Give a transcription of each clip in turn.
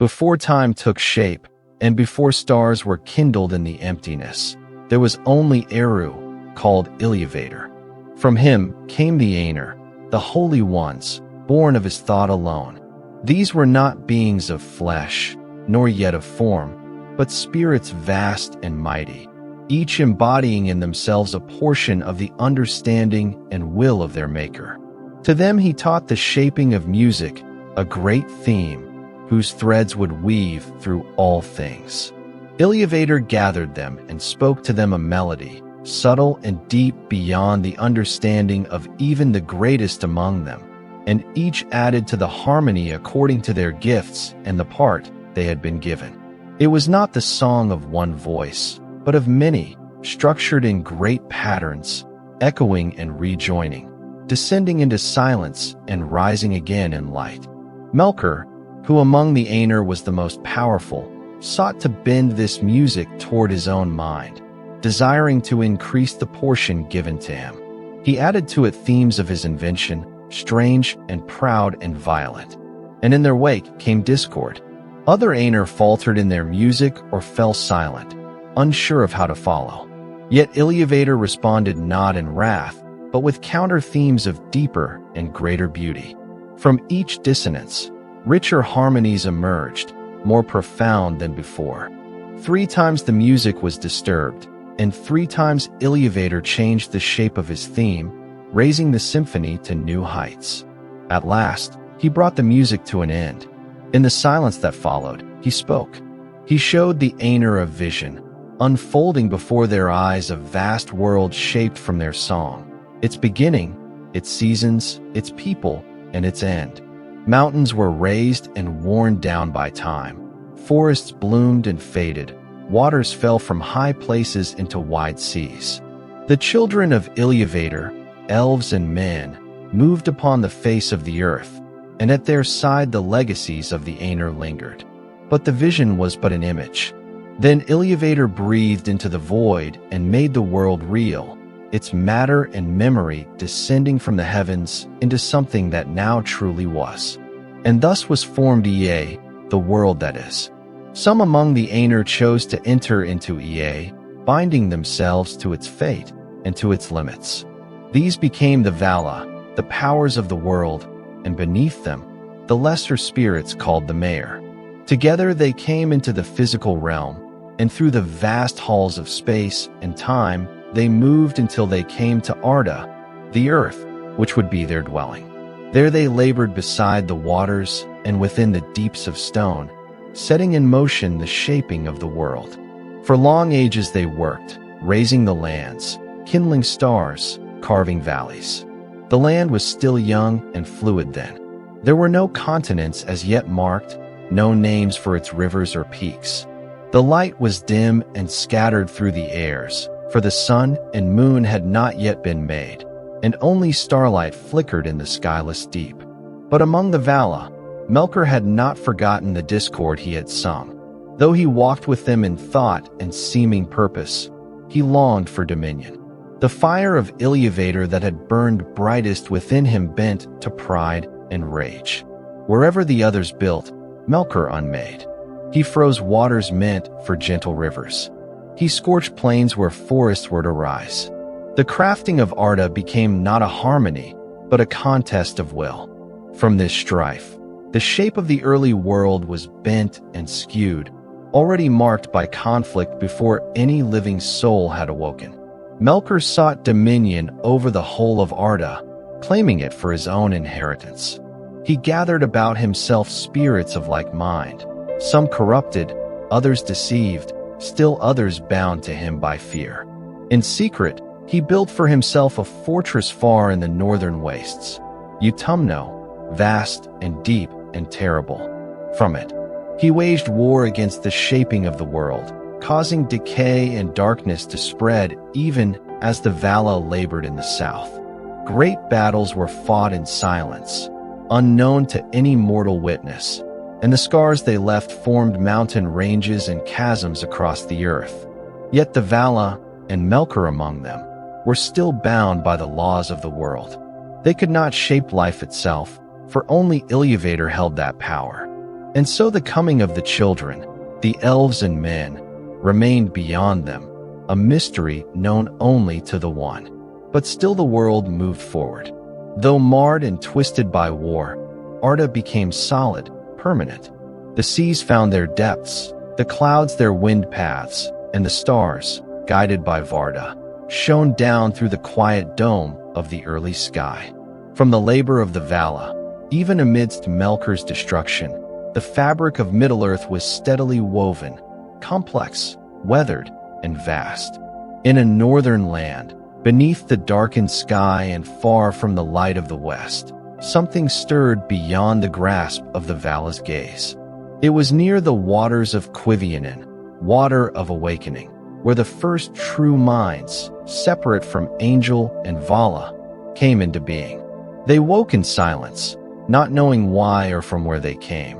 Before time took shape, and before stars were kindled in the emptiness, there was only Eru, called Iluvatar. From him came the Ainur, the holy ones, born of his thought alone. These were not beings of flesh, nor yet of form, but spirits vast and mighty, each embodying in themselves a portion of the understanding and will of their maker. To them he taught the shaping of music, a great theme, whose threads would weave through all things. Iluvatar gathered them and spoke to them a melody, subtle and deep beyond the understanding of even the greatest among them, and each added to the harmony according to their gifts and the part they had been given. It was not the song of one voice, but of many, structured in great patterns, echoing and rejoining, descending into silence and rising again in light. Melkor, who among the Ainur was the most powerful, sought to bend this music toward his own mind, desiring to increase the portion given to him. He added to it themes of his invention, strange and proud and violent. And in their wake came discord. Other Ainur faltered in their music or fell silent, unsure of how to follow. Yet Iluvatar responded not in wrath, but with counter-themes of deeper and greater beauty. From each dissonance, richer harmonies emerged, more profound than before. 3 times the music was disturbed, and 3 times Iluvatar changed the shape of his theme, raising the symphony to new heights. At last, he brought the music to an end. In the silence that followed, he spoke. He showed the Ainur a vision, unfolding before their eyes a vast world shaped from their song, its beginning, its seasons, its people, and its end. Mountains were raised and worn down by time. Forests bloomed and faded. Waters fell from high places into wide seas. The children of Iluvatar, elves and men, moved upon the face of the earth, and at their side the legacies of the Ainur lingered. But the vision was but an image. Then Iluvatar breathed into the void and made the world real, its matter and memory descending from the heavens into something that now truly was. And thus was formed Ea, the world that is. Some among the Ainur chose to enter into Ea, binding themselves to its fate and to its limits. These became the Vala, the powers of the world, and beneath them, the lesser spirits called the Mayor. Together they came into the physical realm, and through the vast halls of space and time, they moved until they came to Arda, the earth, which would be their dwelling. There they labored beside the waters and within the deeps of stone, setting in motion the shaping of the world. For long ages they worked, raising the lands, kindling stars, carving valleys. The land was still young and fluid then. There were no continents as yet marked, no names for its rivers or peaks. The light was dim and scattered through the airs, for the sun and moon had not yet been made, and only starlight flickered in the skyless deep. But among the Vala, Melkor had not forgotten the discord he had sung. Though he walked with them in thought and seeming purpose, he longed for dominion. The fire of Iluvatar that had burned brightest within him bent to pride and rage. Wherever the others built, Melkor unmade. He froze waters meant for gentle rivers. He scorched plains where forests were to rise. The crafting of Arda became not a harmony, but a contest of will. From this strife, the shape of the early world was bent and skewed, already marked by conflict before any living soul had awoken. Melkor sought dominion over the whole of Arda, claiming it for his own inheritance. He gathered about himself spirits of like mind, some corrupted, others deceived, still others bound to him by fear. In secret, he built for himself a fortress far in the northern wastes, Utumno, vast and deep and terrible. From it, he waged war against the shaping of the world, causing decay and darkness to spread even as the Vala labored in the south. Great battles were fought in silence, unknown to any mortal witness, and the scars they left formed mountain ranges and chasms across the earth. Yet the Vala, and Melkor among them, were still bound by the laws of the world. They could not shape life itself, for only Iluvatar held that power. And so the coming of the children, the elves and men, remained beyond them, a mystery known only to the One. But still the world moved forward. Though marred and twisted by war, Arda became solid, permanent. The seas found their depths, the clouds their wind paths, and the stars, guided by Varda, shone down through the quiet dome of the early sky. From the labor of the Vala, even amidst Melkor's destruction, the fabric of Middle-earth was steadily woven, complex, weathered, and vast. In a northern land, beneath the darkened sky and far from the light of the west, something stirred beyond the grasp of the Vala's gaze. It was near the waters of Quivionin, water of awakening, where the first true minds, separate from Angel and Vala, came into being. They woke in silence, not knowing why or from where they came,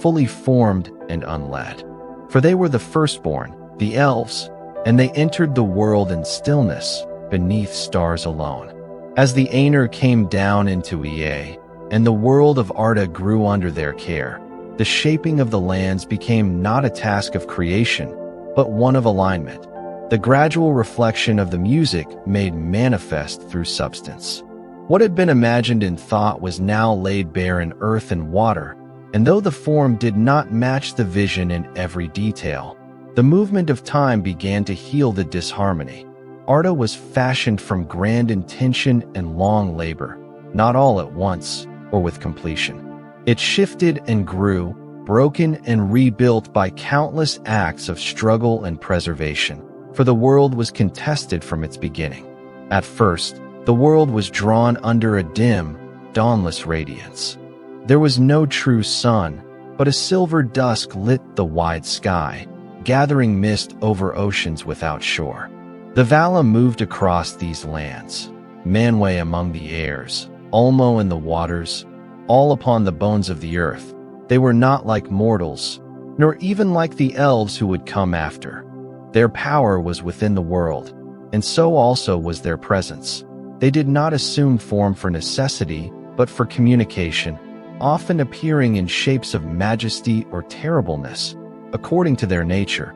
fully formed and unled. For they were the firstborn, the elves, and they entered the world in stillness, beneath stars alone. As the Ainur came down into Ea, and the world of Arda grew under their care, the shaping of the lands became not a task of creation, but one of alignment, the gradual reflection of the music made manifest through substance. What had been imagined in thought was now laid bare in earth and water, and though the form did not match the vision in every detail, the movement of time began to heal the disharmony. Arda was fashioned from grand intention and long labor, not all at once or with completion. It shifted and grew, broken and rebuilt by countless acts of struggle and preservation, for the world was contested from its beginning. At first, the world was drawn under a dim, dawnless radiance. There was no true sun, but a silver dusk lit the wide sky, gathering mist over oceans without shore. The Vala moved across these lands, Manwë among the airs, Ulmo in the waters, all upon the bones of the earth. They were not like mortals, nor even like the elves who would come after. Their power was within the world, and so also was their presence. They did not assume form for necessity, but for communication, often appearing in shapes of majesty or terribleness, according to their nature.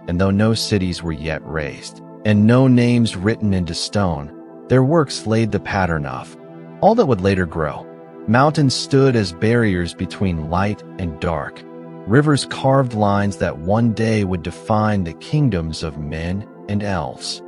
And though no cities were yet raised, and no names written into stone, their works laid the pattern of all that would later grow. Mountains stood as barriers between light and dark. Rivers carved lines that one day would define the kingdoms of men and elves.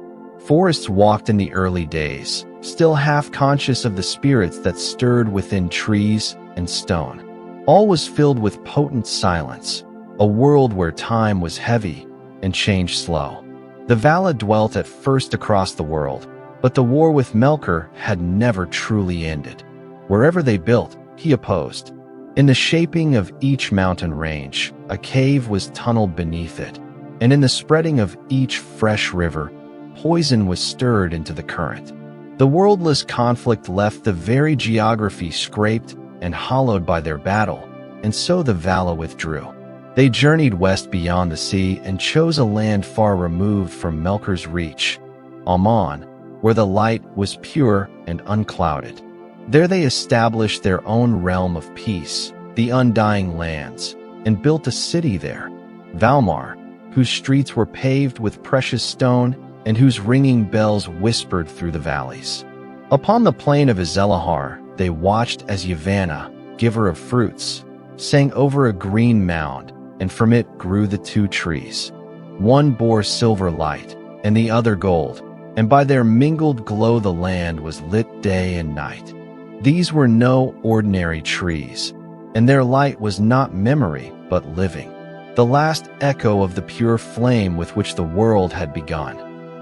Forests walked in the early days, still half conscious of the spirits that stirred within trees and stone. All was filled with potent silence, a world where time was heavy and change slow. The Vala dwelt at first across the world, but the war with Melkor had never truly ended. Wherever they built, he opposed. In the shaping of each mountain range, a cave was tunneled beneath it, and in the spreading of each fresh river, poison was stirred into the current. The worldless conflict left the very geography scraped and hollowed by their battle, and so the Vala withdrew. They journeyed west beyond the sea and chose a land far removed from Melkor's reach, Aman, where the light was pure and unclouded. There they established their own realm of peace, the Undying Lands, and built a city there, Valmar, whose streets were paved with precious stone and whose ringing bells whispered through the valleys. Upon the plain of Izelahar, they watched as Yavanna, giver of fruits, sang over a green mound, and from it grew the two trees. One bore silver light, and the other gold, and by their mingled glow the land was lit day and night. These were no ordinary trees, and their light was not memory, but living, the last echo of the pure flame with which the world had begun.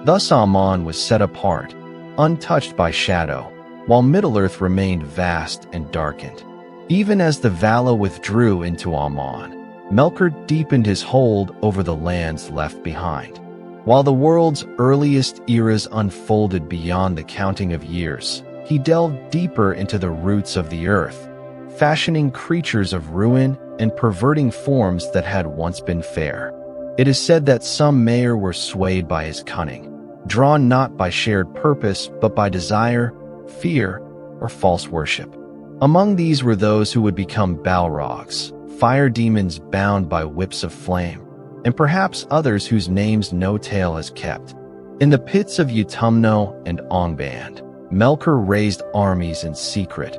Thus Aman was set apart, untouched by shadow, while Middle-earth remained vast and darkened. Even as the Vala withdrew into Aman, Melkor deepened his hold over the lands left behind. While the world's earliest eras unfolded beyond the counting of years, he delved deeper into the roots of the earth, fashioning creatures of ruin and perverting forms that had once been fair. It is said that some Mayor were swayed by his cunning, drawn not by shared purpose but by desire, fear, or false worship. Among these were those who would become Balrogs, fire demons bound by whips of flame, and perhaps others whose names no tale has kept. In the pits of Utumno and Ongband, Melkor raised armies in secret,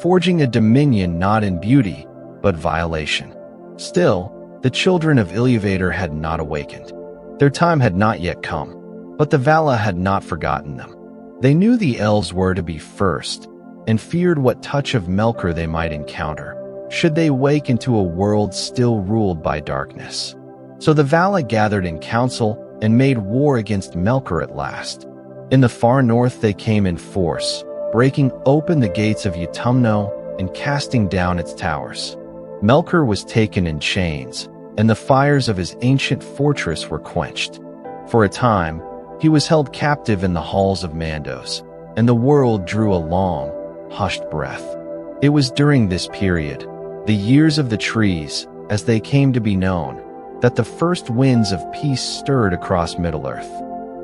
forging a dominion not in beauty, but violation. Still, the children of Iluvatar had not awakened. Their time had not yet come, but the Valar had not forgotten them. They knew the Elves were to be first, and feared what touch of Melkor they might encounter, should they wake into a world still ruled by darkness. So the Valar gathered in council and made war against Melkor at last. In the far north they came in force, breaking open the gates of Utumno and casting down its towers. Melkor was taken in chains, and the fires of his ancient fortress were quenched. For a time, he was held captive in the halls of Mandos, and the world drew a long, hushed breath. It was during this period, the years of the trees, as they came to be known, that the first winds of peace stirred across Middle-earth.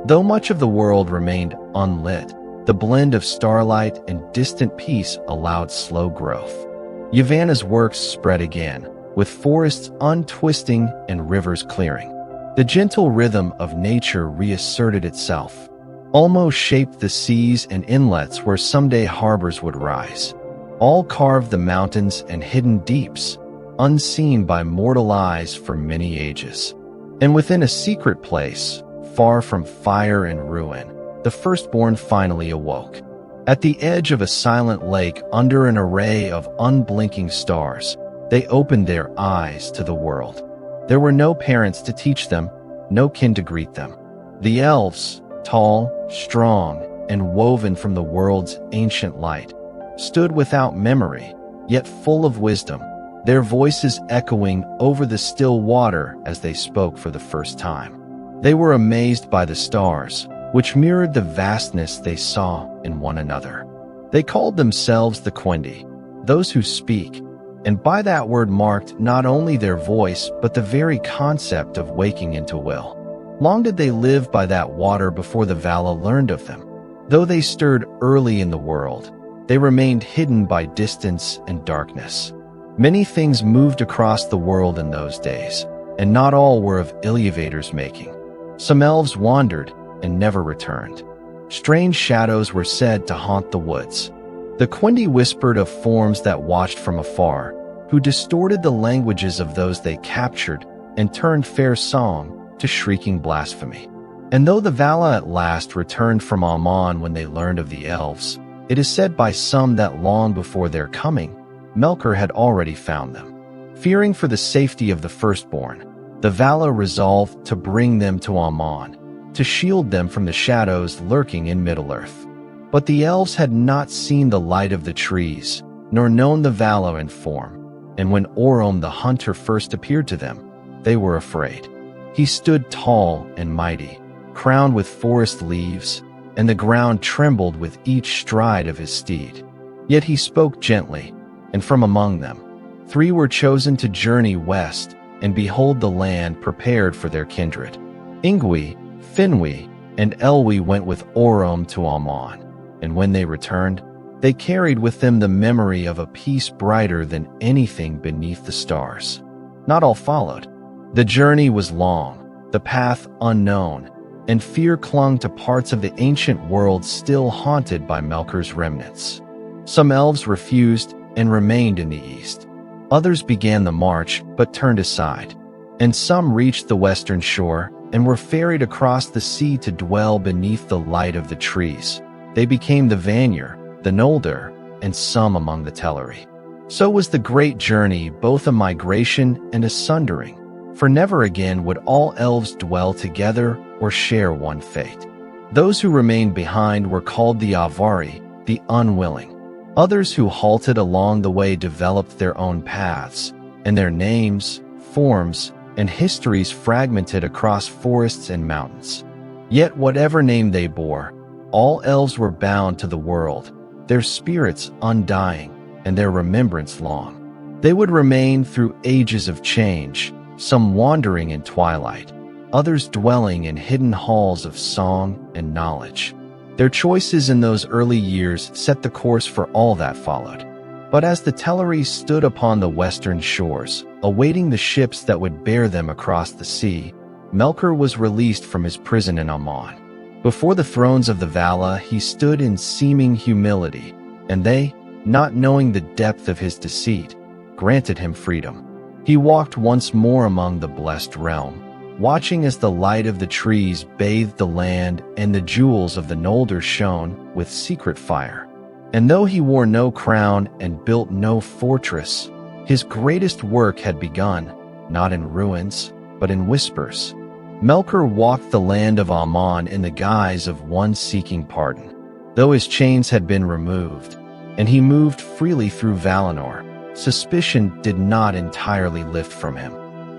Though much of the world remained unlit, the blend of starlight and distant peace allowed slow growth. Yavanna's works spread again, with forests untwisting and rivers clearing. The gentle rhythm of nature reasserted itself, almost shaped the seas and inlets where someday harbors would rise. All carved the mountains and hidden deeps, unseen by mortal eyes for many ages. And within a secret place, far from fire and ruin, the firstborn finally awoke. At the edge of a silent lake under an array of unblinking stars, they opened their eyes to the world. There were no parents to teach them, no kin to greet them. The Elves, tall, strong, and woven from the world's ancient light, stood without memory, yet full of wisdom, their voices echoing over the still water as they spoke for the first time. They were amazed by the stars, which mirrored the vastness they saw in one another. They called themselves the Quendi, those who speak, and by that word marked not only their voice but the very concept of waking into will. Long did they live by that water before the Valar learned of them. Though they stirred early in the world, they remained hidden by distance and darkness. Many things moved across the world in those days, and not all were of Iluvatar's making. Some elves wandered and never returned. Strange shadows were said to haunt the woods. The Quendi whispered of forms that watched from afar, who distorted the languages of those they captured and turned fair song to shrieking blasphemy. And though the Valar at last returned from Aman when they learned of the Elves, it is said by some that long before their coming, Melkor had already found them. Fearing for the safety of the firstborn, the Valar resolved to bring them to Aman, to shield them from the shadows lurking in Middle-earth. But the Elves had not seen the light of the trees, nor known the Valar in form, and when Orm the hunter first appeared to them, they were afraid. He stood tall and mighty, crowned with forest leaves, and the ground trembled with each stride of his steed. Yet he spoke gently, and from among them, 3 were chosen to journey west and behold the land prepared for their kindred. Ingwi, Finwi, and Elwi went with Orm to Aman, and when they returned, they carried with them the memory of a peace brighter than anything beneath the stars. Not all followed. The journey was long, the path unknown, and fear clung to parts of the ancient world still haunted by Melkor's remnants. Some elves refused and remained in the east. Others began the march but turned aside, and some reached the western shore and were ferried across the sea to dwell beneath the light of the trees. They became the Vanir, the Noldor, and some among the Teleri. So was the great journey both a migration and a sundering, for never again would all elves dwell together or share one fate. Those who remained behind were called the Avari, the unwilling. Others who halted along the way developed their own paths, and their names, forms, and histories fragmented across forests and mountains. Yet whatever name they bore, all elves were bound to the world, their spirits undying, and their remembrance long. They would remain through ages of change, some wandering in twilight, others dwelling in hidden halls of song and knowledge. Their choices in those early years set the course for all that followed. But as the Teleri stood upon the western shores, awaiting the ships that would bear them across the sea, Melkor was released from his prison in Aman. Before the thrones of the Vala, he stood in seeming humility, and they, not knowing the depth of his deceit, granted him freedom. He walked once more among the blessed realm, watching as the light of the trees bathed the land and the jewels of the Noldor shone with secret fire. And though he wore no crown and built no fortress, his greatest work had begun, not in ruins, but in whispers. Melkor walked the land of Aman in the guise of one seeking pardon, though his chains had been removed, and he moved freely through Valinor. Suspicion did not entirely lift from him.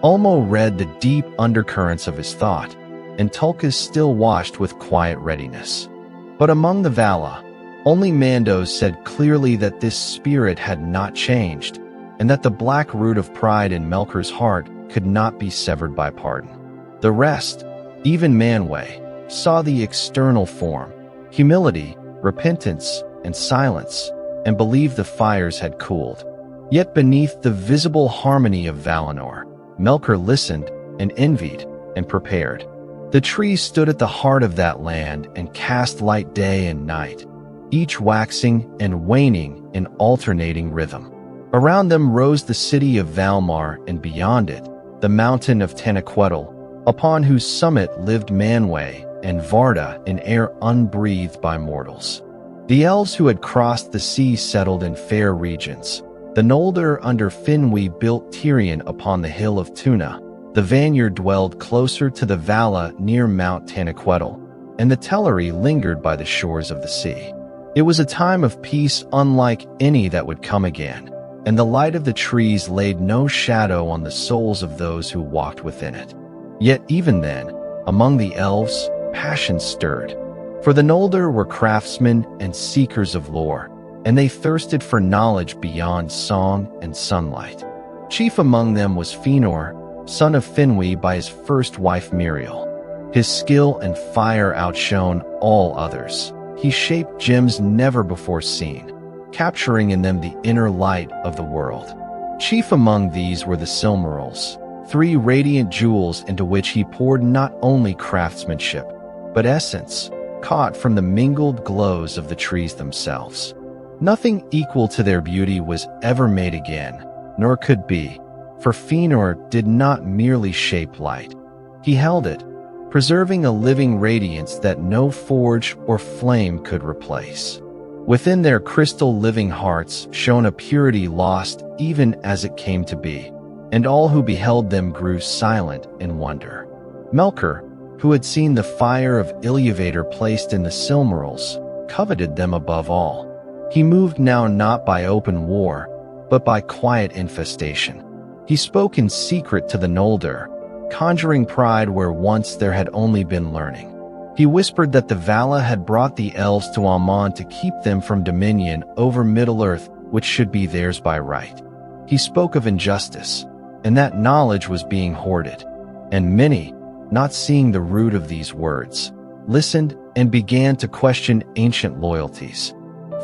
Ulmo read the deep undercurrents of his thought, and Tulkas still watched with quiet readiness. But among the Vala, only Mandos said clearly that this spirit had not changed, and that the black root of pride in Melkor's heart could not be severed by pardon. The rest, even Manwë, saw the external form, humility, repentance, and silence, and believed the fires had cooled. Yet beneath the visible harmony of Valinor, Melkor listened and envied and prepared. The trees stood at the heart of that land and cast light day and night, each waxing and waning in alternating rhythm. Around them rose the city of Valmar, and beyond it, the mountain of Tanaquetil, upon whose summit lived Manwë and Varda in air unbreathed by mortals. The elves who had crossed the sea settled in fair regions. The Noldor under Finwë built Tirion upon the hill of Tuna. The Vanir dwelled closer to the Vala near Mount Tanaquetil, and the Teleri lingered by the shores of the sea. It was a time of peace unlike any that would come again, and the light of the trees laid no shadow on the souls of those who walked within it. Yet even then, among the elves, passion stirred. For the Noldor were craftsmen and seekers of lore, and they thirsted for knowledge beyond song and sunlight. Chief among them was Fëanor, son of Finwë by his first wife Miriel. His skill and fire outshone all others. He shaped gems never before seen, capturing in them the inner light of the world. Chief among these were the Silmarils, 3 radiant jewels into which he poured not only craftsmanship, but essence, caught from the mingled glows of the trees themselves. Nothing equal to their beauty was ever made again, nor could be, for Fëanor did not merely shape light. He held it, preserving a living radiance that no forge or flame could replace. Within their crystal living hearts shone a purity lost even as it came to be, and all who beheld them grew silent in wonder. Melkor, who had seen the fire of Iluvatar placed in the Silmarils, coveted them above all. He moved now not by open war, but by quiet infestation. He spoke in secret to the Noldor, conjuring pride where once there had only been learning. He whispered that the Vala had brought the elves to Aman to keep them from dominion over Middle-earth, which should be theirs by right. He spoke of injustice, and that knowledge was being hoarded. And many, not seeing the root of these words, listened and began to question ancient loyalties.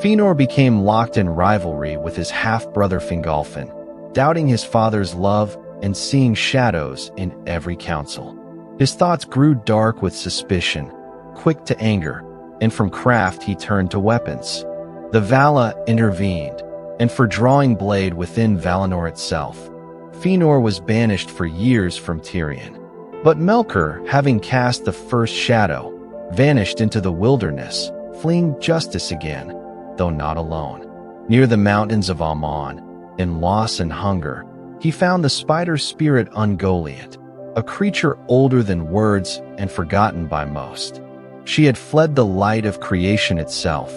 Fëanor became locked in rivalry with his half-brother Fingolfin, doubting his father's love and seeing shadows in every council. His thoughts grew dark with suspicion, quick to anger, and from craft he turned to weapons. The Vala intervened, and for drawing blade within Valinor itself, Fëanor was banished for years from Tirion. But Melkor, having cast the first shadow, vanished into the wilderness, fleeing justice again, though not alone. Near the mountains of Aman, in loss and hunger, he found the spider spirit Ungoliant, a creature older than words and forgotten by most. She had fled the light of creation itself,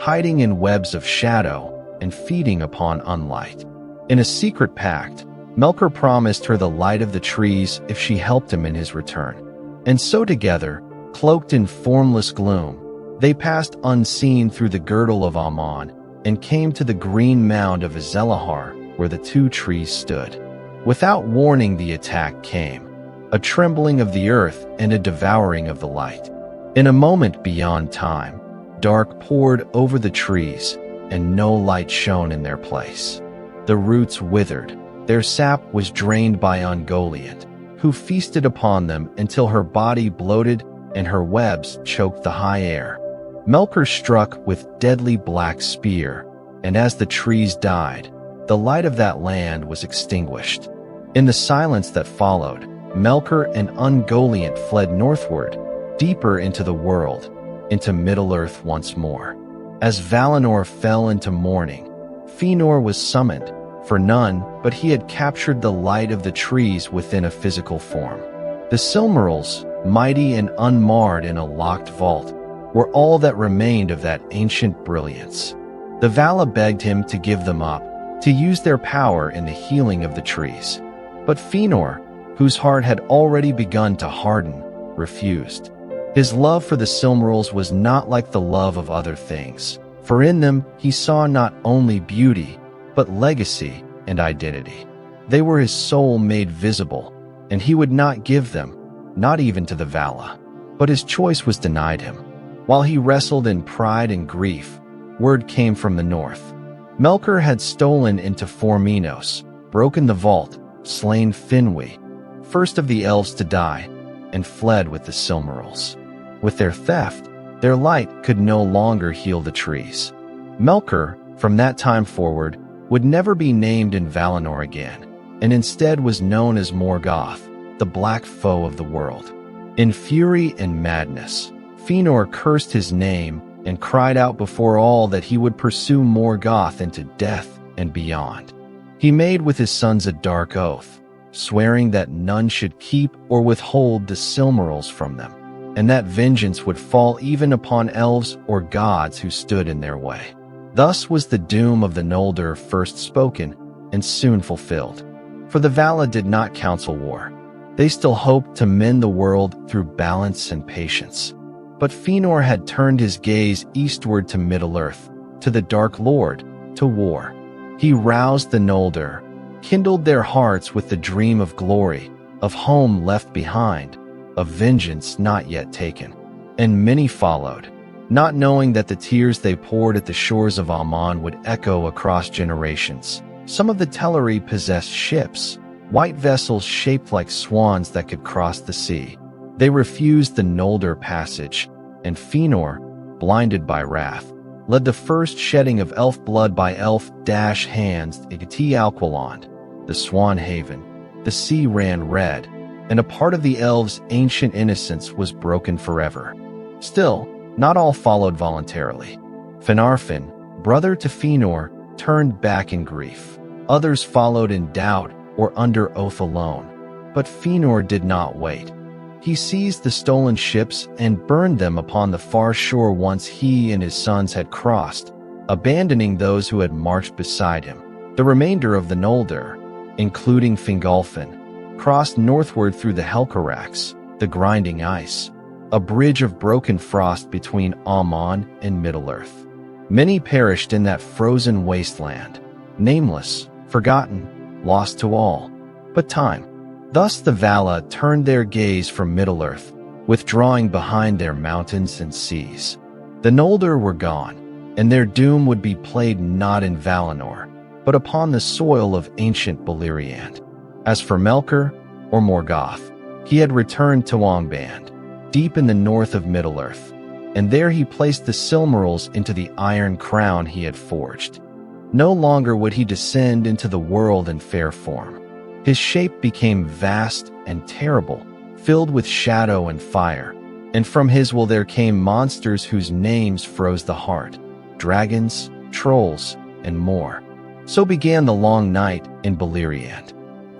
hiding in webs of shadow and feeding upon unlight. In a secret pact, Melkor promised her the light of the trees if she helped him in his return. And so together, cloaked in formless gloom, they passed unseen through the girdle of Aman and came to the green mound of Azelahar where the 2 trees stood. Without warning the attack came, a trembling of the earth and a devouring of the light. In a moment beyond time, dark poured over the trees, and no light shone in their place. The roots withered, their sap was drained by Ungoliant, who feasted upon them until her body bloated and her webs choked the high air. Melkor struck with deadly black spear, and as the trees died, the light of that land was extinguished. In the silence that followed, Melkor and Ungoliant fled northward, deeper into the world, into Middle-earth once more. As Valinor fell into mourning, Fëanor was summoned, for none but he had captured the light of the trees within a physical form. The Silmarils, mighty and unmarred in a locked vault, were all that remained of that ancient brilliance. The Vala begged him to give them up, to use their power in the healing of the trees. But Fëanor, whose heart had already begun to harden, refused. His love for the Silmarils was not like the love of other things, for in them he saw not only beauty, but legacy and identity. They were his soul made visible, and he would not give them, not even to the Vala. But his choice was denied him. While he wrestled in pride and grief, word came from the north. Melkor had stolen into Formenos, broken the vault, slain Finwë, first of the elves to die, and fled with the Silmarils. With their theft, their light could no longer heal the trees. Melkor, from that time forward, would never be named in Valinor again, and instead was known as Morgoth, the black foe of the world. In fury and madness, Fëanor cursed his name and cried out before all that he would pursue Morgoth into death and beyond. He made with his sons a dark oath, swearing that none should keep or withhold the Silmarils from them, and that vengeance would fall even upon elves or gods who stood in their way. Thus was the doom of the Noldor first spoken and soon fulfilled. For the Vala did not counsel war. They still hoped to mend the world through balance and patience. But Fëanor had turned his gaze eastward to Middle-earth, to the Dark Lord, to war. He roused the Noldor, kindled their hearts with the dream of glory, of home left behind, of vengeance not yet taken. And many followed, not knowing that the tears they poured at the shores of Aman would echo across generations. Some of the Teleri possessed ships, white vessels shaped like swans that could cross the sea. They refused the Noldor passage, and Fëanor, blinded by wrath, led the first shedding of elf blood by elf-hands Igti Alquilond, the Swan Haven. The sea ran red, and a part of the elves' ancient innocence was broken forever. Still, not all followed voluntarily. Finarfin, brother to Fëanor, turned back in grief. Others followed in doubt or under oath alone. But Fëanor did not wait. He seized the stolen ships and burned them upon the far shore once he and his sons had crossed, abandoning those who had marched beside him. The remainder of the Noldor, including Fingolfin, crossed northward through the Helcarax, the grinding ice, a bridge of broken frost between Aman and Middle-earth. Many perished in that frozen wasteland, nameless, forgotten, lost to all, but time. Thus the Vala turned their gaze from Middle-earth, withdrawing behind their mountains and seas. The Noldor were gone, and their doom would be played not in Valinor, but upon the soil of ancient Beleriand. As for Melkor, or Morgoth, he had returned to Angband, deep in the north of Middle-earth, and there he placed the Silmarils into the iron crown he had forged. No longer would he descend into the world in fair form. His shape became vast and terrible, filled with shadow and fire, and from his will there came monsters whose names froze the heart, dragons, trolls, and more. So began the long night in Beleriand.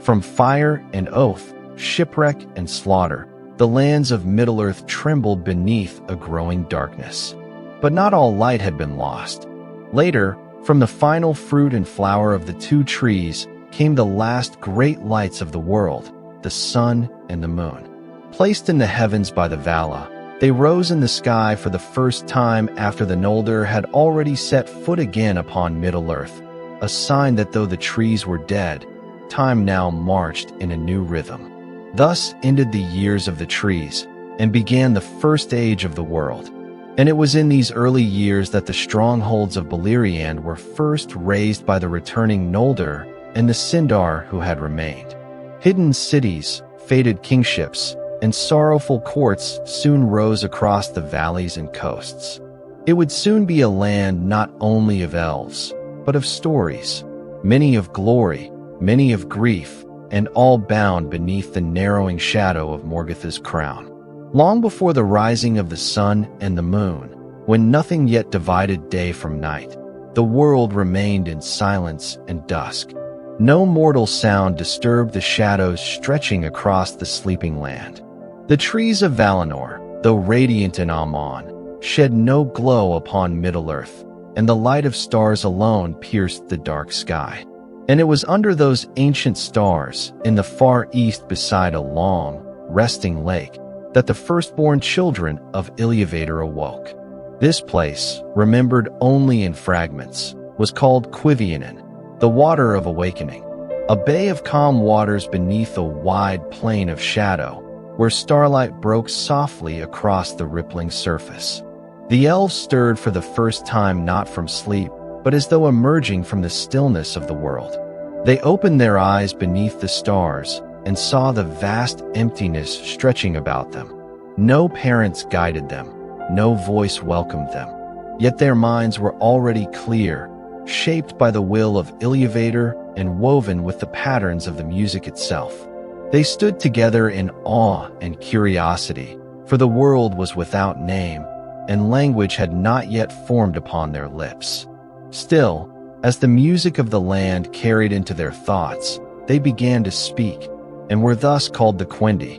From fire and oath, shipwreck and slaughter, the lands of Middle-earth trembled beneath a growing darkness. But not all light had been lost. Later, from the final fruit and flower of the two trees, came the last great lights of the world, the sun and the moon. Placed in the heavens by the Vala, they rose in the sky for the first time after the Noldor had already set foot again upon Middle-earth, a sign that though the trees were dead, time now marched in a new rhythm. Thus ended the years of the trees, and began the first age of the world. And it was in these early years that the strongholds of Beleriand were first raised by the returning Noldor and the Sindar who had remained. Hidden cities, fated kingships, and sorrowful courts soon rose across the valleys and coasts. It would soon be a land not only of elves, but of stories, many of glory, many of grief, and all bound beneath the narrowing shadow of Morgoth's crown. Long before the rising of the sun and the moon, when nothing yet divided day from night, the world remained in silence and dusk. No mortal sound disturbed the shadows stretching across the sleeping land. The trees of Valinor, though radiant in Aman, shed no glow upon Middle-earth, and the light of stars alone pierced the dark sky. And it was under those ancient stars, in the far east beside a long, resting lake, that the firstborn children of Iluvatar awoke. This place, remembered only in fragments, was called Quivionen, the Water of Awakening, a bay of calm waters beneath a wide plain of shadow, where starlight broke softly across the rippling surface. The elves stirred for the first time not from sleep, but as though emerging from the stillness of the world. They opened their eyes beneath the stars and saw the vast emptiness stretching about them. No parents guided them, no voice welcomed them. Yet their minds were already clear, shaped by the will of Iluvatar and woven with the patterns of the music itself. They stood together in awe and curiosity, for the world was without name, and language had not yet formed upon their lips. Still, as the music of the land carried into their thoughts, they began to speak, and were thus called the Quendi,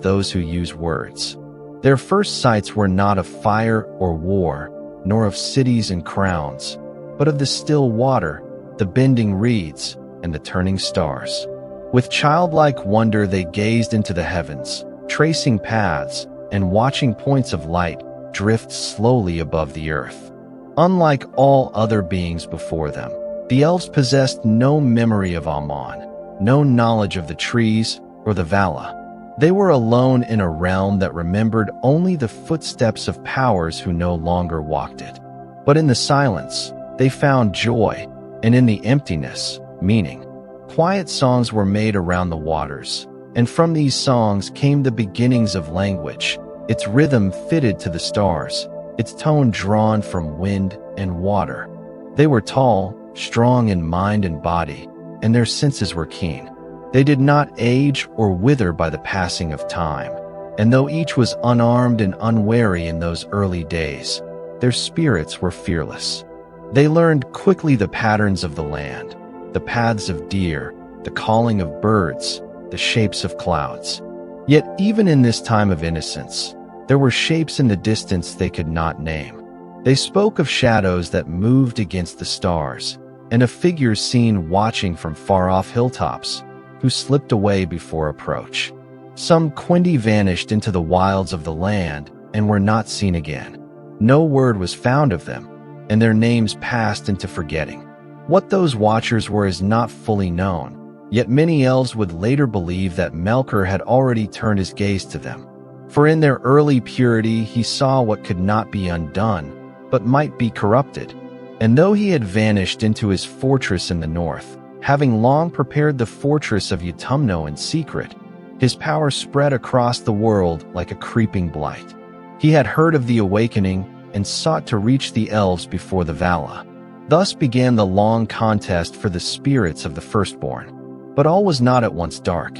those who use words. Their first sights were not of fire or war, nor of cities and crowns, but of the still water, the bending reeds, and the turning stars. With childlike wonder they gazed into the heavens, tracing paths and watching points of light drift slowly above the earth. Unlike all other beings before them, the elves possessed no memory of Aman, no knowledge of the trees or the Vala. They were alone in a realm that remembered only the footsteps of powers who no longer walked it. But in the silence, they found joy, and in the emptiness, meaning. Quiet songs were made around the waters, and from these songs came the beginnings of language, its rhythm fitted to the stars, its tone drawn from wind and water. They were tall, strong in mind and body, and their senses were keen. They did not age or wither by the passing of time, and though each was unarmed and unwary in those early days, their spirits were fearless. They learned quickly the patterns of the land, the paths of deer, the calling of birds, the shapes of clouds. Yet even in this time of innocence, there were shapes in the distance they could not name. They spoke of shadows that moved against the stars, and of figures seen watching from far-off hilltops, who slipped away before approach. Some Quendi vanished into the wilds of the land and were not seen again. No word was found of them, and their names passed into forgetting. What those watchers were is not fully known, yet many elves would later believe that Melkor had already turned his gaze to them. For in their early purity he saw what could not be undone, but might be corrupted. And though he had vanished into his fortress in the north, having long prepared the fortress of Utumno in secret, his power spread across the world like a creeping blight. He had heard of the awakening and sought to reach the elves before the Vala. Thus began the long contest for the spirits of the firstborn. But all was not at once dark.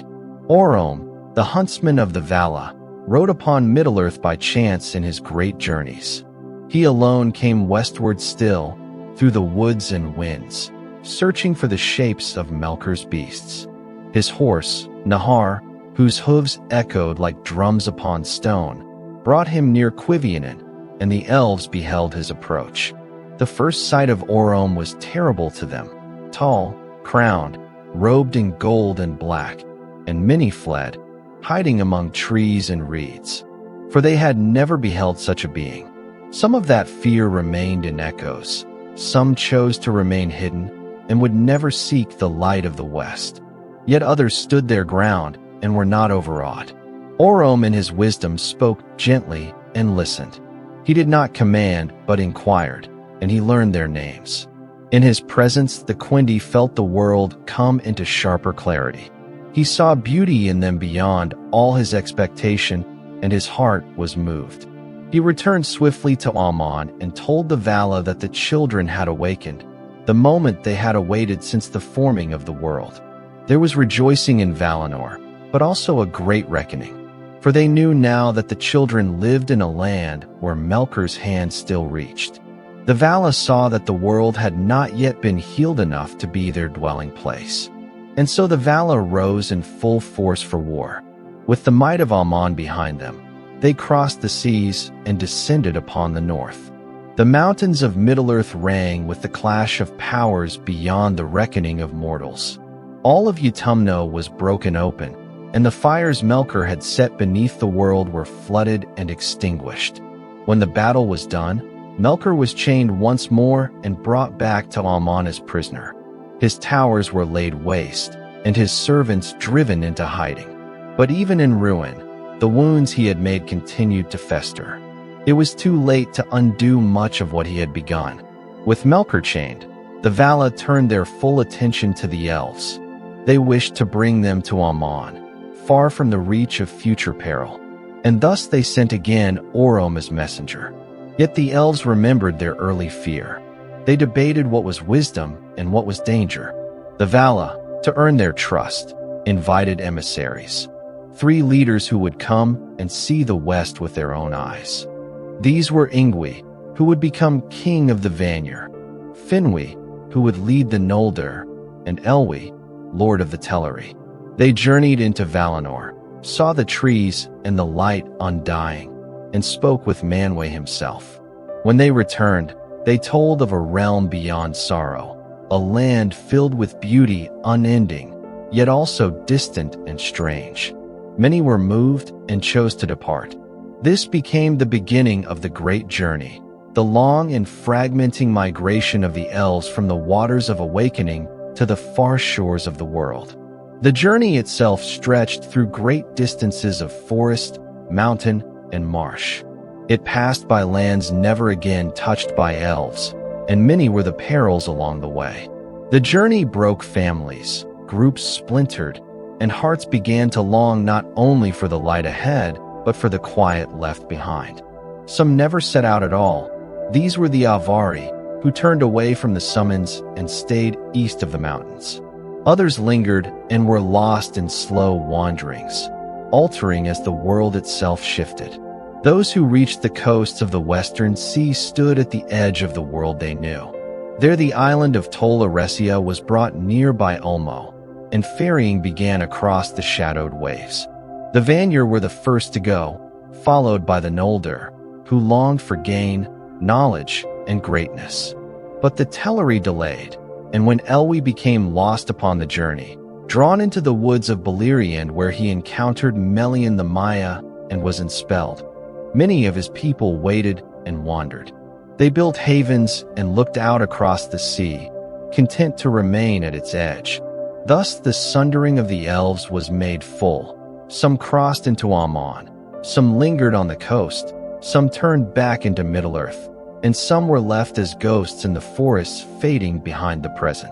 Orome, the huntsman of the Vala, rode upon Middle-earth by chance in his great journeys. He alone came westward still, through the woods and winds, searching for the shapes of Melkor's beasts. His horse, Nahar, whose hooves echoed like drums upon stone, brought him near Quivionen, and the elves beheld his approach. The first sight of Orome was terrible to them. Tall, crowned, robed in gold and black, and many fled, hiding among trees and reeds. For they had never beheld such a being. Some of that fear remained in echoes. Some chose to remain hidden, and would never seek the light of the west. Yet others stood their ground, and were not overawed. Orome in his wisdom spoke gently and listened. He did not command, but inquired, and he learned their names. In his presence, the Quindi felt the world come into sharper clarity. He saw beauty in them beyond all his expectation, and his heart was moved. He returned swiftly to Aman and told the Vala that the children had awakened, the moment they had awaited since the forming of the world. There was rejoicing in Valinor, but also a great reckoning, for they knew now that the children lived in a land where Melkor's hand still reached. The Vala saw that the world had not yet been healed enough to be their dwelling place, and so the Vala rose in full force for war. With the might of Aman behind them, they crossed the seas and descended upon the north. The mountains of Middle-earth rang with the clash of powers beyond the reckoning of mortals. All of Utumno was broken open, and the fires Melkor had set beneath the world were flooded and extinguished. When the battle was done, Melkor was chained once more and brought back to Aman as prisoner. His towers were laid waste, and his servants driven into hiding. But even in ruin, the wounds he had made continued to fester. It was too late to undo much of what he had begun. With Melkor chained, the Vala turned their full attention to the Elves. They wished to bring them to Aman, far from the reach of future peril, and thus they sent again Orom as messenger. Yet the Elves remembered their early fear. They debated what was wisdom and what was danger. The Vala, to earn their trust, invited emissaries, 3 leaders who would come and see the West with their own eyes. These were Ingvi, who would become king of the Vanir, Finwi, who would lead the Noldor, and Elwi, lord of the Teleri. They journeyed into Valinor, saw the trees and the light undying, and spoke with Manwë himself. When they returned, they told of a realm beyond sorrow, a land filled with beauty unending, yet also distant and strange. Many were moved and chose to depart. This became the beginning of the great journey, the long and fragmenting migration of the Elves from the waters of awakening to the far shores of the world. The journey itself stretched through great distances of forest, mountain, and marsh. It passed by lands never again touched by Elves, and many were the perils along the way. The journey broke families, groups splintered, and hearts began to long not only for the light ahead, but for the quiet left behind. Some never set out at all. These were the Avari, who turned away from the summons and stayed east of the mountains. Others lingered and were lost in slow wanderings, altering as the world itself shifted. Those who reached the coasts of the western sea stood at the edge of the world they knew. There the island of Tol Eressëa was brought near by Ulmo, and ferrying began across the shadowed waves. The Vanir were the first to go, followed by the Noldor, who longed for gain, knowledge, and greatness. But the Teleri delayed, and when Elwi became lost upon the journey, drawn into the woods of Beleriand where he encountered Melian the Maya and was enspelled, many of his people waited and wandered. They built havens and looked out across the sea, content to remain at its edge. Thus the sundering of the Elves was made full. Some crossed into Aman, some lingered on the coast, some turned back into Middle-earth, and some were left as ghosts in the forests fading behind the present.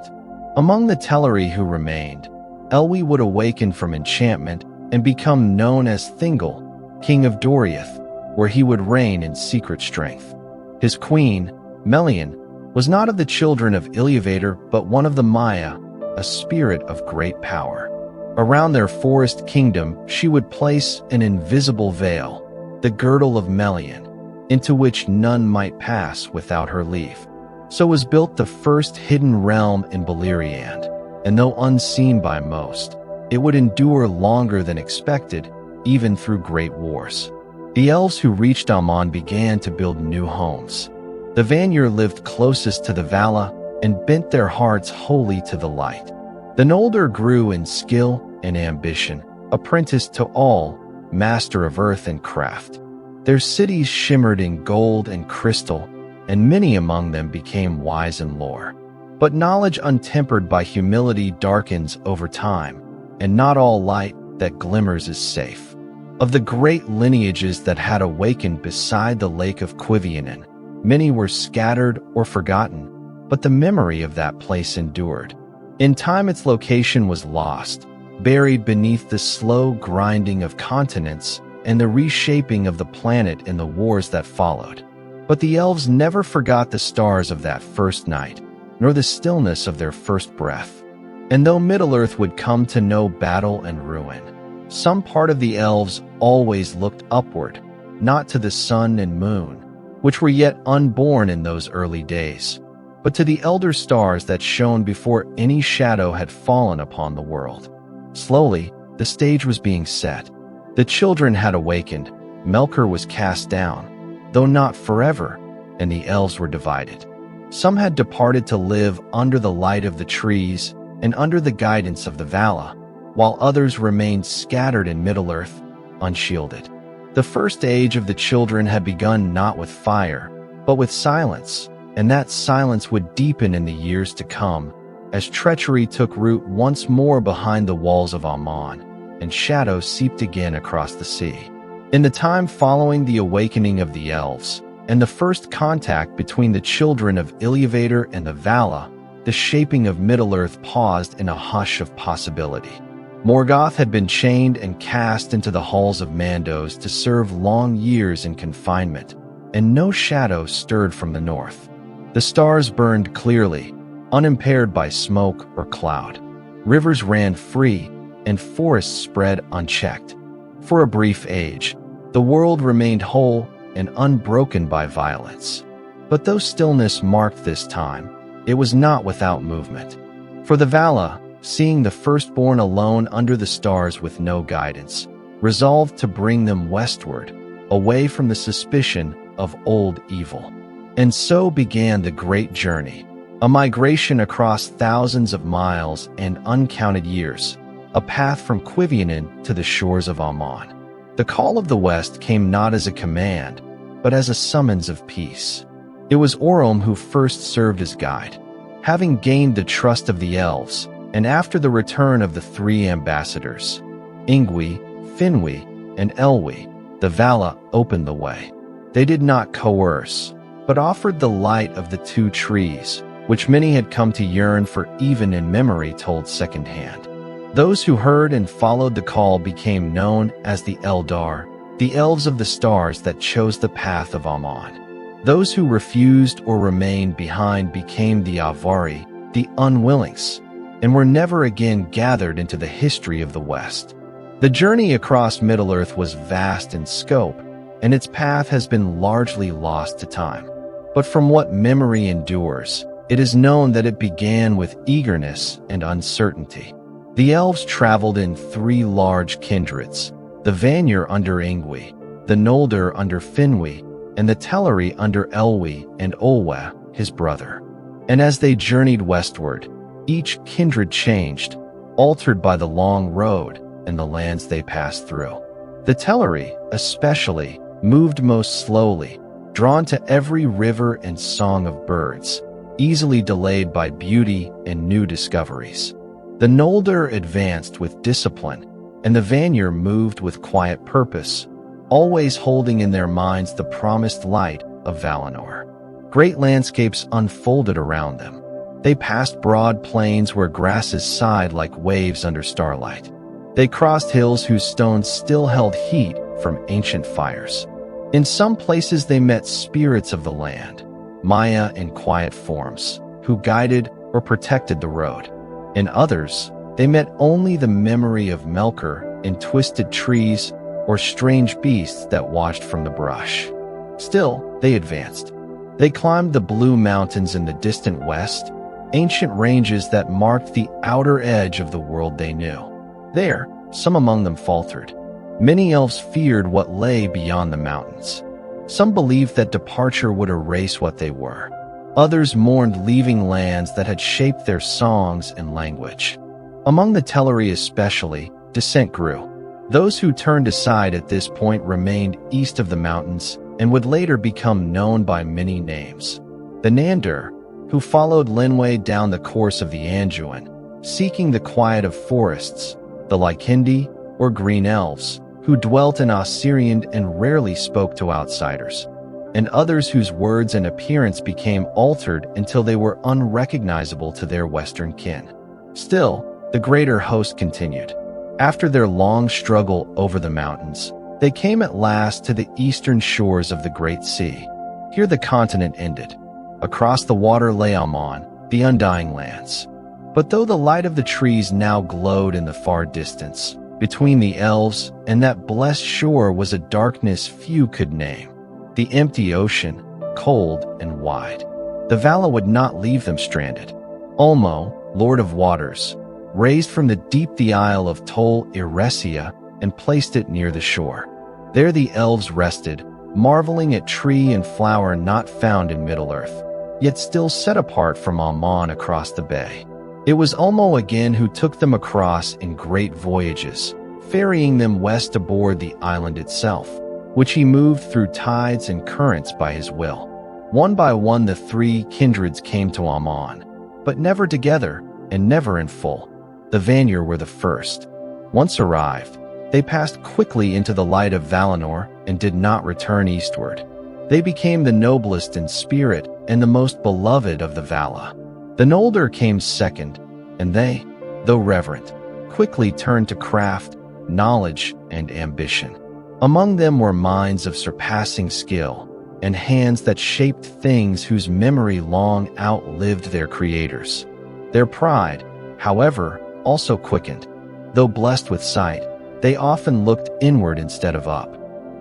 Among the Teleri who remained, Elwi would awaken from enchantment and become known as Thingol, king of Doriath, where he would reign in secret strength. His queen, Melian, was not of the children of Iluvatar but one of the Maya, a spirit of great power. Around their forest kingdom she would place an invisible veil, the girdle of Melian, into which none might pass without her leave. So was built the first hidden realm in Beleriand, and though unseen by most, it would endure longer than expected, even through great wars. The Elves who reached Aman began to build new homes. The Vanir lived closest to the Vala and bent their hearts wholly to the light. The Noldor grew in skill and ambition, apprenticed to all, master of earth and craft. Their cities shimmered in gold and crystal, and many among them became wise in lore. But knowledge untempered by humility darkens over time, and not all light that glimmers is safe. Of the great lineages that had awakened beside the lake of Quivionen, many were scattered or forgotten, but the memory of that place endured. In time its location was lost, buried beneath the slow grinding of continents and the reshaping of the planet in the wars that followed. But the elves never forgot the stars of that first night, nor the stillness of their first breath. And though Middle-earth would come to know battle and ruin, some part of the elves always looked upward, not to the sun and moon, which were yet unborn in those early days, but to the elder stars that shone before any shadow had fallen upon the world. Slowly, the stage was being set. The children had awakened, Melkor was cast down, though not forever, and the elves were divided. Some had departed to live under the light of the trees and under the guidance of the Vala, while others remained scattered in Middle-earth, unshielded. The first age of the children had begun not with fire, but with silence, and that silence would deepen in the years to come, as treachery took root once more behind the walls of Aman, and shadow seeped again across the sea. In the time following the awakening of the elves, and the first contact between the children of Iluvatar and the Vala, the shaping of Middle-earth paused in a hush of possibility. Morgoth had been chained and cast into the halls of Mandos to serve long years in confinement, and no shadow stirred from the north. The stars burned clearly, unimpaired by smoke or cloud. Rivers ran free, and forests spread unchecked. For a brief age, the world remained whole and unbroken by violence. But though stillness marked this time, it was not without movement. For the Vala, seeing the firstborn alone under the stars with no guidance, resolved to bring them westward, away from the suspicion of old evil. And so began the great journey, a migration across thousands of miles and uncounted years, a path from Quivionen to the shores of Aman. The call of the West came not as a command, but as a summons of peace. It was Orome who first served as guide. Having gained the trust of the elves, and after the return of the three ambassadors, Ingvi, Finwi, and Elwi, the Vala opened the way. They did not coerce, but offered the light of the two trees, which many had come to yearn for even in memory told secondhand. Those who heard and followed the call became known as the Eldar, the elves of the stars that chose the path of Aman. Those who refused or remained behind became the Avari, the unwillings, and were never again gathered into the history of the West. The journey across Middle-earth was vast in scope, and its path has been largely lost to time. But from what memory endures, it is known that it began with eagerness and uncertainty. The elves traveled in three large kindreds, the Vanir under Ingvi, the Noldor under Finwi, and the Teleri under Elwi and Olwe, his brother. And as they journeyed westward, each kindred changed, altered by the long road and the lands they passed through. The Teleri, especially, moved most slowly, drawn to every river and song of birds, easily delayed by beauty and new discoveries. The Noldor advanced with discipline, and the Vanir moved with quiet purpose, always holding in their minds the promised light of Valinor. Great landscapes unfolded around them. They passed broad plains where grasses sighed like waves under starlight. They crossed hills whose stones still held heat from ancient fires. In some places they met spirits of the land, Maya in quiet forms, who guided or protected the road. In others, they met only the memory of Melkor in twisted trees or strange beasts that watched from the brush. Still, they advanced. They climbed the blue mountains in the distant west, ancient ranges that marked the outer edge of the world they knew. There, some among them faltered. Many elves feared what lay beyond the mountains. Some believed that departure would erase what they were. Others mourned leaving lands that had shaped their songs and language. Among the Teleri especially, dissent grew. Those who turned aside at this point remained east of the mountains and would later become known by many names. The Nandur, who followed Linwë down the course of the Anduin, seeking the quiet of forests, the Lykendi, or Green Elves, who dwelt in Osirian and rarely spoke to outsiders, and others whose words and appearance became altered until they were unrecognizable to their Western kin. Still, the greater host continued. After their long struggle over the mountains, they came at last to the eastern shores of the Great Sea. Here the continent ended. Across the water lay Aman, the Undying Lands. But though the light of the trees now glowed in the far distance, between the Elves and that blessed shore was a darkness few could name. The empty ocean, cold and wide. The Valar would not leave them stranded. Ulmo, Lord of Waters, raised from the deep the Isle of Tol Eressëa and placed it near the shore. There the Elves rested, marveling at tree and flower not found in Middle-earth, yet still set apart from Aman across the bay. It was Ulmo again who took them across in great voyages, ferrying them west aboard the island itself, which he moved through tides and currents by his will. One by one the three kindreds came to Aman, but never together and never in full. The Vanir were the first. Once arrived, they passed quickly into the light of Valinor and did not return eastward. They became the noblest in spirit and the most beloved of the Valar. The Noldor came second, and they, though reverent, quickly turned to craft, knowledge, and ambition. Among them were minds of surpassing skill, and hands that shaped things whose memory long outlived their creators. Their pride, however, also quickened. Though blessed with sight, they often looked inward instead of up.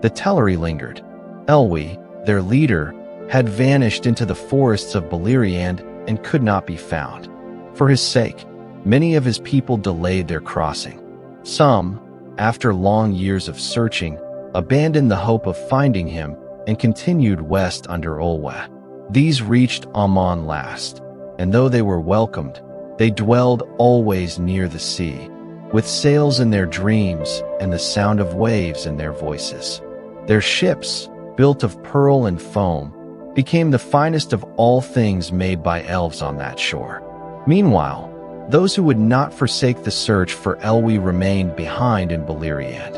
The Teleri lingered. Elwi, their leader, had vanished into the forests of Beleriand and could not be found. For his sake, many of his people delayed their crossing. Some, after long years of searching, abandoned the hope of finding him and continued west under Olwe. These reached Aman last, and though they were welcomed, they dwelled always near the sea, with sails in their dreams and the sound of waves in their voices. Their ships, built of pearl and foam, became the finest of all things made by elves on that shore. Meanwhile, those who would not forsake the search for Elwi remained behind in Beleriand.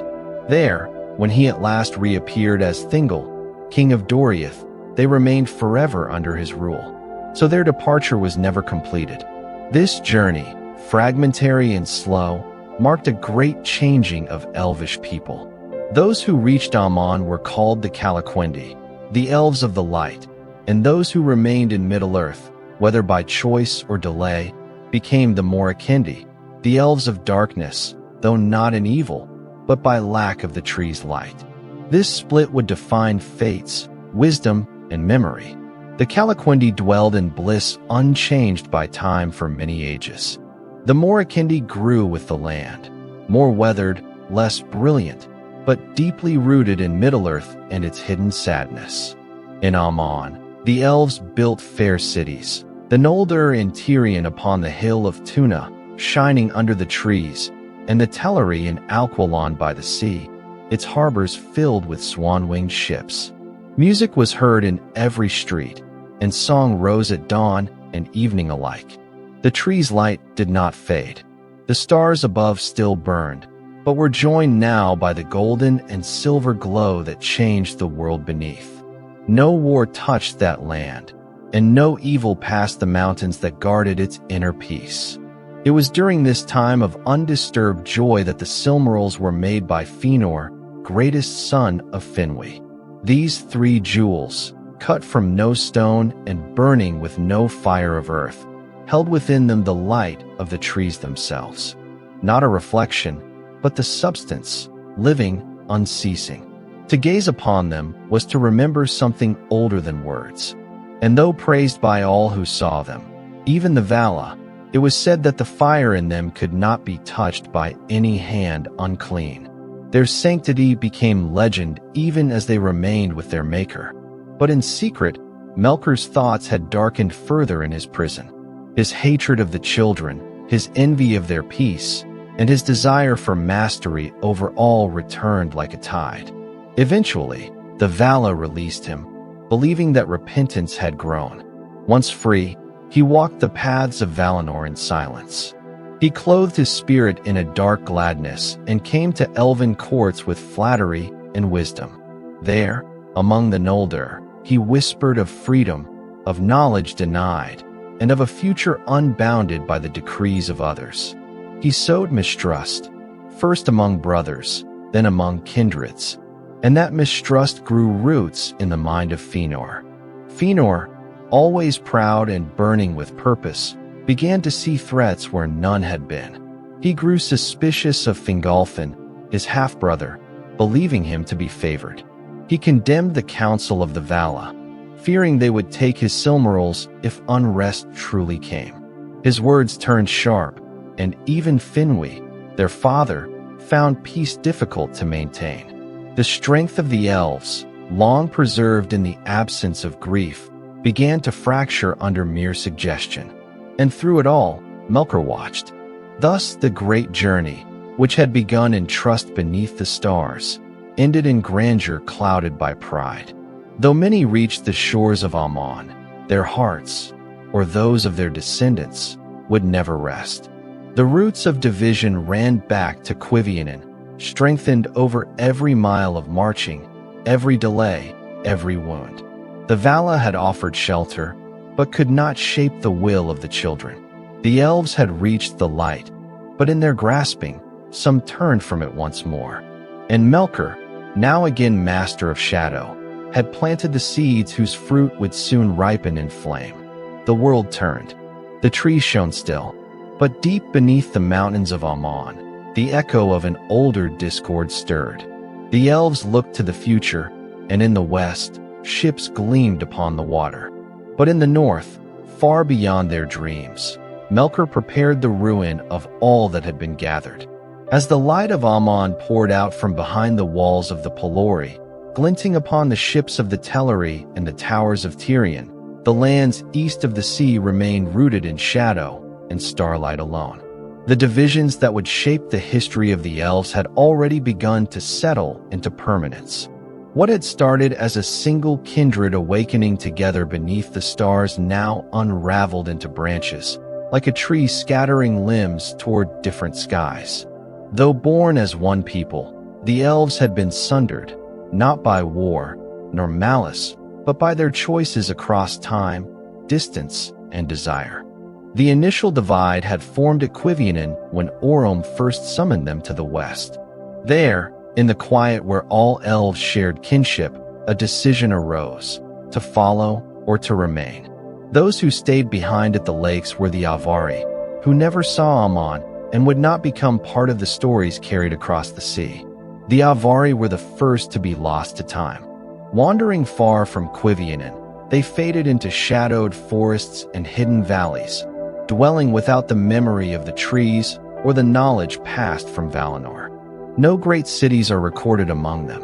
There, when he at last reappeared as Thingol, king of Doriath, they remained forever under his rule. So their departure was never completed. This journey, fragmentary and slow, marked a great changing of elvish people. Those who reached Aman were called the Calaquendi, the Elves of the Light, and those who remained in Middle-earth, whether by choice or delay, became the Morikendi, the Elves of Darkness, though not in evil, but by lack of the tree's light. This split would define fates, wisdom, and memory. The Calaquendi dwelled in bliss unchanged by time for many ages. The Morikendi grew with the land, more weathered, less brilliant, but deeply rooted in Middle-earth and its hidden sadness. In Aman, the Elves built fair cities, the Noldor and Tirion upon the hill of Tuna, shining under the trees, and the Teleri in Alquilon by the sea, its harbors filled with swan-winged ships. Music was heard in every street, and song rose at dawn and evening alike. The tree's light did not fade. The stars above still burned, but were joined now by the golden and silver glow that changed the world beneath. No war touched that land, and no evil passed the mountains that guarded its inner peace. It was during this time of undisturbed joy that the Silmarils were made by Fëanor, greatest son of Finwë. These three jewels, cut from no stone and burning with no fire of earth, held within them the light of the trees themselves. Not a reflection, but the substance, living, unceasing. To gaze upon them was to remember something older than words. And though praised by all who saw them, even the Valar, it was said that the fire in them could not be touched by any hand unclean. Their sanctity became legend even as they remained with their maker. But in secret, Melkor's thoughts had darkened further in his prison. His hatred of the children, his envy of their peace, and his desire for mastery over all returned like a tide. Eventually, the Valar released him, believing that repentance had grown. Once free, he walked the paths of Valinor in silence. He clothed his spirit in a dark gladness and came to elven courts with flattery and wisdom. There, among the Noldor, he whispered of freedom, of knowledge denied, and of a future unbounded by the decrees of others. He sowed mistrust, first among brothers, then among kindreds, and that mistrust grew roots in the mind of Fëanor. Fëanor, always proud and burning with purpose, began to see threats where none had been. He grew suspicious of Fingolfin, his half-brother, believing him to be favored. He condemned the council of the Vala, fearing they would take his Silmarils if unrest truly came. His words turned sharp, and even Finwë, their father, found peace difficult to maintain. The strength of the Elves, long preserved in the absence of grief, began to fracture under mere suggestion. And through it all, Melkor watched. Thus the great journey, which had begun in trust beneath the stars, ended in grandeur clouded by pride. Though many reached the shores of Aman, their hearts, or those of their descendants, would never rest. The roots of division ran back to Cuivianen, strengthened over every mile of marching, every delay, every wound. The Vala had offered shelter, but could not shape the will of the children. The Elves had reached the light, but in their grasping, some turned from it once more. And Melkor, now again master of shadow, had planted the seeds whose fruit would soon ripen in flame. The world turned. The trees shone still, but deep beneath the mountains of Aman, the echo of an older discord stirred. The Elves looked to the future, and in the west, ships gleamed upon the water. But in the north, far beyond their dreams, Melkor prepared the ruin of all that had been gathered. As the light of Aman poured out from behind the walls of the Pelori, glinting upon the ships of the Teleri and the towers of Tirion, the lands east of the sea remained rooted in shadow and starlight alone. The divisions that would shape the history of the Elves had already begun to settle into permanence. What had started as a single kindred awakening together beneath the stars now unraveled into branches, like a tree scattering limbs toward different skies. Though born as one people, the Elves had been sundered, not by war nor malice, but by their choices across time, distance, and desire. The initial divide had formed at Cuivianen when Orome first summoned them to the west. There, in the quiet where all Elves shared kinship, a decision arose: to follow or to remain. Those who stayed behind at the lakes were the Avari, who never saw Aman and would not become part of the stories carried across the sea. The Avari were the first to be lost to time. Wandering far from Cuivianen, they faded into shadowed forests and hidden valleys, dwelling without the memory of the trees or the knowledge passed from Valinor. No great cities are recorded among them,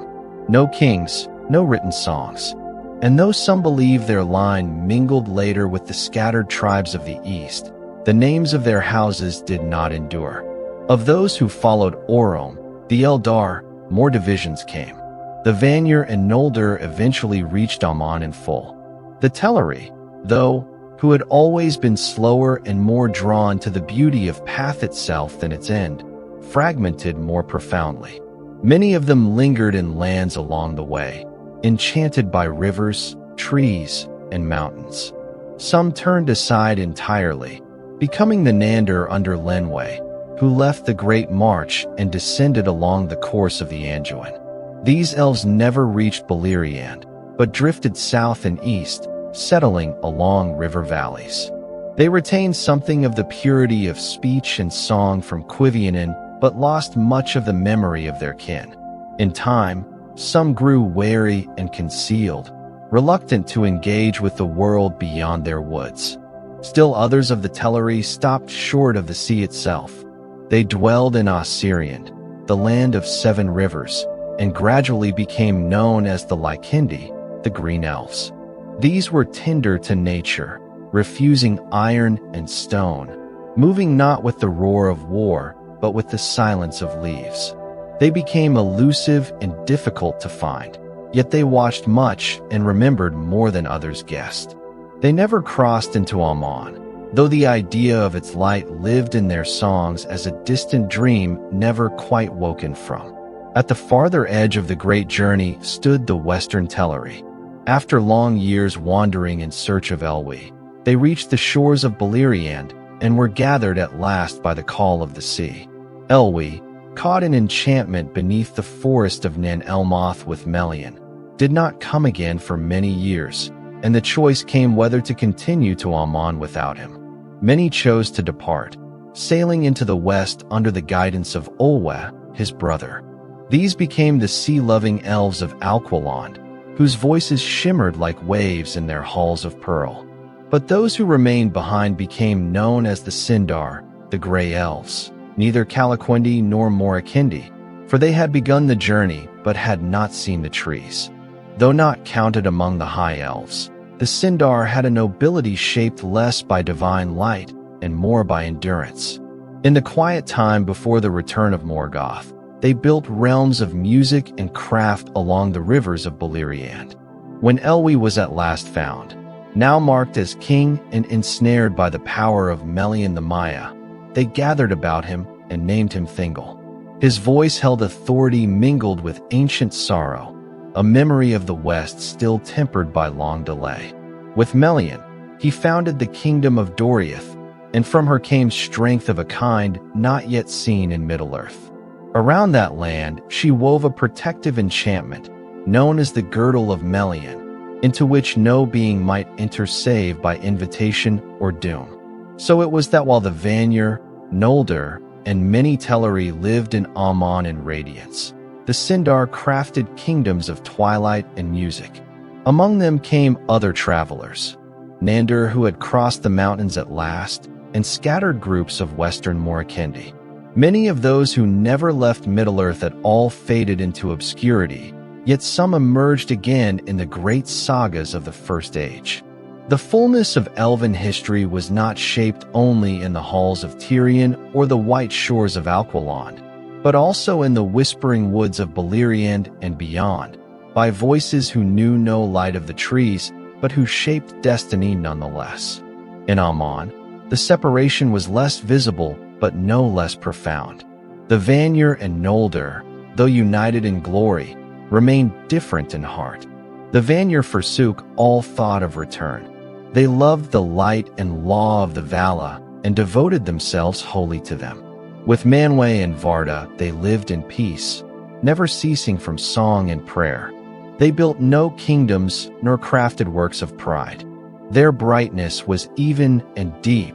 no kings, no written songs. And though some believe their line mingled later with the scattered tribes of the east, the names of their houses did not endure. Of those who followed Orome, the Eldar, more divisions came. The Vanir and Noldor eventually reached Aman in full. The Teleri, though, who had always been slower and more drawn to the beauty of path itself than its end, fragmented more profoundly. Many of them lingered in lands along the way, enchanted by rivers, trees, and mountains. Some turned aside entirely, becoming the Nandor under Lenwë, who left the Great March and descended along the course of the Anduin. These Elves never reached Beleriand, but drifted south and east, settling along river valleys. They retained something of the purity of speech and song from Cuivianen, but lost much of the memory of their kin. In time, some grew wary and concealed, reluctant to engage with the world beyond their woods. Still others of the Teleri stopped short of the sea itself. They dwelled in Osiriand, the land of 7 rivers, and gradually became known as the Lycindi, the Green Elves. These were tender to nature, refusing iron and stone, moving not with the roar of war, but with the silence of leaves. They became elusive and difficult to find, yet they watched much and remembered more than others guessed. They never crossed into Aman, though the idea of its light lived in their songs as a distant dream never quite woken from. At the farther edge of the great journey stood the Western Teleri. After long years wandering in search of Elwi, they reached the shores of Beleriand and were gathered at last by the call of the sea. Elwi, caught in enchantment beneath the forest of Nan Elmoth with Melian, did not come again for many years, and the choice came whether to continue to Amon without him. Many chose to depart, sailing into the west under the guidance of Olwe, his brother. These became the sea-loving elves of Alquilond, whose voices shimmered like waves in their halls of pearl. But those who remained behind became known as the Sindar, the Grey Elves, neither Calaquendi nor Morikindi, for they had begun the journey but had not seen the trees. Though not counted among the High Elves, the Sindar had a nobility shaped less by divine light and more by endurance. In the quiet time before the return of Morgoth, they built realms of music and craft along the rivers of Beleriand. When Elwi was at last found, now marked as king and ensnared by the power of Melian the Maya, they gathered about him and named him Thingol. His voice held authority mingled with ancient sorrow, a memory of the West still tempered by long delay. With Melian, he founded the kingdom of Doriath, and from her came strength of a kind not yet seen in Middle-earth. Around that land, she wove a protective enchantment, known as the Girdle of Melian, into which no being might enter save by invitation or doom. So it was that while the Vanir, Noldor, and many Teleri lived in Amon in radiance, the Sindar crafted kingdoms of twilight and music. Among them came other travelers, Nandor, who had crossed the mountains at last, and scattered groups of Western Morikindi. Many of those who never left Middle-earth at all faded into obscurity, yet some emerged again in the great sagas of the First Age. The fullness of elven history was not shaped only in the halls of Tirion or the white shores of Alquilond, but also in the whispering woods of Beleriand and beyond, by voices who knew no light of the trees, but who shaped destiny nonetheless. In Amon, the separation was less visible, but no less profound. The Vanir and Noldor, though united in glory, remained different in heart. The Vanir forsook all thought of return. They loved the light and law of the Vala and devoted themselves wholly to them. With Manwë and Varda, they lived in peace, never ceasing from song and prayer. They built no kingdoms nor crafted works of pride. Their brightness was even and deep,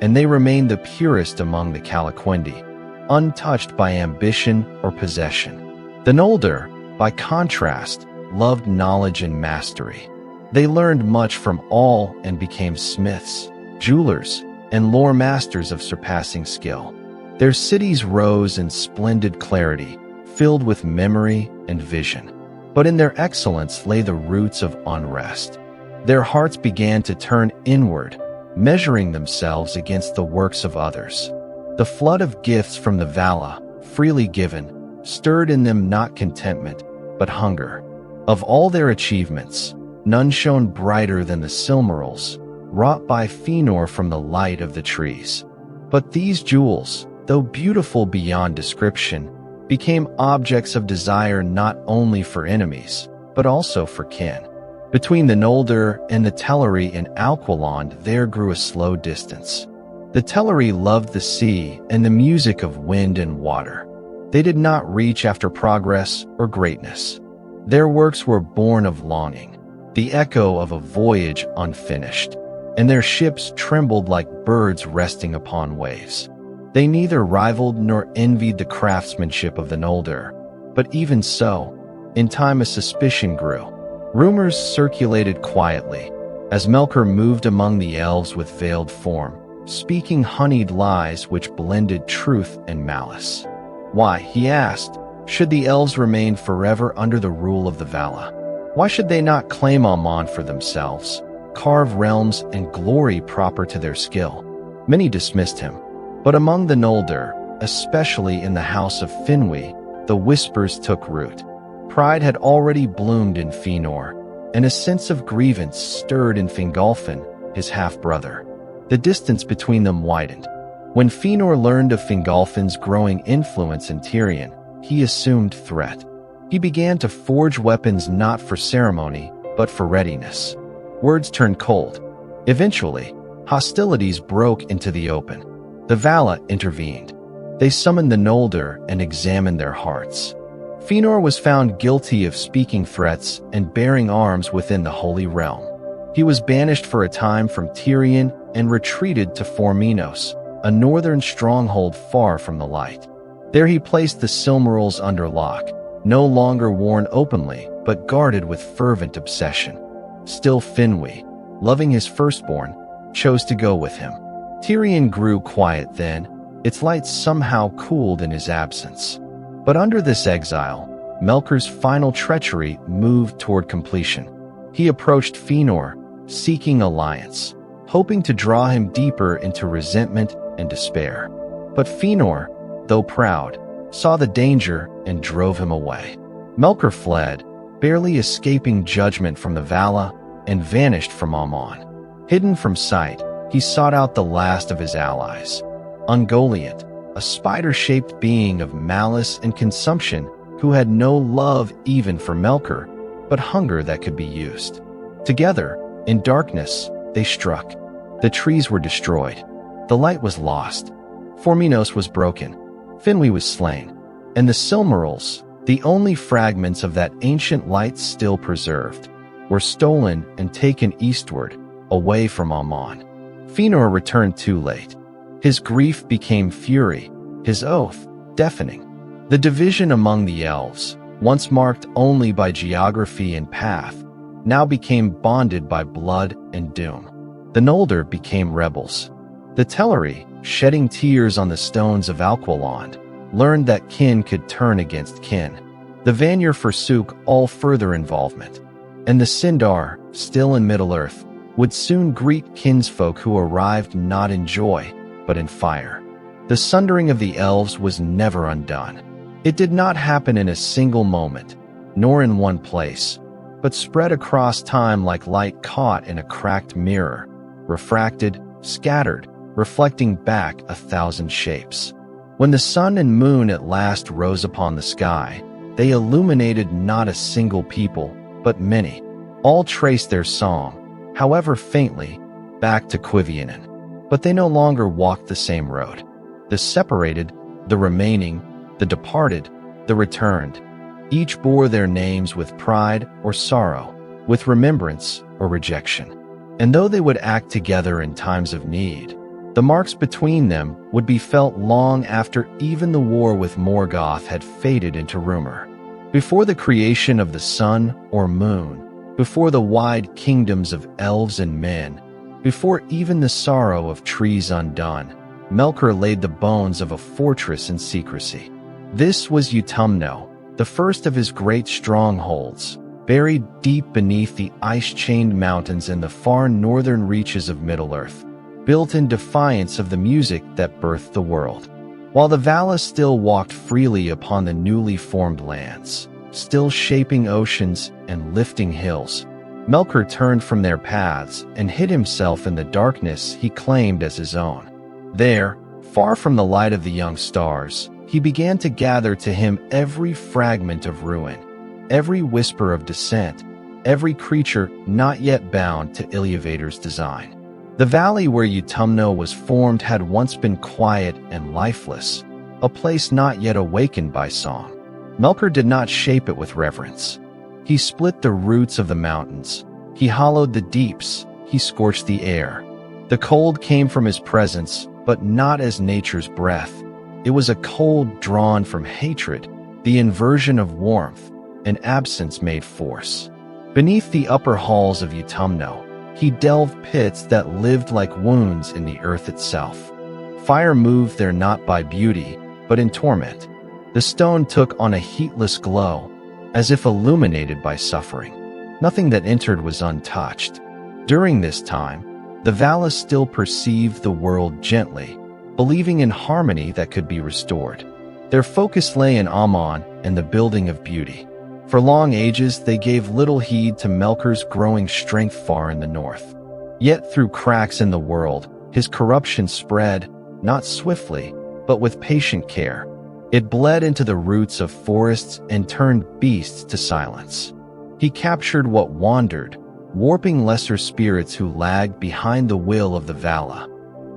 and they remained the purest among the Calaquendi, untouched by ambition or possession. The Noldor, by contrast, loved knowledge and mastery. They learned much from all and became smiths, jewelers, and lore masters of surpassing skill. Their cities rose in splendid clarity, filled with memory and vision. But in their excellence lay the roots of unrest. Their hearts began to turn inward, measuring themselves against the works of others. The flood of gifts from the Vala, freely given, stirred in them not contentment, but hunger. Of all their achievements, none shone brighter than the Silmarils, wrought by Fëanor from the light of the trees. But these jewels, though beautiful beyond description, became objects of desire not only for enemies, but also for kin. Between the Noldor and the Teleri in Alquilond there grew a slow distance. The Teleri loved the sea and the music of wind and water. They did not reach after progress or greatness. Their works were born of longing, the echo of a voyage unfinished, and their ships trembled like birds resting upon waves. They neither rivaled nor envied the craftsmanship of the Noldor, but even so, in time a suspicion grew. Rumors circulated quietly, as Melkor moved among the elves with veiled form, speaking honeyed lies which blended truth and malice. Why, he asked, should the elves remain forever under the rule of the Vala? Why should they not claim Amon for themselves, carve realms and glory proper to their skill? Many dismissed him. But among the Noldor, especially in the house of Finwë, the whispers took root. Pride had already bloomed in Fëanor, and a sense of grievance stirred in Fingolfin, his half-brother. The distance between them widened. When Fëanor learned of Fingolfin's growing influence in Tirion, he assumed threat. He began to forge weapons not for ceremony, but for readiness. Words turned cold. Eventually, hostilities broke into the open. The Valar intervened. They summoned the Noldor and examined their hearts. Fëanor was found guilty of speaking threats and bearing arms within the Holy Realm. He was banished for a time from Tirion and retreated to Forminos, a northern stronghold far from the light. There he placed the Silmarils under lock, no longer worn openly, but guarded with fervent obsession. Still Finwë, loving his firstborn, chose to go with him. Tirion grew quiet then, its light somehow cooled in his absence. But under this exile, Melkor's final treachery moved toward completion. He approached Fëanor, seeking alliance, hoping to draw him deeper into resentment and despair. But Fëanor, though proud, saw the danger and drove him away. Melkor fled, barely escaping judgment from the Valar, and vanished from Aman. Hidden from sight, he sought out the last of his allies, Ungoliant, a spider-shaped being of malice and consumption who had no love even for Melkor, but hunger that could be used. Together, in darkness, they struck. The trees were destroyed. The light was lost. Forminos was broken. Finwë was slain. And the Silmarils, the only fragments of that ancient light still preserved, were stolen and taken eastward, away from Aman. Fëanor returned too late. His grief became fury, his oath deafening. The division among the Elves, once marked only by geography and path, now became bonded by blood and doom. The Noldor became rebels. The Teleri, shedding tears on the stones of Alquilond, learned that kin could turn against kin. The Vanir forsook all further involvement. And the Sindar, still in Middle-earth, would soon greet kinsfolk who arrived not in joy, but in fire. The sundering of the Elves was never undone. It did not happen in a single moment, nor in one place, but spread across time like light caught in a cracked mirror, refracted, scattered, reflecting back 1,000 shapes. When the sun and moon at last rose upon the sky, they illuminated not a single people, but many. All traced their song, however faintly, back to Quivionen. But they no longer walked the same road. The separated, the remaining, the departed, the returned. Each bore their names with pride or sorrow, with remembrance or rejection. And though they would act together in times of need, the marks between them would be felt long after even the war with Morgoth had faded into rumor. Before the creation of the sun or moon, before the wide kingdoms of elves and men, before even the sorrow of trees undone, Melkor laid the bones of a fortress in secrecy. This was Utumno, the first of his great strongholds, buried deep beneath the ice-chained mountains in the far northern reaches of Middle-earth, built in defiance of the music that birthed the world. While the Valar still walked freely upon the newly formed lands, still shaping oceans and lifting hills, Melkor turned from their paths and hid himself in the darkness he claimed as his own. There, far from the light of the young stars, he began to gather to him every fragment of ruin, every whisper of dissent, every creature not yet bound to Iluvatar's design. The valley where Utumno was formed had once been quiet and lifeless, a place not yet awakened by song. Melkor did not shape it with reverence. He split the roots of the mountains. He hollowed the deeps. He scorched the air. The cold came from his presence, but not as nature's breath. It was a cold drawn from hatred, the inversion of warmth, and absence made force. Beneath the upper halls of Utumno, he delved pits that lived like wounds in the earth itself. Fire moved there not by beauty, but in torment. The stone took on a heatless glow, as if illuminated by suffering. Nothing that entered was untouched. During this time, the Valar still perceived the world gently, believing in harmony that could be restored. Their focus lay in Aman and the building of beauty. For long ages, they gave little heed to Melkor's growing strength far in the north. Yet through cracks in the world, His corruption spread, not swiftly, but with patient care. It bled into the roots of forests and turned beasts to silence. He captured what wandered, warping lesser spirits who lagged behind the will of the Valar.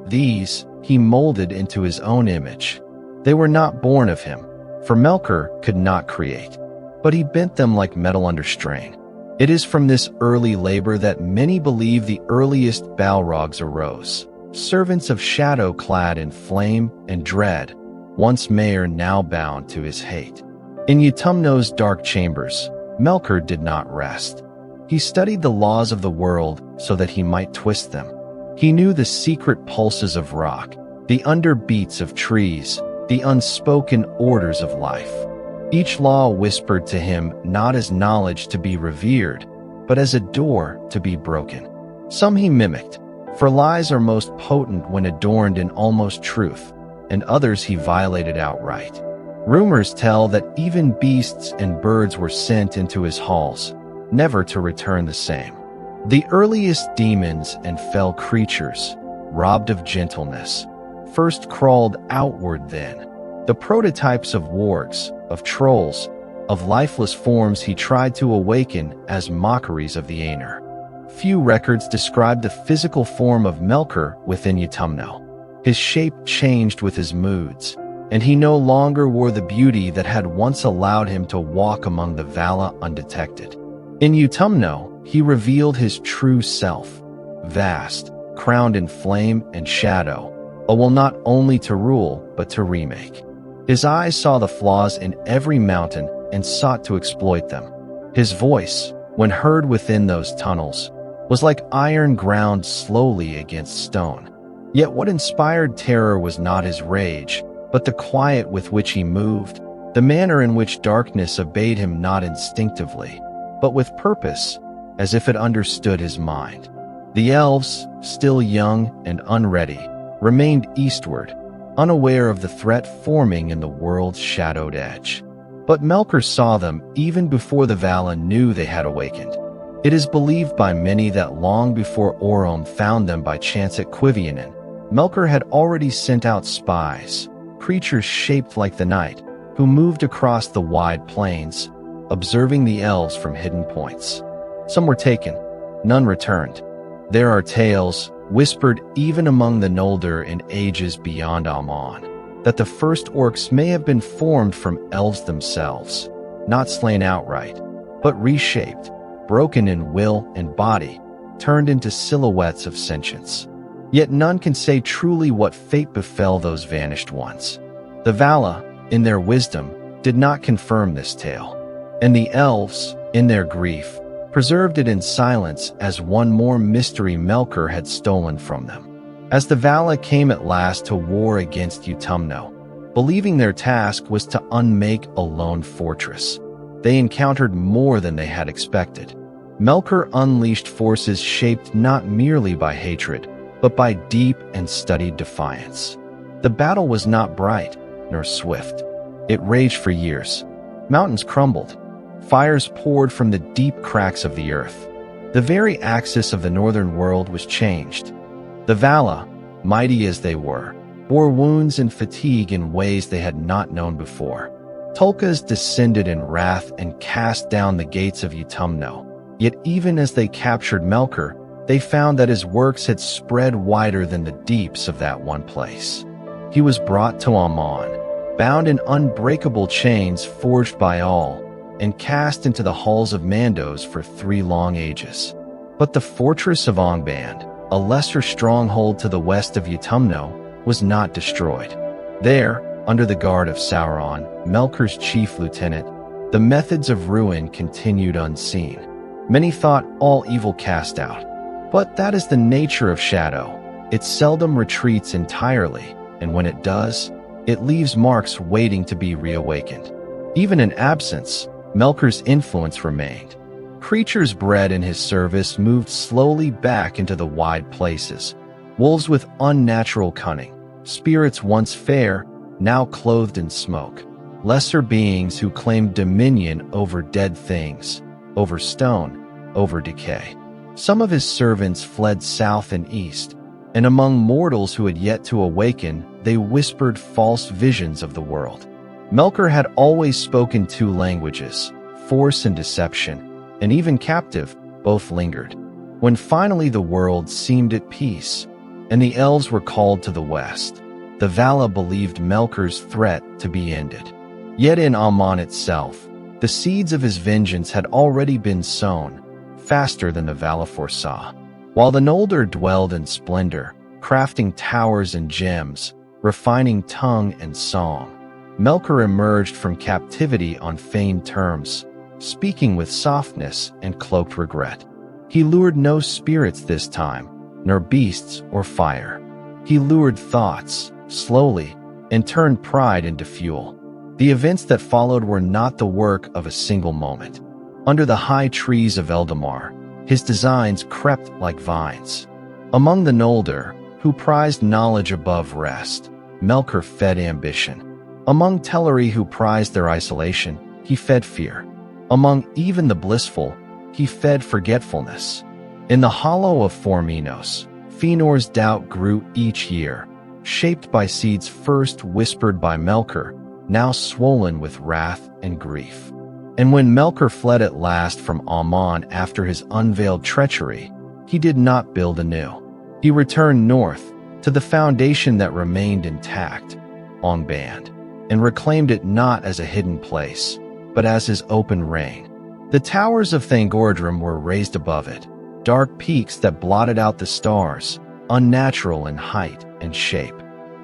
These he molded into his own image. They were not born of him, for Melkor could not create, but he bent them like metal under strain. It is from this early labor that many believe the earliest Balrogs arose, servants of shadow clad in flame and dread, once mayor now bound to his hate. In Utumno's dark chambers, Melkor did not rest. He studied the laws of the world so that he might twist them. He knew the secret pulses of rock, the underbeats of trees, the unspoken orders of life. Each law whispered to him not as knowledge to be revered, but as a door to be broken. Some he mimicked, for lies are most potent when adorned in almost truth, and others he violated outright. Rumors tell that even beasts and birds were sent into his halls, never to return the same. The earliest demons and fell creatures, robbed of gentleness, first crawled outward then. The prototypes of wargs, of trolls, of lifeless forms he tried to awaken as mockeries of the Ainur. Few records describe the physical form of Melkor within Utumno. His shape changed with his moods, and he no longer wore the beauty that had once allowed him to walk among the Valar undetected. In Utumno, he revealed his true self, vast, crowned in flame and shadow, a will not only to rule, but to remake. His eyes saw the flaws in every mountain and sought to exploit them. His voice, when heard within those tunnels, was like iron ground slowly against stone. Yet what inspired terror was not his rage, but the quiet with which he moved, the manner in which darkness obeyed him not instinctively, but with purpose, as if it understood his mind. The elves, still young and unready, remained eastward, unaware of the threat forming in the world's shadowed edge. But Melkor saw them even before the Valar knew they had awakened. It is believed by many that long before Orome found them by chance at Quivionen, Melkor had already sent out spies, creatures shaped like the night, who moved across the wide plains, observing the elves from hidden points. Some were taken, none returned. There are tales, whispered even among the Noldor in ages beyond Almon, that the first orcs may have been formed from elves themselves, not slain outright, but reshaped, broken in will and body, turned into silhouettes of sentience. Yet none can say truly what fate befell those vanished ones. The Valar, in their wisdom, did not confirm this tale, and the elves, in their grief, preserved it in silence as one more mystery Melkor had stolen from them. As the Valar came at last to war against Utumno, believing their task was to unmake a lone fortress, they encountered more than they had expected. Melkor unleashed forces shaped not merely by hatred, but by deep and studied defiance. The battle was not bright, nor swift. It raged for years. Mountains crumbled. Fires poured from the deep cracks of the earth. The very axis of the northern world was changed. The Valar, mighty as they were, bore wounds and fatigue in ways they had not known before. Tulkas descended in wrath and cast down the gates of Utumno. Yet even as they captured Melkor, they found that his works had spread wider than the deeps of that one place. He was brought to Amon, bound in unbreakable chains forged by all, and cast into the halls of Mandos for 3 long ages. But the fortress of Angband, a lesser stronghold to the west of Utumno, was not destroyed. There, under the guard of Sauron, Melkor's chief lieutenant, the methods of ruin continued unseen. Many thought all evil cast out. But that is the nature of shadow. It seldom retreats entirely, and when it does, it leaves marks waiting to be reawakened. Even in absence, Melkor's influence remained. Creatures bred in his service moved slowly back into the wide places. Wolves with unnatural cunning, spirits once fair, now clothed in smoke. Lesser beings who claimed dominion over dead things, over stone, over decay. Some of his servants fled south and east, and among mortals who had yet to awaken, they whispered false visions of the world. Melkor had always spoken two languages, force and deception, and even captive, both lingered. When finally the world seemed at peace, and the elves were called to the west, the Valar believed Melkor's threat to be ended. Yet in Aman itself, the seeds of his vengeance had already been sown, faster than the Valar foresaw. While the Noldor dwelled in splendor, crafting towers and gems, refining tongue and song, Melkor emerged from captivity on feigned terms, speaking with softness and cloaked regret. He lured no spirits this time, nor beasts or fire. He lured thoughts, slowly, and turned pride into fuel. The events that followed were not the work of a single moment. Under the high trees of Eldamar, his designs crept like vines. Among the Noldor, who prized knowledge above rest, Melkor fed ambition. Among Teleri, who prized their isolation, he fed fear. Among even the blissful, he fed forgetfulness. In the hollow of Forminos, Feanor's doubt grew each year, shaped by seeds first whispered by Melkor, now swollen with wrath and grief. And when Melkor fled at last from Aman after his unveiled treachery, he did not build anew. He returned north, to the foundation that remained intact, Angband, and reclaimed it not as a hidden place, but as his open reign. The towers of Thangordrum were raised above it, dark peaks that blotted out the stars, unnatural in height and shape.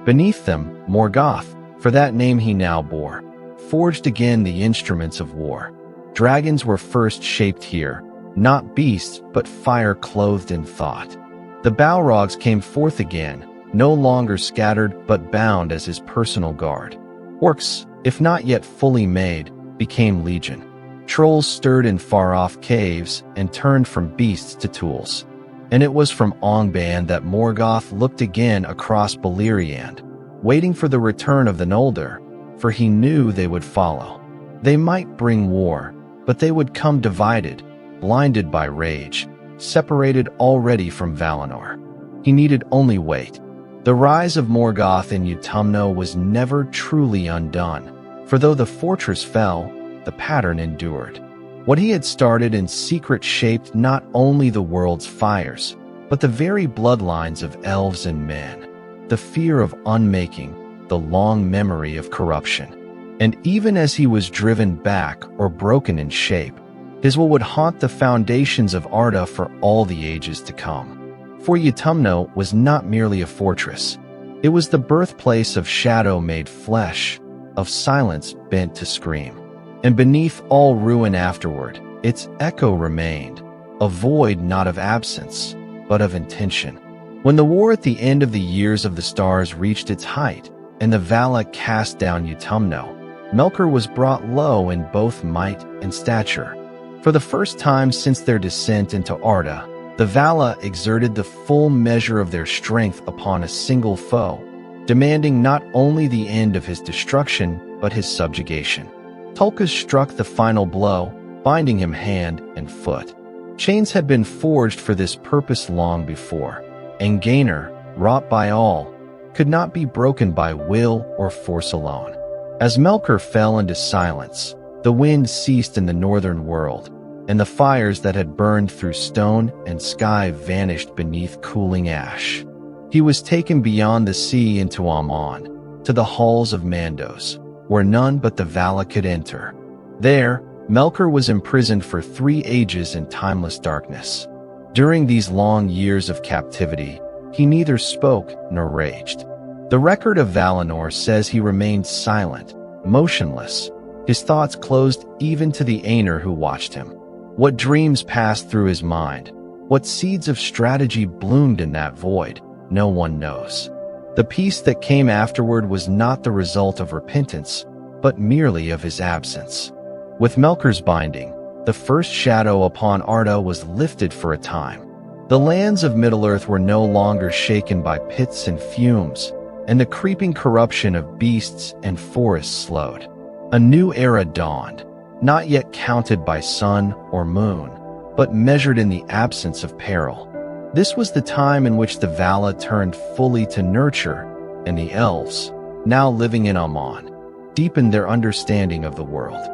Beneath them, Morgoth, for that name he now bore, forged again the instruments of war. Dragons were first shaped here, not beasts but fire clothed in thought. The Balrogs came forth again, no longer scattered but bound as his personal guard. Orcs, if not yet fully made, became legion. Trolls stirred in far-off caves and turned from beasts to tools. And it was from Angband that Morgoth looked again across Beleriand, waiting for the return of the Noldor, for he knew they would follow. They might bring war, but they would come divided, blinded by rage, separated already from Valinor. He needed only wait. The rise of Morgoth in Utumno was never truly undone, for though the fortress fell, the pattern endured. What he had started in secret shaped not only the world's fires, but the very bloodlines of elves and men. The fear of unmaking, the long memory of corruption. And even as he was driven back or broken in shape, his will would haunt the foundations of Arda for all the ages to come. For Utumno was not merely a fortress. It was the birthplace of shadow made flesh, of silence bent to scream. And beneath all ruin afterward, its echo remained, a void not of absence, but of intention. When the war at the end of the Years of the Stars reached its height, and the Valar cast down Utumno, Melkor was brought low in both might and stature. For the first time since their descent into Arda, the Valar exerted the full measure of their strength upon a single foe, demanding not only the end of his destruction, but his subjugation. Tulkas struck the final blow, binding him hand and foot. Chains had been forged for this purpose long before, and Ainur, wrought by all, could not be broken by will or force alone. As Melkor fell into silence, the wind ceased in the northern world, and the fires that had burned through stone and sky vanished beneath cooling ash. He was taken beyond the sea into Aman, to the halls of Mandos, where none but the Valar could enter. There, Melkor was imprisoned for 3 ages in timeless darkness. During these long years of captivity, he neither spoke nor raged. The record of Valinor says he remained silent, motionless, his thoughts closed even to the Ainur who watched him. What dreams passed through his mind, what seeds of strategy bloomed in that void, no one knows. The peace that came afterward was not the result of repentance, but merely of his absence. With Melkor's binding, the first shadow upon Arda was lifted for a time. The lands of Middle-earth were no longer shaken by pits and fumes, and the creeping corruption of beasts and forests slowed. A new era dawned, not yet counted by sun or moon, but measured in the absence of peril. This was the time in which the Valar turned fully to nurture, and the Elves, now living in Aman, deepened their understanding of the world.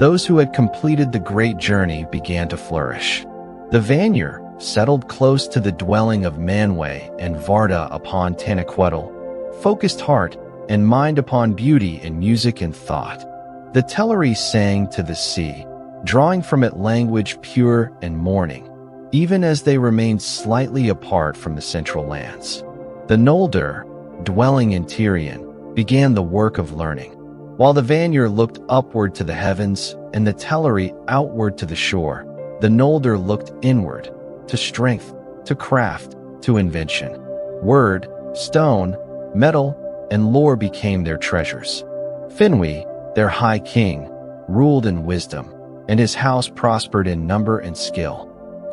Those who had completed the great journey began to flourish. The Vanir settled close to the dwelling of Manwë and Varda upon Tanaquetil, focused heart and mind upon beauty in music and thought. The Teleri sang to the sea, drawing from it language pure and mourning, even as they remained slightly apart from the central lands. The Noldor, dwelling in Tirion, began the work of learning, while the Vanir looked upward to the heavens and the Teleri outward to the shore. The Noldor looked inward, to strength, to craft, to invention. Word, stone, metal, and lore became their treasures. Finwë, their high king, ruled in wisdom, and his house prospered in number and skill.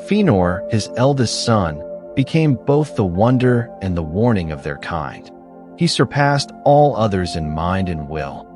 Fëanor, his eldest son, became both the wonder and the warning of their kind. He surpassed all others in mind and will.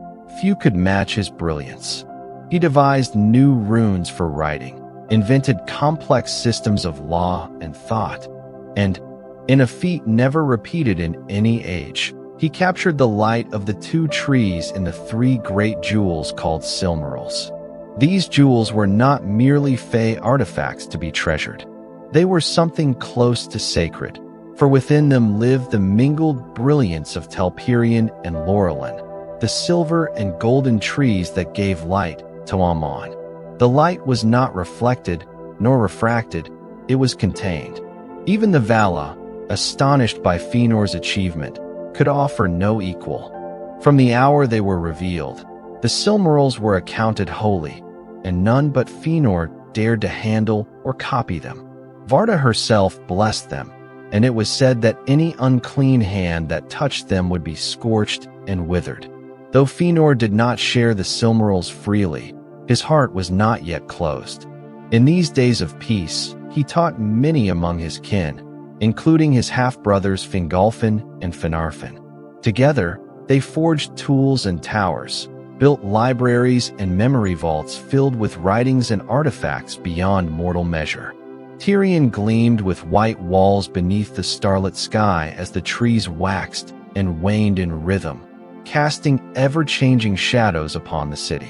Few could match his brilliance. He devised new runes for writing, invented complex systems of law and thought, and, in a feat never repeated in any age, he captured the light of the two trees in the three great jewels called Silmarils. These jewels were not merely fey artifacts to be treasured. They were something close to sacred, for within them lived the mingled brilliance of Telperion and Laurelin, the silver and golden trees that gave light to Aman. The light was not reflected nor refracted, it was contained. Even the Valar, astonished by Fëanor's achievement, could offer no equal. From the hour they were revealed, the Silmarils were accounted holy, and none but Fëanor dared to handle or copy them. Varda herself blessed them, and it was said that any unclean hand that touched them would be scorched and withered. Though Fëanor did not share the Silmarils freely, his heart was not yet closed. In these days of peace, he taught many among his kin, including his half-brothers Fingolfin and Finarfin. Together, they forged tools and towers, built libraries and memory vaults filled with writings and artifacts beyond mortal measure. Tirion gleamed with white walls beneath the starlit sky as the trees waxed and waned in rhythm, casting ever-changing shadows upon the city.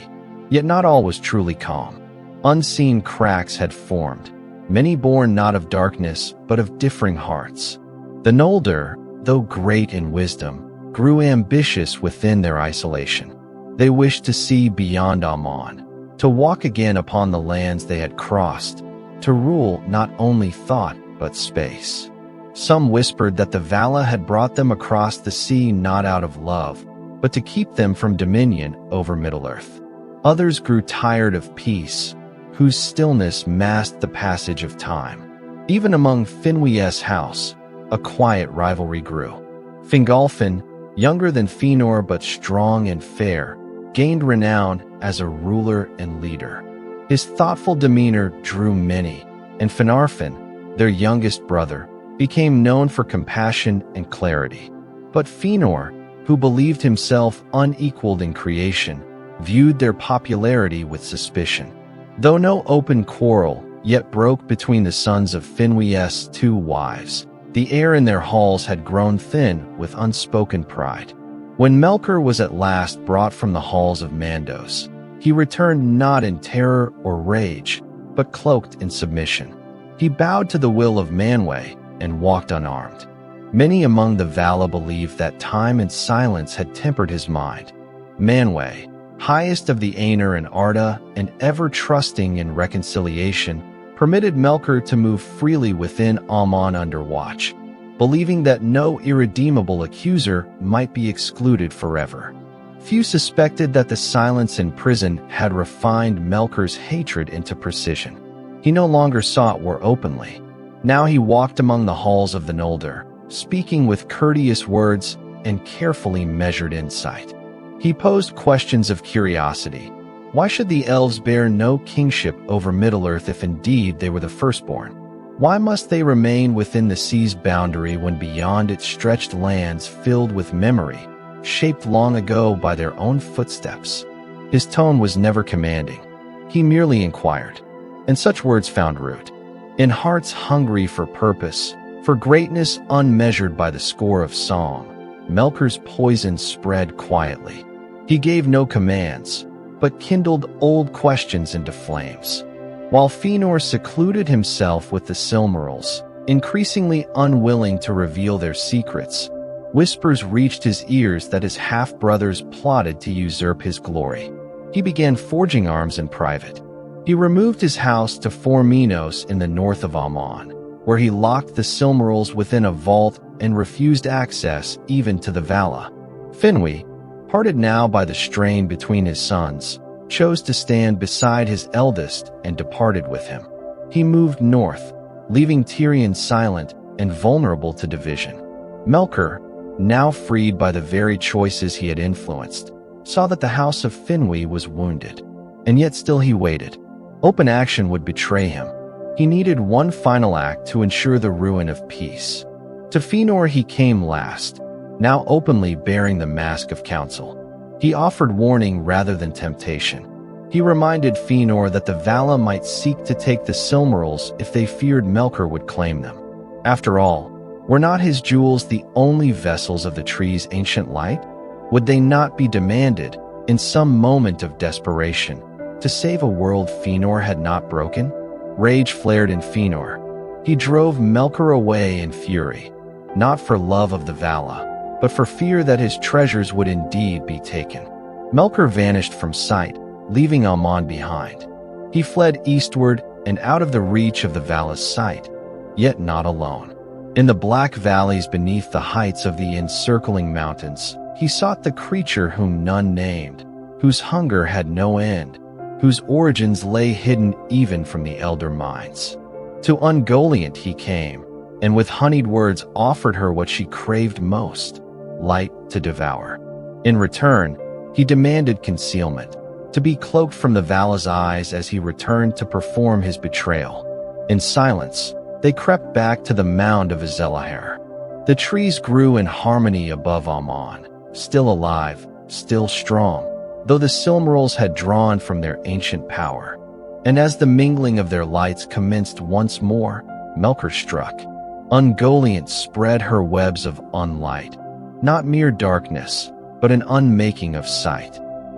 Yet not all was truly calm. Unseen cracks had formed, many born not of darkness, but of differing hearts. The Noldor, though great in wisdom, grew ambitious within their isolation. They wished to see beyond Aman, to walk again upon the lands they had crossed, to rule not only thought but space. Some whispered that the Valar had brought them across the sea not out of love, but to keep them from dominion over Middle-earth. Others grew tired of peace, whose stillness masked the passage of time. Even among Finwë's house, a quiet rivalry grew. Fingolfin, younger than Fëanor but strong and fair, gained renown as a ruler and leader. His thoughtful demeanor drew many, and Finarfin, their youngest brother, became known for compassion and clarity. But Fëanor, who believed himself unequaled in creation, viewed their popularity with suspicion. Though no open quarrel yet broke between the sons of Finwë's two wives, the air in their halls had grown thin with unspoken pride. When Melkor was at last brought from the halls of Mandos, he returned not in terror or rage, but cloaked in submission. He bowed to the will of Manwë and walked unarmed. Many among the Valar believed that time and silence had tempered his mind. Manwë, highest of the Ainur and Arda and ever trusting in reconciliation, permitted Melkor to move freely within Aman under watch, believing that no irredeemable accuser might be excluded forever. Few suspected that the silence in prison had refined Melkor's hatred into precision. He no longer sought war openly. Now he walked among the halls of the Noldor, speaking with courteous words and carefully measured insight. He posed questions of curiosity. Why should the Elves bear no kingship over Middle-earth if indeed they were the firstborn? Why must they remain within the sea's boundary when beyond it stretched lands filled with memory, shaped long ago by their own footsteps? His tone was never commanding. He merely inquired, and such words found root. In hearts hungry for purpose, For greatness unmeasured by the score of song, Melkor's poison spread quietly. He gave no commands, but kindled old questions into flames. While Fëanor secluded himself with the Silmarils, increasingly unwilling to reveal their secrets, whispers reached his ears that his half-brothers plotted to usurp his glory. He began forging arms in private. He removed his house to Formenos in the north of Aman, where he locked the Silmarils within a vault and refused access even to the Vala. Finwë, parted now by the strain between his sons, chose to stand beside his eldest and departed with him. He moved north, leaving Tirion silent and vulnerable to division. Melkor, now freed by the very choices he had influenced, saw that the house of Finwë was wounded, and yet still he waited. Open action would betray him. He needed one final act to ensure the ruin of peace. To Fëanor he came last, now openly bearing the mask of counsel. He offered warning rather than temptation. He reminded Fëanor that the Vala might seek to take the Silmarils if they feared Melkor would claim them. After all, were not his jewels the only vessels of the tree's ancient light? Would they not be demanded, in some moment of desperation, to save a world Fëanor had not broken? Rage flared in Fëanor. He drove Melkor away in fury, not for love of the Vala, but for fear that his treasures would indeed be taken. Melkor vanished from sight, leaving Aman behind. He fled eastward and out of the reach of the Vala's sight, yet not alone. In the black valleys beneath the heights of the encircling mountains, he sought the creature whom none named, whose hunger had no end, whose origins lay hidden even from the elder minds. To Ungoliant he came, and with honeyed words offered her what she craved most, light to devour. In return, he demanded concealment, to be cloaked from the Vala's eyes as he returned to perform his betrayal. In silence, they crept back to the mound of Azelaher. The trees grew in harmony above Aman, still alive, still strong, though the Silmarils had drawn from their ancient power. And as the mingling of their lights commenced once more, Melkor struck. Ungoliant spread her webs of unlight, not mere darkness, but an unmaking of sight.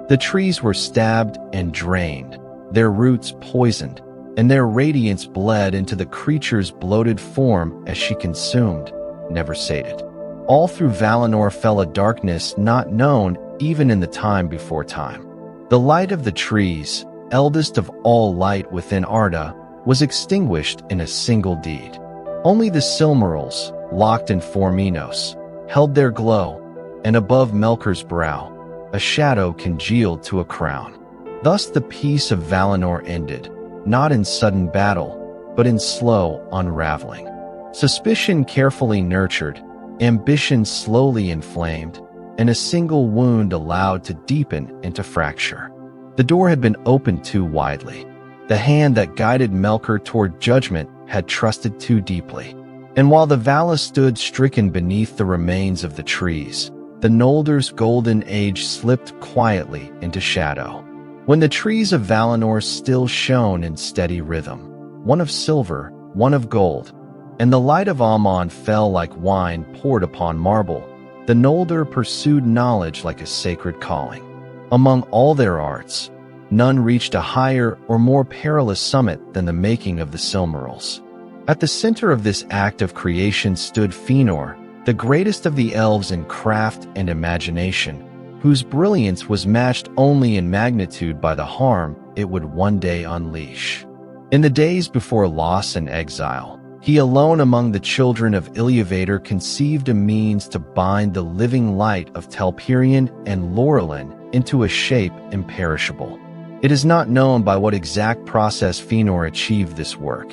The trees were stabbed and drained, their roots poisoned, and their radiance bled into the creature's bloated form as she consumed, never sated. All through Valinor fell a darkness not known even in the time before time. The light of the trees, eldest of all light within Arda, was extinguished in a single deed. Only the Silmarils, locked in Formenos, held their glow, and above Melkor's brow, a shadow congealed to a crown. Thus the peace of Valinor ended, not in sudden battle, but in slow unraveling. Suspicion carefully nurtured, ambition slowly inflamed, and a single wound allowed to deepen into fracture. The door had been opened too widely. The hand that guided Melkor toward judgment had trusted too deeply. And while the Vala stood stricken beneath the remains of the trees, the Noldor's golden age slipped quietly into shadow. When the trees of Valinor still shone in steady rhythm, one of silver, one of gold, and the light of Aman fell like wine poured upon marble, the Noldor pursued knowledge like a sacred calling. Among all their arts, none reached a higher or more perilous summit than the making of the Silmarils. At the center of this act of creation stood Fëanor, the greatest of the elves in craft and imagination, whose brilliance was matched only in magnitude by the harm it would one day unleash. In the days before loss and exile, he alone among the children of Iluvatar conceived a means to bind the living light of Telperion and Lorelin into a shape imperishable. It is not known by what exact process Fëanor achieved this work.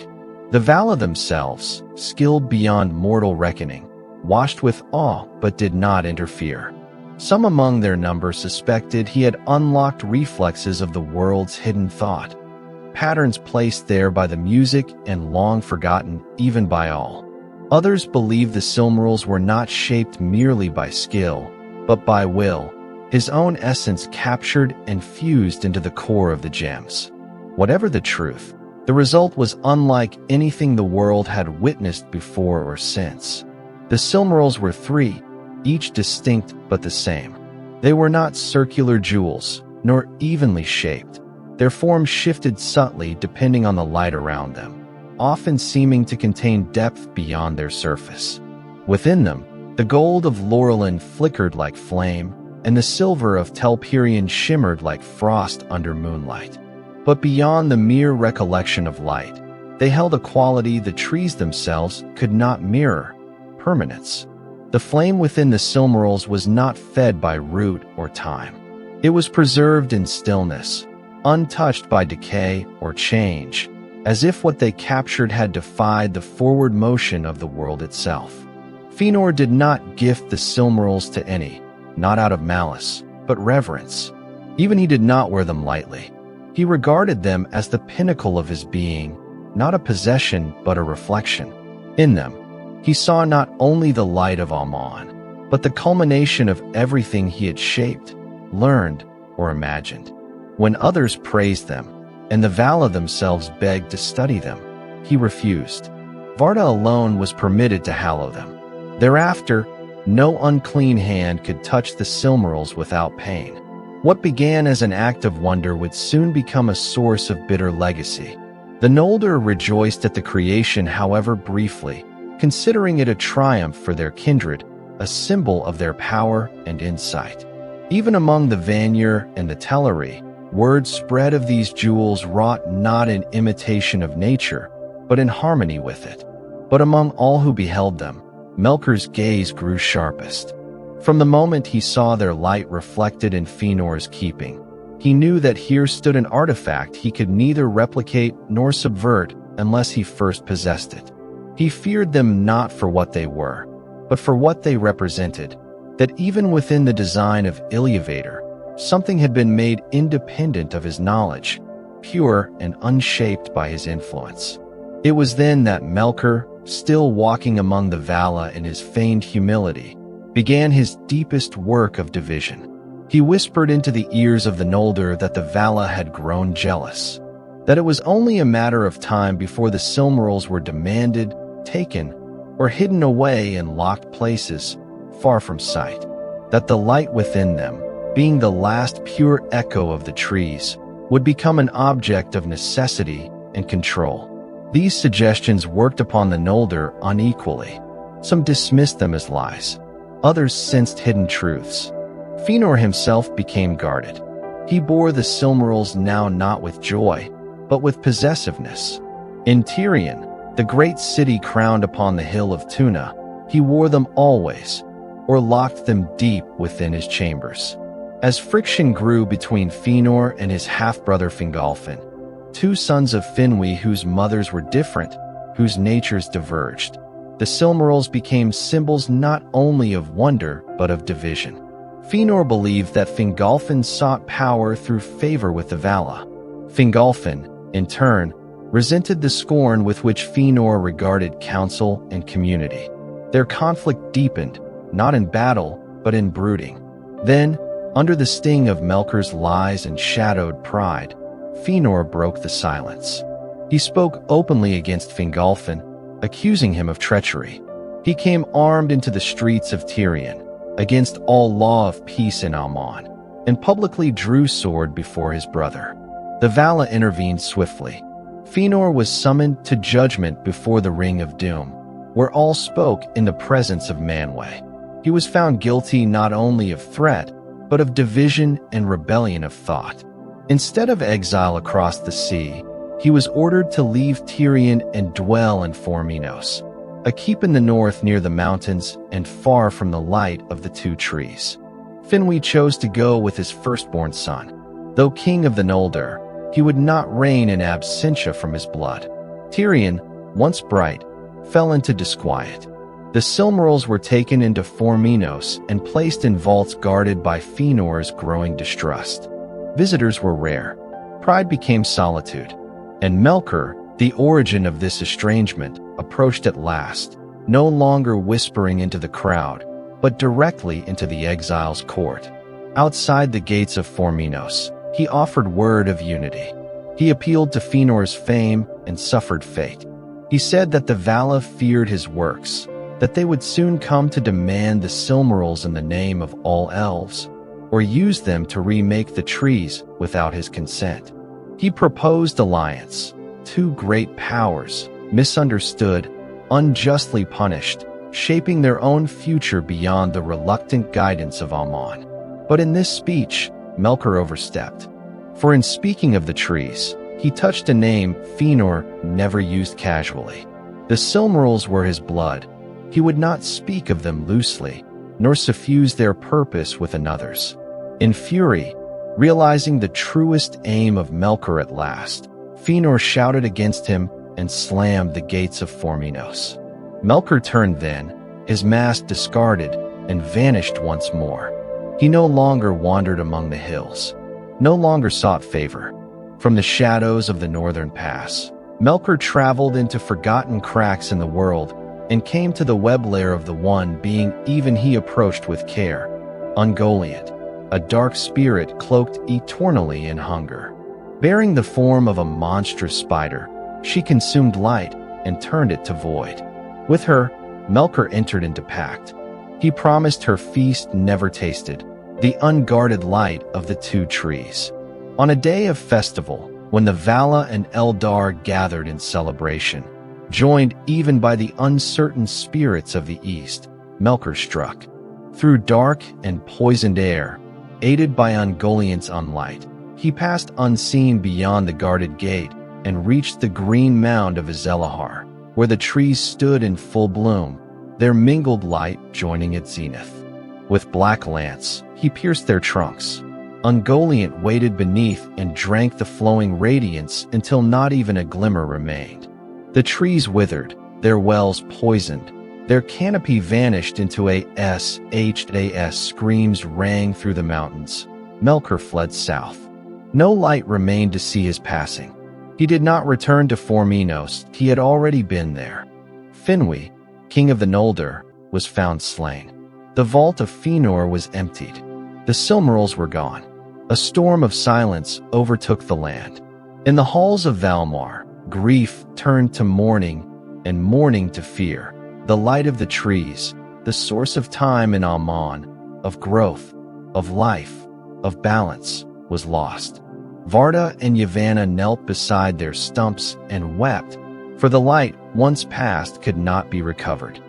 The Vala themselves, skilled beyond mortal reckoning, watched with awe but did not interfere. Some among their number suspected he had unlocked reflexes of the world's hidden thought, patterns placed there by the music and long forgotten even by all. Others believed the Silmarils were not shaped merely by skill, but by will, his own essence captured and fused into the core of the gems. Whatever the truth, The result was unlike anything the world had witnessed before or since. The Silmarils were three, each distinct but the same. They were not circular jewels, nor evenly shaped. Their form shifted subtly depending on the light around them, often seeming to contain depth beyond their surface. Within them, the gold of Lorelin flickered like flame, and the silver of Telperion shimmered like frost under moonlight. But beyond the mere recollection of light, they held a quality the trees themselves could not mirror: permanence. The flame within the Silmarils was not fed by root or time. It was preserved in stillness, untouched by decay or change, as if what they captured had defied the forward motion of the world itself. Fëanor did not gift the Silmarils to any, not out of malice, but reverence. Even he did not wear them lightly. He regarded them as the pinnacle of his being, not a possession but a reflection. In them, he saw not only the light of Amon, but the culmination of everything he had shaped, learned, or imagined. When others praised them, and the Valar themselves begged to study them, he refused. Varda alone was permitted to hallow them. Thereafter, no unclean hand could touch the Silmarils without pain. What began as an act of wonder would soon become a source of bitter legacy. The Noldor rejoiced at the creation, however briefly, considering it a triumph for their kindred, a symbol of their power and insight. Even among the Vanir and the Teleri, word spread of these jewels wrought not in imitation of nature, but in harmony with it. But among all who beheld them, Melkor's gaze grew sharpest. From the moment he saw their light reflected in Fëanor's keeping, he knew that here stood an artifact he could neither replicate nor subvert unless he first possessed it. He feared them not for what they were, but for what they represented, that even within the design of Iluvatar, something had been made independent of his knowledge, pure and unshaped by his influence. It was then that Melkor, still walking among the Valar in his feigned humility, began his deepest work of division. He whispered into the ears of the Noldor that the Valar had grown jealous, that it was only a matter of time before the Silmarils were demanded, taken, or hidden away in locked places, far from sight, that the light within them, being the last pure echo of the trees, would become an object of necessity and control. These suggestions worked upon the Noldor unequally. Some dismissed them as lies. Others sensed hidden truths. Fëanor himself became guarded. He bore the Silmarils now not with joy, but with possessiveness. In Tirion, the great city crowned upon the hill of Tuna, he wore them always, or locked them deep within his chambers. As friction grew between Fëanor and his half-brother Fingolfin, two sons of Finwë whose mothers were different, whose natures diverged, the Silmarils became symbols not only of wonder but of division. Fëanor believed that Fingolfin sought power through favor with the Valar. Fingolfin, in turn, resented the scorn with which Fëanor regarded council and community. Their conflict deepened, not in battle, but in brooding. Then, under the sting of Melkor's lies and shadowed pride, Fëanor broke the silence. He spoke openly against Fingolfin, accusing him of treachery. He came armed into the streets of Tirion, against all law of peace in Amon, and publicly drew sword before his brother. The Valar intervened swiftly. Fëanor was summoned to judgment before the Ring of Doom, where all spoke in the presence of Manwë. He was found guilty not only of threat, but of division and rebellion of thought. Instead of exile across the sea, he was ordered to leave Tirion and dwell in Forminos, a keep in the north near the mountains and far from the light of the two trees. Finwë chose to go with his firstborn son. Though king of the Noldor, he would not reign in absentia from his blood. Tirion, once bright, fell into disquiet. The Silmarils were taken into Forminos and placed in vaults guarded by Fëanor's growing distrust. Visitors were rare. Pride became solitude. And Melkor, the origin of this estrangement, approached at last, no longer whispering into the crowd, but directly into the exile's court. Outside the gates of Forminos, he offered word of unity. He appealed to Fëanor's fame and suffered fate. He said that the Valar feared his works, that they would soon come to demand the Silmarils in the name of all elves, or use them to remake the trees without his consent. He proposed alliance, two great powers, misunderstood, unjustly punished, shaping their own future beyond the reluctant guidance of Amon. But in this speech, Melkor overstepped. For in speaking of the trees, he touched a name Fëanor never used casually. The Silmarils were his blood. He would not speak of them loosely, nor suffuse their purpose with another's. In fury, realizing the truest aim of Melkor at last, Fëanor shouted against him and slammed the gates of Forminos. Melkor turned then, his mask discarded, and vanished once more. He no longer wandered among the hills, no longer sought favor. From the shadows of the northern pass, Melkor traveled into forgotten cracks in the world and came to the web lair of the one being even he approached with care, Ungoliant, a dark spirit cloaked eternally in hunger. Bearing the form of a monstrous spider, she consumed light and turned it to void. With her, Melkor entered into pact. He promised her feast never tasted, the unguarded light of the two trees. On a day of festival, when the Valar and Eldar gathered in celebration, joined even by the uncertain spirits of the east, Melkor struck. Through dark and poisoned air, aided by Ungoliant's unlight, he passed unseen beyond the guarded gate and reached the green mound of Izelahar, where the trees stood in full bloom, their mingled light joining its zenith. With black lance, he pierced their trunks. Ungoliant waded beneath and drank the flowing radiance until not even a glimmer remained. The trees withered, their wells poisoned, their canopy vanished into a SHAS. Screams rang through the mountains. Melkor fled south. No light remained to see his passing. He did not return to Forminos, he had already been there. Finwë, king of the Noldor, was found slain. The vault of Fëanor was emptied. The Silmarils were gone. A storm of silence overtook the land. In the halls of Valmar, grief turned to mourning, and mourning to fear. The light of the trees, the source of time in Amon, of growth, of life, of balance, was lost. Varda and Yavanna knelt beside their stumps and wept, for the light once past could not be recovered.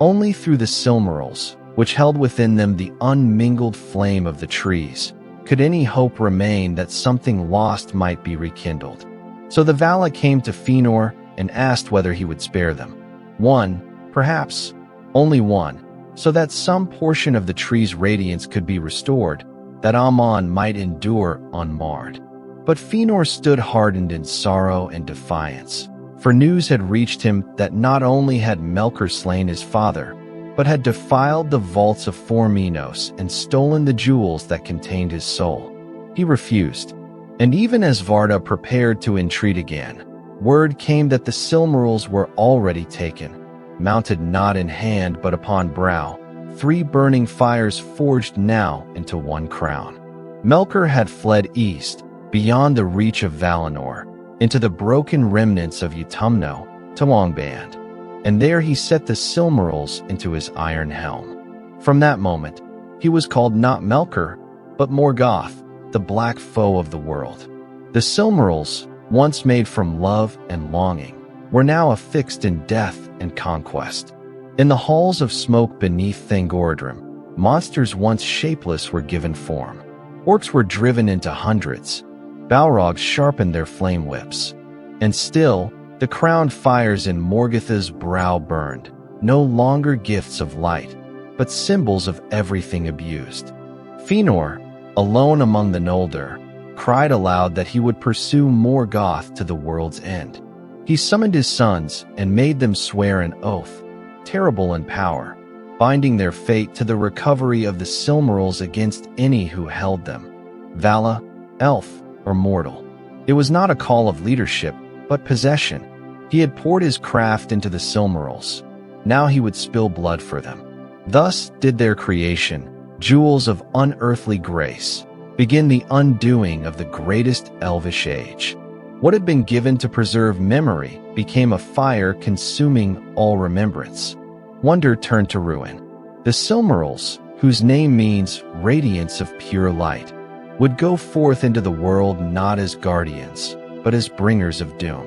Only through the Silmarils, which held within them the unmingled flame of the trees, could any hope remain that something lost might be rekindled. So the Valar came to Fëanor and asked whether he would spare them. One, perhaps, only one, so that some portion of the tree's radiance could be restored, that Amon might endure unmarred. But Fëanor stood hardened in sorrow and defiance, for news had reached him that not only had Melkor slain his father, but had defiled the vaults of Forminos and stolen the jewels that contained his soul. He refused, and even as Varda prepared to entreat again, word came that the Silmarils were already taken, mounted not in hand but upon brow, 3 burning fires forged now into one crown. Melkor had fled east, beyond the reach of Valinor, into the broken remnants of Utumno, to Longband, and there he set the Silmarils into his iron helm. From that moment, he was called not Melkor, but Morgoth, the black foe of the world. The Silmarils, once made from love and longing, were now affixed in death and conquest. In the halls of smoke beneath Thangorodrim, monsters once shapeless were given form. Orcs were driven into hundreds. Balrogs sharpened their flame whips. And still, the crowned fires in Morgoth's brow burned, no longer gifts of light, but symbols of everything abused. Fëanor, alone among the Noldor, cried aloud that he would pursue Morgoth to the world's end. He summoned his sons and made them swear an oath, terrible in power, binding their fate to the recovery of the Silmarils against any who held them, Vala, elf, or mortal. It was not a call of leadership, but possession. He had poured his craft into the Silmarils. Now he would spill blood for them. Thus did their creation, jewels of unearthly grace, begin the undoing of the greatest elvish age. What had been given to preserve memory became a fire consuming all remembrance. Wonder turned to ruin. The Silmarils, whose name means radiance of pure light, would go forth into the world not as guardians, but as bringers of doom.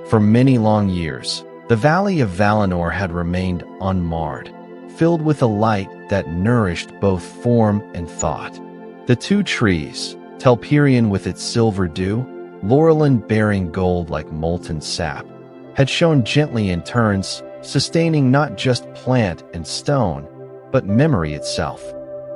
For many long years, the Valley of Valinor had remained unmarred, filled with a light that nourished both form and thought. The two trees, Telperion with its silver dew, Laurelin bearing gold like molten sap, had shone gently in turns, sustaining not just plant and stone, but memory itself.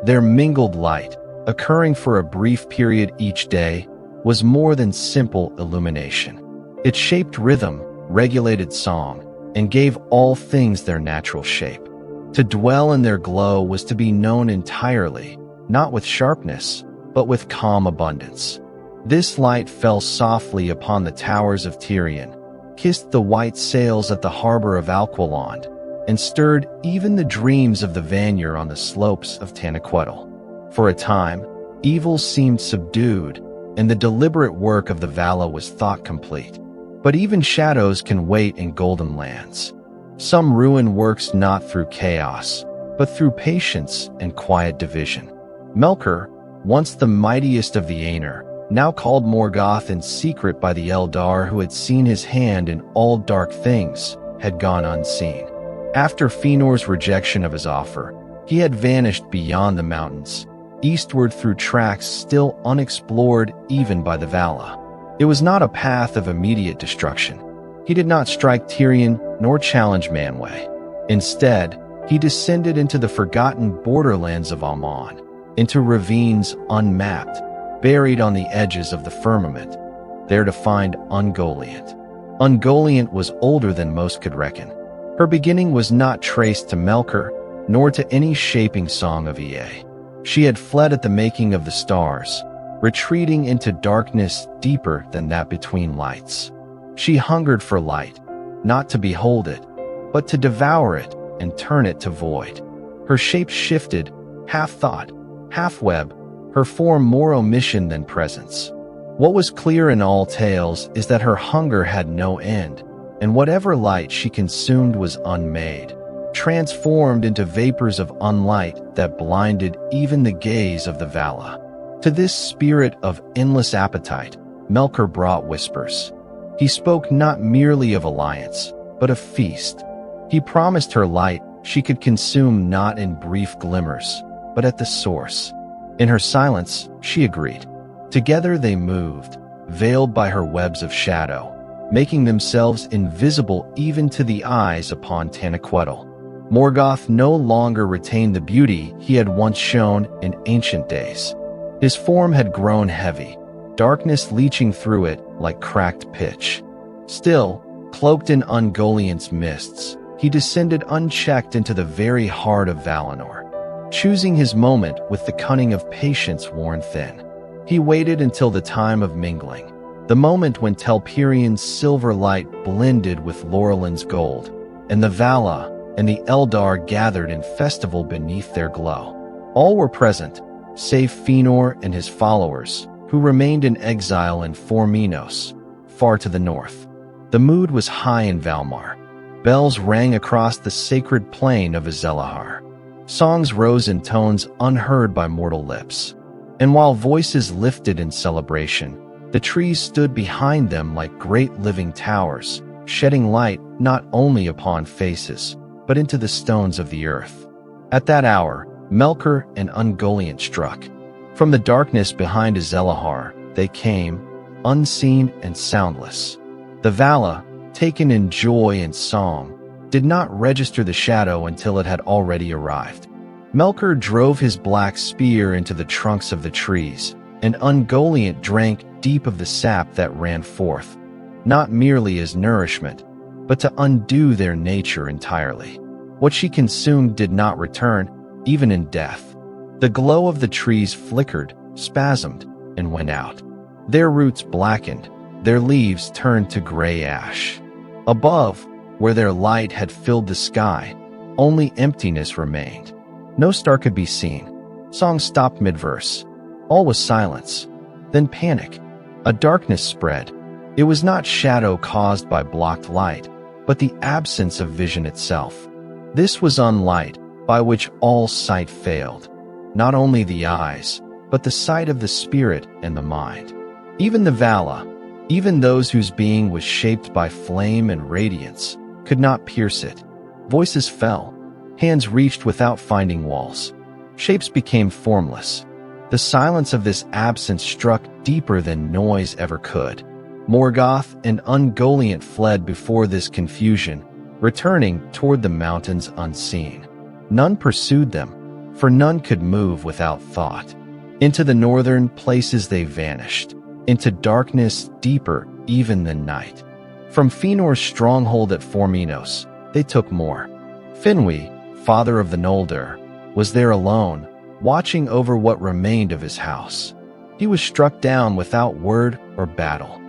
Their mingled light, occurring for a brief period each day, was more than simple illumination. It shaped rhythm, regulated song, and gave all things their natural shape. To dwell in their glow was to be known entirely, not with sharpness, but with calm abundance. This light fell softly upon the towers of Tirion, kissed the white sails at the harbor of Alquilond, and stirred even the dreams of the Vanir on the slopes of Tanaquetil. For a time, evil seemed subdued, and the deliberate work of the Vala was thought complete. But even shadows can wait in golden lands. Some ruin works not through chaos, but through patience and quiet division. Melkor, once the mightiest of the Ainur, now called Morgoth in secret by the Eldar who had seen his hand in all dark things, had gone unseen. After Feanor's rejection of his offer, he had vanished beyond the mountains, eastward through tracks still unexplored even by the Vala. It was not a path of immediate destruction. He did not strike Tirion nor challenge Manwë. Instead, he descended into the forgotten borderlands of Aman, into ravines unmapped, buried on the edges of the firmament, there to find Ungoliant. Ungoliant was older than most could reckon. Her beginning was not traced to Melkor, nor to any shaping song of Ea. She had fled at the making of the stars, retreating into darkness deeper than that between lights. She hungered for light, not to behold it, but to devour it and turn it to void. Her shape shifted, half thought, half web, her form more omission than presence. What was clear in all tales is that her hunger had no end, and whatever light she consumed was unmade, transformed into vapors of unlight that blinded even the gaze of the Vala. To this spirit of endless appetite, Melkor brought whispers. He spoke not merely of alliance, but of feast. He promised her light she could consume not in brief glimmers, but at the source. In her silence, she agreed. Together they moved, veiled by her webs of shadow, making themselves invisible even to the eyes upon Tanaquetil. Morgoth no longer retained the beauty he had once shown in ancient days. His form had grown heavy, darkness leaching through it like cracked pitch. Still, cloaked in Ungoliant's mists, he descended unchecked into the very heart of Valinor, choosing his moment with the cunning of patience worn thin. He waited until the time of mingling, the moment when Telperion's silver light blended with Laurelin's gold, and the Vala and the Eldar gathered in festival beneath their glow. All were present, save Fëanor and his followers, who remained in exile in Forminos, far to the north. The mood was high in Valmar. Bells rang across the sacred plain of Izelahar. Songs rose in tones unheard by mortal lips. And while voices lifted in celebration, the trees stood behind them like great living towers, shedding light not only upon faces, but into the stones of the earth. At that hour, Melkor and Ungoliant struck. From the darkness behind Izelahar, they came, unseen and soundless. The Vala, taken in joy and song, did not register the shadow until it had already arrived. Melkor drove his black spear into the trunks of the trees, and Ungoliant drank deep of the sap that ran forth, not merely as nourishment, but to undo their nature entirely. What she consumed did not return, even in death. The glow of the trees flickered, spasmed, and went out. Their roots blackened, their leaves turned to gray ash. Above, where their light had filled the sky, only emptiness remained. No star could be seen. Song stopped mid-verse. All was silence. Then panic. A darkness spread. It was not shadow caused by blocked light, but the absence of vision itself. This was unlight, by which all sight failed, not only the eyes, but the sight of the spirit and the mind. Even the Valar, even those whose being was shaped by flame and radiance, could not pierce it. Voices fell, hands reached without finding walls. Shapes became formless. The silence of this absence struck deeper than noise ever could. Morgoth and Ungoliant fled before this confusion, returning toward the mountains unseen. None pursued them, for none could move without thought. Into the northern places they vanished, into darkness deeper even than night. From Feanor's stronghold at Forminos, they took more. Finwë, father of the Noldor, was there alone, watching over what remained of his house. He was struck down without word or battle.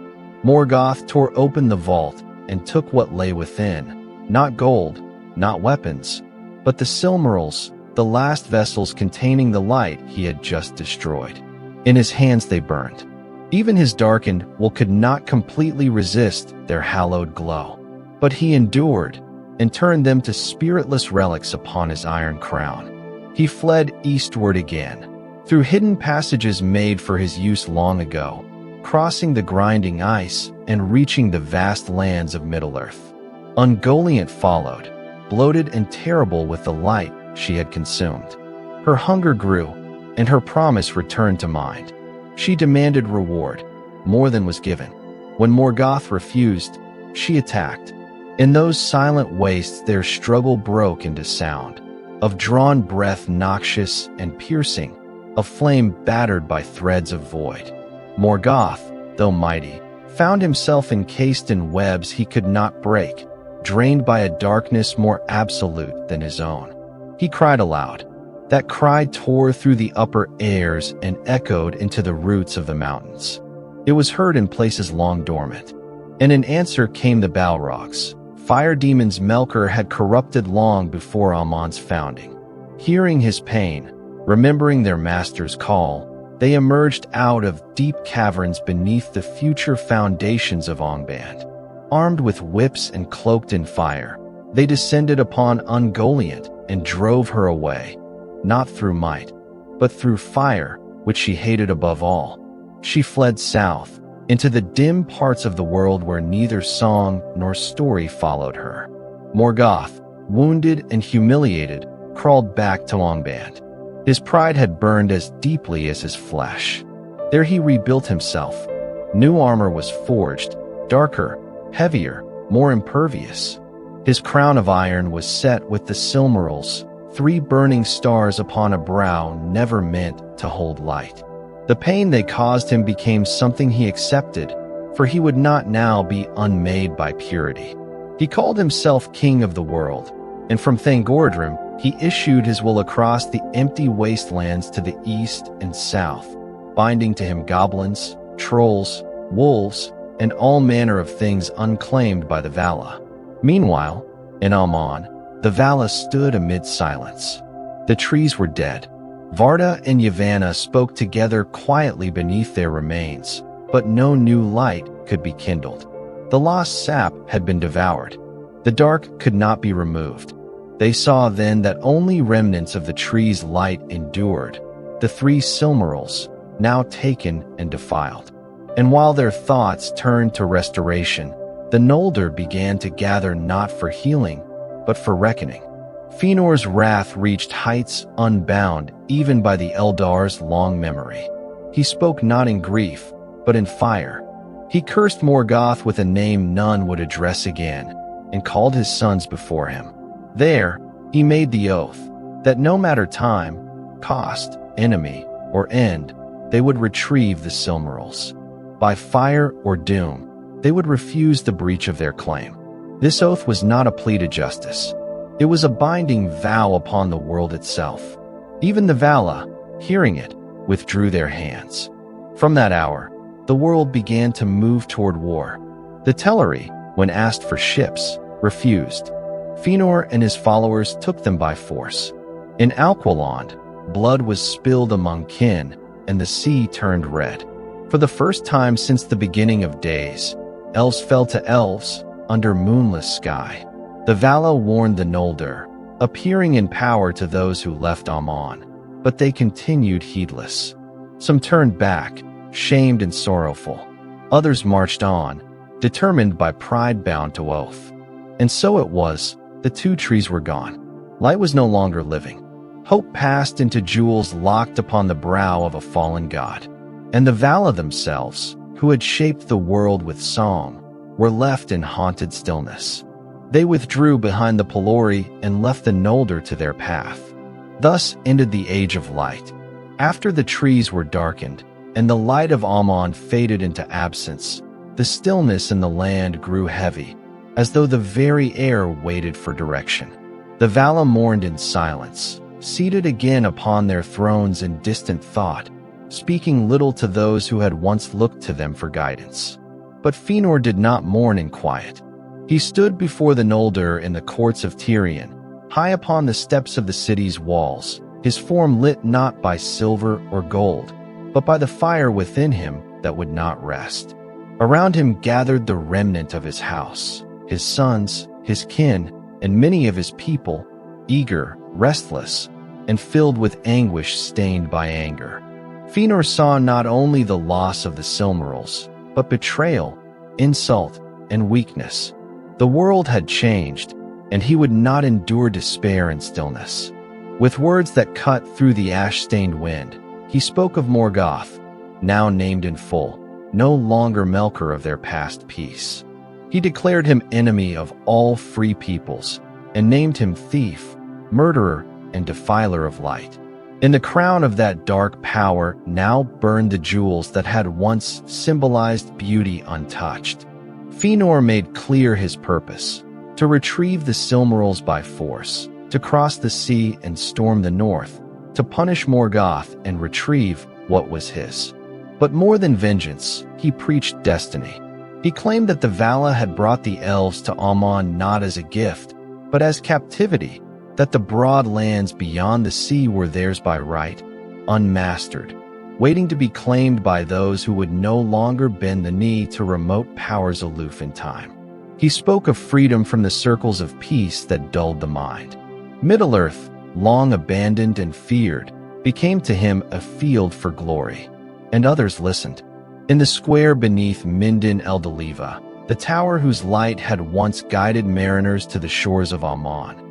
Morgoth tore open the vault and took what lay within, not gold, not weapons, but the Silmarils, the last vessels containing the light he had just destroyed. In his hands they burned. Even his darkened will could not completely resist their hallowed glow. But he endured and turned them to spiritless relics upon his iron crown. He fled eastward again, through hidden passages made for his use long ago, crossing the grinding ice and reaching the vast lands of Middle-earth. Ungoliant followed, bloated and terrible with the light she had consumed. Her hunger grew, and her promise returned to mind. She demanded reward, more than was given. When Morgoth refused, she attacked. In those silent wastes their struggle broke into sound, of drawn breath noxious and piercing, of flame battered by threads of void. Morgoth, though mighty, found himself encased in webs he could not break, drained by a darkness more absolute than his own. He cried aloud. That cry tore through the upper airs and echoed into the roots of the mountains. It was heard in places long dormant. And in answer came the Balrogs. Fire demons Melkor had corrupted long before Amon's founding. Hearing his pain, remembering their master's call, they emerged out of deep caverns beneath the future foundations of Angband. Armed with whips and cloaked in fire, they descended upon Ungoliant and drove her away, not through might, but through fire, which she hated above all. She fled south, into the dim parts of the world where neither song nor story followed her. Morgoth, wounded and humiliated, crawled back to Angband. His pride had burned as deeply as his flesh. There he rebuilt himself. New armor was forged, darker, heavier, more impervious. His crown of iron was set with the Silmarils, 3 burning stars upon a brow never meant to hold light. The pain they caused him became something he accepted, for he would not now be unmade by purity. He called himself king of the world, and from Thangordrim he issued his will across the empty wastelands to the east and south, binding to him goblins, trolls, wolves, and all manner of things unclaimed by the Valar. Meanwhile, in Amon, the Valar stood amid silence. The trees were dead. Varda and Yavanna spoke together quietly beneath their remains, but no new light could be kindled. The lost sap had been devoured. The dark could not be removed. They saw then that only remnants of the tree's light endured, the 3 Silmarils, now taken and defiled. And while their thoughts turned to restoration, the Noldor began to gather not for healing, but for reckoning. Feanor's wrath reached heights unbound even by the Eldar's long memory. He spoke not in grief, but in fire. He cursed Morgoth with a name none would address again, and called his sons before him. There, he made the oath that no matter time, cost, enemy, or end, they would retrieve the Silmarils. By fire or doom, they would refuse the breach of their claim. This oath was not a plea to justice. It was a binding vow upon the world itself. Even the Valar, hearing it, withdrew their hands. From that hour, the world began to move toward war. The Teleri, when asked for ships, refused. Feanor and his followers took them by force. In Alqualand, blood was spilled among kin, and the sea turned red. For the first time since the beginning of days, Elves fell to elves under moonless sky. The Valar warned the Noldor, appearing in power to those who left Aman, but they continued heedless. Some turned back, shamed and sorrowful. Others marched on, determined by pride bound to oath. And so it was, the two trees were gone. Light was no longer living. Hope passed into jewels locked upon the brow of a fallen god. And the Valar themselves, who had shaped the world with song, were left in haunted stillness. They withdrew behind the Pelori and left the Noldor to their path. Thus ended the Age of Light. After the trees were darkened, and the light of Aman faded into absence, the stillness in the land grew heavy, as though the very air waited for direction. The Valar mourned in silence, seated again upon their thrones in distant thought, speaking little to those who had once looked to them for guidance. But Fëanor did not mourn in quiet. He stood before the Noldor in the courts of Tirion, high upon the steps of the city's walls, his form lit not by silver or gold, but by the fire within him that would not rest. Around him gathered the remnant of his house, his sons, his kin, and many of his people, eager, restless, and filled with anguish stained by anger. Fëanor saw not only the loss of the Silmarils, but betrayal, insult, and weakness. The world had changed, and he would not endure despair and stillness. With words that cut through the ash-stained wind, he spoke of Morgoth, now named in full, no longer Melkor of their past peace. He declared him enemy of all free peoples, and named him thief, murderer, and defiler of light. In the crown of that dark power now burned the jewels that had once symbolized beauty untouched. Fëanor made clear his purpose: to retrieve the Silmarils by force, to cross the sea and storm the north, to punish Morgoth and retrieve what was his. But more than vengeance, he preached destiny. He claimed that the Valar had brought the elves to Aman not as a gift, but as captivity, that the broad lands beyond the sea were theirs by right, unmastered, waiting to be claimed by those who would no longer bend the knee to remote powers aloof in time. He spoke of freedom from the circles of peace that dulled the mind. Middle-earth, long abandoned and feared, became to him a field for glory. And others listened. In the square beneath Mindin Eldaliva, the tower whose light had once guided mariners to the shores of Aman,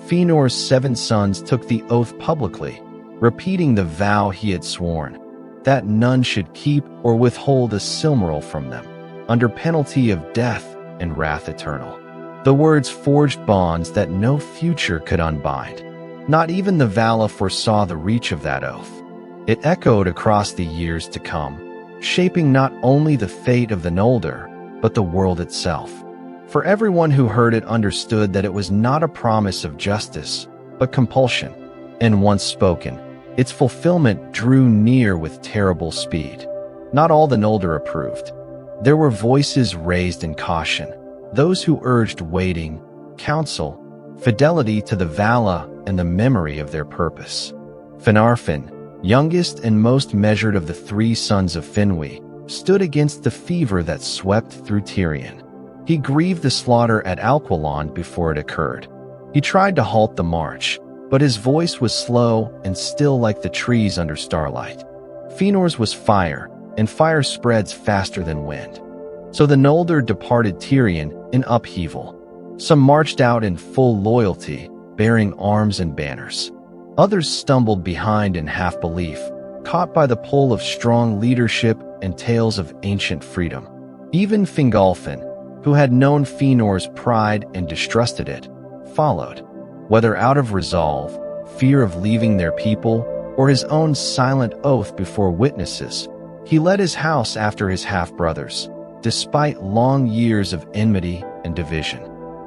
Fëanor's 7 sons took the oath publicly, repeating the vow he had sworn, that none should keep or withhold a Silmaril from them, under penalty of death and wrath eternal. The words forged bonds that no future could unbind. Not even the Valar foresaw the reach of that oath. It echoed across the years to come, shaping not only the fate of the Noldor, but the world itself. For everyone who heard it understood that it was not a promise of justice, but compulsion. And once spoken, its fulfillment drew near with terrible speed. Not all the Noldor approved. There were voices raised in caution, those who urged waiting, counsel, fidelity to the Valar and the memory of their purpose. Finarfin, youngest and most measured of the 3 sons of Finwë, stood against the fever that swept through Tirion. He grieved the slaughter at Alquilon before it occurred. He tried to halt the march, but his voice was slow and still like the trees under starlight. Fëanor's was fire, and fire spreads faster than wind. So the Noldor departed Tirion in upheaval. Some marched out in full loyalty, bearing arms and banners. Others stumbled behind in half-belief, caught by the pull of strong leadership and tales of ancient freedom. Even Fingolfin, who had known Fëanor's pride and distrusted it, followed. Whether out of resolve, fear of leaving their people, or his own silent oath before witnesses, he led his house after his half-brothers, despite long years of enmity and division.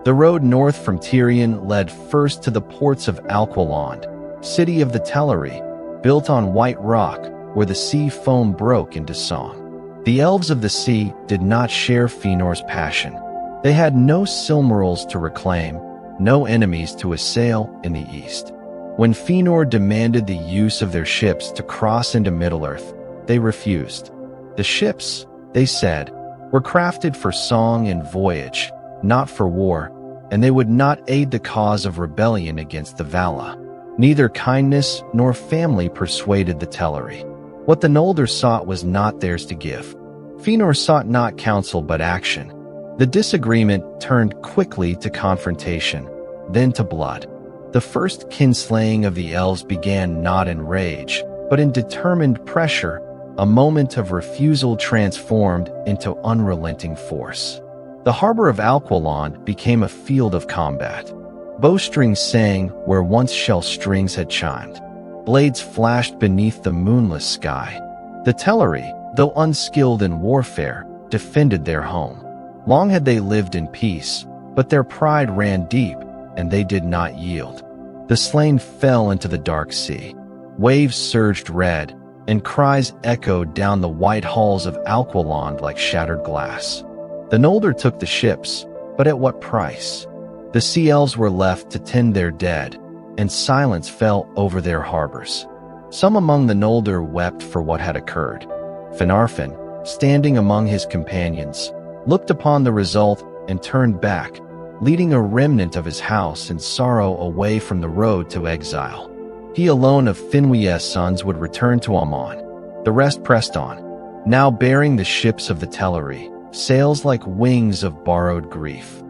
The road north from Tirion led first to the ports of Alquilon, city of the Teleri, built on white rock where the sea foam broke into song. The Elves of the Sea did not share Fëanor's passion. They had no Silmarils to reclaim, no enemies to assail in the east. When Fëanor demanded the use of their ships to cross into Middle-earth, they refused. The ships, they said, were crafted for song and voyage, not for war, and they would not aid the cause of rebellion against the Valar. Neither kindness nor family persuaded the Teleri. What the Noldor sought was not theirs to give. Fëanor sought not counsel but action. The disagreement turned quickly to confrontation, then to blood. The first kinslaying of the Elves began not in rage, but in determined pressure. A moment of refusal transformed into unrelenting force. The harbor of Alquilon became a field of combat. Bowstrings sang where once shell strings had chimed. Blades flashed beneath the moonless sky. The Teleri, though unskilled in warfare, defended their home. Long had they lived in peace, but their pride ran deep, and they did not yield. The slain fell into the dark sea. Waves surged red, and cries echoed down the white halls of Alquilon like shattered glass. The Noldor took the ships, but at what price? The Sea Elves were left to tend their dead, and silence fell over their harbors. Some among the Noldor wept for what had occurred. Finarfin, standing among his companions, looked upon the result and turned back, leading a remnant of his house in sorrow away from the road to exile. He alone of Finwë's sons would return to Aman. The rest pressed on, now bearing the ships of the Teleri, sails like wings of borrowed grief.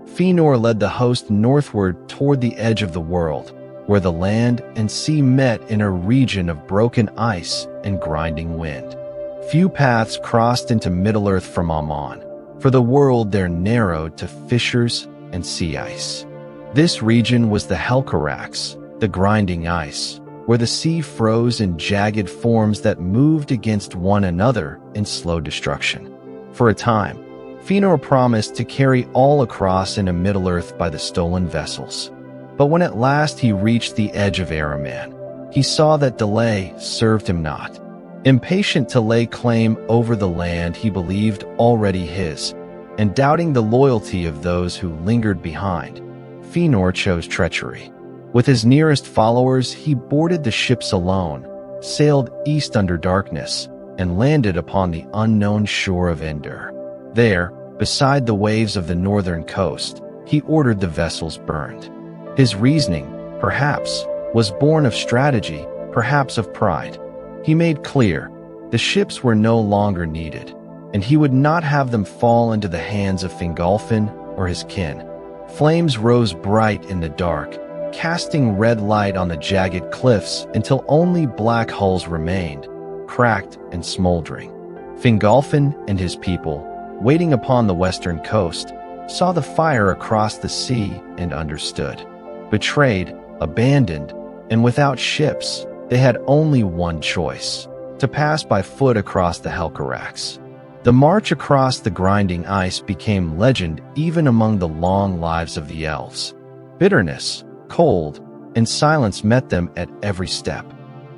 Fëanor led the host northward toward the edge of the world, where the land and sea met in a region of broken ice and grinding wind. Few paths crossed into Middle-earth from Aman, for the world there narrowed to fissures and sea ice. This region was the Helcarax, the grinding ice, where the sea froze in jagged forms that moved against one another in slow destruction. For a time, Fëanor promised to carry all across into Middle-earth by the stolen vessels. But when at last he reached the edge of Ahriman, he saw that delay served him not. Impatient to lay claim over the land he believed already his, and doubting the loyalty of those who lingered behind, Fëanor chose treachery. With his nearest followers, he boarded the ships alone, sailed east under darkness, and landed upon the unknown shore of Endor. There, beside the waves of the northern coast, he ordered the vessels burned. His reasoning, perhaps, was born of strategy, perhaps of pride. He made clear the ships were no longer needed, and he would not have them fall into the hands of Fingolfin or his kin. Flames rose bright in the dark, casting red light on the jagged cliffs until only black hulls remained, cracked and smoldering. Fingolfin and his people, waiting upon the western coast, saw the fire across the sea and understood. Betrayed, abandoned, and without ships, they had only one choice: to pass by foot across the Helcarax. The march across the grinding ice became legend even among the long lives of the Elves. Bitterness, cold, and silence met them at every step.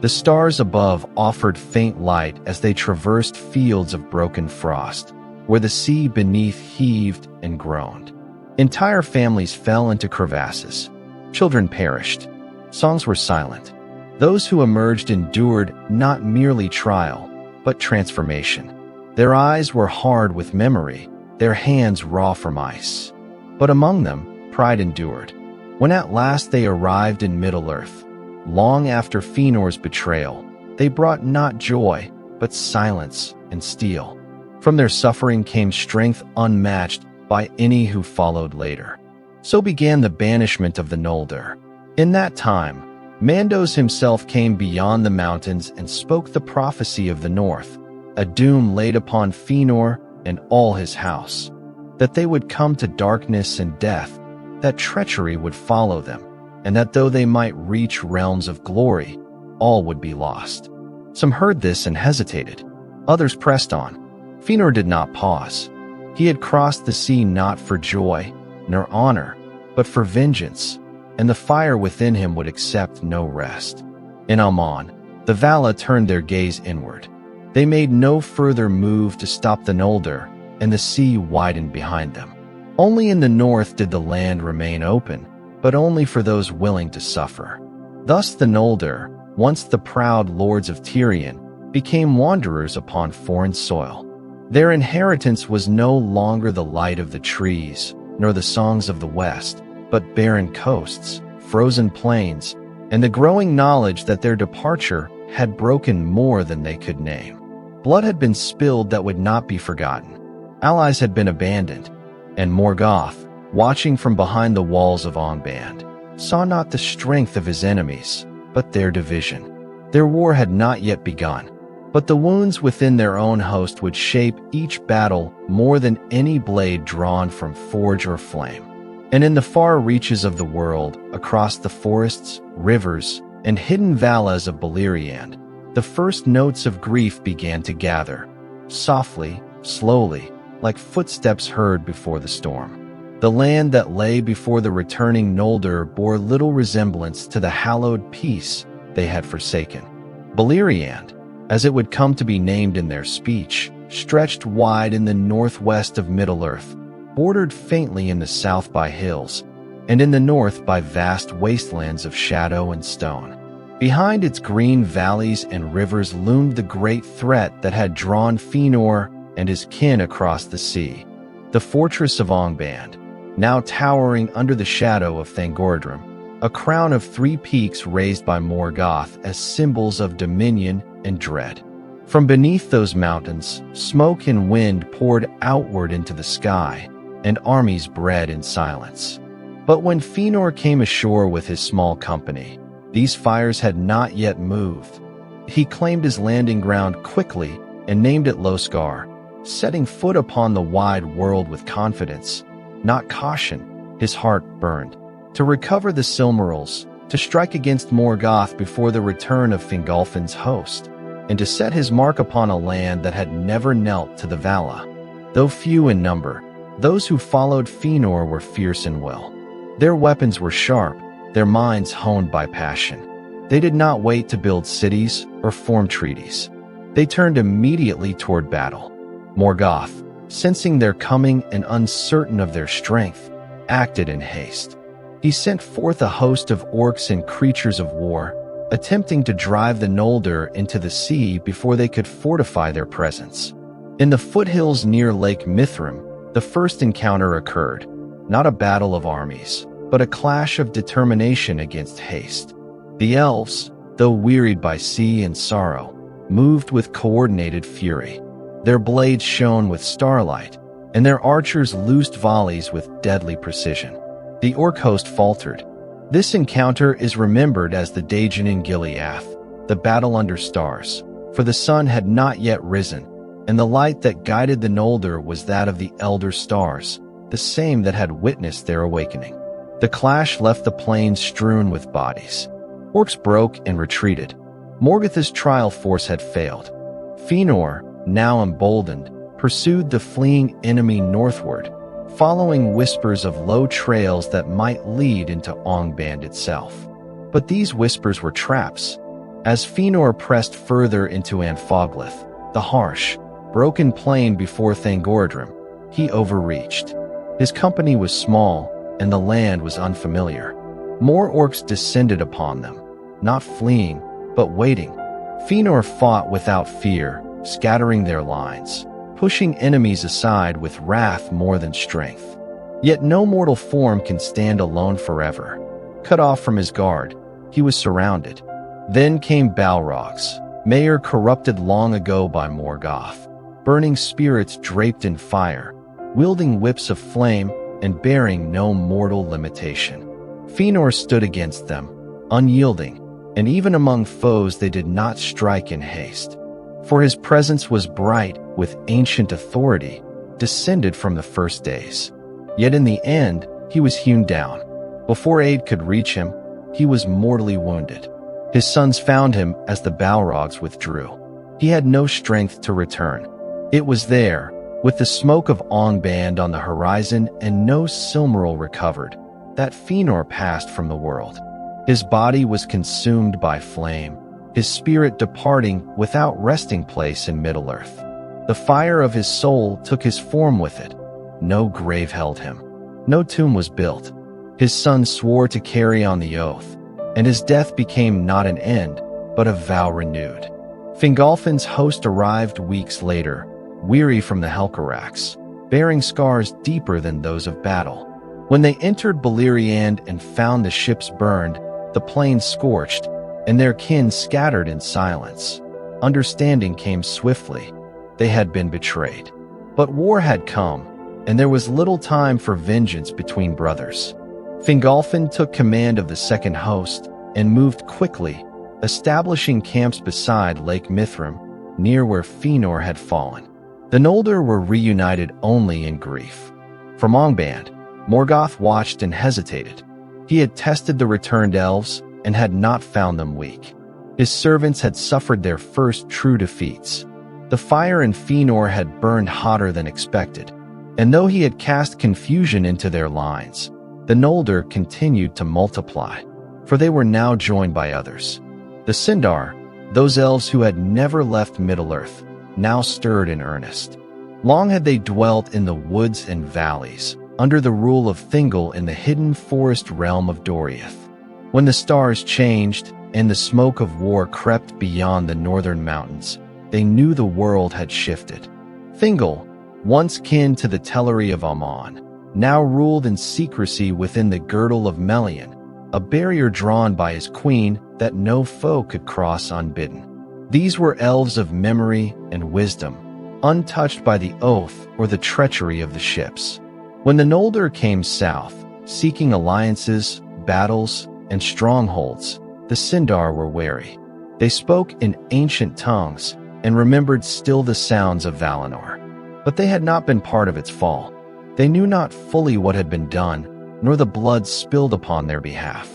The stars above offered faint light as they traversed fields of broken frost, where the sea beneath heaved and groaned. Entire families fell into crevasses. Children perished. Songs were silent. Those who emerged endured not merely trial, but transformation. Their eyes were hard with memory, their hands raw from ice. But among them, pride endured. When at last they arrived in Middle-earth, long after Fëanor's betrayal, they brought not joy, but silence and steel. From their suffering came strength unmatched by any who followed later. So began the banishment of the Noldor. In that time, Mandos himself came beyond the mountains and spoke the prophecy of the north, a doom laid upon Fëanor and all his house, that they would come to darkness and death, that treachery would follow them, and that though they might reach realms of glory, all would be lost. Some heard this and hesitated. Others pressed on. Fëanor did not pause. He had crossed the sea not for joy, nor honor, but for vengeance, and the fire within him would accept no rest. In Aman, the Valar turned their gaze inward. They made no further move to stop the Noldor, and the sea widened behind them. Only in the north did the land remain open, but only for those willing to suffer. Thus the Noldor, once the proud lords of Tirion, became wanderers upon foreign soil. Their inheritance was no longer the light of the trees, nor the songs of the west, but barren coasts, frozen plains, and the growing knowledge that their departure had broken more than they could name. Blood had been spilled that would not be forgotten. Allies had been abandoned, and Morgoth, watching from behind the walls of Angband, saw not the strength of his enemies, but their division. Their war had not yet begun, but the wounds within their own host would shape each battle more than any blade drawn from forge or flame. And in the far reaches of the world, across the forests, rivers, and hidden valleys of Beleriand, the first notes of grief began to gather, softly, slowly, like footsteps heard before the storm. The land that lay before the returning Noldor bore little resemblance to the hallowed peace they had forsaken. Beleriand, as it would come to be named in their speech, stretched wide in the northwest of Middle-earth, bordered faintly in the south by hills, and in the north by vast wastelands of shadow and stone. Behind its green valleys and rivers loomed the great threat that had drawn Fëanor and his kin across the sea, the fortress of Angband, now towering under the shadow of Thangordrim, a crown of 3 peaks raised by Morgoth as symbols of dominion and dread. From beneath those mountains, smoke and wind poured outward into the sky, and armies bred in silence. But when Fëanor came ashore with his small company, these fires had not yet moved. He claimed his landing ground quickly and named it Losgard, setting foot upon the wide world with confidence, not caution. His heart burned. To recover the Silmarils, to strike against Morgoth before the return of Fingolfin's host, and to set his mark upon a land that had never knelt to the Vala. Though few in number, those who followed Fëanor were fierce in will. Their weapons were sharp, their minds honed by passion. They did not wait to build cities or form treaties. They turned immediately toward battle. Morgoth, sensing their coming and uncertain of their strength, acted in haste. He sent forth a host of orcs and creatures of war, attempting to drive the Noldor into the sea before they could fortify their presence. In the foothills near Lake Mithrim, the first encounter occurred, not a battle of armies, but a clash of determination against haste. The Elves, though wearied by sea and sorrow, moved with coordinated fury. Their blades shone with starlight, and their archers loosed volleys with deadly precision. The orc host faltered. This encounter is remembered as the Dagon in Gileath, the battle under stars, for the sun had not yet risen, and the light that guided the Noldor was that of the elder stars, the same that had witnessed their awakening. The clash left the plains strewn with bodies. Orcs broke and retreated. Morgoth's trial force had failed. Fëanor, now emboldened, pursued the fleeing enemy northward, following whispers of low trails that might lead into Angband itself. But these whispers were traps. As Fëanor pressed further into Anfoglith, the harsh, broken plain before Thangordrim, he overreached. His company was small, and the land was unfamiliar. More orcs descended upon them, not fleeing, but waiting. Fëanor fought without fear, scattering their lines, pushing enemies aside with wrath more than strength. Yet no mortal form can stand alone forever. Cut off from his guard, he was surrounded. Then came Balrogs, Mayor corrupted long ago by Morgoth, burning spirits draped in fire, wielding whips of flame and bearing no mortal limitation. Fëanor stood against them, unyielding, and even among foes they did not strike in haste. For his presence was bright with ancient authority, descended from the first days. Yet in the end, he was hewn down. Before aid could reach him, he was mortally wounded. His sons found him as the Balrogs withdrew. He had no strength to return. It was there, with the smoke of Angband on the horizon and no Silmaril recovered, that Fëanor passed from the world. His body was consumed by flame, his spirit departing without resting place in Middle-earth. The fire of his soul took his form with it. No grave held him. No tomb was built. His sons swore to carry on the oath, and his death became not an end, but a vow renewed. Fingolfin's host arrived weeks later, weary from the Helcarax, bearing scars deeper than those of battle. When they entered Beleriand and found the ships burned, the plains scorched, and their kin scattered in silence, understanding came swiftly. They had been betrayed. But war had come, and there was little time for vengeance between brothers. Fingolfin took command of the second host and moved quickly, establishing camps beside Lake Mithrim, near where Fëanor had fallen. The Noldor were reunited only in grief. From Angband, Morgoth watched and hesitated. He had tested the returned elves and had not found them weak. His servants had suffered their first true defeats. The fire in Fëanor had burned hotter than expected, and though he had cast confusion into their lines, the Noldor continued to multiply, for they were now joined by others. The Sindar, those elves who had never left Middle-earth, now stirred in earnest. Long had they dwelt in the woods and valleys, under the rule of Thingol in the hidden forest realm of Doriath. When the stars changed and the smoke of war crept beyond the northern mountains, they knew the world had shifted. Thingol, once kin to the Teleri of Aman, now ruled in secrecy within the girdle of Melian, a barrier drawn by his queen that no foe could cross unbidden. These were elves of memory and wisdom, untouched by the oath or the treachery of the ships. When the Noldor came south, seeking alliances, battles, and strongholds, the Sindar were wary. They spoke in ancient tongues and remembered still the sounds of Valinor. But they had not been part of its fall. They knew not fully what had been done, nor the blood spilled upon their behalf.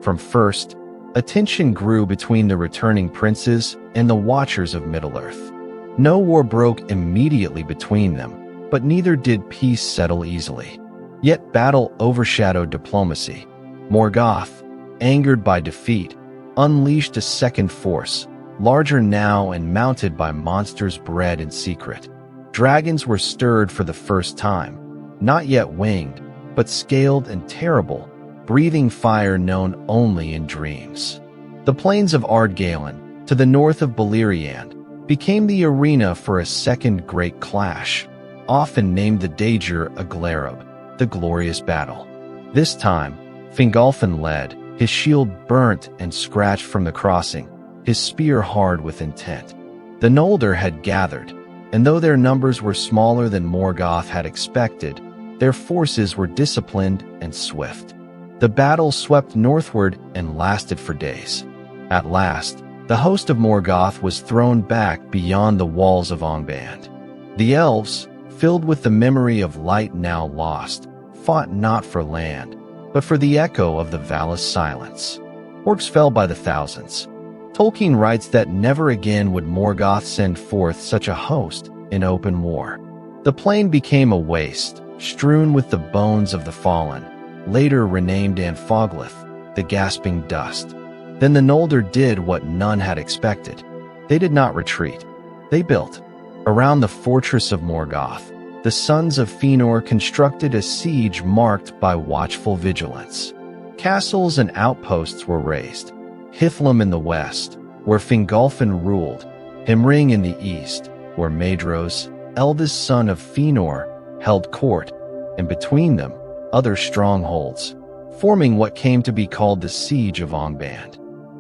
From first, a tension grew between the returning princes and the Watchers of Middle-earth. No war broke immediately between them, but neither did peace settle easily. Yet battle overshadowed diplomacy. Morgoth, angered by defeat, unleashed a second force, larger now and mounted by monsters bred in secret. Dragons were stirred for the first time, not yet winged, but scaled and terrible, breathing fire known only in dreams. The plains of Ardgalen, to the north of Beleriand, became the arena for a second great clash, often named the Dager Aglarab, the glorious battle. This time, Fingolfin led, his shield burnt and scratched from the crossing, his spear hard with intent. The Noldor had gathered, and though their numbers were smaller than Morgoth had expected, their forces were disciplined and swift. The battle swept northward and lasted for days. At last, the host of Morgoth was thrown back beyond the walls of Angband. The elves, filled with the memory of light now lost, fought not for land, but for the echo of the Valis silence. Orcs fell by the thousands. Tolkien writes that never again would Morgoth send forth such a host in open war. The plain became a waste, strewn with the bones of the fallen, later renamed Anfoglith, the gasping dust. Then the Noldor did what none had expected. They did not retreat. They built. Around the fortress of Morgoth, the sons of Fëanor constructed a siege marked by watchful vigilance. Castles and outposts were raised. Hithlum in the west, where Fingolfin ruled, Himring in the east, where Maedhros, eldest son of Fëanor, held court, and between them, other strongholds, forming what came to be called the Siege of Angband.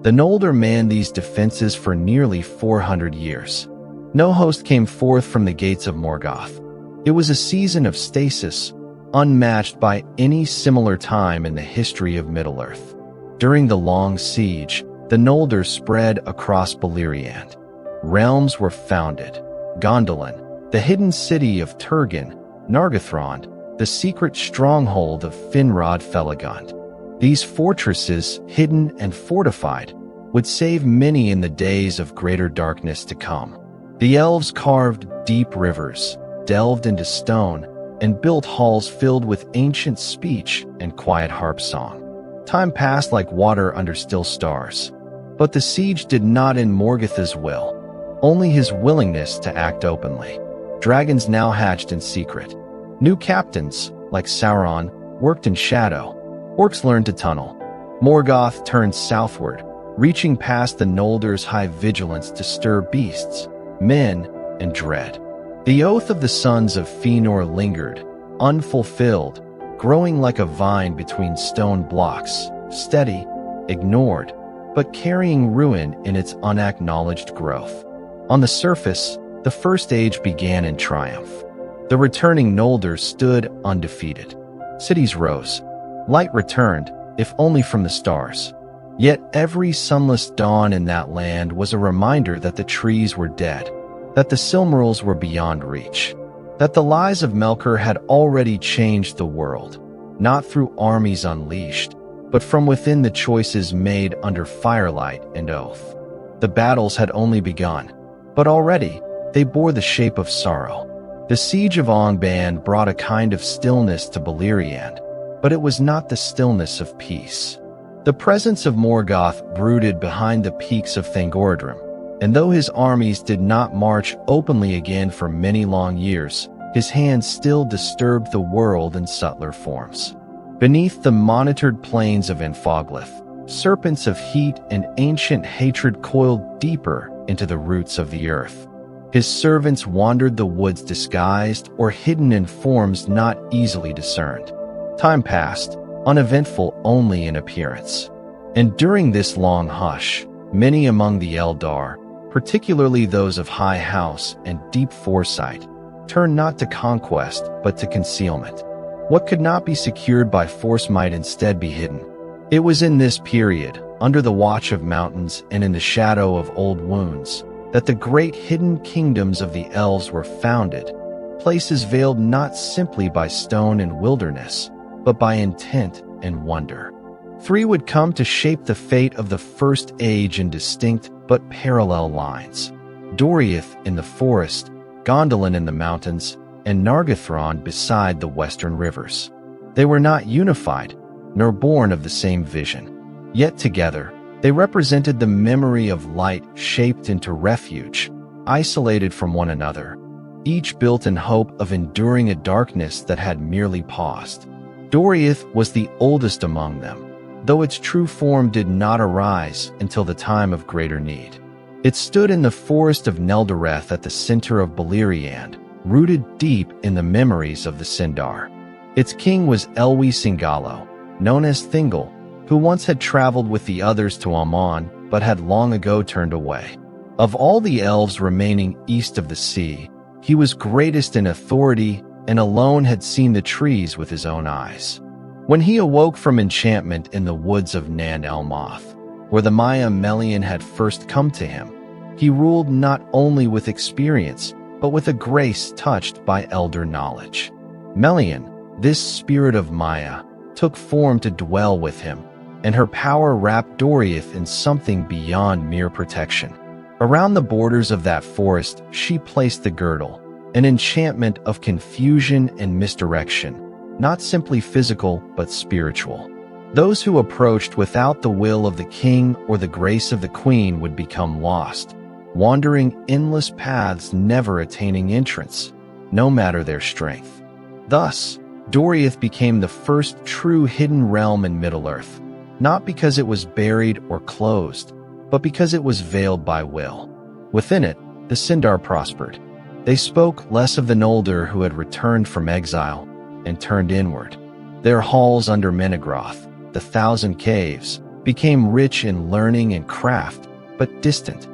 The Noldor manned these defenses for nearly 400 years. No host came forth from the gates of Morgoth. It was a season of stasis, unmatched by any similar time in the history of Middle-earth. During the long siege, the Noldor spread across Beleriand. Realms were founded. Gondolin, the hidden city of Turgon, Nargothrond, the secret stronghold of Finrod Felagund. These fortresses, hidden and fortified, would save many in the days of greater darkness to come. The elves carved deep rivers, delved into stone, and built halls filled with ancient speech and quiet harp song. Time passed like water under still stars. But the siege did not end Morgoth's will, only his willingness to act openly. Dragons now hatched in secret. New captains, like Sauron, worked in shadow. Orcs learned to tunnel. Morgoth turned southward, reaching past the Noldor's high vigilance to stir beasts, men, and dread. The oath of the sons of Fëanor lingered, unfulfilled, growing like a vine between stone blocks, steady, ignored, but carrying ruin in its unacknowledged growth. On the surface, the First Age began in triumph. The returning Noldor stood undefeated. Cities rose. Light returned, if only from the stars. Yet every sunless dawn in that land was a reminder that the trees were dead, that the Silmarils were beyond reach, that the lies of Melkor had already changed the world, not through armies unleashed, but from within the choices made under firelight and oath. The battles had only begun, but already they bore the shape of sorrow. The siege of Angband brought a kind of stillness to Beleriand, but it was not the stillness of peace. The presence of Morgoth brooded behind the peaks of Thangorodrim, and though his armies did not march openly again for many long years, his hand still disturbed the world in subtler forms. Beneath the monitored plains of Anfoglith, serpents of heat and ancient hatred coiled deeper into the roots of the earth. His servants wandered the woods disguised or hidden in forms not easily discerned. Time passed, uneventful only in appearance. And during this long hush, many among the Eldar, particularly those of high house and deep foresight, turned not to conquest but to concealment. What could not be secured by force might instead be hidden. It was in this period, under the watch of mountains and in the shadow of old wounds, that the great hidden kingdoms of the Elves were founded, places veiled not simply by stone and wilderness, but by intent and wonder. Three would come to shape the fate of the First Age in distinct but parallel lines: Doriath in the forest, Gondolin in the mountains, and Nargothrond beside the western rivers. They were not unified, nor born of the same vision. Yet together, they represented the memory of light shaped into refuge, isolated from one another, each built in hope of enduring a darkness that had merely paused. Doriath was the oldest among them, though its true form did not arise until the time of greater need. It stood in the forest of Neldoreth at the center of Beleriand, rooted deep in the memories of the Sindar. Its king was Elwi Singalo, known as Thingol, who once had traveled with the others to Aman but had long ago turned away. Of all the elves remaining east of the sea, he was greatest in authority and alone had seen the trees with his own eyes. When he awoke from enchantment in the woods of Nan Elmoth, where the Maya Melian had first come to him, he ruled not only with experience, but with a grace touched by elder knowledge. Melian, this spirit of Maya, took form to dwell with him, and her power wrapped Doriath in something beyond mere protection. Around the borders of that forest, she placed the girdle, an enchantment of confusion and misdirection, not simply physical but spiritual. Those who approached without the will of the king or the grace of the queen would become lost, wandering endless paths never attaining entrance, no matter their strength. Thus, Doriath became the first true hidden realm in Middle-earth, not because it was buried or closed, but because it was veiled by will. Within it, the Sindar prospered. They spoke less of the Noldor who had returned from exile and turned inward. Their halls under Menegroth, the Thousand Caves, became rich in learning and craft, but distant.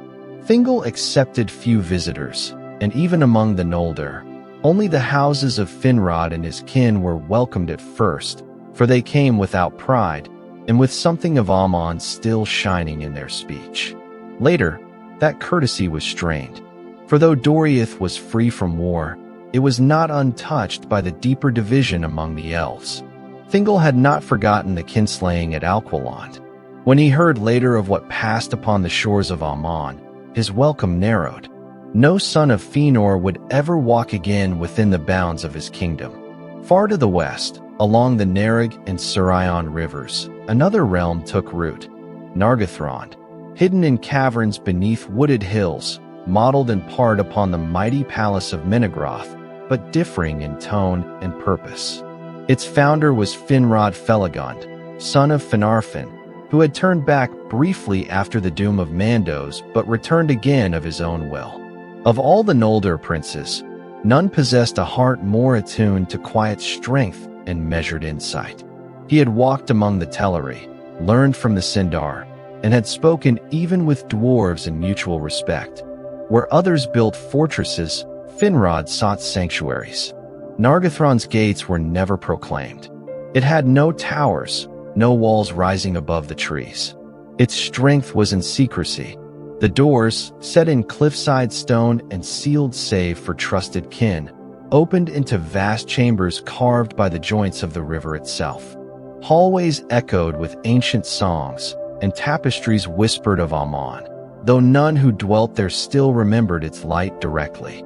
Thingol accepted few visitors, and even among the Noldor, only the houses of Finrod and his kin were welcomed at first, for they came without pride, and with something of Aman still shining in their speech. Later, that courtesy was strained, for though Doriath was free from war, it was not untouched by the deeper division among the elves. Thingol had not forgotten the kinslaying at Alquilond. When he heard later of what passed upon the shores of Aman, his welcome narrowed. No son of Fëanor would ever walk again within the bounds of his kingdom. Far to the west, along the Nerrig and Surion rivers, another realm took root, Nargothrond, hidden in caverns beneath wooded hills, modeled in part upon the mighty palace of Menegroth, but differing in tone and purpose. Its founder was Finrod Felagund, son of Finarfin, who had turned back briefly after the doom of Mandos but returned again of his own will. Of all the Noldor princes, None possessed a heart more attuned to quiet strength and measured insight. He had walked among the Teleri, learned from the Sindar, and had spoken even with dwarves in mutual respect. Where others built fortresses, Finrod sought sanctuaries. Nargothrond's gates were never proclaimed. It had no towers, no walls rising above the trees. Its strength was in secrecy. The doors, set in cliffside stone and sealed save for trusted kin, opened into vast chambers carved by the joints of the river itself. Hallways echoed with ancient songs, and tapestries whispered of Aman, though none who dwelt there still remembered its light directly.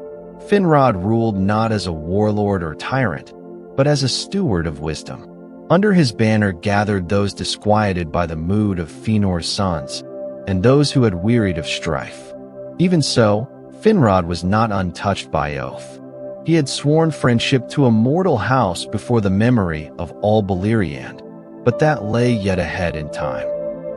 Finrod ruled not as a warlord or tyrant, but as a steward of wisdom. Under his banner gathered those disquieted by the mood of Feanor's sons, and those who had wearied of strife. Even so, Finrod was not untouched by oath. He had sworn friendship to a mortal house before the memory of all Beleriand, but that lay yet ahead in time.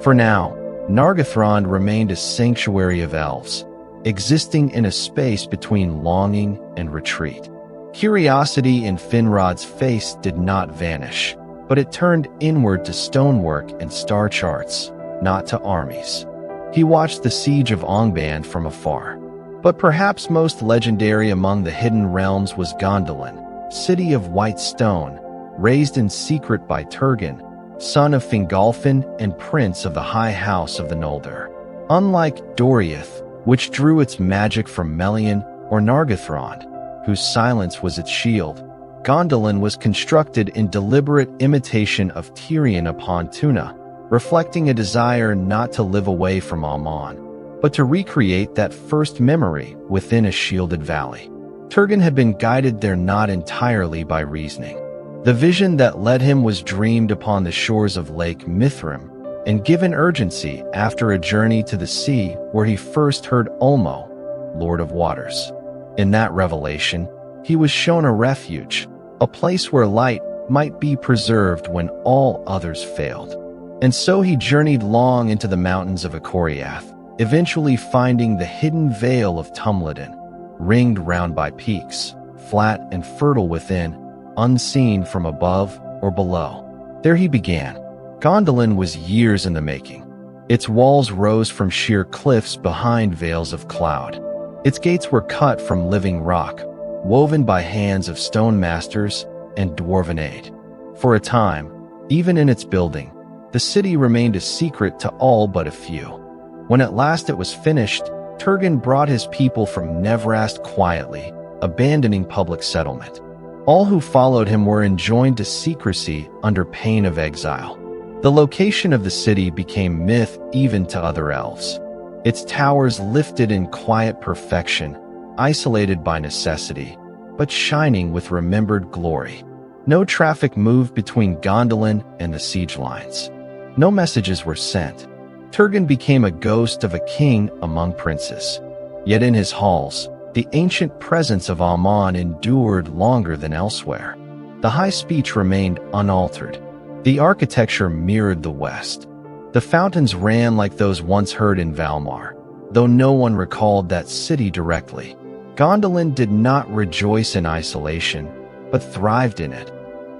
For now, Nargothrond remained a sanctuary of elves, existing in a space between longing and retreat. Curiosity in Finrod's face did not vanish, but it turned inward to stonework and star charts, not to armies. He watched the siege of Angband from afar. But perhaps most legendary among the hidden realms was Gondolin, city of white stone, raised in secret by Turgon, son of Fingolfin and prince of the High House of the Noldor. Unlike Doriath, which drew its magic from Melian or Nargothrond, whose silence was its shield, Gondolin was constructed in deliberate imitation of Tyrion upon Tuna, reflecting a desire not to live away from Aman, but to recreate that first memory within a shielded valley. Turgon had been guided there not entirely by reasoning. The vision that led him was dreamed upon the shores of Lake Mithrim and given urgency after a journey to the sea where he first heard Ulmo, Lord of Waters. In that revelation, he was shown a refuge, a place where light might be preserved when all others failed. And so he journeyed long into the mountains of Akoriath, eventually finding the hidden vale of Tumliden, ringed round by peaks, flat and fertile within, unseen from above or below. There he began. Gondolin was years in the making. Its walls rose from sheer cliffs behind veils of cloud. Its gates were cut from living rock, woven by hands of stone masters and dwarven aid. For a time, even in its building, the city remained a secret to all but a few. When at last it was finished, Turgon brought his people from Nevrast quietly, abandoning public settlement. All who followed him were enjoined to secrecy under pain of exile. The location of the city became myth even to other elves. Its towers lifted in quiet perfection, isolated by necessity, but shining with remembered glory. No traffic moved between Gondolin and the siege lines. No messages were sent. Turgon became a ghost of a king among princes. Yet in his halls, the ancient presence of Aman endured longer than elsewhere. The high speech remained unaltered. The architecture mirrored the West. The fountains ran like those once heard in Valmar, though no one recalled that city directly. Gondolin did not rejoice in isolation, but thrived in it,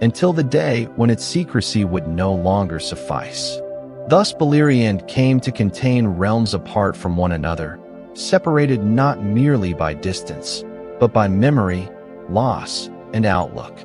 until the day when its secrecy would no longer suffice. Thus Beleriand came to contain realms apart from one another, separated not merely by distance, but by memory, loss, and outlook.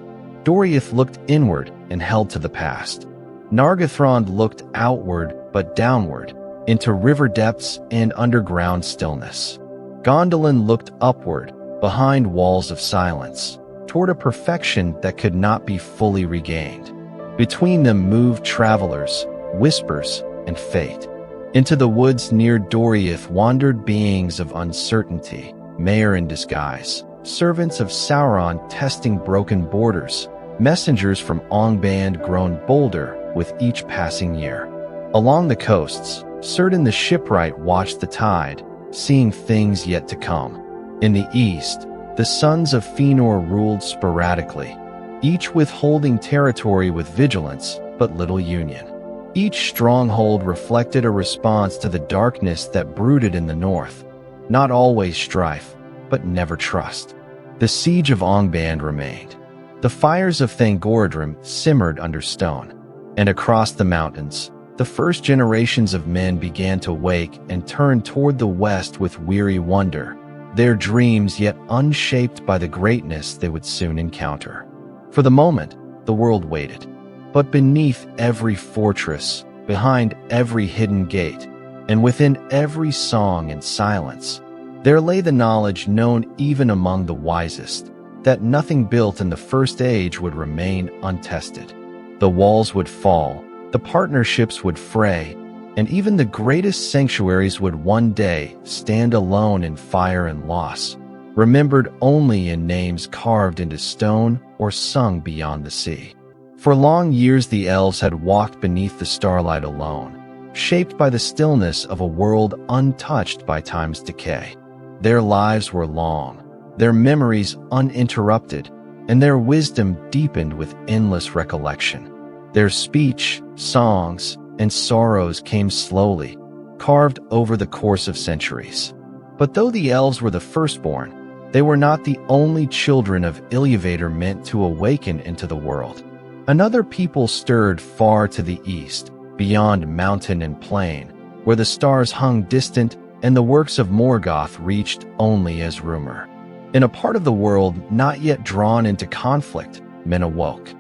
Doriath looked inward and held to the past. Nargothrond looked outward but downward, into river depths and underground stillness. Gondolin looked upward, behind walls of silence, toward a perfection that could not be fully regained. Between them moved travelers, whispers, and fate. Into the woods near Doriath wandered beings of uncertainty, Mayor in disguise, servants of Sauron testing broken borders, messengers from Angband grown bolder with each passing year. Along the coasts, certain the shipwright watched the tide, seeing things yet to come. In the east, the sons of Fëanor ruled sporadically, each withholding territory with vigilance but little union. Each stronghold reflected a response to the darkness that brooded in the north, not always strife, but never trust. The siege of Angband remained. The fires of Thangorodrim simmered under stone, and across the mountains, the first generations of men began to wake and turn toward the west with weary wonder, their dreams yet unshaped by the greatness they would soon encounter. For the moment, the world waited. But beneath every fortress, behind every hidden gate, and within every song and silence, there lay the knowledge known even among the wisest, that nothing built in the First Age would remain untested. The walls would fall, the partnerships would fray, and even the greatest sanctuaries would one day stand alone in fire and loss, remembered only in names carved into stone or sung beyond the sea. For long years the elves had walked beneath the starlight alone, shaped by the stillness of a world untouched by time's decay. Their lives were long, their memories uninterrupted, and their wisdom deepened with endless recollection. Their speech, songs, and sorrows came slowly, carved over the course of centuries. But though the elves were the firstborn, they were not the only children of Iluvatar meant to awaken into the world. Another people stirred far to the east, beyond mountain and plain, where the stars hung distant and the works of Morgoth reached only as rumor. In a part of the world not yet drawn into conflict, men awoke.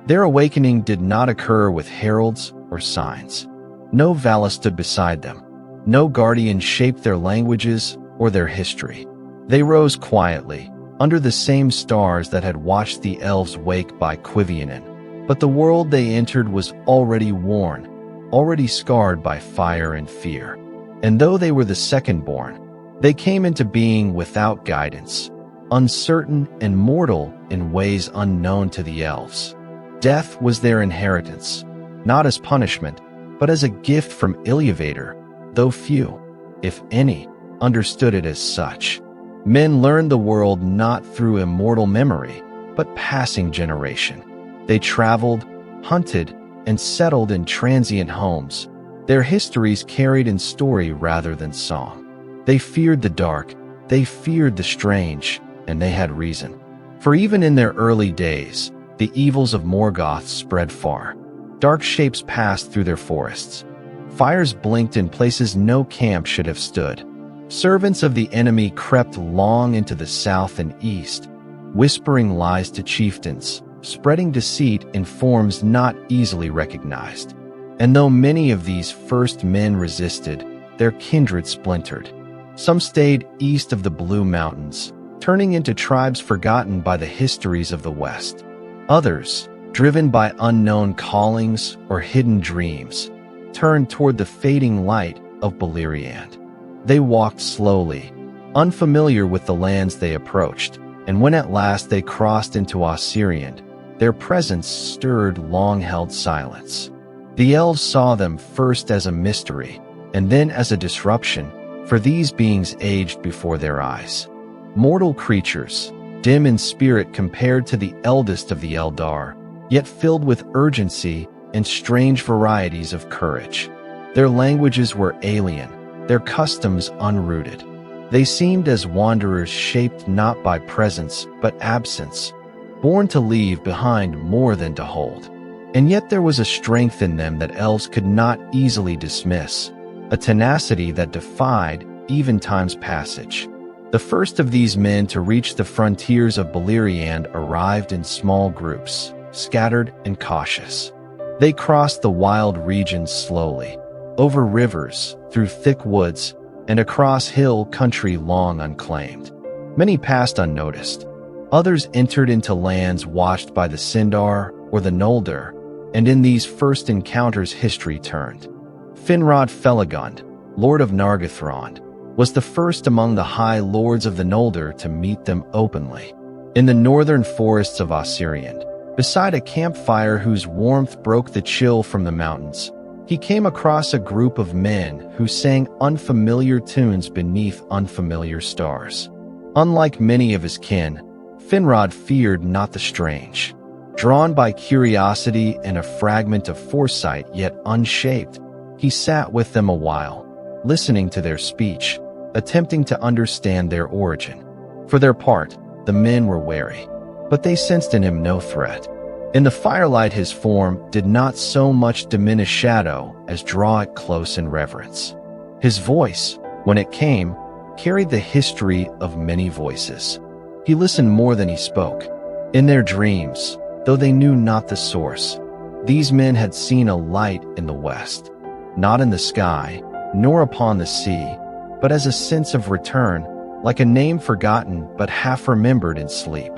Their awakening did not occur with heralds or signs. No Vala stood beside them. No guardian shaped their languages or their history. They rose quietly, under the same stars that had watched the elves wake by Quivionin. But the world they entered was already worn, already scarred by fire and fear. And though they were the second-born, they came into being without guidance, uncertain and mortal in ways unknown to the elves. Death was their inheritance, not as punishment, but as a gift from Iluvatar, though few, if any, understood it as such. Men learned the world not through immortal memory, but passing generation. They traveled, hunted, and settled in transient homes, their histories carried in story rather than song. They feared the dark, they feared the strange, and they had reason. For even in their early days, the evils of Morgoth spread far. Dark shapes passed through their forests. Fires blinked in places no camp should have stood. Servants of the enemy crept long into the south and east, whispering lies to chieftains, spreading deceit in forms not easily recognized. And though many of these first men resisted, their kindred splintered. Some stayed east of the Blue Mountains, turning into tribes forgotten by the histories of the West. Others, driven by unknown callings or hidden dreams, turned toward the fading light of Beleriand. They walked slowly, unfamiliar with the lands they approached, and when at last they crossed into Ossiriand, their presence stirred long-held silence. The elves saw them first as a mystery, and then as a disruption, for these beings aged before their eyes. Mortal creatures, dim in spirit compared to the eldest of the Eldar, yet filled with urgency and strange varieties of courage. Their languages were alien, their customs unrooted. They seemed as wanderers shaped not by presence but absence, born to leave behind more than to hold. And yet there was a strength in them that elves could not easily dismiss, a tenacity that defied even time's passage. The first of these men to reach the frontiers of Beleriand arrived in small groups, scattered and cautious. They crossed the wild regions slowly, over rivers, through thick woods, and across hill country long unclaimed. Many passed unnoticed. Others entered into lands watched by the Sindar or the Noldor, and in these first encounters history turned. Finrod Felagund, Lord of Nargothrond, was the first among the high lords of the Noldor to meet them openly. In the northern forests of Ossiriand, beside a campfire whose warmth broke the chill from the mountains, he came across a group of men who sang unfamiliar tunes beneath unfamiliar stars. Unlike many of his kin, Finrod feared not the strange. Drawn by curiosity and a fragment of foresight yet unshaped, he sat with them a while, listening to their speech, attempting to understand their origin. For their part, the men were wary, but they sensed in him no threat. In the firelight, his form did not so much diminish shadow as draw it close in reverence. His voice, when it came, carried the history of many voices. He listened more than he spoke. In their dreams, though they knew not the source, these men had seen a light in the west, not in the sky, nor upon the sea, but as a sense of return, like a name forgotten but half remembered in sleep.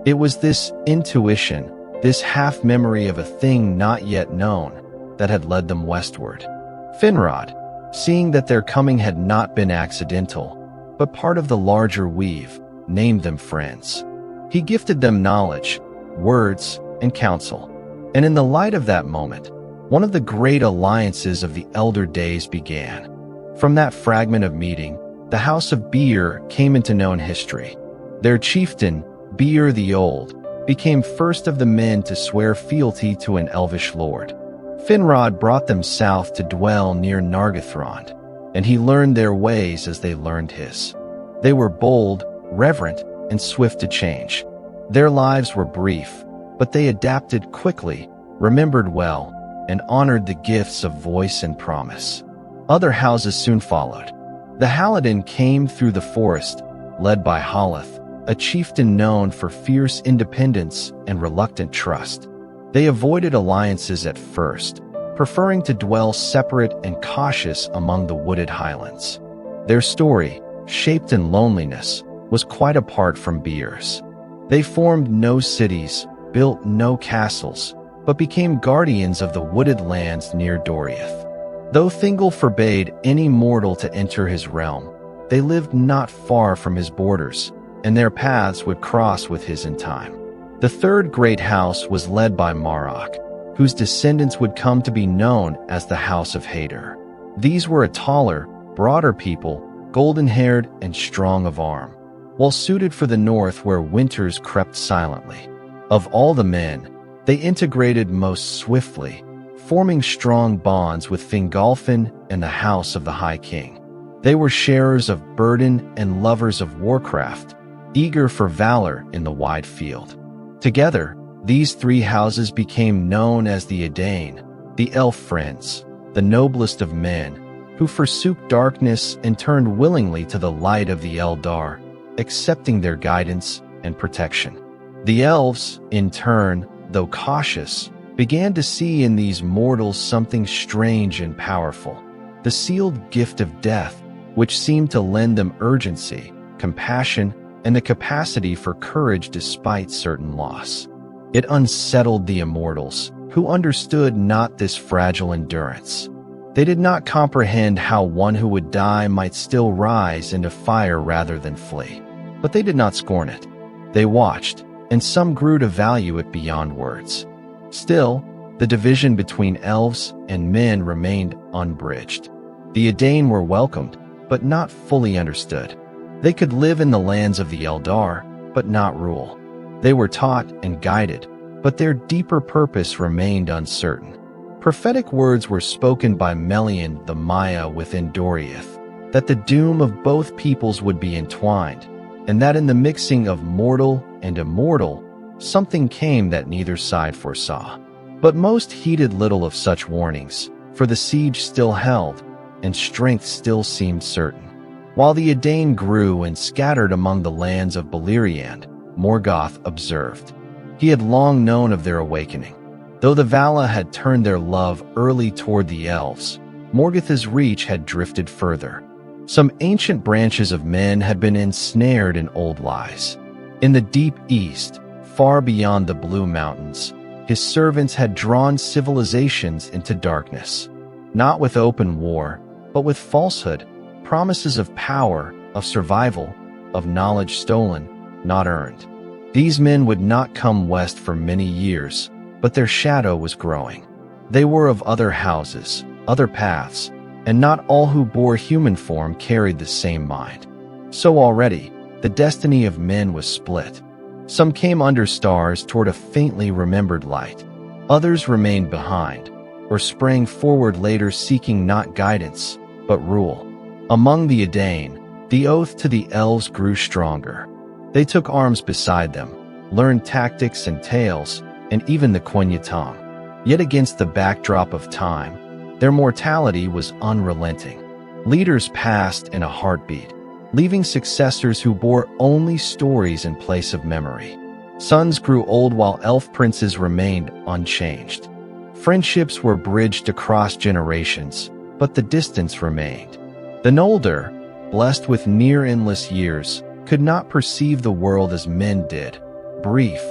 It was this intuition, this half-memory of a thing not yet known, that had led them westward. Finrod, seeing that their coming had not been accidental, but part of the larger weave, named them friends. He gifted them knowledge, words, and counsel. And in the light of that moment, one of the great alliances of the elder days began. From that fragment of meeting, the house of Beer came into known history. Their chieftain, Beer the Old, became first of the men to swear fealty to an elvish lord. Finrod brought them south to dwell near Nargothrond, and he learned their ways as they learned his. They were bold, reverent, and swift to change. Their lives were brief, but they adapted quickly, remembered well, and honored the gifts of voice and promise. Other houses soon followed. The Halidin came through the forest, led by Haleth, a chieftain known for fierce independence and reluctant trust. They avoided alliances at first, preferring to dwell separate and cautious among the wooded highlands. Their story, shaped in loneliness, was quite apart from Beer's. They formed no cities, built no castles, but became guardians of the wooded lands near Doriath. Though Thingol forbade any mortal to enter his realm, they lived not far from his borders, and their paths would cross with his in time. The third great house was led by Marok, whose descendants would come to be known as the House of Hadar. These were a taller, broader people, golden-haired and strong of arm, well suited for the north where winters crept silently. Of all the men, they integrated most swiftly, forming strong bonds with Fingolfin and the House of the High King. They were sharers of burden and lovers of warcraft, eager for valor in the wide field. Together, these three houses became known as the Edain, the Elf Friends, the noblest of men, who forsook darkness and turned willingly to the light of the Eldar, accepting their guidance and protection. The Elves, in turn, though cautious, began to see in these mortals something strange and powerful, the sealed gift of death, which seemed to lend them urgency, compassion, and the capacity for courage despite certain loss. It unsettled the immortals, who understood not this fragile endurance. They did not comprehend how one who would die might still rise into fire rather than flee. But they did not scorn it. They watched, and some grew to value it beyond words. Still, the division between elves and men remained unbridged. The Edain were welcomed, but not fully understood. They could live in the lands of the Eldar, but not rule. They were taught and guided, but their deeper purpose remained uncertain. Prophetic words were spoken by Melian the Maya within Doriath, that the doom of both peoples would be entwined, and that in the mixing of mortal and immortal, something came that neither side foresaw. But most heeded little of such warnings, for the siege still held, and strength still seemed certain. While the Edain grew and scattered among the lands of Beleriand, Morgoth observed. He had long known of their awakening. Though the Vala had turned their love early toward the Elves, Morgoth's reach had drifted further. Some ancient branches of men had been ensnared in old lies. In the deep east, far beyond the Blue Mountains, his servants had drawn civilizations into darkness, not with open war, but with falsehood, promises of power, of survival, of knowledge stolen, not earned. These men would not come west for many years, but their shadow was growing. They were of other houses, other paths, and not all who bore human form carried the same mind. So already, the destiny of men was split. Some came under stars toward a faintly remembered light. Others remained behind, or sprang forward later seeking not guidance, but rule. Among the Edain, the oath to the Elves grew stronger. They took arms beside them, learned tactics and tales, and even the Quenya. Yet against the backdrop of time, their mortality was unrelenting. Leaders passed in a heartbeat, leaving successors who bore only stories in place of memory. Sons grew old while elf princes remained unchanged. Friendships were bridged across generations, but the distance remained. The Noldor, blessed with near-endless years, could not perceive the world as men did, brief,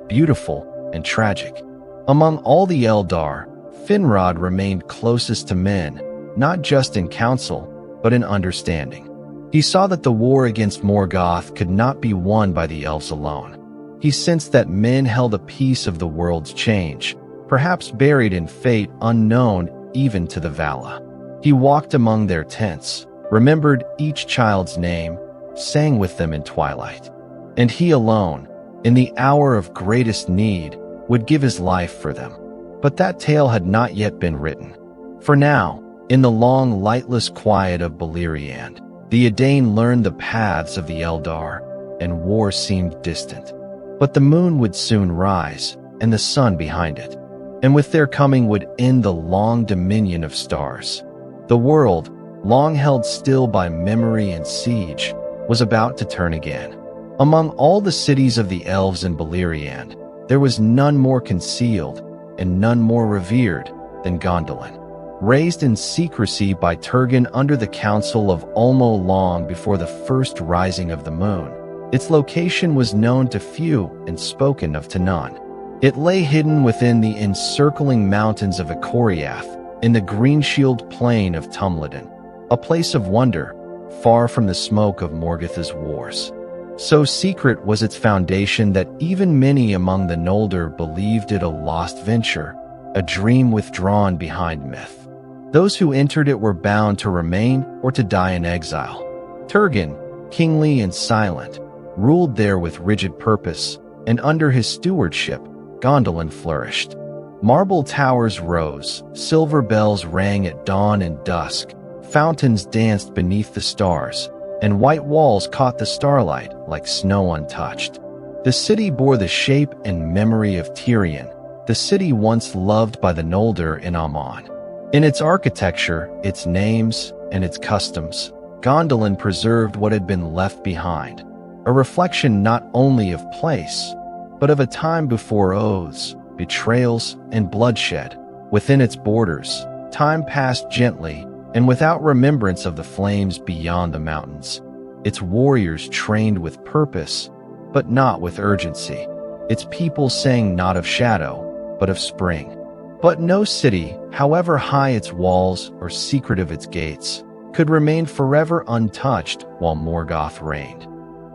beautiful, and tragic. Among all the Eldar, Finrod remained closest to men, not just in counsel, but in understanding. He saw that the war against Morgoth could not be won by the elves alone. He sensed that men held a piece of the world's change, perhaps buried in fate unknown even to the Vala. He walked among their tents, remembered each child's name, sang with them in twilight. And he alone, in the hour of greatest need, would give his life for them. But that tale had not yet been written. For now, in the long, lightless quiet of Beleriand, the Dúnedain learned the paths of the Eldar, and war seemed distant. But the moon would soon rise, and the sun behind it. And with their coming would end the long dominion of stars. The world, long held still by memory and siege, was about to turn again. Among all the cities of the elves in Beleriand, there was none more concealed and none more revered than Gondolin. Raised in secrecy by Turgon under the counsel of Ulmo long before the first rising of the moon, its location was known to few and spoken of to none. It lay hidden within the encircling mountains of Icoriath, in the green-shield plain of Tumlodin, a place of wonder, far from the smoke of Morgoth's wars. So secret was its foundation that even many among the Noldor believed it a lost venture, a dream withdrawn behind myth. Those who entered it were bound to remain or to die in exile. Turgon, kingly and silent, ruled there with rigid purpose, and under his stewardship, Gondolin flourished. Marble towers rose, silver bells rang at dawn and dusk, fountains danced beneath the stars, and white walls caught the starlight like snow untouched. The city bore the shape and memory of Tirion, the city once loved by the Noldor in Aman. In its architecture, its names, and its customs, Gondolin preserved what had been left behind, a reflection not only of place, but of a time before oaths, betrayals, and bloodshed. Within its borders, time passed gently and without remembrance of the flames beyond the mountains. Its warriors trained with purpose, but not with urgency. Its people sang not of shadow, but of spring. But no city, however high its walls or secretive its gates, could remain forever untouched while Morgoth reigned.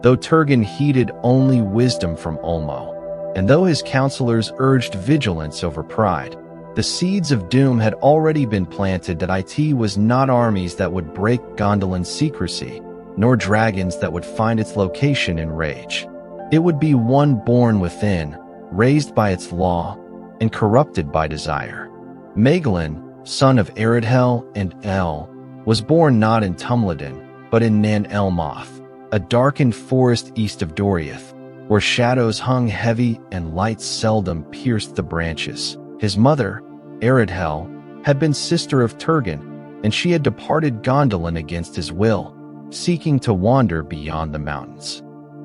Though Turgon heeded only wisdom from Ulmo, and though his counselors urged vigilance over pride, the seeds of doom had already been planted that it was not armies that would break Gondolin's secrecy, nor dragons that would find its location in rage. It would be one born within, raised by its law, and corrupted by desire. Maeglin, son of Eredhel and El, was born not in Tumlodin, but in Nan Elmoth, a darkened forest east of Doriath, where shadows hung heavy and light seldom pierced the branches. His mother, Eredhel, had been sister of Turgon, and she had departed Gondolin against his will, seeking to wander beyond the mountains.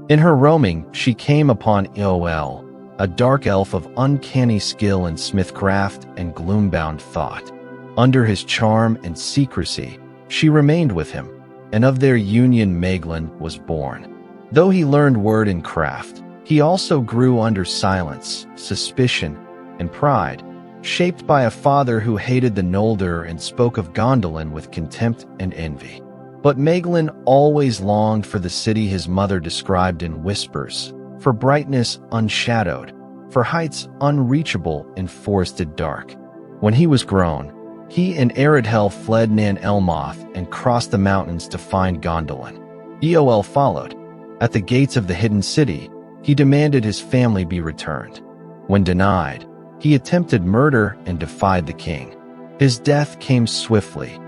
In her roaming, she came upon Eowel, a dark elf of uncanny skill in smithcraft and gloom-bound thought. Under his charm and secrecy, she remained with him, and of their union Maeglin was born. Though he learned word and craft, he also grew under silence, suspicion, and pride, shaped by a father who hated the Noldor and spoke of Gondolin with contempt and envy. But Maeglin always longed for the city his mother described in whispers, for brightness unshadowed, for heights unreachable in forested dark. When he was grown, he and Eredhel fled Nan Elmoth and crossed the mountains to find Gondolin. Eowel followed. At the gates of the hidden city, he demanded his family be returned. When denied, he attempted murder and defied the king. His death came swiftly,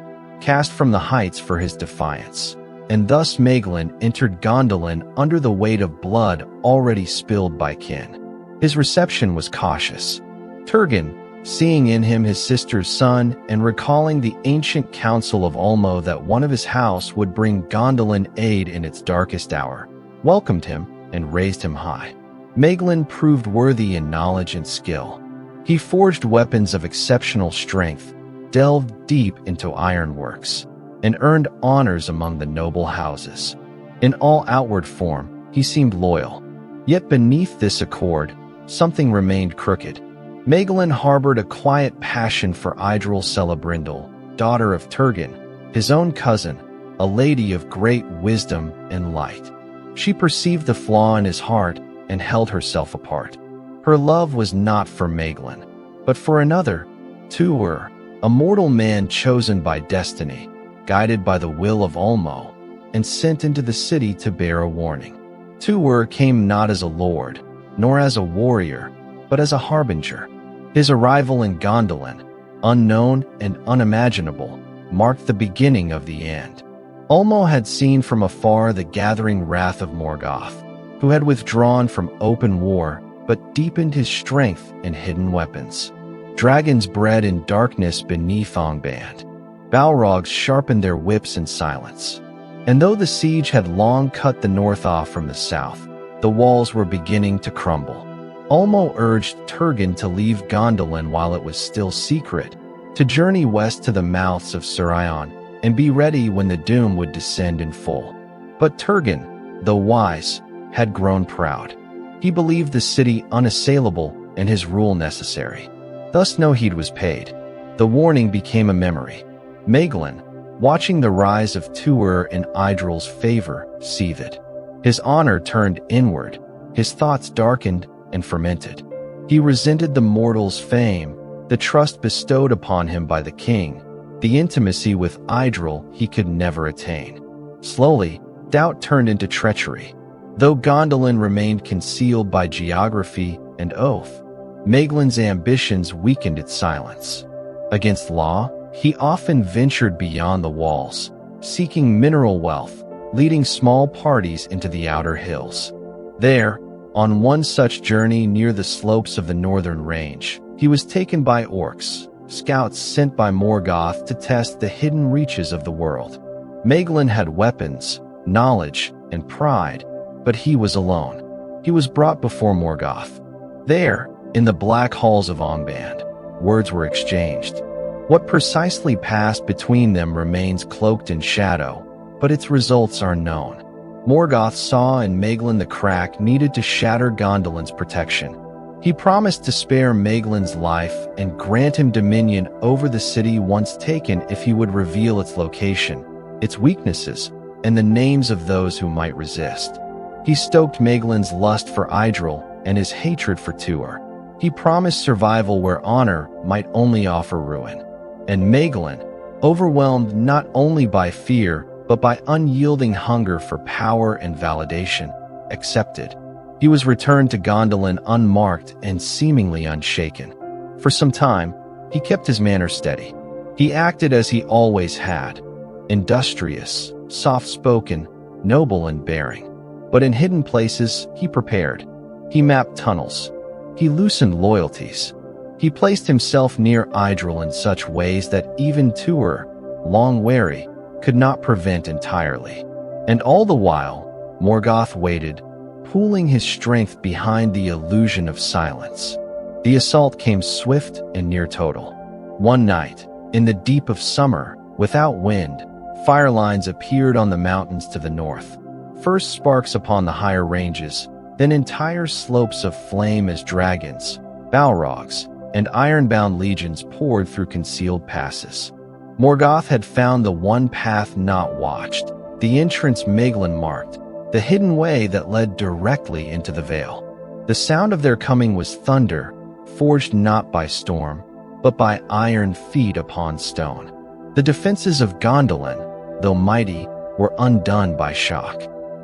cast from the heights for his defiance. and thus Maeglin entered Gondolin under the weight of blood already spilled by kin. His reception was cautious. Turgon, seeing in him his sister's son and recalling the ancient counsel of Ulmo that one of his house would bring Gondolin aid in its darkest hour, welcomed him and raised him high. Maeglin proved worthy in knowledge and skill. He forged weapons of exceptional strength, delved deep into ironworks, and earned honors among the noble houses. In all outward form, he seemed loyal. Yet beneath this accord, something remained crooked. Maeglin harbored a quiet passion for Idril Celebrindle, daughter of Turgon, his own cousin, a lady of great wisdom and light. She perceived the flaw in his heart and held herself apart. Her love was not for Maeglin, but for another, Tuor, a mortal man chosen by destiny, guided by the will of Ulmo, and sent into the city to bear a warning. Tuor came not as a lord, nor as a warrior, but as a harbinger. His arrival in Gondolin, unknown and unimaginable, marked the beginning of the end. Ulmo had seen from afar the gathering wrath of Morgoth, who had withdrawn from open war but deepened his strength in hidden weapons. Dragons bred in darkness beneath Angband. Balrogs sharpened their whips in silence. And though the siege had long cut the north off from the south, the walls were beginning to crumble. Ulmo urged Turgon to leave Gondolin while it was still secret, to journey west to the mouths of Surion, and be ready when the doom would descend in full. But Turgon, though wise, had grown proud. He believed the city unassailable and his rule necessary. Thus no heed was paid. The warning became a memory. Maeglin, watching the rise of Tuor in Idril's favor, seethed. His honor turned inward, his thoughts darkened and fermented. He resented the mortal's fame, the trust bestowed upon him by the king, the intimacy with Idril he could never attain. Slowly, doubt turned into treachery. Though Gondolin remained concealed by geography and oath, Maeglin's ambitions weakened its silence. Against law, he often ventured beyond the walls, seeking mineral wealth, leading small parties into the outer hills. There, on one such journey near the slopes of the northern range, he was taken by orcs, scouts sent by Morgoth to test the hidden reaches of the world. Maeglin had weapons, knowledge, and pride, but he was alone. He was brought before Morgoth. There, in the black halls of Angband, words were exchanged. What precisely passed between them remains cloaked in shadow, but its results are known. Morgoth saw in Maeglin the crack needed to shatter Gondolin's protection. He promised to spare Maeglin's life and grant him dominion over the city once taken if he would reveal its location, its weaknesses, and the names of those who might resist. He stoked Maeglin's lust for Idril and his hatred for Tuor. He promised survival where honor might only offer ruin. And Maeglin, overwhelmed not only by fear, but by unyielding hunger for power and validation, accepted. He was returned to Gondolin unmarked and seemingly unshaken. For some time, he kept his manner steady. He acted as he always had, industrious, soft-spoken, noble in bearing. But in hidden places, he prepared. He mapped tunnels. He loosened loyalties. He placed himself near Idril in such ways that even Tuor, long wary, could not prevent entirely. And all the while, Morgoth waited, pooling his strength behind the illusion of silence. The assault came swift and near total. One night, in the deep of summer, without wind, fire lines appeared on the mountains to the north. First sparks upon the higher ranges, then entire slopes of flame as dragons, balrogs, and iron-bound legions poured through concealed passes. Morgoth had found the one path not watched, the entrance Maeglin marked, the hidden way that led directly into the Vale. The sound of their coming was thunder, forged not by storm, but by iron feet upon stone. The defenses of Gondolin, though mighty, were undone by shock.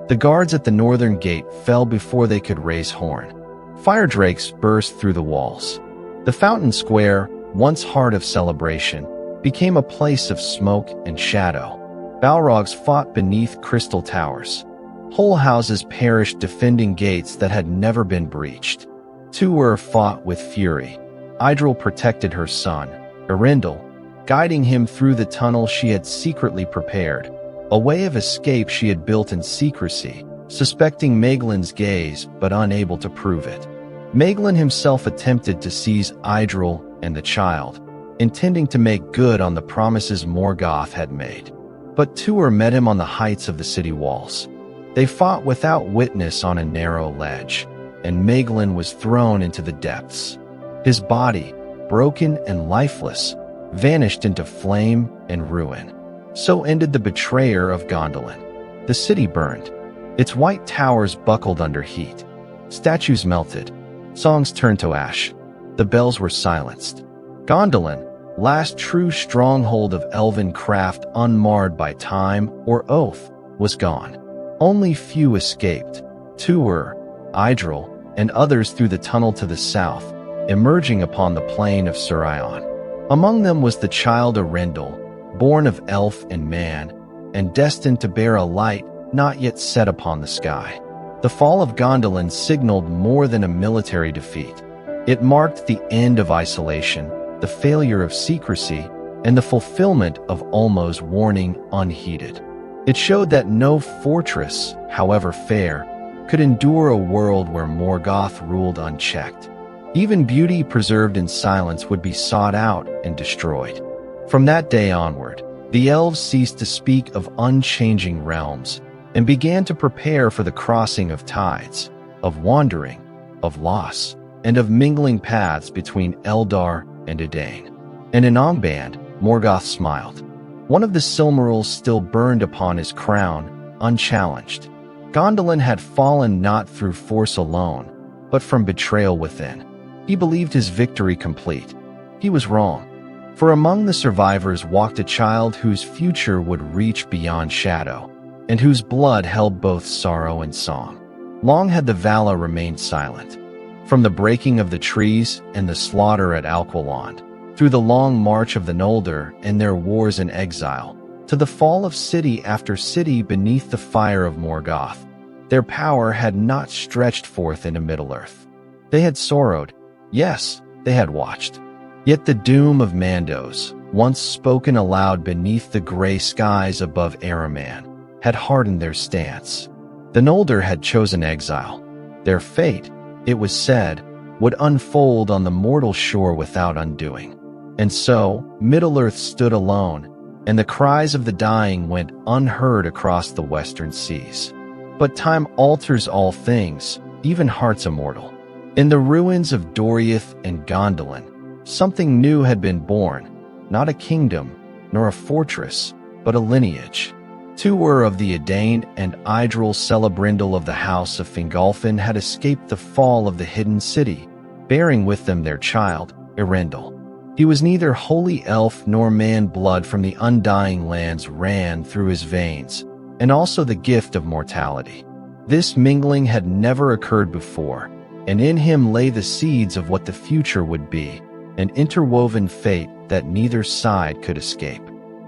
The guards at the northern gate fell before they could raise horn. Fire drakes burst through the walls. The fountain square, once heart of celebration, became a place of smoke and shadow. Balrogs fought beneath crystal towers. Whole houses perished defending gates that had never been breached. Tuor fought with fury. Idril protected her son, Eärendil, guiding him through the tunnel she had secretly prepared, a way of escape she had built in secrecy, suspecting Maeglin's gaze but unable to prove it. Maeglin himself attempted to seize Idril and the child, intending to make good on the promises Morgoth had made. But Tuor met him on the heights of the city walls. They fought without witness on a narrow ledge, and Maeglin was thrown into the depths. His body, broken and lifeless, vanished into flame and ruin. So ended the betrayer of Gondolin. The city burned. Its white towers buckled under heat. Statues melted. Songs turned to ash. The bells were silenced. Gondolin, last true stronghold of elven craft unmarred by time or oath, was gone. Only few escaped. Tuor, Idril, and others through the tunnel to the south, emerging upon the plain of Surion. Among them was the child Eärendil, born of elf and man, and destined to bear a light not yet set upon the sky. The fall of Gondolin signaled more than a military defeat. It marked the end of isolation, the failure of secrecy, and the fulfillment of Ulmo's warning unheeded. It showed that no fortress, however fair, could endure a world where Morgoth ruled unchecked. Even beauty preserved in silence would be sought out and destroyed. From that day onward, the elves ceased to speak of unchanging realms and began to prepare for the crossing of tides, of wandering, of loss, and of mingling paths between Eldar and Dúnedain. And in Angband, Morgoth smiled. One of the Silmarils still burned upon his crown, unchallenged. Gondolin had fallen not through force alone, but from betrayal within. He believed his victory complete. He was wrong. For among the survivors walked a child whose future would reach beyond shadow, and whose blood held both sorrow and song. Long had the Valar remained silent. From the breaking of the trees and the slaughter at Alquilond, through the long march of the Noldor and their wars in exile, to the fall of city after city beneath the fire of Morgoth, their power had not stretched forth into Middle-earth. They had sorrowed, yes, they had watched. Yet the doom of Mandos, once spoken aloud beneath the gray skies above Araman, had hardened their stance. The Noldor had chosen exile. Their fate, it was said, would unfold on the mortal shore without undoing. And so, Middle-earth stood alone, and the cries of the dying went unheard across the western seas. But time alters all things, even hearts immortal. In the ruins of Doriath and Gondolin, something new had been born, not a kingdom, nor a fortress, but a lineage. Tuor of the Dúnedain and Idril Celebrindil of the house of Fingolfin had escaped the fall of the hidden city, bearing with them their child, Eärendil. He was neither holy elf nor man blood from the undying lands ran through his veins, and also the gift of mortality. This mingling had never occurred before, and in him lay the seeds of what the future would be, an interwoven fate that neither side could escape.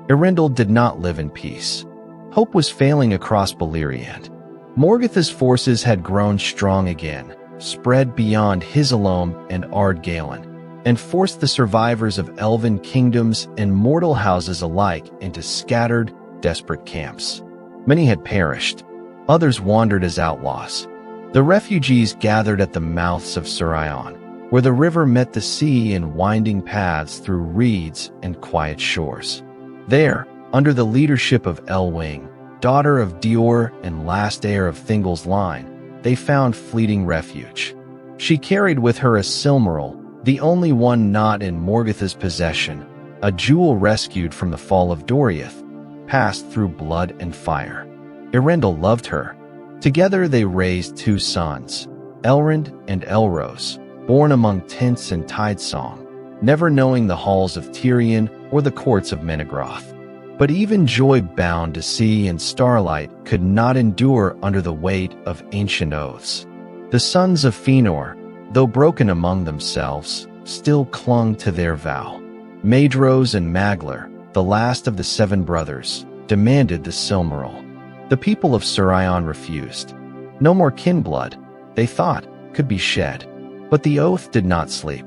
Eärendil did not live in peace. Hope was failing across Beleriand. Morgoth's forces had grown strong again, spread beyond Hizalom and Ardgalen, and forced the survivors of elven kingdoms and mortal houses alike into scattered, desperate camps. Many had perished. Others wandered as outlaws. The refugees gathered at the mouths of Surion, where the river met the sea in winding paths through reeds and quiet shores. There, under the leadership of Elwing, daughter of Dior and last heir of Thingol's line, they found fleeting refuge. She carried with her a Silmaril, the only one not in Morgoth's possession, a jewel rescued from the fall of Doriath, passed through blood and fire. Eärendil loved her. Together they raised two sons, Elrond and Elros, born among tints and tidesong, never knowing the halls of Tirion or the courts of Menegroth. But even joy bound to sea and starlight could not endure under the weight of ancient oaths. The sons of Fëanor, though broken among themselves, still clung to their vow. Maedhros and Maglar, the last of the seven brothers, demanded the Silmaril. The people of Surion refused. No more kin blood, they thought, could be shed. But the oath did not sleep.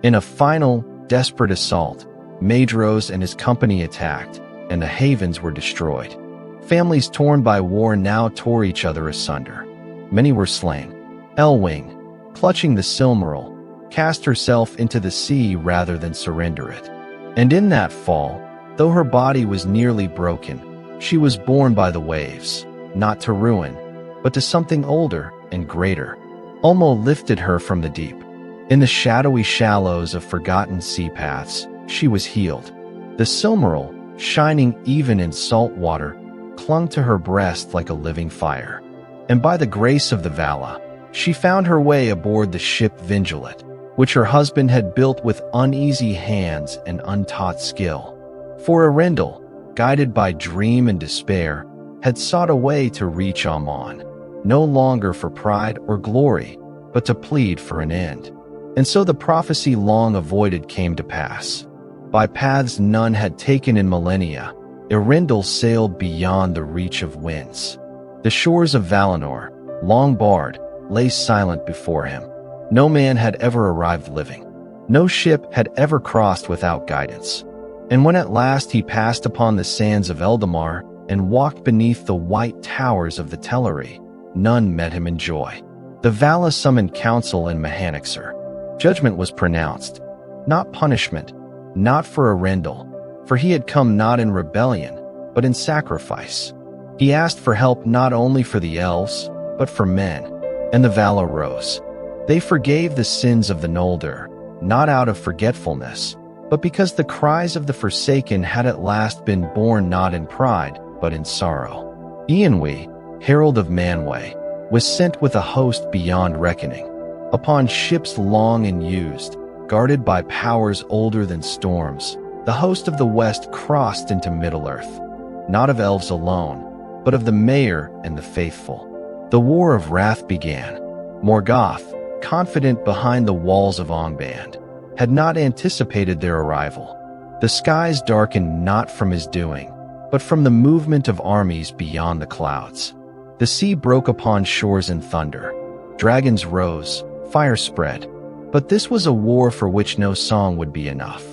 In a final, desperate assault, Maedhros and his company attacked, and the havens were destroyed. Families torn by war now tore each other asunder. Many were slain. Elwing, clutching the Silmaril, cast herself into the sea rather than surrender it. And in that fall, though her body was nearly broken, she was borne by the waves, not to ruin, but to something older and greater. Ulmo lifted her from the deep. In the shadowy shallows of forgotten sea paths, she was healed. The Silmaril, shining even in salt water, clung to her breast like a living fire. And by the grace of the Vala, she found her way aboard the ship Vindulet, which her husband had built with uneasy hands and untaught skill. For Arendelle, guided by dream and despair, had sought a way to reach Amon, no longer for pride or glory, but to plead for an end. And so the prophecy long avoided came to pass. By paths none had taken in millennia, Arendelle sailed beyond the reach of winds. The shores of Valinor, long barred, lay silent before him. No man had ever arrived living. No ship had ever crossed without guidance. And when at last he passed upon the sands of Eldamar and walked beneath the white towers of the Teleri, none met him in joy. The Vala summoned council in Mahanaxar. Judgment was pronounced, not punishment, not for Arendelle, for he had come not in rebellion, but in sacrifice. He asked for help not only for the elves, but for men, and the Vala rose. They forgave the sins of the Noldor, not out of forgetfulness, but because the cries of the Forsaken had at last been borne not in pride, but in sorrow. Ianwe, herald of Manwë, was sent with a host beyond reckoning. Upon ships long and used, guarded by powers older than storms, the host of the West crossed into Middle-earth, not of elves alone, but of the Mayor and the faithful. The War of Wrath began. Morgoth, confident behind the walls of Angband, had not anticipated their arrival. The skies darkened not from his doing, but from the movement of armies beyond the clouds. The sea broke upon shores in thunder. Dragons rose, fire spread. But this was a war for which no song would be enough.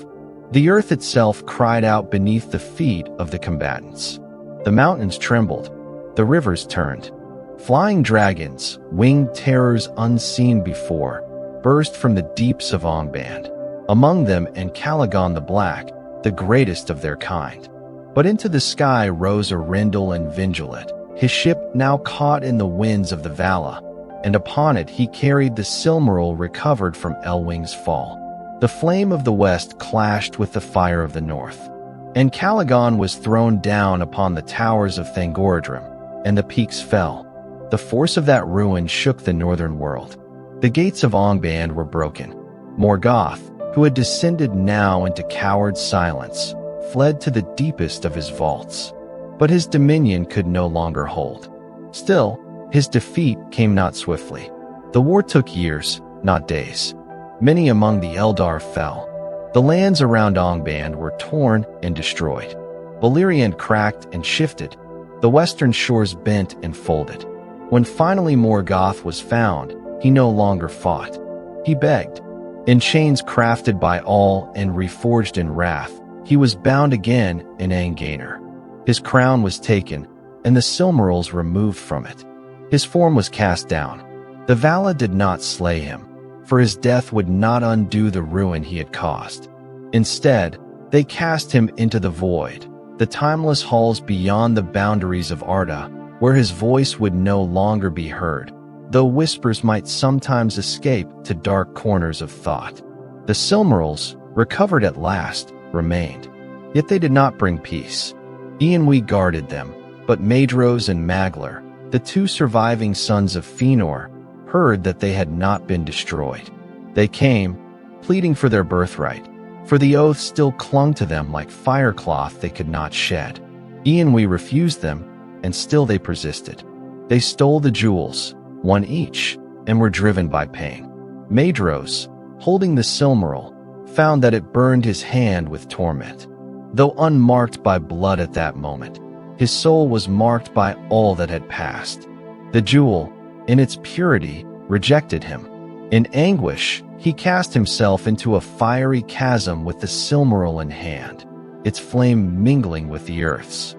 The earth itself cried out beneath the feet of the combatants. The mountains trembled. The rivers turned. Flying dragons, winged terrors unseen before, burst from the deeps of Angband. Among them Calagon the Black, the greatest of their kind. But into the sky rose Arendelle and Vindulet, his ship now caught in the winds of the Vala, and upon it he carried the Silmaril recovered from Elwing's fall. The flame of the west clashed with the fire of the north, and Calagon was thrown down upon the towers of Thangorodrim, and the peaks fell. The force of that ruin shook the northern world. The gates of Angband were broken. Morgoth, who had descended now into coward silence, fled to the deepest of his vaults. But his dominion could no longer hold. Still, his defeat came not swiftly. The war took years, not days. Many among the Eldar fell. The lands around Angband were torn and destroyed. Beleriand cracked and shifted. The western shores bent and folded. When finally Morgoth was found, he no longer fought. He begged. In chains crafted by all and reforged in wrath, he was bound again in Angainur. His crown was taken, and the Silmarils removed from it. His form was cast down. The Vala did not slay him, for his death would not undo the ruin he had caused. Instead, they cast him into the void, the timeless halls beyond the boundaries of Arda, where his voice would no longer be heard, though whispers might sometimes escape to dark corners of thought. The Silmarils, recovered at last, remained. Yet they did not bring peace. Ianwe guarded them, but Maedhros and Maglar, the two surviving sons of Fëanor, heard that they had not been destroyed. They came, pleading for their birthright, for the oath still clung to them like firecloth they could not shed. Ianwe refused them, and still they persisted. They stole the jewels, one each, and were driven by pain. Maedhros, holding the Silmaril, found that it burned his hand with torment. Though unmarked by blood at that moment, His soul was marked by all that had passed. The jewel, in its purity, rejected him. In anguish, he cast himself into a fiery chasm with the Silmaril in hand, its flame mingling with the earth's.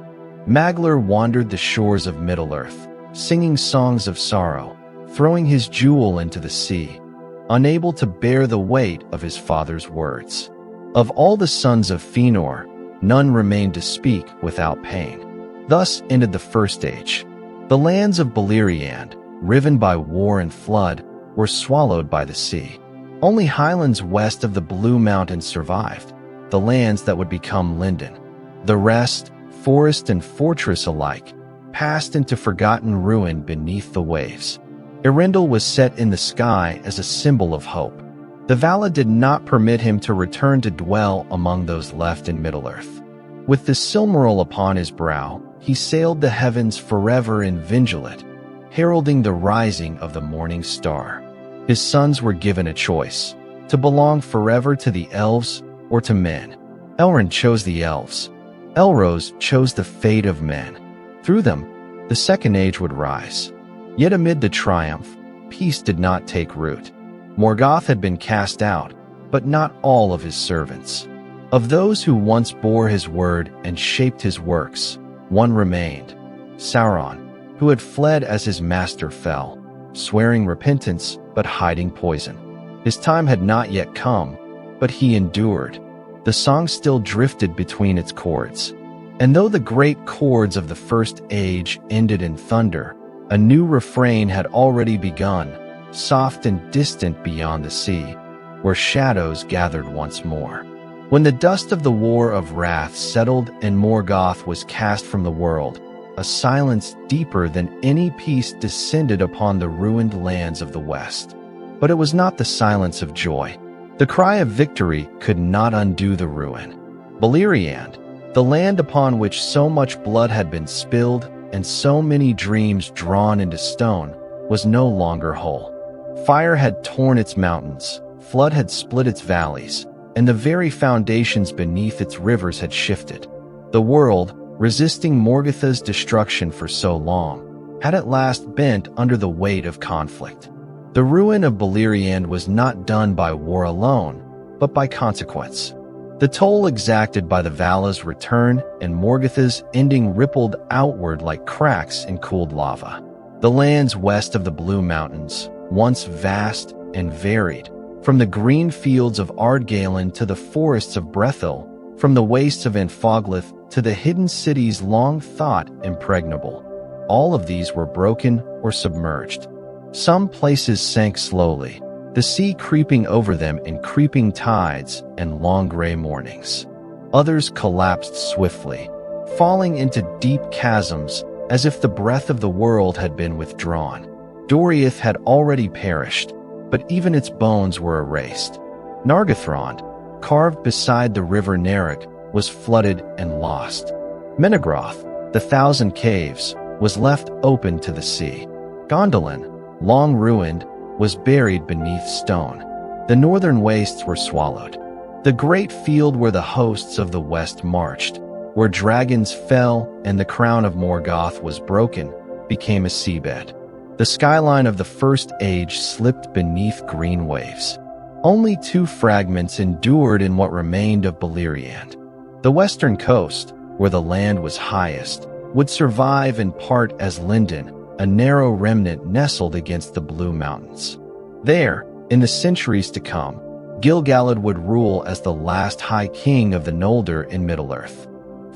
Maglar wandered the shores of Middle-earth, singing songs of sorrow, throwing his jewel into the sea, unable to bear the weight of his father's words. Of all the sons of Fëanor, none remained to speak without pain. Thus ended the First Age. The lands of Beleriand, riven by war and flood, were swallowed by the sea. Only highlands west of the Blue Mountains survived, the lands that would become Lindon. The rest, forest and fortress alike, passed into forgotten ruin beneath the waves. Eärendil was set in the sky as a symbol of hope. The Vala did not permit him to return to dwell among those left in Middle-earth. With the Silmaril upon his brow, he sailed the heavens forever in Vingelet, heralding the rising of the morning star. His sons were given a choice, to belong forever to the Elves or to men. Elrond chose the Elves. Elros chose the fate of men. Through them, the Second Age would rise. Yet amid the triumph, peace did not take root. Morgoth had been cast out, but not all of his servants. Of those who once bore his word and shaped his works, one remained, Sauron, who had fled as his master fell, swearing repentance but hiding poison. His time had not yet come, but he endured. The song still drifted between its chords. And though the great chords of the First Age ended in thunder, a new refrain had already begun, soft and distant beyond the sea, where shadows gathered once more. When the dust of the War of Wrath settled and Morgoth was cast from the world, a silence deeper than any peace descended upon the ruined lands of the West. But it was not the silence of joy. The cry of victory could not undo the ruin. Beleriand, the land upon which so much blood had been spilled and so many dreams drawn into stone, was no longer whole. Fire had torn its mountains, flood had split its valleys, and the very foundations beneath its rivers had shifted. The world, resisting Morgotha's destruction for so long, had at last bent under the weight of conflict. The ruin of Beleriand was not done by war alone, but by consequence. The toll exacted by the Vala's return and Morgotha's ending rippled outward like cracks in cooled lava. The lands west of the Blue Mountains, once vast and varied, from the green fields of Ardgalen to the forests of Brethil, from the wastes of Anfoglith to the hidden cities long thought impregnable, all of these were broken or submerged. Some places sank slowly, the sea creeping over them in creeping tides and long gray mornings. Others collapsed swiftly, falling into deep chasms as if the breath of the world had been withdrawn. Doriath had already perished, but even its bones were erased. Nargothrond, carved beside the river Narek, was flooded and lost. Menegroth, the Thousand Caves, was left open to the sea. Gondolin, long ruined, was buried beneath stone. The northern wastes were swallowed. The great field where the hosts of the west marched, where dragons fell and the crown of Morgoth was broken, became a seabed. The skyline of the First Age slipped beneath green waves. Only 2 fragments endured in what remained of Beleriand. The western coast, where the land was highest, would survive in part as Lindon, a narrow remnant nestled against the Blue Mountains. There, in the centuries to come, Gil-galad would rule as the last High King of the Noldor in Middle-earth.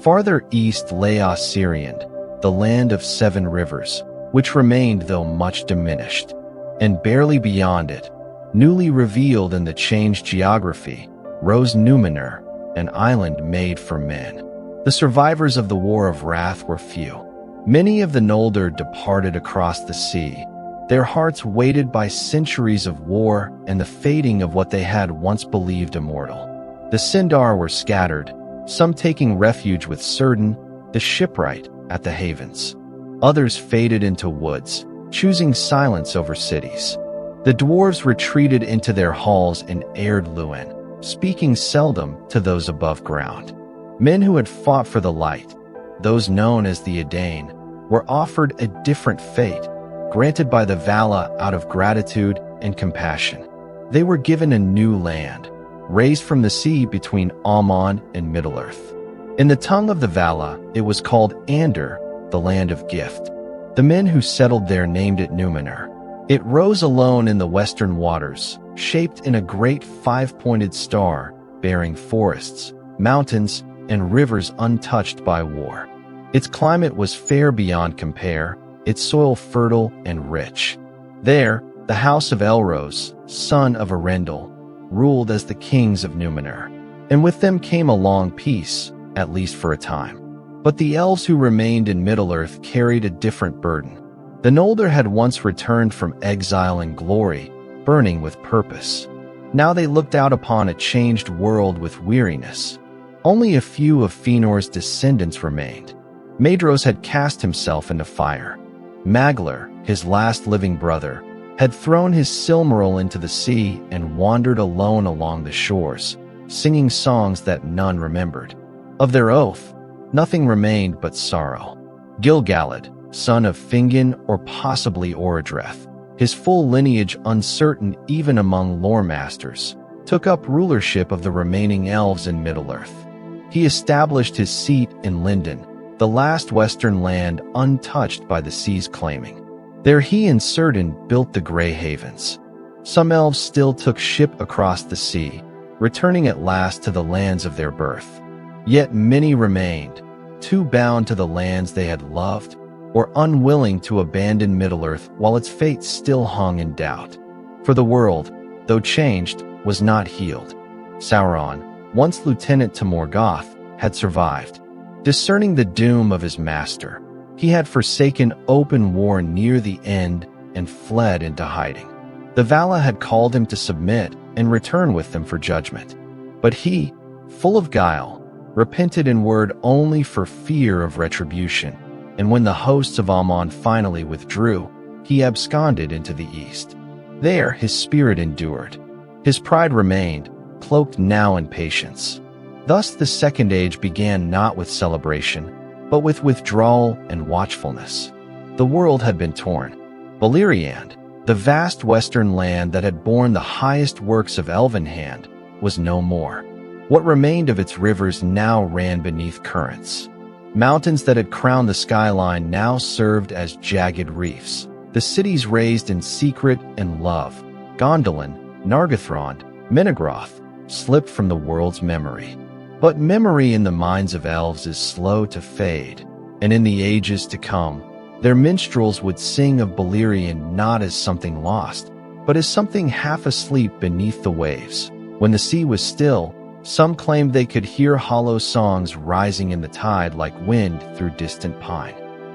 Farther east lay Osiriand, the land of 7 rivers, which remained though much diminished. And barely beyond it, newly revealed in the changed geography, rose Númenor, an island made for men. The survivors of the War of Wrath were few. Many of the Noldor departed across the sea, their hearts weighted by centuries of war and the fading of what they had once believed immortal. The Sindar were scattered, some taking refuge with Círdan, the shipwright, at the havens. Others faded into woods, choosing silence over cities. The dwarves retreated into their halls in Erd Luin, speaking seldom to those above ground. Men who had fought for the light, those known as the Dúnedain, were offered a different fate, granted by the Valar out of gratitude and compassion. They were given a new land, raised from the sea between Aman and Middle-earth. In the tongue of the Valar, it was called Ainur, the land of gift. The men who settled there named it Númenor. It rose alone in the western waters, shaped in a great five-pointed star, bearing forests, mountains, and rivers untouched by war. Its climate was fair beyond compare, its soil fertile and rich. There, the house of Elros, son of Arendelle, ruled as the kings of Númenor, and with them came a long peace, at least for a time. But the elves who remained in Middle-earth carried a different burden. The Noldor had once returned from exile and glory, burning with purpose. Now they looked out upon a changed world with weariness. Only a few of Fëanor's descendants remained. Maedhros had cast himself into fire. Maglar, his last living brother, had thrown his Silmaril into the sea and wandered alone along the shores, singing songs that none remembered. Of their oath, nothing remained but sorrow. Gil-galad, son of Fingin or possibly Orodreth, his full lineage uncertain even among lore masters, took up rulership of the remaining elves in Middle-earth. He established his seat in Lindon, the last western land untouched by the sea's claiming. There he and Círdan built the Grey Havens. Some elves still took ship across the sea, returning at last to the lands of their birth. Yet many remained, too bound to the lands they had loved, or unwilling to abandon Middle-earth while its fate still hung in doubt. For the world, though changed, was not healed. Sauron, once lieutenant to Morgoth, had survived. Discerning the doom of his master, he had forsaken open war near the end and fled into hiding. The Valar had called him to submit and return with them for judgment. But he, full of guile, repented in word only for fear of retribution, and when the hosts of Aman finally withdrew, he absconded into the east. There his spirit endured. His pride remained, cloaked now in patience. Thus the Second Age began not with celebration, but with withdrawal and watchfulness. The world had been torn. Beleriand, the vast western land that had borne the highest works of elven hand, was no more. What remained of its rivers now ran beneath currents. Mountains that had crowned the skyline now served as jagged reefs. The cities raised in secret and love, Gondolin, Nargothrond, Menegroth, slipped from the world's memory. But memory in the minds of elves is slow to fade, and in the ages to come, their minstrels would sing of Beleriand not as something lost, but as something half asleep beneath the waves. When the sea was still, some claimed they could hear hollow songs rising in the tide like wind through distant pine.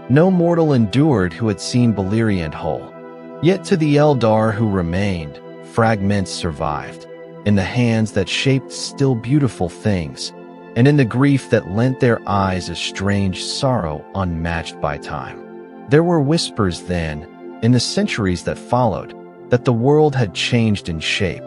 No mortal endured who had seen Beleriand whole. Yet to the Eldar who remained, fragments survived, in the hands that shaped still beautiful things, and in the grief that lent their eyes a strange sorrow unmatched by time. There were whispers then, in the centuries that followed, that the world had changed in shape,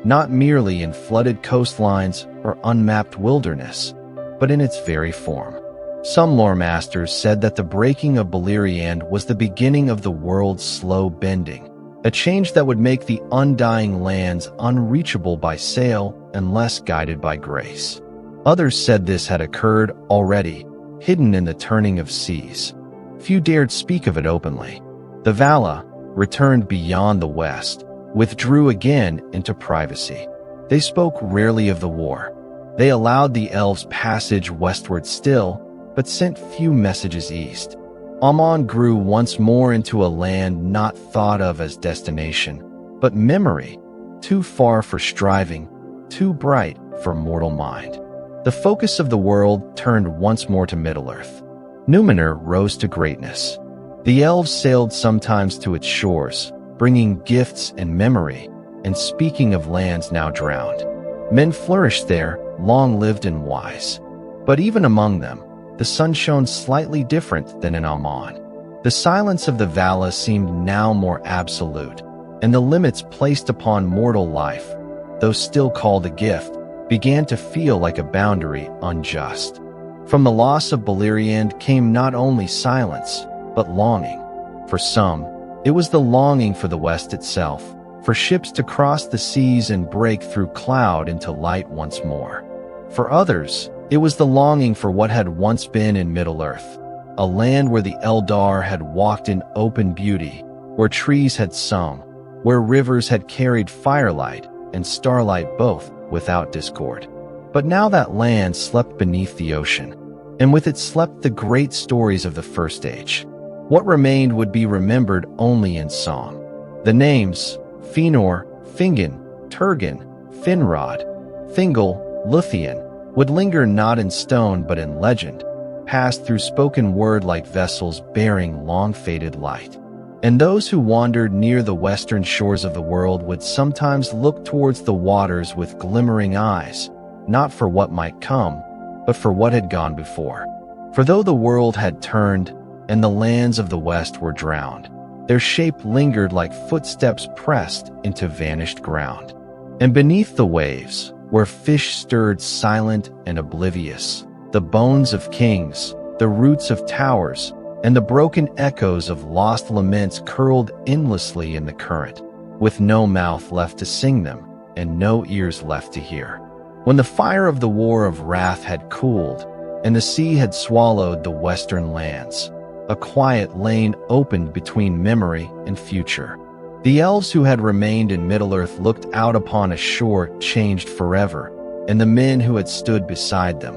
not merely in flooded coastlines or unmapped wilderness, but in its very form. Some lore masters said that the breaking of Beleriand was the beginning of the world's slow bending, a change that would make the undying lands unreachable by sail unless guided by grace. Others said this had occurred already, hidden in the turning of seas. Few dared speak of it openly. The Valar, returned beyond the west, withdrew again into privacy. They spoke rarely of the war. They allowed the elves passage westward still, but sent few messages east. Aman grew once more into a land not thought of as destination, but memory, too far for striving, too bright for mortal mind. The focus of the world turned once more to Middle-earth. Númenor rose to greatness. The elves sailed sometimes to its shores, bringing gifts and memory, and speaking of lands now drowned. Men flourished there, long-lived and wise. But even among them, the sun shone slightly different than in Aman. The silence of the Valar seemed now more absolute, and the limits placed upon mortal life, though still called a gift, began to feel like a boundary unjust. From the loss of Beleriand came not only silence, but longing. For some, it was the longing for the West itself, for ships to cross the seas and break through cloud into light once more. For others, it was the longing for what had once been in Middle-earth, a land where the Eldar had walked in open beauty, where trees had sung, where rivers had carried firelight and starlight both without discord. But now that land slept beneath the ocean, and with it slept the great stories of the First Age. What remained would be remembered only in song. The names Fëanor, Fingin, Turgon, Finrod, Thingol, Luthien would linger not in stone but in legend, passed through spoken word like vessels bearing long-faded light. And those who wandered near the western shores of the world would sometimes look towards the waters with glimmering eyes, not for what might come, but for what had gone before. For though the world had turned, and the lands of the west were drowned, their shape lingered like footsteps pressed into vanished ground. And beneath the waves, where fish stirred silent and oblivious, the bones of kings, the roots of towers, and the broken echoes of lost laments curled endlessly in the current, with no mouth left to sing them, and no ears left to hear. When the fire of the War of Wrath had cooled, and the sea had swallowed the western lands, a quiet lane opened between memory and future. The elves who had remained in Middle-earth looked out upon a shore changed forever, and the men who had stood beside them,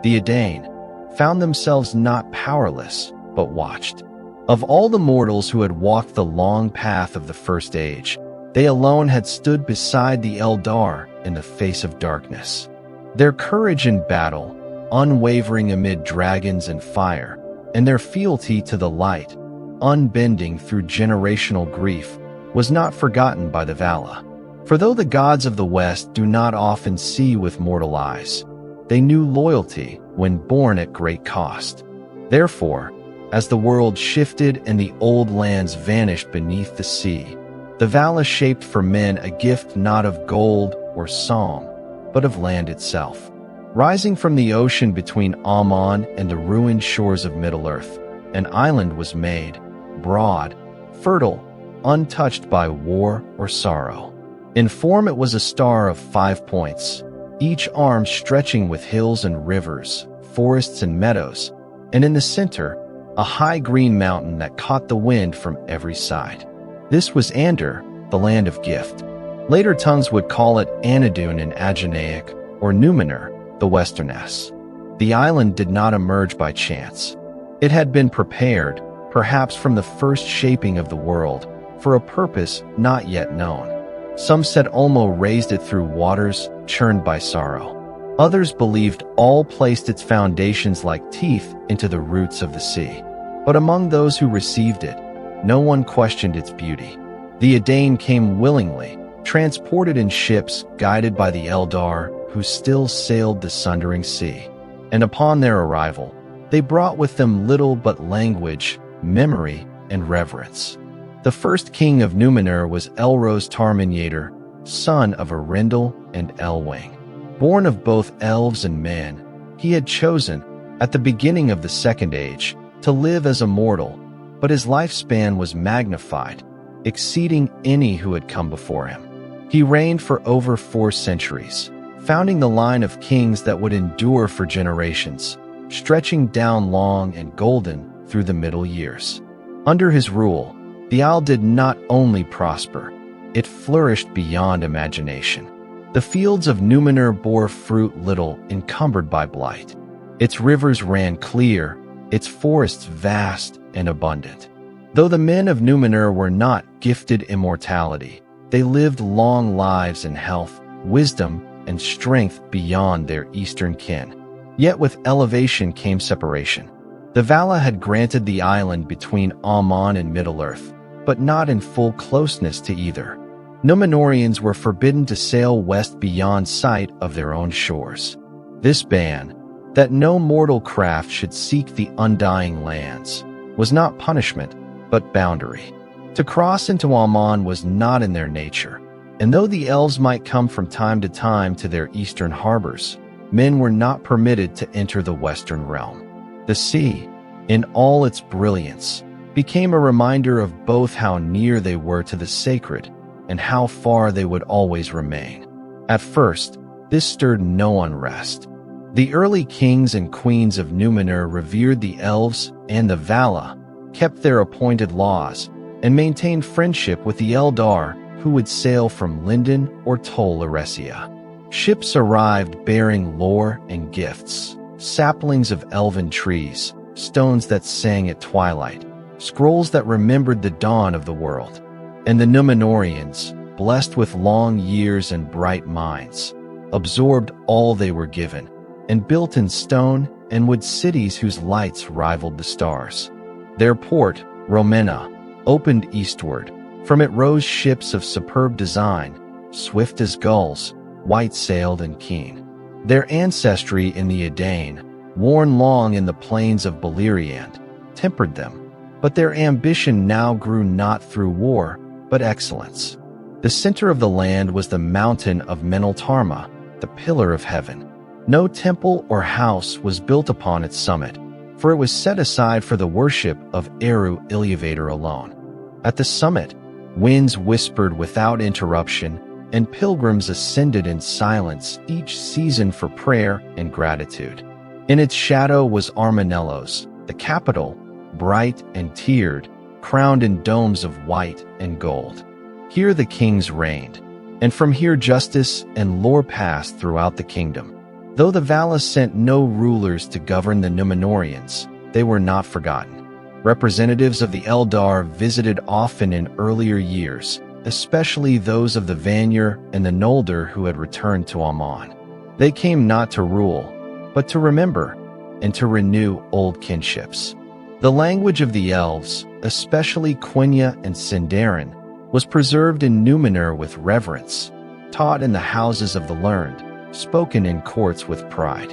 the Dúnedain, found themselves not powerless, but watched. Of all the mortals who had walked the long path of the First Age, they alone had stood beside the Eldar in the face of darkness. Their courage in battle, unwavering amid dragons and fire, and their fealty to the light, unbending through generational grief, was not forgotten by the Valar. For though the gods of the West do not often see with mortal eyes, they knew loyalty when born at great cost. Therefore, as the world shifted and the old lands vanished beneath the sea, the Valar shaped for men a gift not of gold or song, but of land itself. Rising from the ocean between Aman and the ruined shores of Middle-earth, an island was made, broad, fertile, untouched by war or sorrow. In form it was a star of 5 points, each arm stretching with hills and rivers, forests and meadows, and in the center, a high green mountain that caught the wind from every side. This was Ainur, the land of gift. Later tongues would call it Anadune in Agenaic, or Númenor, the Western S. The island did not emerge by chance. It had been prepared, perhaps from the first shaping of the world, for a purpose not yet known. Some said Ulmo raised it through waters churned by sorrow. Others believed All placed its foundations like teeth into the roots of the sea. But among those who received it, no one questioned its beauty. The Dúnedain came willingly, transported in ships guided by the Eldar who still sailed the Sundering Sea. And upon their arrival, they brought with them little but language, memory, and reverence. The first king of Númenor was Elros Tarmanyator, son of Arindal and Elwing. Born of both elves and men, he had chosen, at the beginning of the Second Age, to live as a mortal, but his lifespan was magnified, exceeding any who had come before him. He reigned for over 4 centuries, founding the line of kings that would endure for generations, stretching down long and golden through the middle years. Under his rule, the Isle did not only prosper, it flourished beyond imagination. The fields of Númenor bore fruit little encumbered by blight. Its rivers ran clear, its forests vast and abundant. Though the men of Númenor were not gifted immortality, they lived long lives in health, wisdom, and strength beyond their eastern kin. Yet with elevation came separation. The Valar had granted the island between Aman and Middle-earth, but not in full closeness to either. Númenorians were forbidden to sail west beyond sight of their own shores. This ban, that no mortal craft should seek the undying lands, was not punishment, but boundary. To cross into Aman was not in their nature, and though the elves might come from time to their eastern harbors, men were not permitted to enter the Western realm. The sea, in all its brilliance, became a reminder of both how near they were to the sacred and how far they would always remain. At first, this stirred no unrest. The early kings and queens of Númenor revered the Elves and the Valar, kept their appointed laws, and maintained friendship with the Eldar who would sail from Lindon or Tol Eressëa. Ships arrived bearing lore and gifts, saplings of elven trees, stones that sang at twilight, scrolls that remembered the dawn of the world. And the Númenorians, blessed with long years and bright minds, absorbed all they were given, and built in stone and wood cities whose lights rivaled the stars. Their port, Romena, opened eastward. From it rose ships of superb design, swift as gulls, white-sailed and keen. Their ancestry in the Dúnedain, worn long in the plains of Beleriand, tempered them, but their ambition now grew not through war, but excellence. The center of the land was the mountain of Meneltarma, the pillar of heaven. No temple or house was built upon its summit, for it was set aside for the worship of Eru Iluvatar alone. At the summit, winds whispered without interruption, and pilgrims ascended in silence each season for prayer and gratitude. In its shadow was Armanelos, the capital, bright and tiered, crowned in domes of white and gold. Here the kings reigned, and from here justice and lore passed throughout the kingdom. Though the Valar sent no rulers to govern the Númenorians, they were not forgotten. Representatives of the Eldar visited often in earlier years, especially those of the Vanir and the Noldor who had returned to Aman. They came not to rule, but to remember and to renew old kinships. The language of the Elves, especially Quenya and Sundering, was preserved in Númenor with reverence, taught in the houses of the learned, spoken in courts with pride.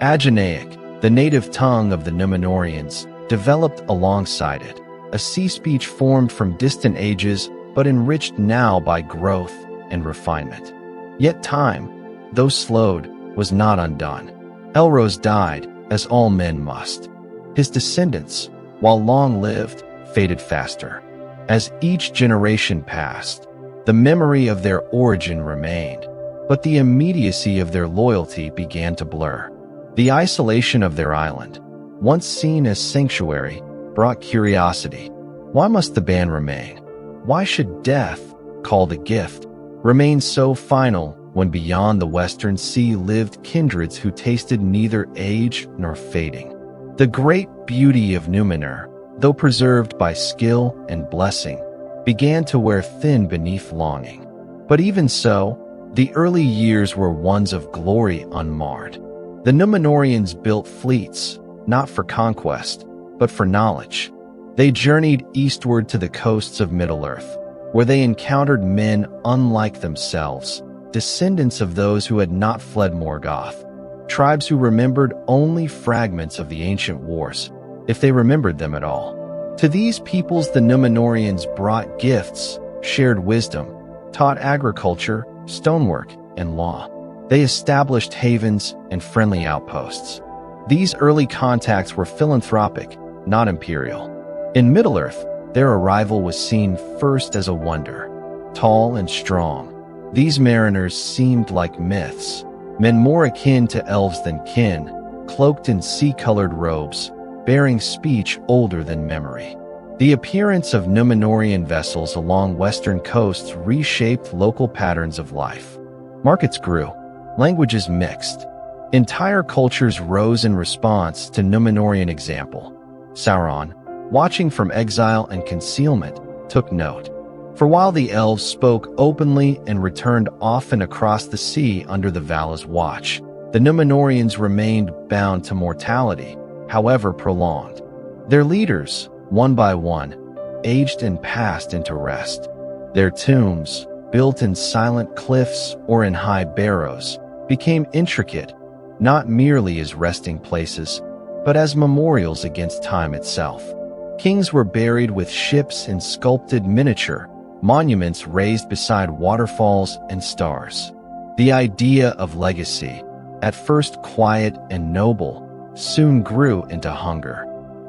Agenaic, the native tongue of the Númenorians, developed alongside it, a sea speech formed from distant ages but enriched now by growth and refinement. Yet time, though slowed, was not undone. Elros died, as all men must. His descendants, while long-lived, faded faster. As each generation passed, the memory of their origin remained, but the immediacy of their loyalty began to blur. The isolation of their island, once seen as sanctuary, brought curiosity. Why must the ban remain? Why should death, called a gift, remain so final when beyond the western sea lived kindreds who tasted neither age nor fading? The great beauty of Númenor, though preserved by skill and blessing, began to wear thin beneath longing. But even so, the early years were ones of glory unmarred. The Númenorians built fleets, not for conquest, but for knowledge. They journeyed eastward to the coasts of Middle-earth, where they encountered men unlike themselves, descendants of those who had not fled Morgoth, tribes who remembered only fragments of the ancient wars, if they remembered them at all. To these peoples the Númenorians brought gifts, shared wisdom, taught agriculture, stonework, and law. They established havens and friendly outposts. These early contacts were philanthropic, not imperial. In Middle-earth, their arrival was seen first as a wonder. Tall and strong, these mariners seemed like myths, men more akin to elves than kin, cloaked in sea-colored robes, bearing speech older than memory. The appearance of Númenorian vessels along western coasts reshaped local patterns of life. Markets grew, languages mixed. Entire cultures rose in response to Númenorian example. Sauron, watching from exile and concealment, took note. For while the elves spoke openly and returned often across the sea under the Valar's watch, the Númenorians remained bound to mortality, however prolonged. Their leaders, one by one, aged and passed into rest. Their tombs, built in silent cliffs or in high barrows, became intricate, not merely as resting places, but as memorials against time itself. Kings were buried with ships in sculpted miniature, monuments raised beside waterfalls and stars. The idea of legacy, at first quiet and noble, soon grew into hunger.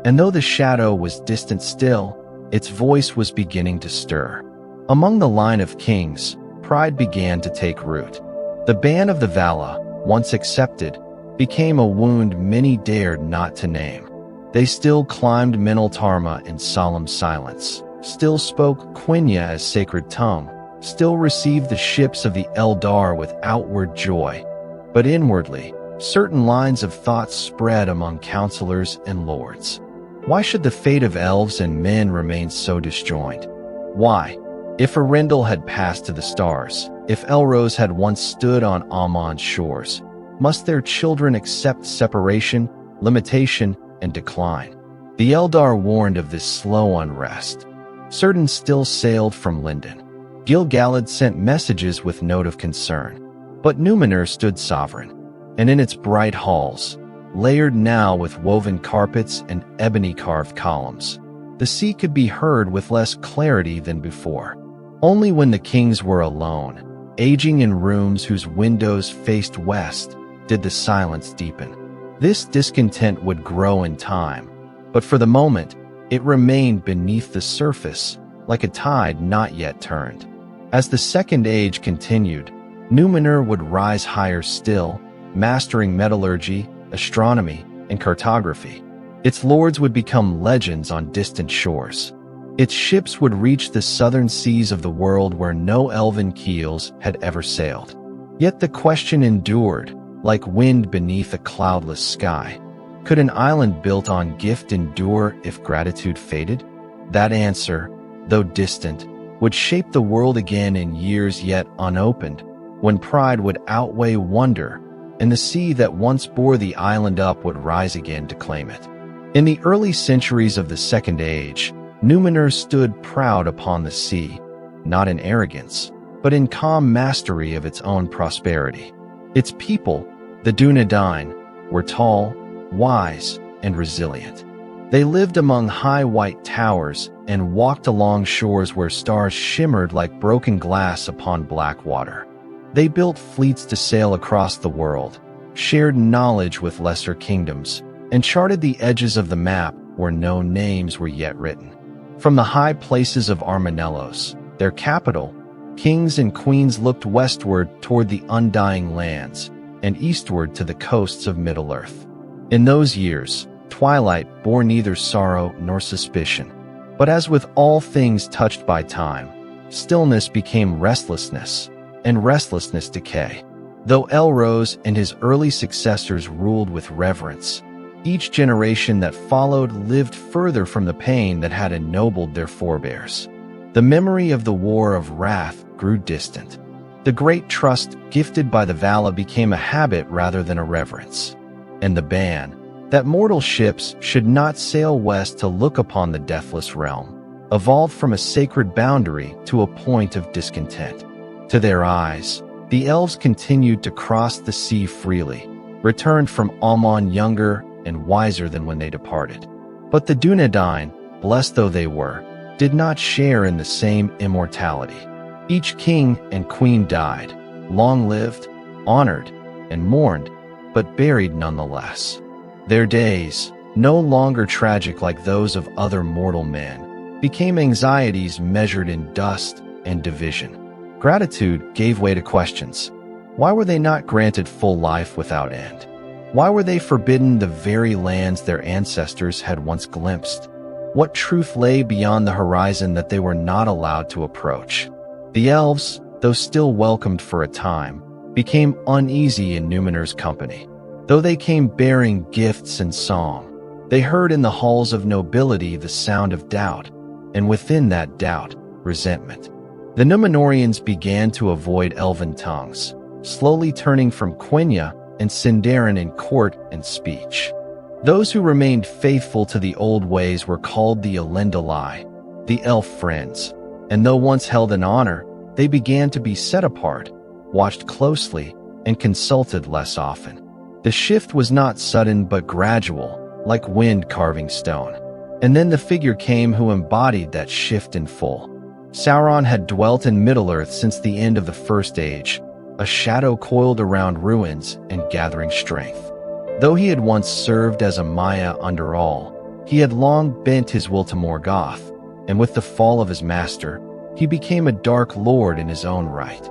And though the shadow was distant still, its voice was beginning to stir. Among the line of kings, pride began to take root. The ban of the Valar, once accepted, became a wound many dared not to name. They still climbed Minaltarma in solemn silence, still spoke Quenya as sacred tongue, still received the ships of the Eldar with outward joy. But inwardly, certain lines of thought spread among counselors and lords. Why should the fate of elves and men remain so disjoined? Why? If Arendelle had passed to the stars, if Elros had once stood on Amon's shores, must their children accept separation, limitation, and decline? The Eldar warned of this slow unrest. Certain still sailed from Lindon. Gil-galad sent messages with note of concern. But Númenor stood sovereign, and in its bright halls, layered now with woven carpets and ebony-carved columns, the sea could be heard with less clarity than before. Only when the kings were alone, aging in rooms whose windows faced west, did the silence deepen. This discontent would grow in time, but for the moment, it remained beneath the surface, like a tide not yet turned. As the Second Age continued, Númenor would rise higher still, mastering metallurgy, astronomy, and cartography. Its lords would become legends on distant shores. Its ships would reach the southern seas of the world where no elven keels had ever sailed. Yet the question endured, like wind beneath a cloudless sky. Could an island built on gift endure if gratitude faded? That answer, though distant, would shape the world again in years yet unopened, when pride would outweigh wonder, and the sea that once bore the island up would rise again to claim it. In the early centuries of the Second Age, Númenor stood proud upon the sea, not in arrogance, but in calm mastery of its own prosperity. Its people, the Dúnedain, were tall, wise, and resilient. They lived among high white towers and walked along shores where stars shimmered like broken glass upon black water. They built fleets to sail across the world, shared knowledge with lesser kingdoms, and charted the edges of the map where no names were yet written. From the high places of Armanelos, their capital, kings and queens looked westward toward the undying lands, and eastward to the coasts of Middle-earth. In those years, twilight bore neither sorrow nor suspicion. But as with all things touched by time, stillness became restlessness, and restlessness decay. Though Elros and his early successors ruled with reverence, each generation that followed lived further from the pain that had ennobled their forebears. The memory of the War of Wrath grew distant. The great trust gifted by the Valar became a habit rather than a reverence. And the ban, that mortal ships should not sail west to look upon the deathless realm, evolved from a sacred boundary to a point of discontent. To their eyes, the elves continued to cross the sea freely, returned from Amon younger and wiser than when they departed. But the Dúnedain, blessed though they were, did not share in the same immortality. Each king and queen died, long-lived, honored, and mourned, but buried nonetheless. Their days, no longer tragic like those of other mortal men, became anxieties measured in dust and division. Gratitude gave way to questions. Why were they not granted full life without end? Why were they forbidden the very lands their ancestors had once glimpsed? What truth lay beyond the horizon that they were not allowed to approach? The elves, though still welcomed for a time, became uneasy in Númenor's company. Though they came bearing gifts and song, they heard in the halls of nobility the sound of doubt, and within that doubt, resentment. The Númenorians began to avoid elven tongues, slowly turning from Quenya and Sundering in court and speech. Those who remained faithful to the old ways were called the Elendilai, the elf friends, and though once held in honor, they began to be set apart, watched closely, and consulted less often. The shift was not sudden but gradual, like wind carving stone. And then the figure came who embodied that shift in full. Sauron had dwelt in Middle-earth since the end of the First Age, a shadow coiled around ruins and gathering strength. Though he had once served as a Maya under all, he had long bent his will to Morgoth, and with the fall of his master, he became a dark lord in his own right.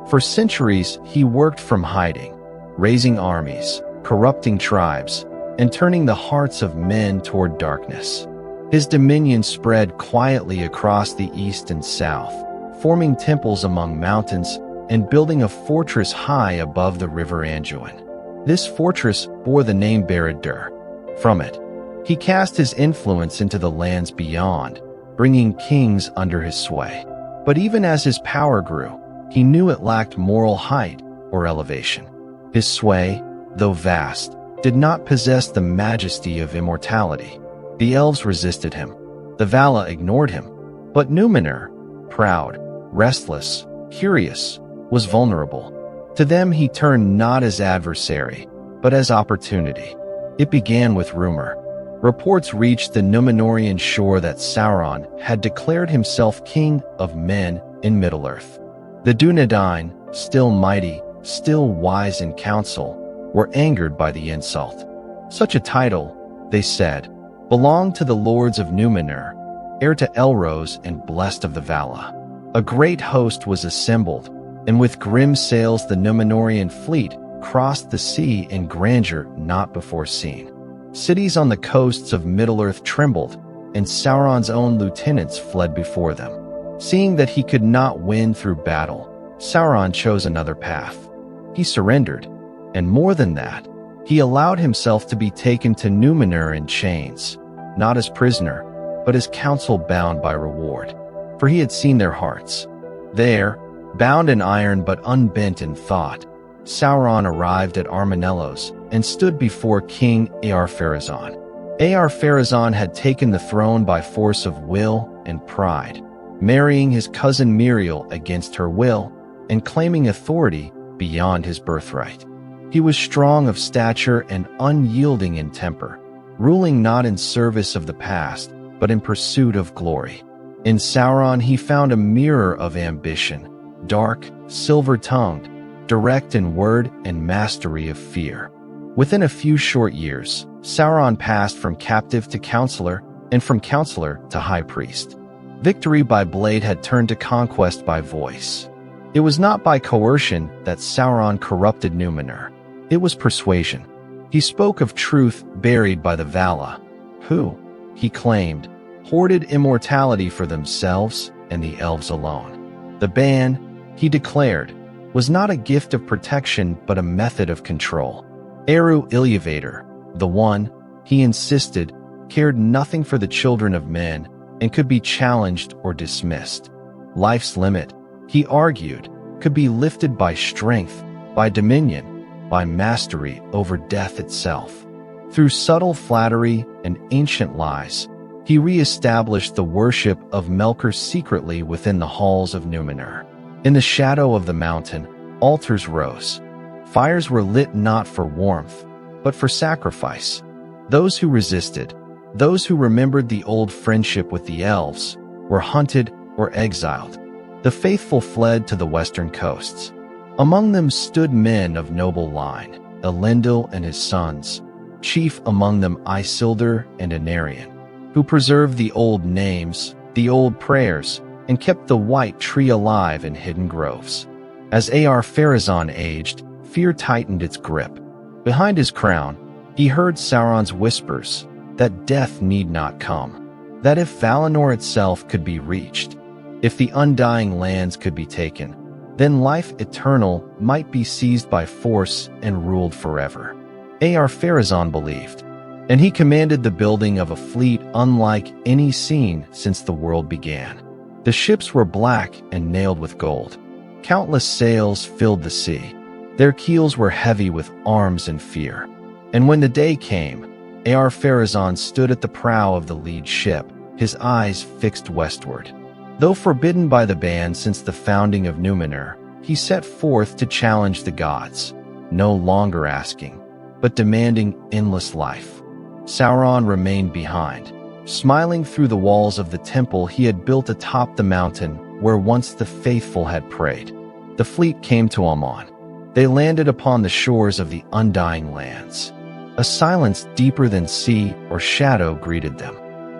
For centuries, he worked from hiding, raising armies, corrupting tribes, and turning the hearts of men toward darkness. His dominion spread quietly across the east and south, forming temples among mountains and building a fortress high above the river Anduin. This fortress bore the name Barad-dûr. From it, he cast his influence into the lands beyond, bringing kings under his sway. But even as his power grew, he knew it lacked moral height or elevation. His sway, though vast, did not possess the majesty of immortality. The Elves resisted him. The Valar ignored him. But Númenor, proud, restless, curious, was vulnerable. To them he turned not as adversary, but as opportunity. It began with rumor. Reports reached the Númenorian shore that Sauron had declared himself king of men in Middle-earth. The Dúnedain, still mighty, still wise in council, were angered by the insult. Such a title, they said, belonged to the lords of Númenor, heir to Elros and blessed of the Valar. A great host was assembled, and with grim sails the Númenorian fleet crossed the sea in grandeur not before seen. Cities on the coasts of Middle-earth trembled, and Sauron's own lieutenants fled before them. Seeing that he could not win through battle, Sauron chose another path. He surrendered, and more than that, he allowed himself to be taken to Númenor in chains, not as prisoner, but as counsel bound by reward. For he had seen their hearts. There, bound in iron but unbent in thought, Sauron arrived at Armanelos and stood before King Ear-Pharazôn. Ear-Pharazôn had taken the throne by force of will and pride, marrying his cousin Miriel against her will and claiming authority beyond his birthright. He was strong of stature and unyielding in temper, ruling not in service of the past, but in pursuit of glory. In Sauron he found a mirror of ambition, dark, silver-tongued, direct in word and mastery of fear. Within a few short years, Sauron passed from captive to counselor, and from counselor to high priest. Victory by blade had turned to conquest by voice. It was not by coercion that Sauron corrupted Númenor. It was persuasion. He spoke of truth buried by the Valar, who, he claimed, hoarded immortality for themselves and the Elves alone. The ban, he declared, was not a gift of protection but a method of control. Eru Iluvatar, the One, he insisted, cared nothing for the children of men and could be challenged or dismissed. Life's limit, he argued, could be lifted by strength, by dominion, by mastery over death itself. Through subtle flattery and ancient lies, he re-established the worship of Melkor secretly within the halls of Númenor. In the shadow of the mountain, altars rose. Fires were lit not for warmth, but for sacrifice. Those who resisted, those who remembered the old friendship with the Elves, were hunted or exiled. The faithful fled to the western coasts. Among them stood men of noble line, Elendil and his sons, chief among them Isildur and Anarion, who preserved the old names, the old prayers, and kept the white tree alive in hidden groves. As Ear-Pharazôn aged, fear tightened its grip. Behind his crown, he heard Sauron's whispers that death need not come, that if Valinor itself could be reached, if the undying lands could be taken, then life eternal might be seized by force and ruled forever. Ear-Pharazôn believed, and he commanded the building of a fleet unlike any seen since the world began. The ships were black and nailed with gold. Countless sails filled the sea. Their keels were heavy with arms and fear. And when the day came, Ear-Pharazôn stood at the prow of the lead ship, his eyes fixed westward. Though forbidden by the ban since the founding of Númenor, he set forth to challenge the gods, no longer asking, but demanding endless life. Sauron remained behind, smiling through the walls of the temple he had built atop the mountain where once the faithful had prayed. The fleet came to Amon, They landed upon the shores of the Undying Lands. A silence deeper than sea or shadow greeted them.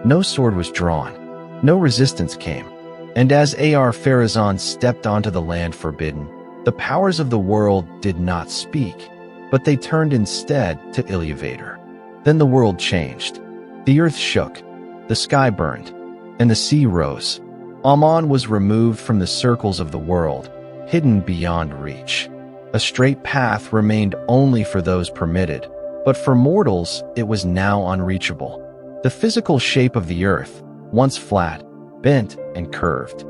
No sword was drawn. No resistance came. And as Ar-Pharazôn stepped onto the land forbidden, the powers of the world did not speak, but they turned instead to Iluvatar. Then the world changed. The earth shook, the sky burned, and the sea rose. Aman was removed from the circles of the world, hidden beyond reach. A straight path remained only for those permitted, but for mortals it was now unreachable. The physical shape of the earth, once flat, bent and curved,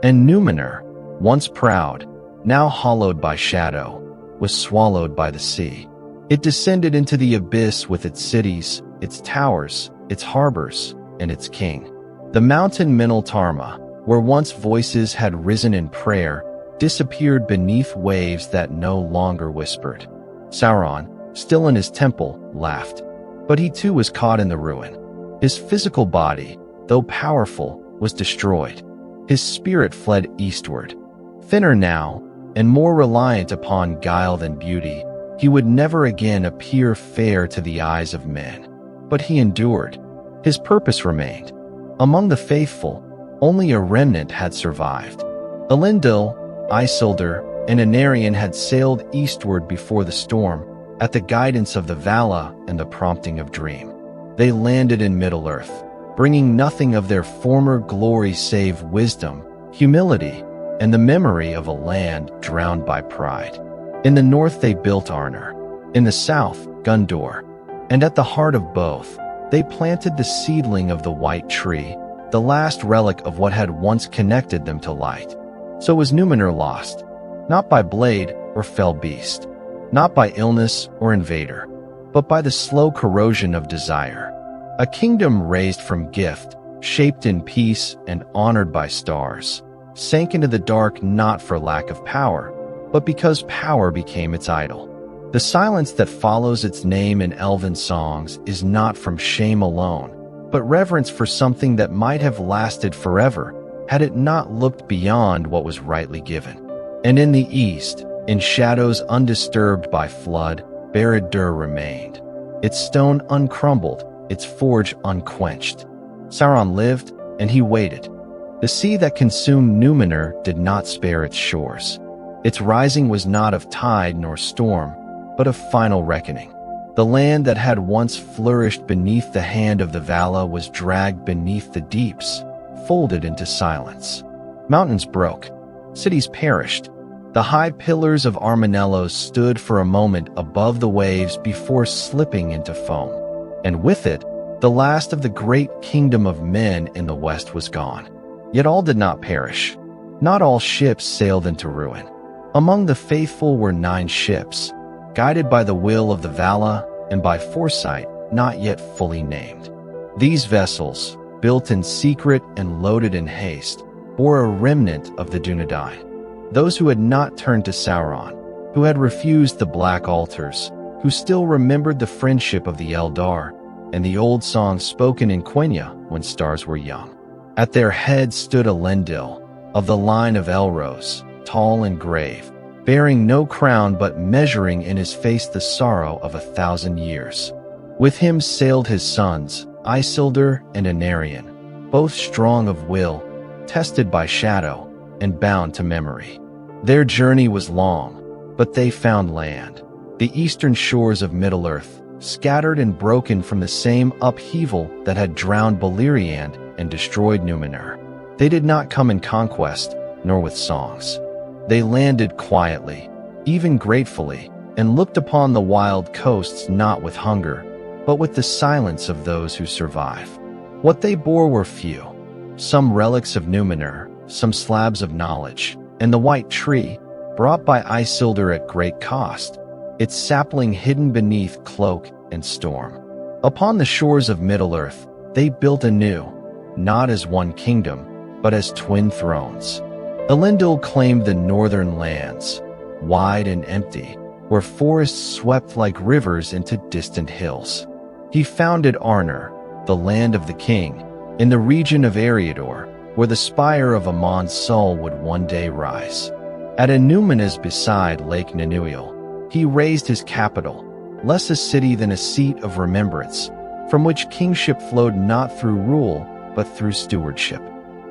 and Númenor, once proud, now hollowed by shadow, was swallowed by the sea. It descended into the abyss with its cities, its towers, its harbors, and its king. The mountain Minaltarma, where once voices had risen in prayer, disappeared beneath waves that no longer whispered. Sauron, still in his temple, laughed. But he too was caught in the ruin. His physical body, though powerful, was destroyed. His spirit fled eastward. Thinner now, and more reliant upon guile than beauty, he would never again appear fair to the eyes of men. But he endured. His purpose remained. Among the faithful, only a remnant had survived. Elendil, Isildur, and Anarion had sailed eastward before the storm, at the guidance of the Vala and the prompting of Dream. They landed in Middle-earth, bringing nothing of their former glory save wisdom, humility, and the memory of a land drowned by pride. In the north they built Arnor, in the south, Gondor, and at the heart of both, they planted the seedling of the White Tree, the last relic of what had once connected them to light. So was Númenor lost, not by blade or fell beast, not by illness or invader, but by the slow corrosion of desire. A kingdom raised from gift, shaped in peace and honored by stars, sank into the dark not for lack of power, but because power became its idol. The silence that follows its name in elven songs is not from shame alone, but reverence for something that might have lasted forever had it not looked beyond what was rightly given. And in the east, in shadows undisturbed by flood, Barad-dûr remained, its stone uncrumbled, its forge unquenched. Sauron lived, and he waited. The sea that consumed Númenor did not spare its shores. Its rising was not of tide nor storm, but of final reckoning. The land that had once flourished beneath the hand of the Vala was dragged beneath the deeps, folded into silence. Mountains broke. Cities perished. The high pillars of Armanellos stood for a moment above the waves before slipping into foam. And with it, the last of the great kingdom of men in the west was gone. Yet all did not perish. Not all ships sailed into ruin. Among the faithful were 9 ships, guided by the will of the Vala and by foresight not yet fully named. These vessels, built in secret and loaded in haste, bore a remnant of the Dúnedain, those who had not turned to Sauron, who had refused the black altars, who still remembered the friendship of the Eldar and the old songs spoken in Quenya when stars were young. At their head stood Elendil, of the line of Elros, tall and grave, bearing no crown but measuring in his face the sorrow of 1,000 years. With him sailed his sons, Isildur and Anarion, both strong of will, tested by shadow, and bound to memory. Their journey was long, but they found land, the eastern shores of Middle-earth, scattered and broken from the same upheaval that had drowned Beleriand and destroyed Númenor. They did not come in conquest, nor with songs. They landed quietly, even gratefully, and looked upon the wild coasts not with hunger, but with the silence of those who survive. What they bore were few. Some relics of Númenor, some slabs of knowledge, and the White Tree, brought by Isildur at great cost, its sapling hidden beneath cloak and storm. Upon the shores of Middle-earth, they built anew, not as one kingdom, but as twin thrones. Elendil claimed the northern lands, wide and empty, where forests swept like rivers into distant hills. He founded Arnor, the land of the king, in the region of Eriador, where the spire of Amon's soul would one day rise. At Númenor beside Lake Nanuil, He raised his capital, less a city than a seat of remembrance, from which kingship flowed not through rule, but through stewardship.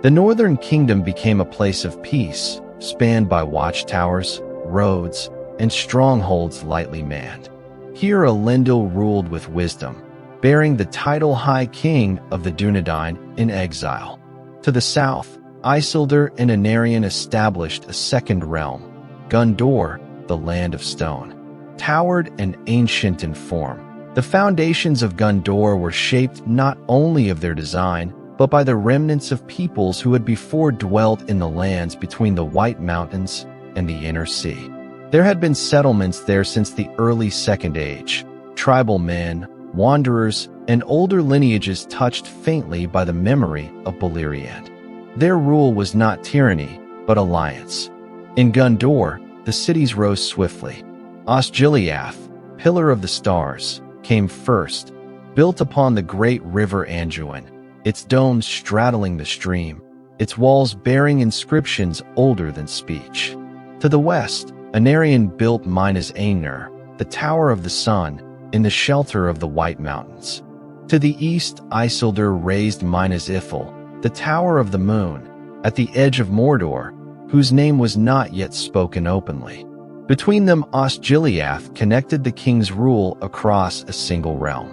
The northern kingdom became a place of peace, spanned by watchtowers, roads, and strongholds lightly manned. Here Elendil ruled with wisdom, bearing the title High King of the Dúnedain in exile. To the south, Isildur and Anarion established a second realm, Gondor, the Land of Stone. Towered and ancient in form, the foundations of Gondor were shaped not only of their design, but by the remnants of peoples who had before dwelt in the lands between the White Mountains and the Inner Sea. There had been settlements there since the early Second Age, tribal men, wanderers, and older lineages touched faintly by the memory of Beleriand. Their rule was not tyranny, but alliance. In Gondor, the cities rose swiftly. Osgiliath, Pillar of the Stars, came first, built upon the great river Anduin, its domes straddling the stream, its walls bearing inscriptions older than speech. To the west, Anarion built Minas Ainur, the Tower of the Sun, in the shelter of the White Mountains. To the east, Isildur raised Minas Ithil, the Tower of the Moon, at the edge of Mordor, whose name was not yet spoken openly. Between them, Osgiliath connected the king's rule across a single realm.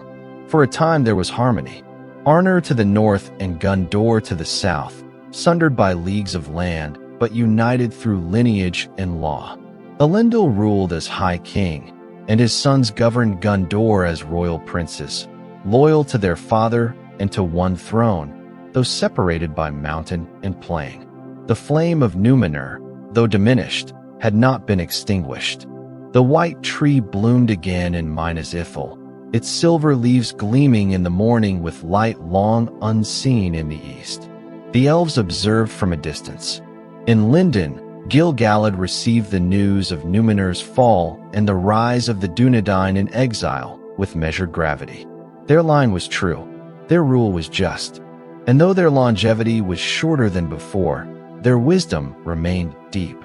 For a time there was harmony. Arnor to the north and Gondor to the south, sundered by leagues of land, but united through lineage and law. Elendil ruled as High King, and his sons governed Gondor as royal princes, loyal to their father and to one throne, though separated by mountain and plain. The flame of Númenor, though diminished, had not been extinguished. The white tree bloomed again in Minas Ithil, its silver leaves gleaming in the morning with light long unseen in the east. The elves observed from a distance. In Lindon, Gil-galad received the news of Númenor's fall and the rise of the Dúnedain in exile with measured gravity. Their line was true, their rule was just, and though their longevity was shorter than before, their wisdom remained deep.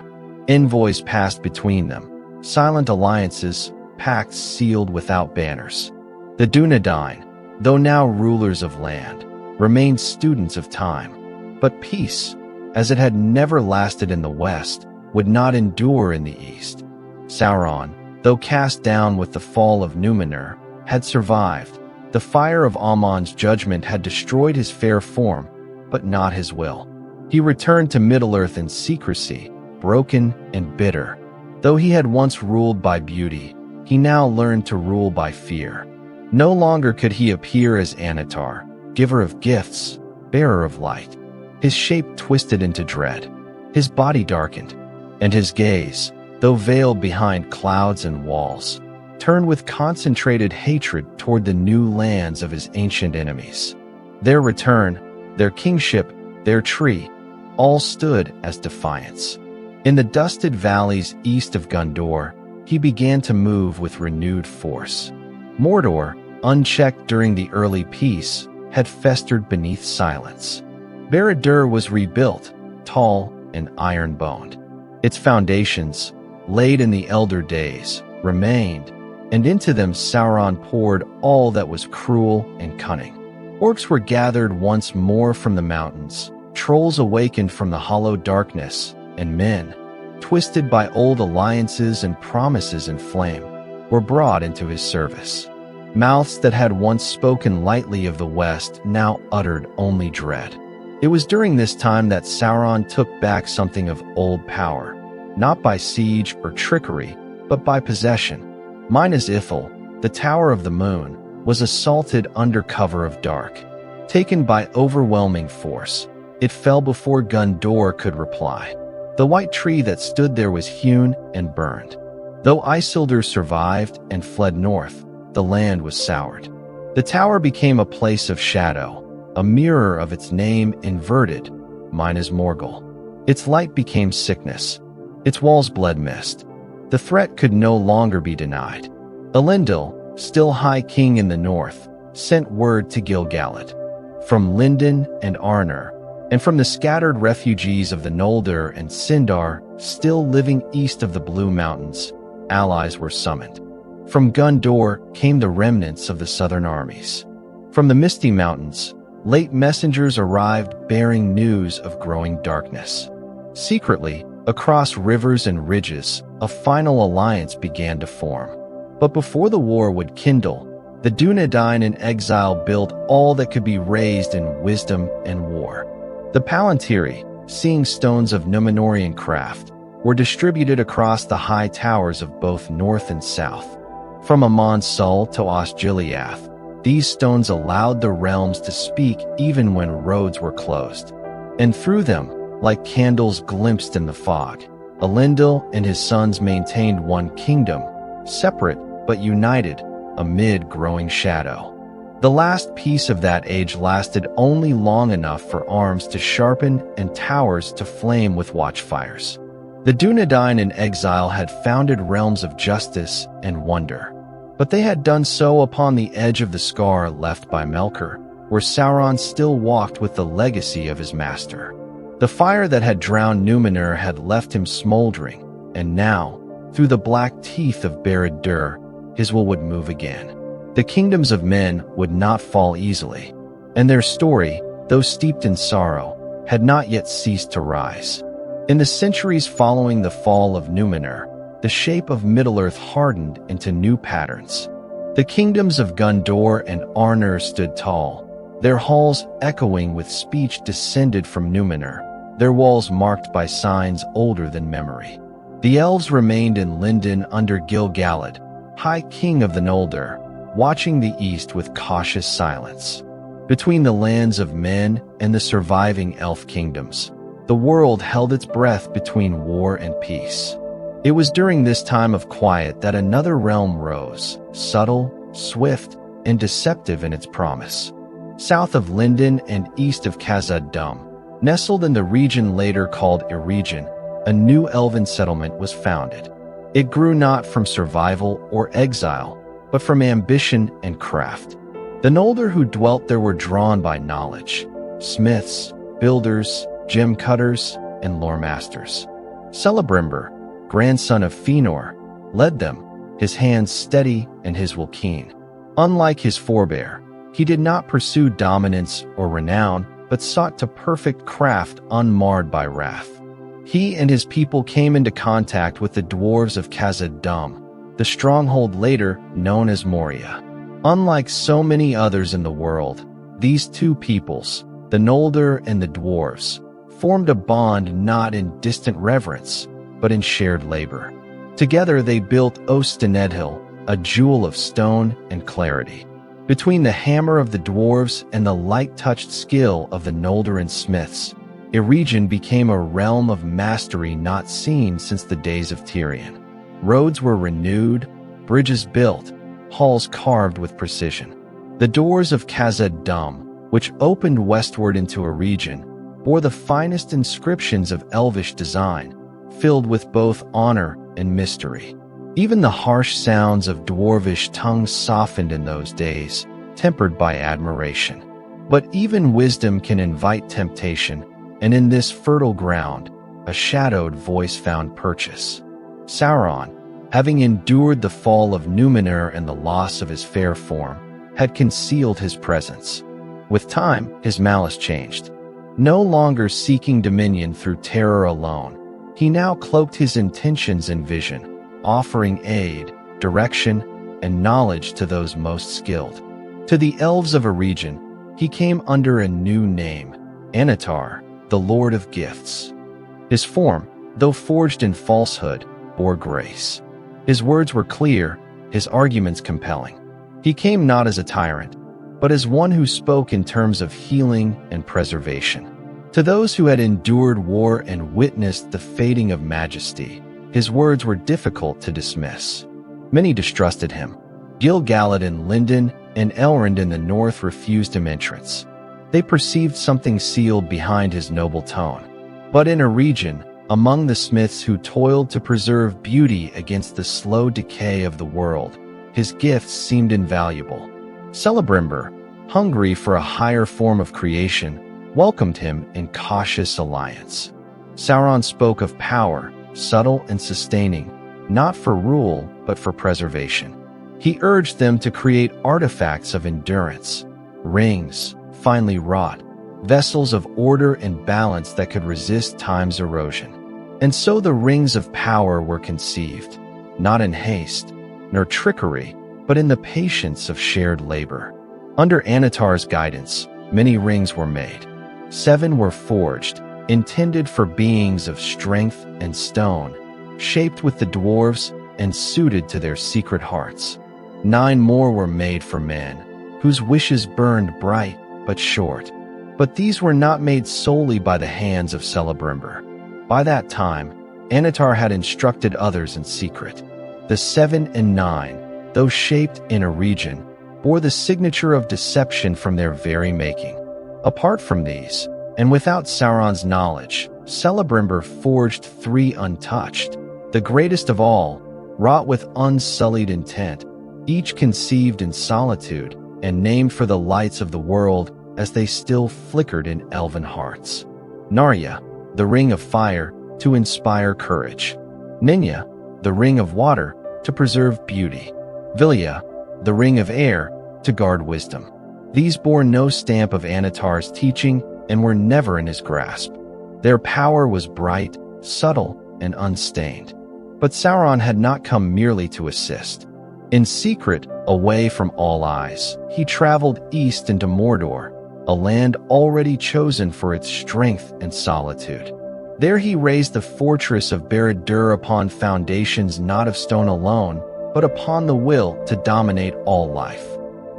Envoys passed between them, silent alliances, pacts sealed without banners. The Dúnedain, though now rulers of land, remained students of time. But peace, as it had never lasted in the west, would not endure in the east. Sauron, though cast down with the fall of Númenor, had survived. The fire of Amon's judgment had destroyed his fair form, but not his will. He returned to Middle-earth in secrecy, broken and bitter. Though he had once ruled by beauty, he now learned to rule by fear. No longer could he appear as Annatar, giver of gifts, bearer of light. His shape twisted into dread, his body darkened, and his gaze, though veiled behind clouds and walls, turned with concentrated hatred toward the new lands of his ancient enemies. Their return, their kingship, their tree, all stood as defiance. In the dusted valleys east of Gondor, he began to move with renewed force. Mordor, unchecked during the early peace, had festered beneath silence. Barad-dûr was rebuilt, tall and iron-boned. Its foundations, laid in the elder days, remained, and into them Sauron poured all that was cruel and cunning. Orcs were gathered once more from the mountains, trolls awakened from the hollow darkness, and men, twisted by old alliances and promises in flame, were brought into his service. Mouths that had once spoken lightly of the West now uttered only dread. It was during this time that Sauron took back something of old power, not by siege or trickery, but by possession. Minas Ithil, the Tower of the Moon, was assaulted under cover of dark. Taken by overwhelming force, it fell before Gondor could reply. The white tree that stood there was hewn and burned. Though Isildur survived and fled north, the land was soured. The tower became a place of shadow, a mirror of its name inverted, Minas Morgul. Its light became sickness. Its walls bled mist. The threat could no longer be denied. Elendil, still High King in the north, sent word to Gil-galad. From Lindon and Arnor, and from the scattered refugees of the Noldor and Sindar still living east of the Blue Mountains, allies were summoned. From Gondor came the remnants of the southern armies. From the Misty Mountains, late messengers arrived bearing news of growing darkness. Secretly, across rivers and ridges, a final alliance began to form. But before the war would kindle, the Dúnedain in exile built all that could be raised in wisdom and war. The Palantiri, seeing stones of Númenorian craft, were distributed across the high towers of both north and south. From Amon Sul to Osgiliath, these stones allowed the realms to speak even when roads were closed. And through them, like candles glimpsed in the fog, Elendil and his sons maintained one kingdom, separate but united amid growing shadow. The last piece of that age lasted only long enough for arms to sharpen and towers to flame with watchfires. The Dúnedain in exile had founded realms of justice and wonder, but they had done so upon the edge of the scar left by Melkor, where Sauron still walked with the legacy of his master. The fire that had drowned Númenor had left him smoldering, and now, through the black teeth of Barad-dûr, his will would move again. The kingdoms of men would not fall easily, and their story, though steeped in sorrow, had not yet ceased to rise. In the centuries following the fall of Númenor, the shape of Middle-earth hardened into new patterns. The kingdoms of Gondor and Ainur stood tall, their halls echoing with speech descended from Númenor, their walls marked by signs older than memory. The Elves remained in Lindon under Gil-galad, High King of the Noldor, watching the east with cautious silence. Between the lands of men and the surviving elf kingdoms, the world held its breath between war and peace. It was during this time of quiet that another realm rose, subtle, swift, and deceptive in its promise. South of Lindon and east of Khazad-dûm, nestled in the region later called Eregion, a new elven settlement was founded. It grew not from survival or exile, but from ambition and craft. The Noldor who dwelt there were drawn by knowledge, smiths, builders, gem cutters, and lore masters. Celebrimbor, grandson of Fëanor, led them, his hands steady and his will keen. Unlike his forebear, he did not pursue dominance or renown, but sought to perfect craft unmarred by wrath. He and his people came into contact with the dwarves of Khazad-dûm, the stronghold later known as Moria. Unlike so many others in the world, these two peoples, the Noldor and the dwarves, formed a bond not in distant reverence, but in shared labor. Together they built Ost-Enedhil, a jewel of stone and clarity. Between the hammer of the dwarves and the light-touched skill of the Noldoran smiths, Eregion became a realm of mastery not seen since the days of Tirion. Roads were renewed, bridges built, halls carved with precision. The doors of Khazad-dûm, which opened westward into Eregion, bore the finest inscriptions of elvish design, filled with both honor and mystery. Even the harsh sounds of dwarvish tongues softened in those days, tempered by admiration. But even wisdom can invite temptation, and in this fertile ground, a shadowed voice found purchase. Sauron, having endured the fall of Númenor and the loss of his fair form, had concealed his presence. With time, his malice changed. No longer seeking dominion through terror alone, he now cloaked his intentions in vision, offering aid, direction, and knowledge to those most skilled. To the Elves of Eregion, he came under a new name, Annatar, the Lord of Gifts. His form, though forged in falsehood, bore grace. His words were clear, his arguments compelling. He came not as a tyrant, but as one who spoke in terms of healing and preservation. To those who had endured war and witnessed the fading of majesty, his words were difficult to dismiss. Many distrusted him. Gil-galad in Lindon and Elrond in the north refused him entrance. They perceived something sealed behind his noble tone. But in Eregion, among the smiths who toiled to preserve beauty against the slow decay of the world, his gifts seemed invaluable. Celebrimbor, hungry for a higher form of creation, welcomed him in cautious alliance. Sauron spoke of power, subtle and sustaining, not for rule, but for preservation. He urged them to create artifacts of endurance, rings, finely wrought, vessels of order and balance that could resist time's erosion. And so the rings of power were conceived, not in haste, nor trickery, but in the patience of shared labor. Under Anatar's guidance, many rings were made. 7 were forged, intended for beings of strength and stone, shaped with the dwarves and suited to their secret hearts. 9 more were made for men, whose wishes burned bright but short. But these were not made solely by the hands of Celebrimbor. By that time, Anatar had instructed others in secret. The 7 and 9, though shaped in a region, bore the signature of deception from their very making. Apart from these, and without Sauron's knowledge, Celebrimbor forged 3 untouched, the greatest of all, wrought with unsullied intent, each conceived in solitude and named for the lights of the world as they still flickered in elven hearts. Narya, the ring of fire, to inspire courage. Ninya, the ring of water, to preserve beauty. Vilya, the ring of air, to guard wisdom. These bore no stamp of Anatar's teaching and were never in his grasp. Their power was bright, subtle, and unstained. But Sauron had not come merely to assist. In secret, away from all eyes, he traveled east into Mordor, a land already chosen for its strength and solitude. There he raised the fortress of Barad-dûr upon foundations not of stone alone, but upon the will to dominate all life.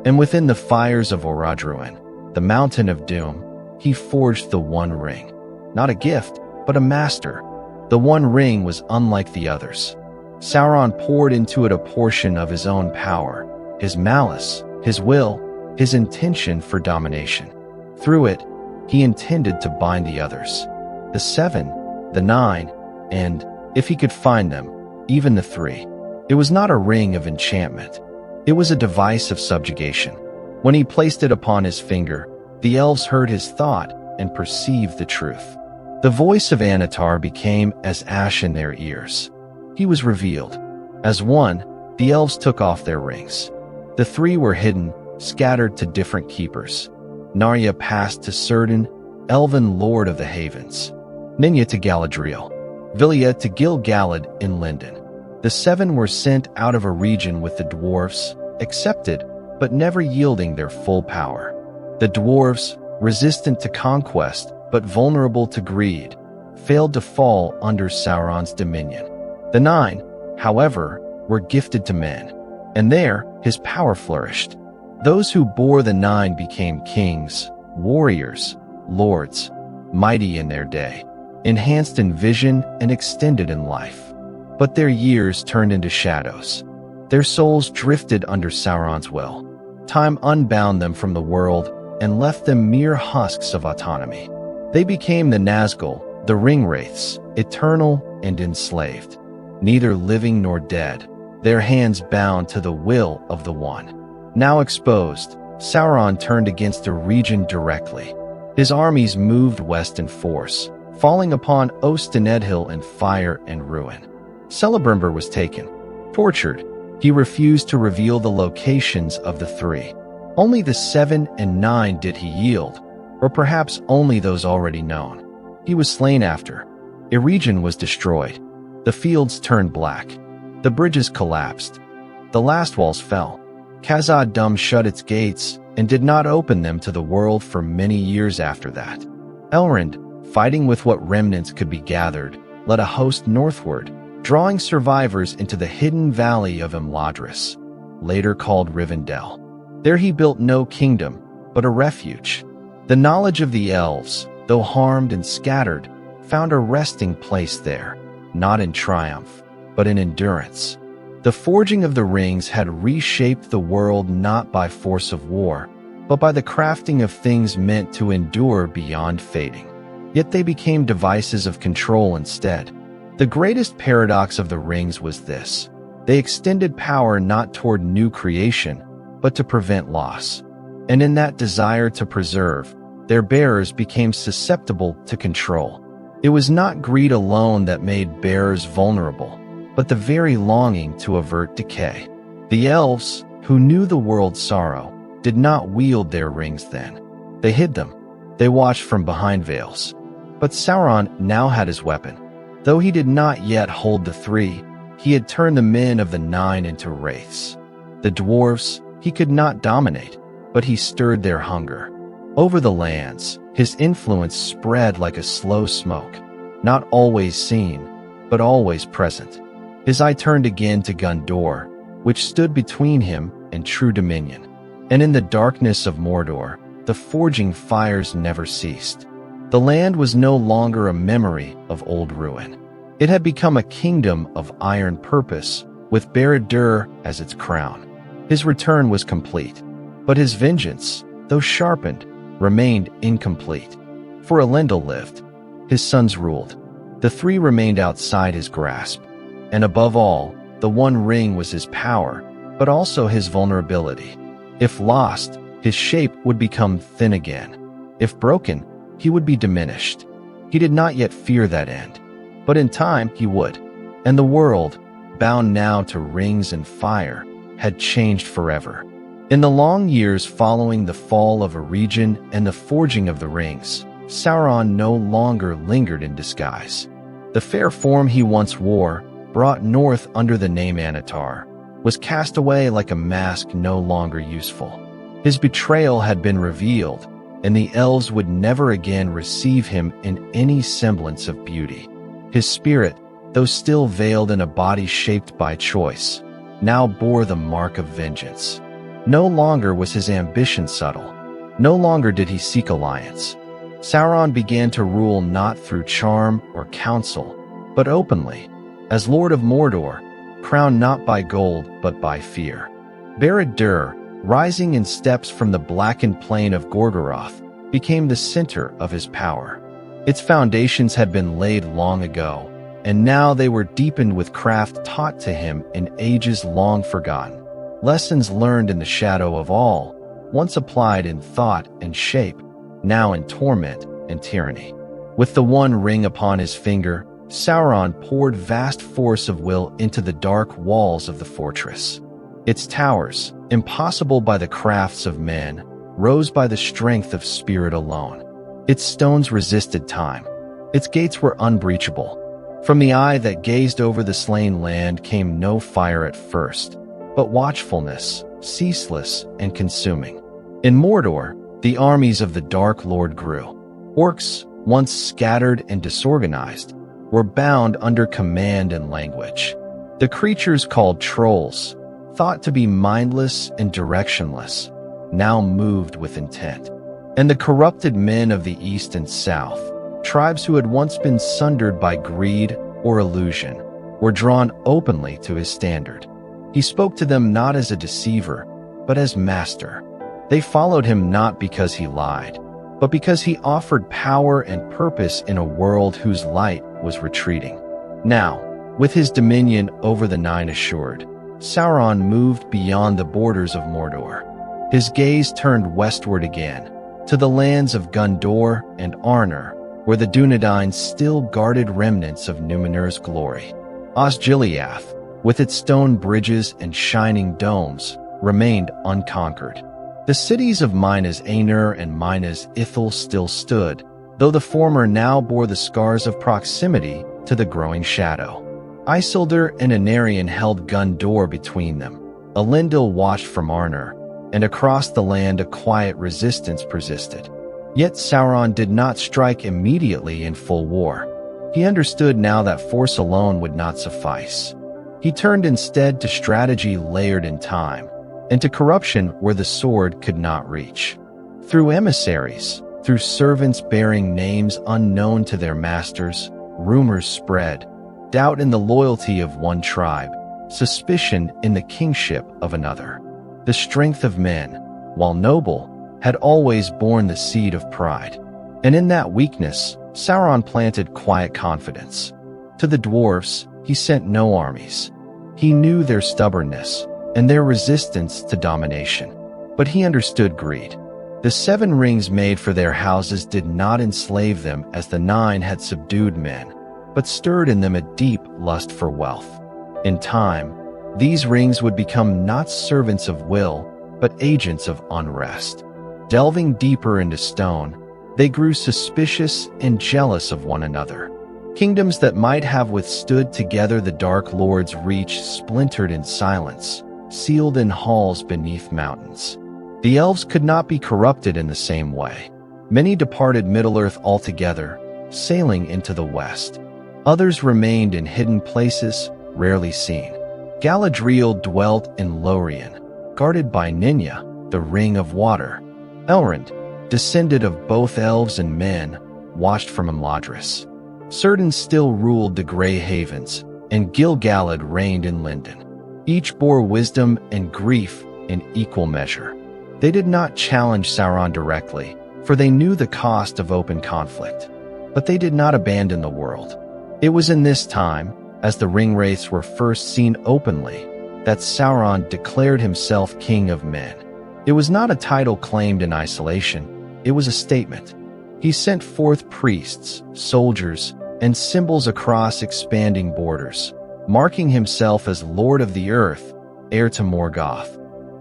And within the fires of Orodruin, the mountain of doom, he forged the One Ring. Not a gift, but a master. The One Ring was unlike the others. Sauron poured into it a portion of his own power, his malice, his will, his intention for domination. Through it, he intended to bind the others. The 7, the 9, and, if he could find them, even the 3. It was not a ring of enchantment. It was a device of subjugation. When he placed it upon his finger, the elves heard his thought and perceived the truth. The voice of Anatar became as ash in their ears. He was revealed. As one, the elves took off their rings. The 3 were hidden, scattered to different keepers. Narya passed to Círdan, elven lord of the havens. Ninya to Galadriel. Vilya to Gil-galad in Lindon. The 7 were sent out of a region with the dwarfs, accepted, but never yielding their full power. The dwarves, resistant to conquest, but vulnerable to greed, failed to fall under Sauron's dominion. The 9, however, were gifted to men, and there his power flourished. Those who bore the 9 became kings, warriors, lords, mighty in their day, enhanced in vision and extended in life. But their years turned into shadows. Their souls drifted under Sauron's will. Time unbound them from the world and left them mere husks of autonomy. They became the Nazgul, the Ringwraiths, eternal and enslaved, neither living nor dead, their hands bound to the will of the One. Now exposed, Sauron turned against the region directly. His armies moved west in force, falling upon Ost-Enedhil in fire and ruin. Celebrimbor was taken, tortured. He refused to reveal the locations of the 3. Only the 7 and 9 did he yield, or perhaps only those already known. He was slain after. Eregion was destroyed. The fields turned black. The bridges collapsed. The last walls fell. Khazad-dûm shut its gates and did not open them to the world for many years after that. Elrond, fighting with what remnants could be gathered, led a host northward, drawing survivors into the hidden valley of Imladris, later called Rivendell. There he built no kingdom, but a refuge. The knowledge of the elves, though harmed and scattered, found a resting place there, not in triumph, but in endurance. The forging of the rings had reshaped the world not by force of war, but by the crafting of things meant to endure beyond fading. Yet they became devices of control instead. The greatest paradox of the rings was this: they extended power not toward new creation, but to prevent loss. And in that desire to preserve, their bearers became susceptible to control. It was not greed alone that made bearers vulnerable, but the very longing to avert decay. The elves, who knew the world's sorrow, did not wield their rings then. They hid them. They watched from behind veils. But Sauron now had his weapon. Though he did not yet hold the three, he had turned the men of the nine into wraiths. The dwarves he could not dominate, but he stirred their hunger. Over the lands, his influence spread like a slow smoke, not always seen, but always present. His eye turned again to Gondor, which stood between him and true dominion. And in the darkness of Mordor, the forging fires never ceased. The land was no longer a memory of old ruin. It had become a kingdom of iron purpose, with Barad-dûr as its crown. His return was complete, but his vengeance, though sharpened, remained incomplete. For Elendil lived. His sons ruled. The three remained outside his grasp. And above all, the One Ring was his power, but also his vulnerability. If lost, his shape would become thin again. If broken, he would be diminished. He did not yet fear that end, but in time he would. And the world, bound now to rings and fire, had changed forever. In the long years following the fall of a region and the forging of the rings, Sauron no longer lingered in disguise. The fair form he once wore, brought north under the name Anatar, was cast away like a mask no longer useful. His betrayal had been revealed, and the elves would never again receive him in any semblance of beauty. His spirit, though still veiled in a body shaped by choice, now bore the mark of vengeance. No longer was his ambition subtle. No longer did he seek alliance. Sauron began to rule not through charm or counsel, but openly, as Lord of Mordor, crowned not by gold but by fear. Barad-dûr, rising in steps from the blackened plain of Gorgoroth, became the center of his power. Its foundations had been laid long ago, and now they were deepened with craft taught to him in ages long forgotten. Lessons learned in the shadow of all, once applied in thought and shape, now in torment and tyranny. With the One Ring upon his finger, Sauron poured vast force of will into the dark walls of the fortress. Its towers, impossible by the crafts of men, rose by the strength of spirit alone. Its stones resisted time. Its gates were unbreachable. From the eye that gazed over the slain land came no fire at first, but watchfulness, ceaseless and consuming. In Mordor, the armies of the Dark Lord grew. Orcs, once scattered and disorganized, were bound under command and language. The creatures called trolls, thought to be mindless and directionless, now moved with intent. And the corrupted men of the east and south, tribes who had once been sundered by greed or illusion, were drawn openly to his standard. He spoke to them not as a deceiver, but as master. They followed him not because he lied, but because he offered power and purpose in a world whose light was retreating. Now, with his dominion over the Nine assured, Sauron moved beyond the borders of Mordor. His gaze turned westward again, to the lands of Gondor and Ainur, where the Dúnedain still guarded remnants of Númenor's glory. Osgiliath, with its stone bridges and shining domes, remained unconquered. The cities of Minas Ainur and Minas Ithil still stood, though the former now bore the scars of proximity to the growing shadow. Isildur and Anarion held Gondor between them. Elendil watched from Ainur, and across the land a quiet resistance persisted. Yet Sauron did not strike immediately in full war. He understood now that force alone would not suffice. He turned instead to strategy layered in time, and to corruption where the sword could not reach. Through emissaries, through servants bearing names unknown to their masters, rumors spread, doubt in the loyalty of one tribe, suspicion in the kingship of another. The strength of men, while noble, had always borne the seed of pride. And in that weakness, Sauron planted quiet confidence. To the dwarfs, he sent no armies. He knew their stubbornness and their resistance to domination. But he understood greed. The 7 rings made for their houses did not enslave them as the 9 had subdued men, but stirred in them a deep lust for wealth. In time, these rings would become not servants of will, but agents of unrest. Delving deeper into stone, they grew suspicious and jealous of one another. Kingdoms that might have withstood together the Dark Lord's reach splintered in silence, sealed in halls beneath mountains. The elves could not be corrupted in the same way. Many departed Middle-earth altogether, sailing into the west. Others remained in hidden places, rarely seen. Galadriel dwelt in Lorien, guarded by Ninya, the Ring of Water. Elrond, descended of both elves and men, watched from Imladris. Círdan still ruled the Grey Havens, and Gil-galad reigned in Lindon. Each bore wisdom and grief in equal measure. They did not challenge Sauron directly, for they knew the cost of open conflict. But they did not abandon the world. It was in this time, as the ringwraiths were first seen openly, that Sauron declared himself King of Men. It was not a title claimed in isolation, it was a statement. He sent forth priests, soldiers, and symbols across expanding borders, marking himself as Lord of the Earth, heir to Morgoth,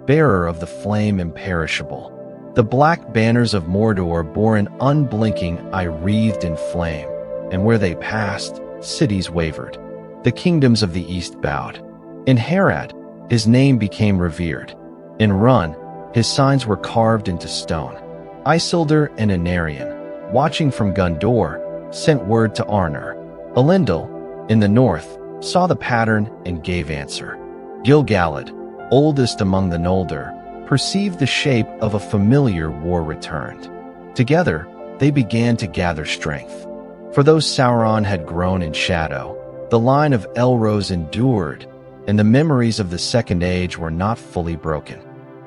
bearer of the flame imperishable. The black banners of Mordor bore an unblinking eye wreathed in flame, and where they passed, cities wavered. The kingdoms of the east bowed. In Harad, his name became revered. In Run, his signs were carved into stone. Isildur and Anarion, watching from Gondor, sent word to Arnor. Elendil, in the north, saw the pattern and gave answer. Gil-galad, oldest among the Noldor, perceived the shape of a familiar war returned. Together, they began to gather strength. For though Sauron had grown in shadow, the line of Elros endured, and the memories of the Second Age were not fully broken.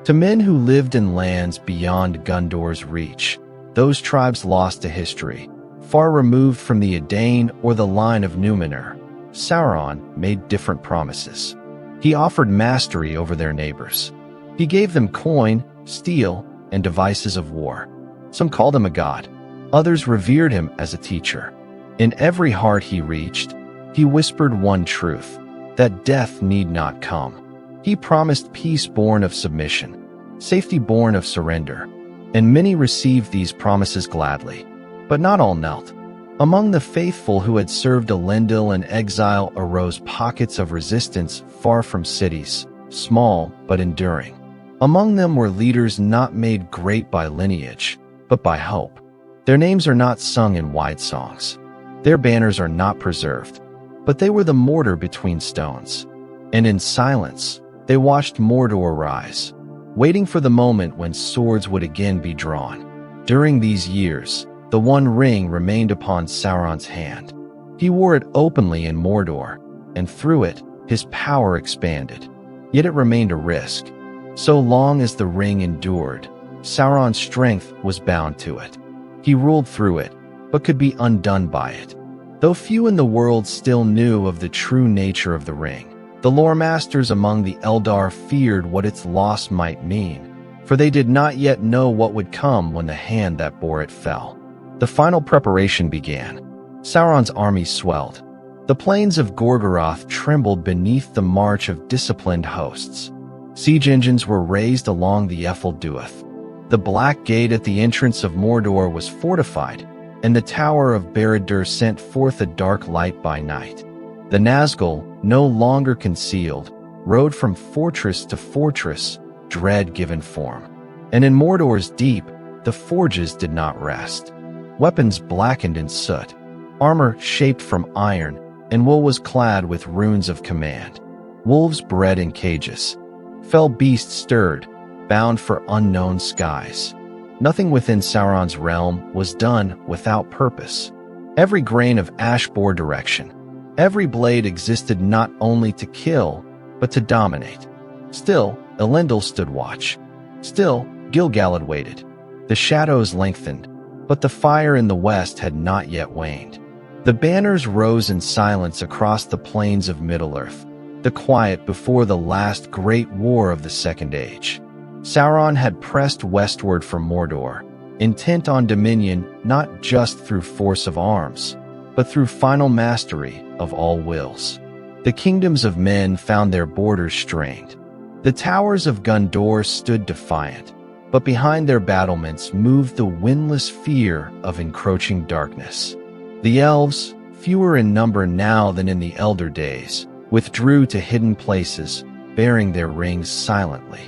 To men who lived in lands beyond Gondor's reach, those tribes lost to history, far removed from the Dúnedain or the line of Númenor. Sauron made different promises. He offered mastery over their neighbors. He gave them coin, steel, and devices of war. Some called him a god. Others revered him as a teacher. In every heart he reached, he whispered one truth, that death need not come. He promised peace born of submission, safety born of surrender, and many received these promises gladly. But not all knelt. Among the faithful who had served Elendil in exile arose pockets of resistance far from cities, small but enduring. Among them were leaders not made great by lineage, but by hope. Their names are not sung in wide songs. Their banners are not preserved, but they were the mortar between stones. And in silence, they watched Mordor rise, waiting for the moment when swords would again be drawn. During these years, the One Ring remained upon Sauron's hand. He wore it openly in Mordor, and through it, his power expanded. Yet it remained a risk. So long as the ring endured, Sauron's strength was bound to it. He ruled through it, but could be undone by it. Though few in the world still knew of the true nature of the ring, the lore masters among the Eldar feared what its loss might mean, for they did not yet know what would come when the hand that bore it fell. The final preparation began. Sauron's army swelled. The plains of Gorgoroth trembled beneath the march of disciplined hosts. Siege engines were raised along the Ephel-Duath. The Black Gate at the entrance of Mordor was fortified, and the Tower of Barad-dûr sent forth a dark light by night. The Nazgul, no longer concealed, rode from fortress to fortress, dread given form. And in Mordor's deep, the forges did not rest. Weapons blackened in soot, armor shaped from iron, and wool was clad with runes of command. Wolves bred in cages. Fell beasts stirred, bound for unknown skies. Nothing within Sauron's realm was done without purpose. Every grain of ash bore direction. Every blade existed not only to kill, but to dominate. Still, Elendil stood watch. Still, Gil-galad waited. The shadows lengthened, but the fire in the west had not yet waned. The banners rose in silence across the plains of Middle-earth, the quiet before the last great war of the Second Age. Sauron had pressed westward from Mordor, intent on dominion not just through force of arms, but through final mastery of all wills. The kingdoms of men found their borders strained. The towers of Gondor stood defiant, but behind their battlements moved the windless fear of encroaching darkness. The elves, fewer in number now than in the elder days, withdrew to hidden places, bearing their rings silently.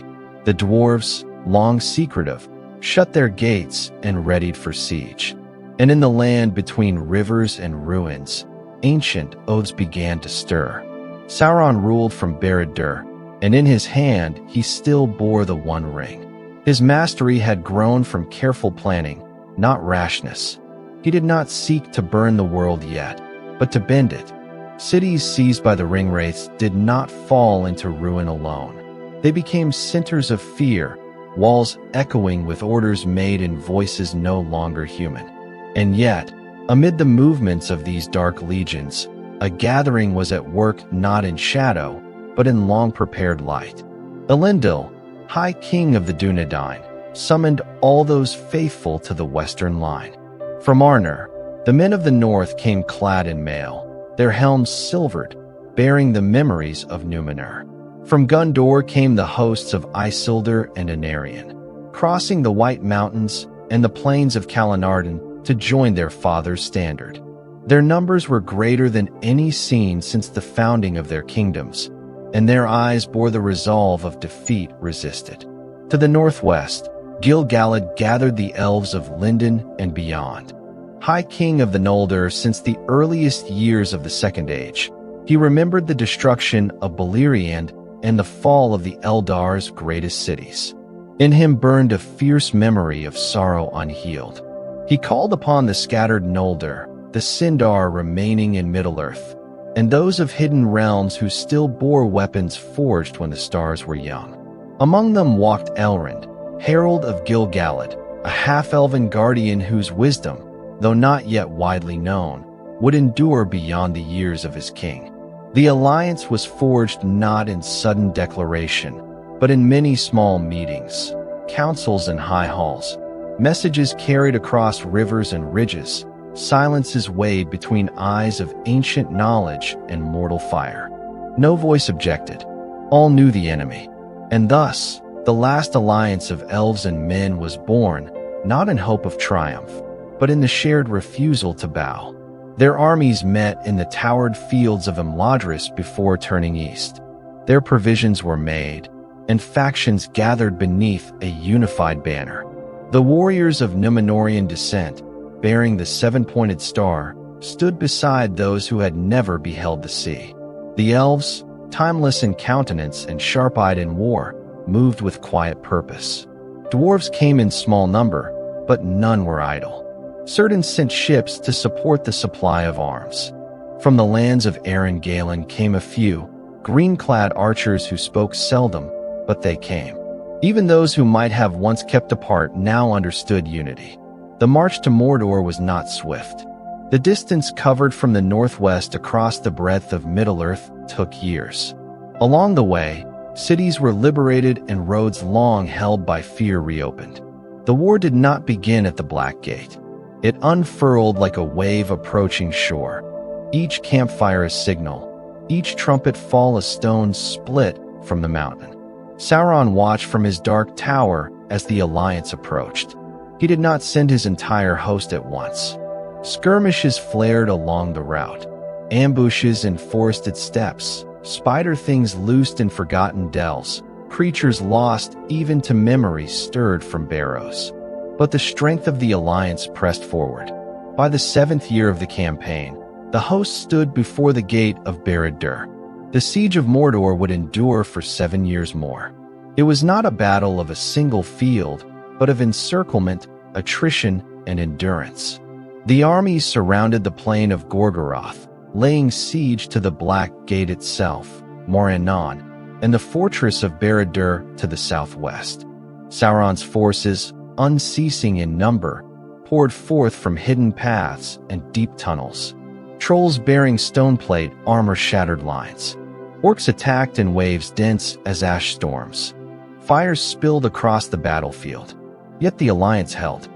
The dwarves, long secretive, shut their gates and readied for siege. And in the land between rivers and ruins, ancient oaths began to stir. Sauron ruled from Barad-dûr, and in his hand he still bore the One Ring. His mastery had grown from careful planning, not rashness. He did not seek to burn the world yet, but to bend it. Cities seized by the ringwraiths did not fall into ruin alone. They became centers of fear, walls echoing with orders made in voices no longer human. And yet, amid the movements of these dark legions, a gathering was at work not in shadow, but in long-prepared light. Elendil, High King of the Dúnedain, summoned all those faithful to the western line. From Ainur, the men of the north came clad in mail, their helms silvered, bearing the memories of Númenor. From Gondor came the hosts of Isildur and Anarion, crossing the White Mountains and the plains of Calenardin to join their father's standard. Their numbers were greater than any seen since the founding of their kingdoms, and their eyes bore the resolve of defeat resisted. To the northwest, Gil-galad gathered the elves of Lindon and beyond. High King of the Noldor since the earliest years of the Second Age, he remembered the destruction of Beleriand and the fall of the Eldar's greatest cities. In him burned a fierce memory of sorrow unhealed. He called upon the scattered Noldor, the Sindar remaining in Middle-earth, and those of hidden realms who still bore weapons forged when the stars were young. Among them walked Elrond, herald of Gil-galad, a half-elven guardian whose wisdom, though not yet widely known, would endure beyond the years of his king. The alliance was forged not in sudden declaration, but in many small meetings, councils and high halls, messages carried across rivers and ridges, silences weighed between eyes of ancient knowledge and mortal fire. No voice objected. All knew the enemy. And thus, the last alliance of elves and men was born, not in hope of triumph, but in the shared refusal to bow. Their armies met in the towered fields of Imladris before turning east. Their provisions were made, and factions gathered beneath a unified banner. The warriors of Númenorian descent, bearing the seven-pointed star, stood beside those who had never beheld the sea. The elves, timeless in countenance and sharp-eyed in war, moved with quiet purpose. Dwarves came in small number, but none were idle. Certain sent ships to support the supply of arms. From the lands of Eren Galen came a few, green-clad archers who spoke seldom, but they came. Even those who might have once kept apart now understood unity. The march to Mordor was not swift. The distance covered from the northwest across the breadth of Middle-earth took years. Along the way, cities were liberated and roads long held by fear reopened. The war did not begin at the Black Gate. It unfurled like a wave approaching shore. Each campfire a signal, each trumpet fall a stone split from the mountain. Sauron watched from his dark tower as the alliance approached. He did not send his entire host at once. Skirmishes flared along the route, ambushes in forested steppes, spider things loosed in forgotten dells, creatures lost even to memory stirred from barrows. But the strength of the alliance pressed forward. By the 7th year of the campaign, the host stood before the gate of Barad-dûr. The siege of Mordor would endure for 7 years more. It was not a battle of a single field, but of encirclement, attrition, and endurance. The armies surrounded the plain of Gorgoroth, laying siege to the Black Gate itself, Morannon, and the fortress of Barad-dûr to the southwest. Sauron's forces, unceasing in number, poured forth from hidden paths and deep tunnels. Trolls bearing stoneplate armor shattered lines. Orcs attacked in waves dense as ash storms. Fires spilled across the battlefield. Yet the alliance held.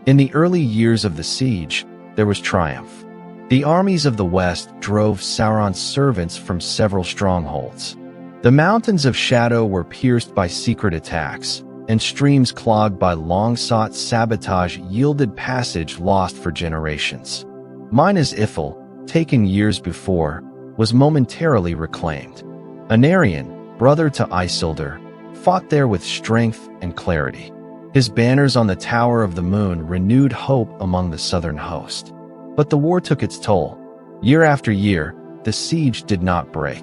In the early years of the siege, there was triumph. The armies of the west drove Sauron's servants from several strongholds. The mountains of shadow were pierced by secret attacks, and streams clogged by long-sought sabotage yielded passage lost for generations. Minas Ithil, taken years before, was momentarily reclaimed. Anarion, brother to Isildur, fought there with strength and clarity. His banners on the Tower of the Moon renewed hope among the southern host. But the war took its toll. Year after year, the siege did not break.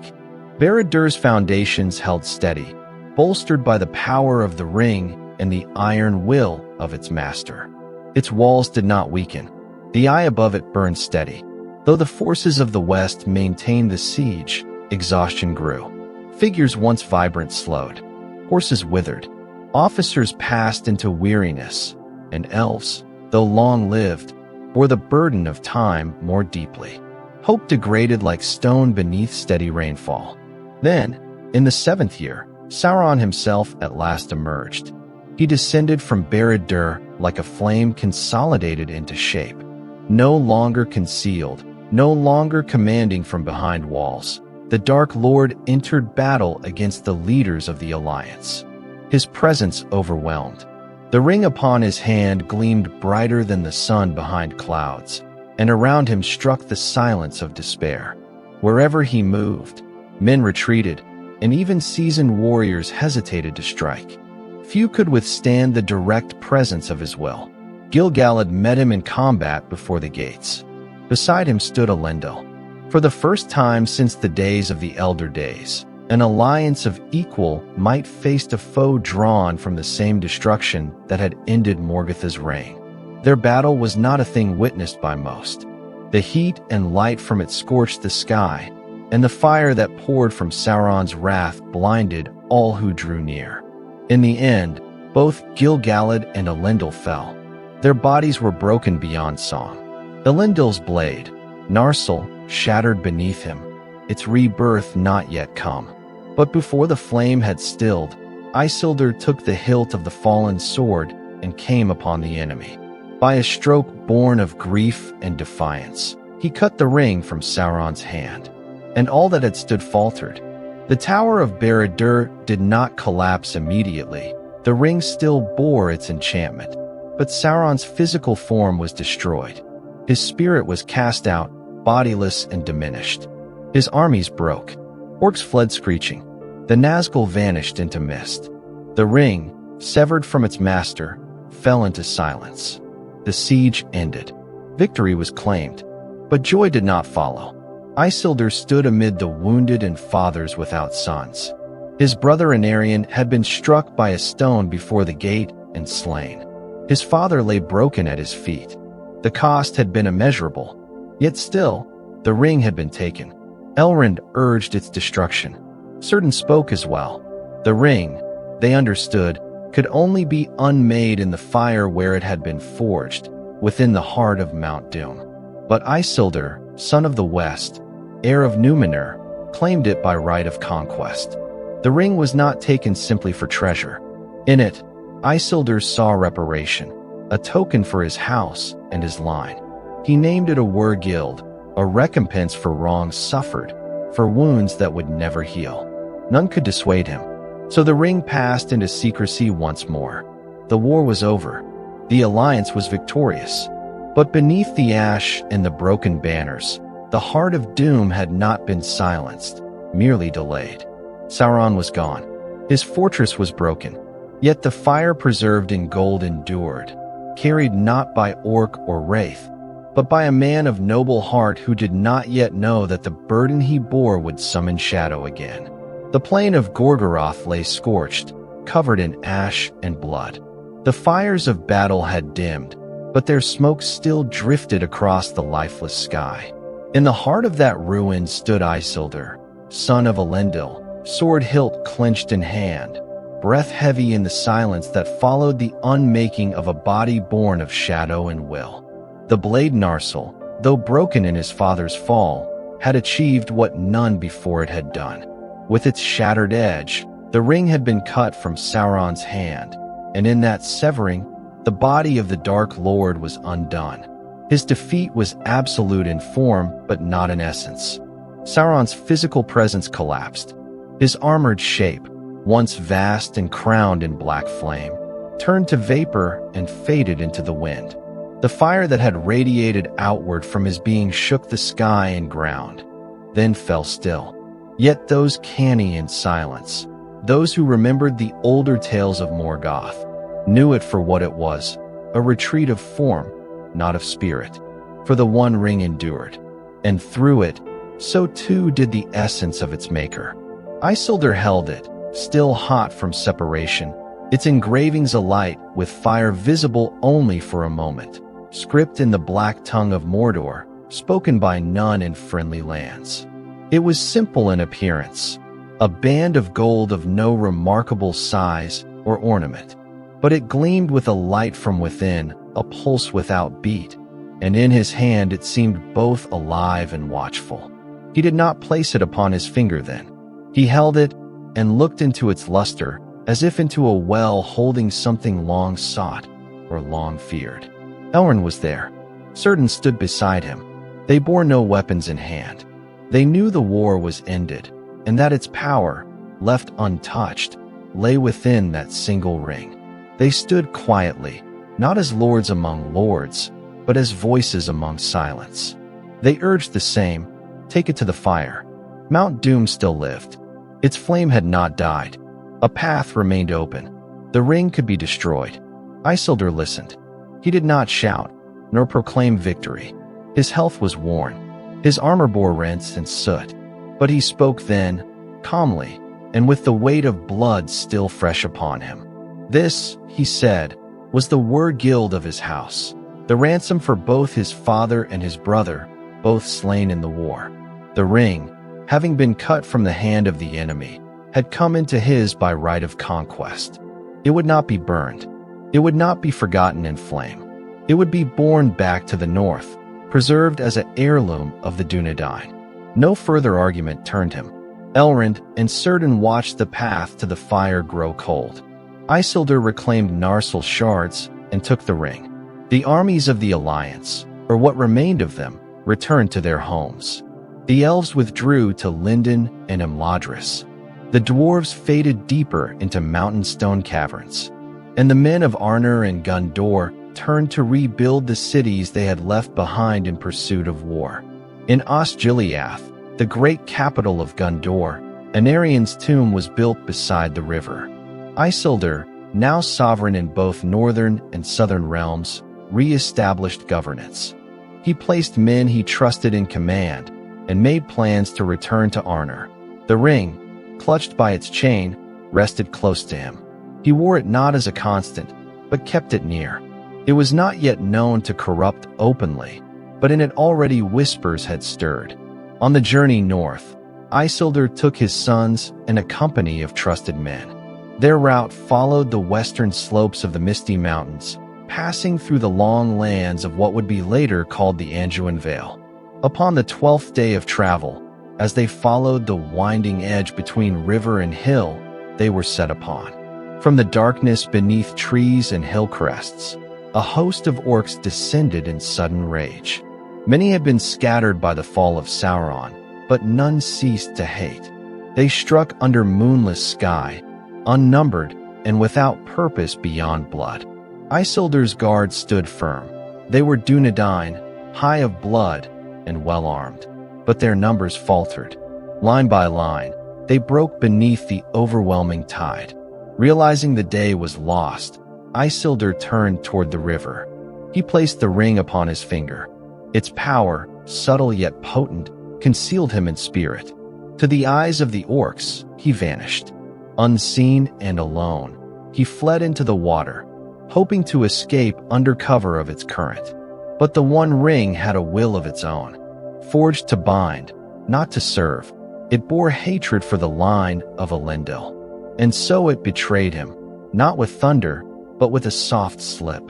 Baradur's foundations held steady, bolstered by the power of the ring and the iron will of its master. Its walls did not weaken. The eye above it burned steady. Though the forces of the west maintained the siege, exhaustion grew. Figures once vibrant slowed. Horses withered. Officers passed into weariness, and elves, though long-lived, bore the burden of time more deeply. Hope degraded like stone beneath steady rainfall. Then, in the 7th year, Sauron himself at last emerged. He descended from Barad-dûr like a flame consolidated into shape. No longer concealed, no longer commanding from behind walls, the Dark Lord entered battle against the leaders of the Alliance. His presence overwhelmed. The ring upon his hand gleamed brighter than the sun behind clouds, and around him struck the silence of despair. Wherever he moved, men retreated, and even seasoned warriors hesitated to strike. Few could withstand the direct presence of his will. Gil-galad met him in combat before the gates. Beside him stood Elendil. For the first time since the days of the Elder Days, an alliance of equal might faced a foe drawn from the same destruction that had ended Morgoth's reign. Their battle was not a thing witnessed by most. The heat and light from it scorched the sky, and the fire that poured from Sauron's wrath blinded all who drew near. In the end, both Gil-galad and Elendil fell. Their bodies were broken beyond song. Elendil's blade, Narsil, shattered beneath him, its rebirth not yet come. But before the flame had stilled, Isildur took the hilt of the fallen sword and came upon the enemy. By a stroke born of grief and defiance, he cut the ring from Sauron's hand, and all that had stood faltered. The Tower of Barad-dûr did not collapse immediately. The ring still bore its enchantment, but Sauron's physical form was destroyed. His spirit was cast out, bodiless and diminished. His armies broke. Orcs fled screeching. The Nazgul vanished into mist. The ring, severed from its master, fell into silence. The siege ended. Victory was claimed, but joy did not follow. Isildur stood amid the wounded and fathers without sons. His brother Anarion had been struck by a stone before the gate and slain. His father lay broken at his feet. The cost had been immeasurable, yet still, the ring had been taken. Elrond urged its destruction. Certain spoke as well. The ring, they understood, could only be unmade in the fire where it had been forged, within the heart of Mount Doom. But Isildur, son of the West, heir of Númenor, claimed it by right of conquest. The ring was not taken simply for treasure. In it, Isildur saw reparation, a token for his house and his line. He named it a Wur-gild, a recompense for wrongs suffered, for wounds that would never heal. None could dissuade him. So the ring passed into secrecy once more. The war was over. The alliance was victorious. But beneath the ash and the broken banners, the heart of doom had not been silenced, merely delayed. Sauron was gone. His fortress was broken. Yet the fire preserved in gold endured, carried not by orc or wraith, but by a man of noble heart who did not yet know that the burden he bore would summon shadow again. The plain of Gorgoroth lay scorched, covered in ash and blood. The fires of battle had dimmed, but their smoke still drifted across the lifeless sky. In the heart of that ruin stood Isildur, son of Elendil, sword hilt clenched in hand, breath heavy in the silence that followed the unmaking of a body born of shadow and will. The blade Narsil, though broken in his father's fall, had achieved what none before it had done. With its shattered edge, the ring had been cut from Sauron's hand, and in that severing, the body of the Dark Lord was undone. His defeat was absolute in form, but not in essence. Sauron's physical presence collapsed. His armored shape, once vast and crowned in black flame, turned to vapor and faded into the wind. The fire that had radiated outward from his being shook the sky and ground, then fell still. Yet those canny in silence, those who remembered the older tales of Morgoth, knew it for what it was, a retreat of form, not of spirit. For the One Ring endured, and through it, so too did the essence of its maker. Isildur held it, still hot from separation, its engravings alight with fire visible only for a moment, script in the black tongue of Mordor, spoken by none in friendly lands. It was simple in appearance, a band of gold of no remarkable size or ornament, but it gleamed with a light from within, a pulse without beat, and in his hand it seemed both alive and watchful. He did not place it upon his finger then. He held it and looked into its luster, as if into a well holding something long sought or long feared. Elrond was there. Círdan stood beside him. They bore no weapons in hand. They knew the war was ended, and that its power, left untouched, lay within that single ring. They stood quietly, not as lords among lords, but as voices among silence. They urged the same, take it to the fire. Mount Doom still lived. Its flame had not died. A path remained open. The ring could be destroyed. Isildur listened. He did not shout, nor proclaim victory. His health was worn. His armor bore rents and soot. But he spoke then, calmly, and with the weight of blood still fresh upon him. This, he said, was the were-gild of his house, the ransom for both his father and his brother, both slain in the war. The ring, having been cut from the hand of the enemy, had come into his by right of conquest. It would not be burned. It would not be forgotten in flame. It would be borne back to the north, preserved as an heirloom of the Dúnedain. No further argument turned him. Elrond and Círdan watched the path to the fire grow cold. Isildur reclaimed Narsil's shards and took the ring. The armies of the Alliance, or what remained of them, returned to their homes. The elves withdrew to Lindon and Imladris. The dwarves faded deeper into mountain stone caverns. And the men of Ainur and Gondor turned to rebuild the cities they had left behind in pursuit of war. In Osgiliath, the great capital of Gondor, Anarian's tomb was built beside the river. Isildur, now sovereign in both northern and southern realms, re-established governance. He placed men he trusted in command and made plans to return to Ainur. The ring, clutched by its chain, rested close to him. He wore it not as a constant, but kept it near. It was not yet known to corrupt openly, but in it already whispers had stirred. On the journey north, Isildur took his sons and a company of trusted men. Their route followed the western slopes of the Misty Mountains, passing through the long lands of what would be later called the Anduin Vale. Upon the 12th day of travel, as they followed the winding edge between river and hill, they were set upon. From the darkness beneath trees and hill crests, a host of orcs descended in sudden rage. Many had been scattered by the fall of Sauron, but none ceased to hate. They struck under moonless sky, unnumbered and without purpose beyond blood. Isildur's guards stood firm. They were Dúnedain, high of blood and well-armed, but their numbers faltered. Line by line, they broke beneath the overwhelming tide. Realizing the day was lost, Isildur turned toward the river. He placed the ring upon his finger. Its power, subtle yet potent, concealed him in spirit. To the eyes of the orcs, he vanished. Unseen and alone, he fled into the water, hoping to escape under cover of its current. But the One Ring had a will of its own, forged to bind, not to serve. It bore hatred for the line of Elendil. And so it betrayed him, not with thunder, but with a soft slip.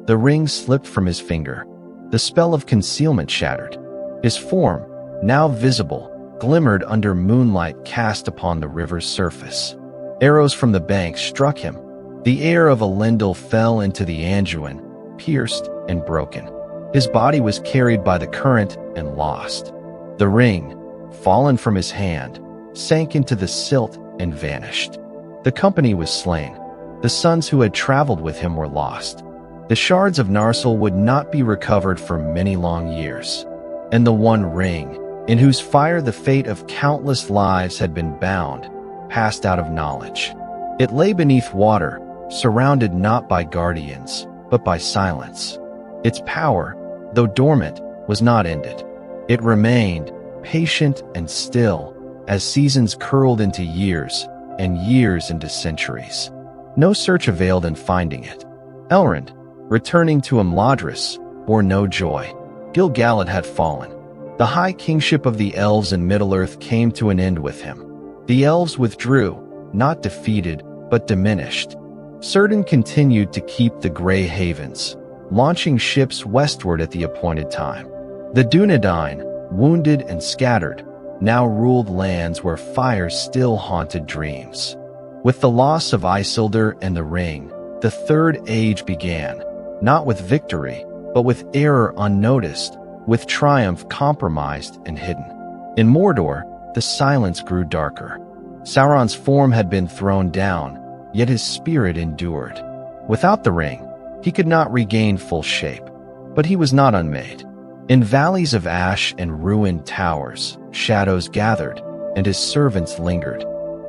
The ring slipped from his finger. The spell of concealment shattered. His form, now visible, glimmered under moonlight cast upon the river's surface. Arrows from the bank struck him. The heir of Elendil fell into the Anduin, pierced and broken. His body was carried by the current and lost. The ring, fallen from his hand, sank into the silt and vanished. The company was slain. The sons who had traveled with him were lost. The shards of Narsil would not be recovered for many long years. And the one ring, in whose fire the fate of countless lives had been bound, passed out of knowledge. It lay beneath water, surrounded not by guardians, but by silence. Its power, though dormant, was not ended. It remained, patient and still, as seasons curled into years, and years into centuries. No search availed in finding it. Elrond, returning to Imladris, bore no joy. Gil-galad had fallen. The high kingship of the Elves in Middle-earth came to an end with him. The Elves withdrew, not defeated, but diminished. Círdan continued to keep the Grey Havens, launching ships westward at the appointed time. The Dúnedain, wounded and scattered, now ruled lands where fires still haunted dreams. With the loss of Isildur and the Ring, the Third Age began, not with victory, but with error unnoticed, with triumph compromised and hidden. In Mordor, the silence grew darker. Sauron's form had been thrown down, yet his spirit endured. Without the ring, he could not regain full shape, but he was not unmade. In valleys of ash and ruined towers, shadows gathered, and his servants lingered.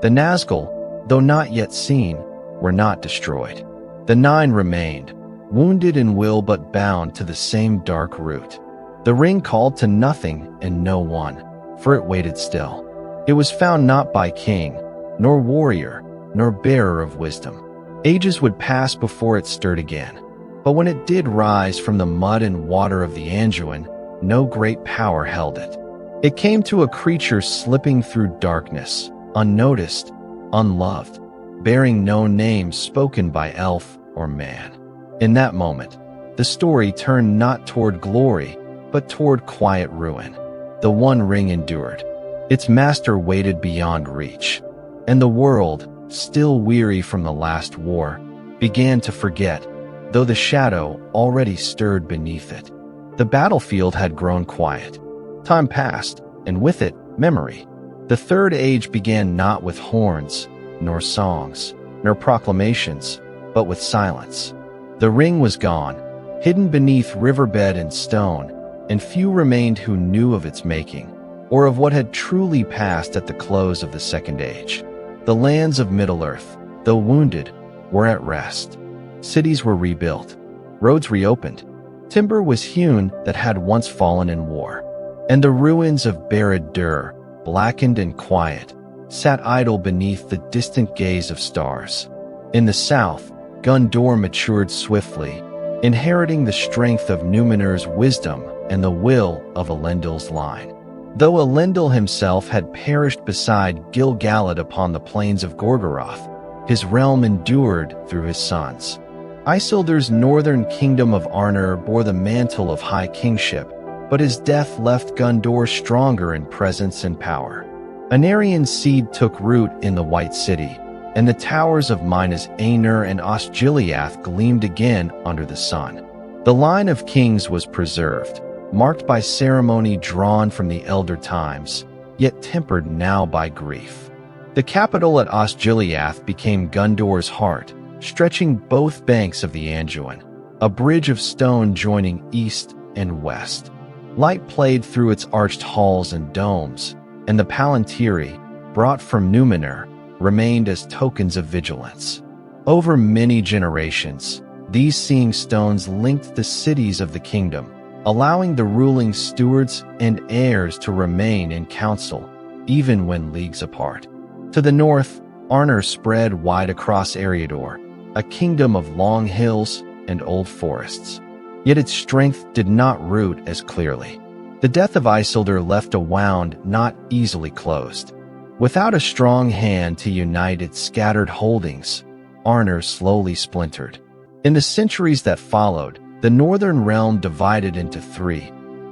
The Nazgul, though not yet seen, were not destroyed. The Nine remained, wounded in will but bound to the same dark root. The ring called to nothing and no one, for it waited still. It was found not by king, nor warrior, nor bearer of wisdom. Ages would pass before it stirred again. But when it did rise from the mud and water of the Anduin, no great power held it. It came to a creature slipping through darkness, unnoticed, unloved, bearing no name spoken by elf or man. In that moment, the story turned not toward glory, but toward quiet ruin. The One Ring endured. Its master waited beyond reach. And the world, still weary from the last war, began to forget, though the shadow already stirred beneath it. The battlefield had grown quiet. Time passed, and with it, memory. The Third Age began not with horns, nor songs, nor proclamations, but with silence. The ring was gone, hidden beneath riverbed and stone, and few remained who knew of its making, or of what had truly passed at the close of the Second Age. The lands of Middle-earth, though wounded, were at rest. Cities were rebuilt, roads reopened, timber was hewn that had once fallen in war, and the ruins of Barad-dûr, blackened and quiet, sat idle beneath the distant gaze of stars. In the south, Gondor matured swiftly, inheriting the strength of Númenor's wisdom and the will of Elendil's line. Though Elendil himself had perished beside Gil-galad upon the plains of Gorgoroth, his realm endured through his sons. Isildur's northern kingdom of Ainur bore the mantle of high kingship, but his death left Gondor stronger in presence and power. Anarian's seed took root in the White City, and the towers of Minas Ainur and Osgiliath gleamed again under the sun. The line of kings was preserved, marked by ceremony drawn from the elder times, yet tempered now by grief. The capital at Osgiliath became Gondor's heart, stretching both banks of the Anduin, a bridge of stone joining east and west. Light played through its arched halls and domes, and the Palantiri, brought from Númenor, remained as tokens of vigilance. Over many generations, these seeing stones linked the cities of the kingdom, allowing the ruling stewards and heirs to remain in council, even when leagues apart. To the north, Ainur spread wide across Eriador, a kingdom of long hills and old forests. Yet its strength did not root as clearly. The death of Isildur left a wound not easily closed. Without a strong hand to unite its scattered holdings, Ainur slowly splintered. In the centuries that followed, the northern realm divided into three: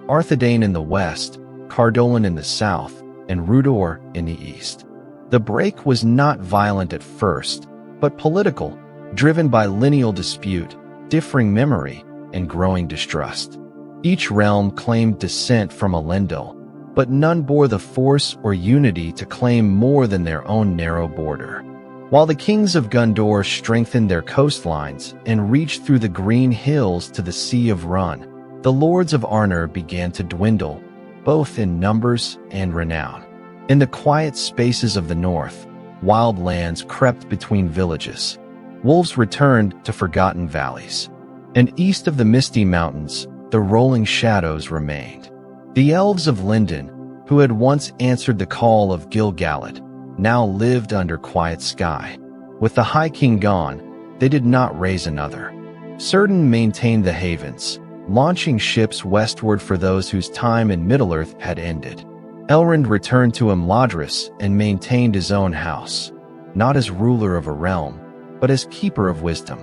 Arthedain in the west, Cardolan in the south, and Rudor in the east. The break was not violent at first, but political, driven by lineal dispute, differing memory, and growing distrust. Each realm claimed descent from Elendil, but none bore the force or unity to claim more than their own narrow border. While the kings of Gondor strengthened their coastlines and reached through the green hills to the Sea of Run, the lords of Ainur began to dwindle, both in numbers and renown. In the quiet spaces of the north, wild lands crept between villages. Wolves returned to forgotten valleys. And east of the misty mountains, the rolling shadows remained. The elves of Lindon, who had once answered the call of Gil-galad, now lived under quiet sky. With the High King gone, they did not raise another. Círdan maintained the havens, launching ships westward for those whose time in Middle-earth had ended. Elrond returned to Imladris and maintained his own house, not as ruler of a realm, but as keeper of wisdom.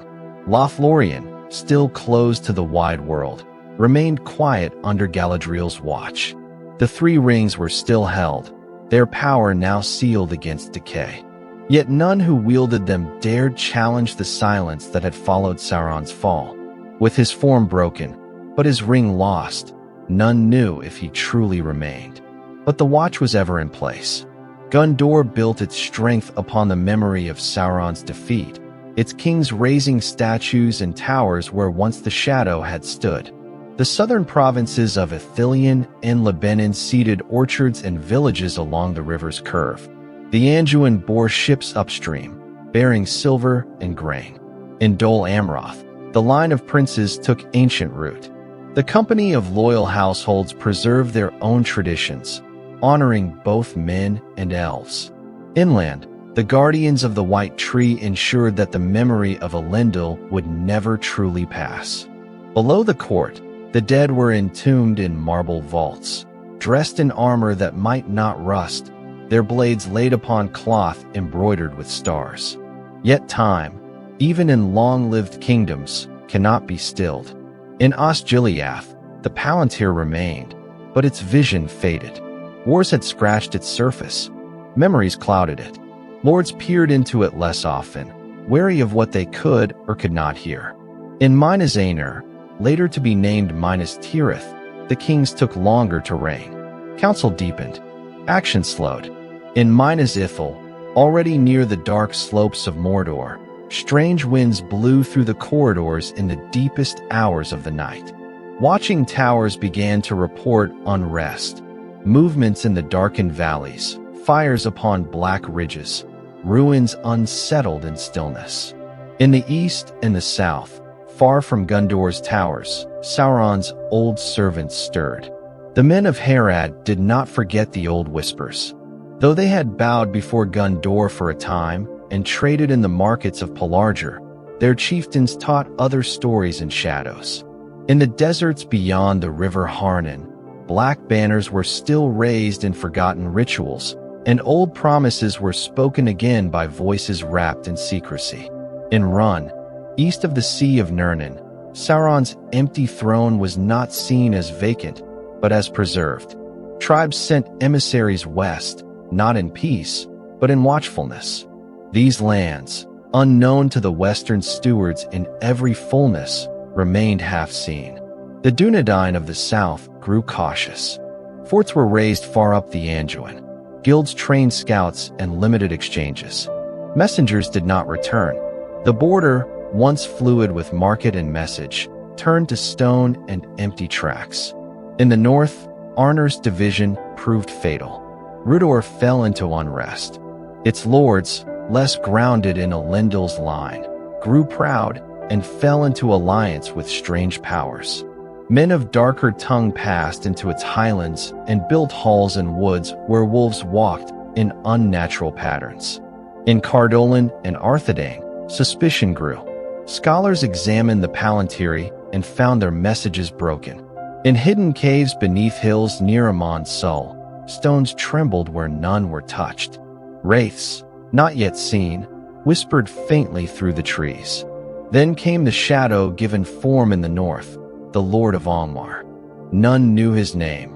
Lothlorien, still closed to the wide world, remained quiet under Galadriel's watch. The Three Rings were still held, their power now sealed against decay. Yet none who wielded them dared challenge the silence that had followed Sauron's fall. With his form broken, but his ring lost, none knew if he truly remained. But the watch was ever in place. Gondor built its strength upon the memory of Sauron's defeat, its kings raising statues and towers where once the shadow had stood. The southern provinces of Ithilien and Lebanon seeded orchards and villages along the river's curve. The Anduin bore ships upstream, bearing silver and grain. In Dol Amroth, the line of princes took ancient root. The company of loyal households preserved their own traditions, honoring both men and elves. Inland, the guardians of the White Tree ensured that the memory of Elendil would never truly pass. Below the court, the dead were entombed in marble vaults, dressed in armor that might not rust, their blades laid upon cloth embroidered with stars. Yet time, even in long-lived kingdoms, cannot be stilled. In Osgiliath, the Palantir remained, but its vision faded. Wars had scratched its surface. Memories clouded it. Lords peered into it less often, wary of what they could or could not hear. In Minas Ainur, later to be named Minas Tirith, the kings took longer to reign. Council deepened. Action slowed. In Minas Ithil, already near the dark slopes of Mordor, strange winds blew through the corridors in the deepest hours of the night. Watching towers began to report unrest, movements in the darkened valleys, fires upon black ridges, ruins unsettled in stillness. In the east and the south, far from Gondor's towers, Sauron's old servants stirred. The men of Harad did not forget the old whispers. Though they had bowed before Gondor for a time and traded in the markets of Pelargir, their chieftains taught other stories in shadows. In the deserts beyond the river Harnan, black banners were still raised in forgotten rituals, and old promises were spoken again by voices wrapped in secrecy. In Run, east of the Sea of Nirnan, Sauron's empty throne was not seen as vacant, but as preserved. Tribes sent emissaries west, not in peace, but in watchfulness. These lands, unknown to the western stewards in every fullness, remained half-seen. The Dúnedain of the south grew cautious. Forts were raised far up the Anduin. Guilds trained scouts and limited exchanges. Messengers did not return. The border, once fluid with market and message, turned to stone and empty tracks. In the north, Arnur's division proved fatal. Rudor fell into unrest. Its lords, less grounded in Elendil's line, grew proud and fell into alliance with strange powers. Men of darker tongue passed into its highlands and built halls and woods where wolves walked in unnatural patterns. In Cardolan and Arthedain, suspicion grew. Scholars examined the Palantiri and found their messages broken. In hidden caves beneath hills near Amon's Sul, stones trembled where none were touched. Wraiths, not yet seen, whispered faintly through the trees. Then came the shadow given form in the north, the Lord of Angmar. None knew his name,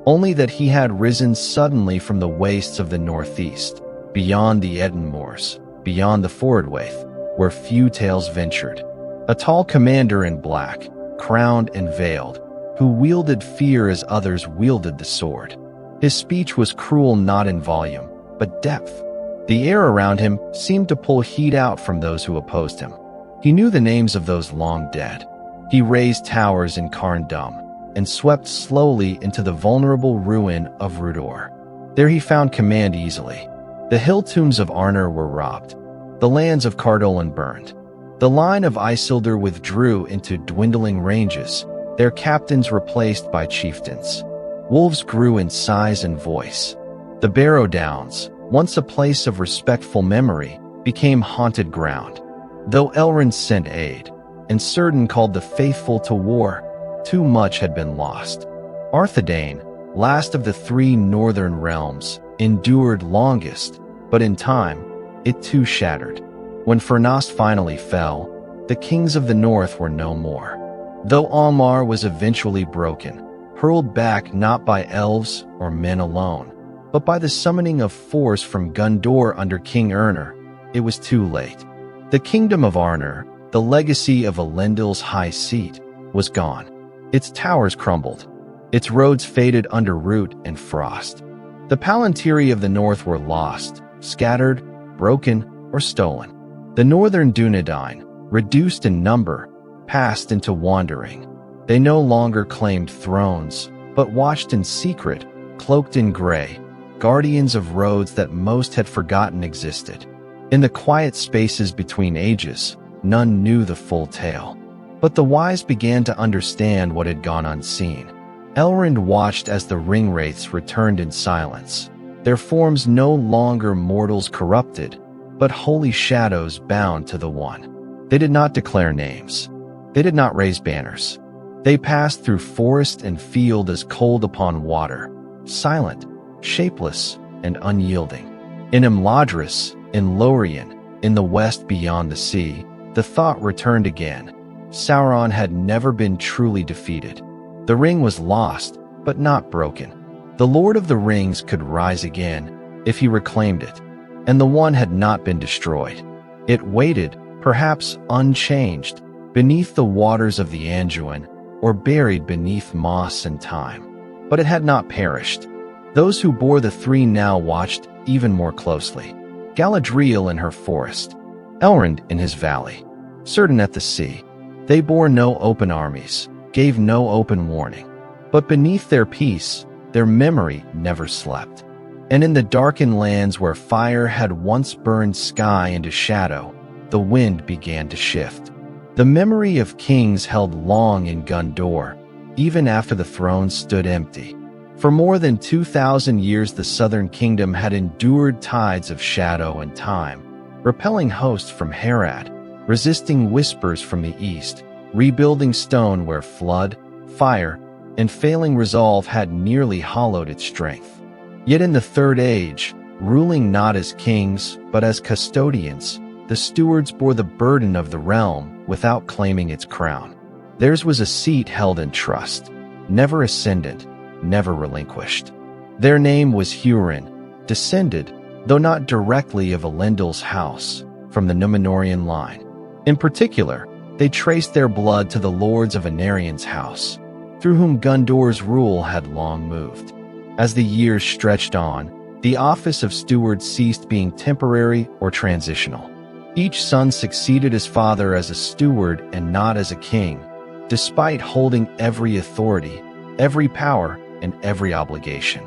only that he had risen suddenly from the wastes of the northeast, beyond the Etten Moors, beyond the Fordwaith, where few tales ventured. A tall commander in black, crowned and veiled, who wielded fear as others wielded the sword. His speech was cruel not in volume, but depth. The air around him seemed to pull heat out from those who opposed him. He knew the names of those long dead. He raised towers in Carn Dum and swept slowly into the vulnerable ruin of Rudor. There he found command easily. The hill tombs of Ainur were robbed. The lands of Cardolan burned. The line of Isildur withdrew into dwindling ranges, their captains replaced by chieftains. Wolves grew in size and voice. The Barrow Downs, once a place of respectful memory, became haunted ground. Though Elrond sent aid, and Círdan called the faithful to war, too much had been lost. Arthedain, last of the three northern realms, endured longest, but in time, it too shattered. When Fernast finally fell, the kings of the north were no more. Though Almar was eventually broken, hurled back not by elves or men alone, but by the summoning of force from Gondor under King Ernir, it was too late. The kingdom of Ainur, the legacy of Elendil's high seat, was gone. Its towers crumbled. Its roads faded under root and frost. The Palantiri of the north were lost, scattered, broken, or stolen. The northern Dúnedain, reduced in number, passed into wandering. They no longer claimed thrones, but watched in secret, cloaked in gray, guardians of roads that most had forgotten existed. In the quiet spaces between ages, none knew the full tale. But the wise began to understand what had gone unseen. Elrond watched as the ringwraiths returned in silence, their forms no longer mortals corrupted, but holy shadows bound to the One. They did not declare names. They did not raise banners. They passed through forest and field as cold upon water, silent, shapeless, and unyielding. In Imladris, in Lorien, in the west beyond the sea, the thought returned again. Sauron had never been truly defeated. The ring was lost, but not broken. The Lord of the Rings could rise again if he reclaimed it, and the One had not been destroyed. It waited, perhaps unchanged, beneath the waters of the Anduin, or buried beneath moss and time. But it had not perished. Those who bore the three now watched even more closely. Galadriel in her forest, Elrond in his valley, Círdan at the sea. They bore no open armies, gave no open warning. But beneath their peace, their memory never slept. And in the darkened lands where fire had once burned sky into shadow, the wind began to shift. The memory of kings held long in Gondor, even after the thrones stood empty. For more than 2,000 years the southern kingdom had endured tides of shadow and time, repelling hosts from Harad, resisting whispers from the east, rebuilding stone where flood, fire, and failing resolve had nearly hollowed its strength. Yet in the Third Age, ruling not as kings but as custodians, the stewards bore the burden of the realm without claiming its crown. Theirs was a seat held in trust, never ascendant, never relinquished. Their name was Hurin, descended, though not directly of Elendil's house, from the Númenorian line. In particular, they traced their blood to the lords of Anarian's house, through whom Gondor's rule had long moved. As the years stretched on, the office of steward ceased being temporary or transitional. Each son succeeded his father as a steward and not as a king, despite holding every authority, every power, and every obligation.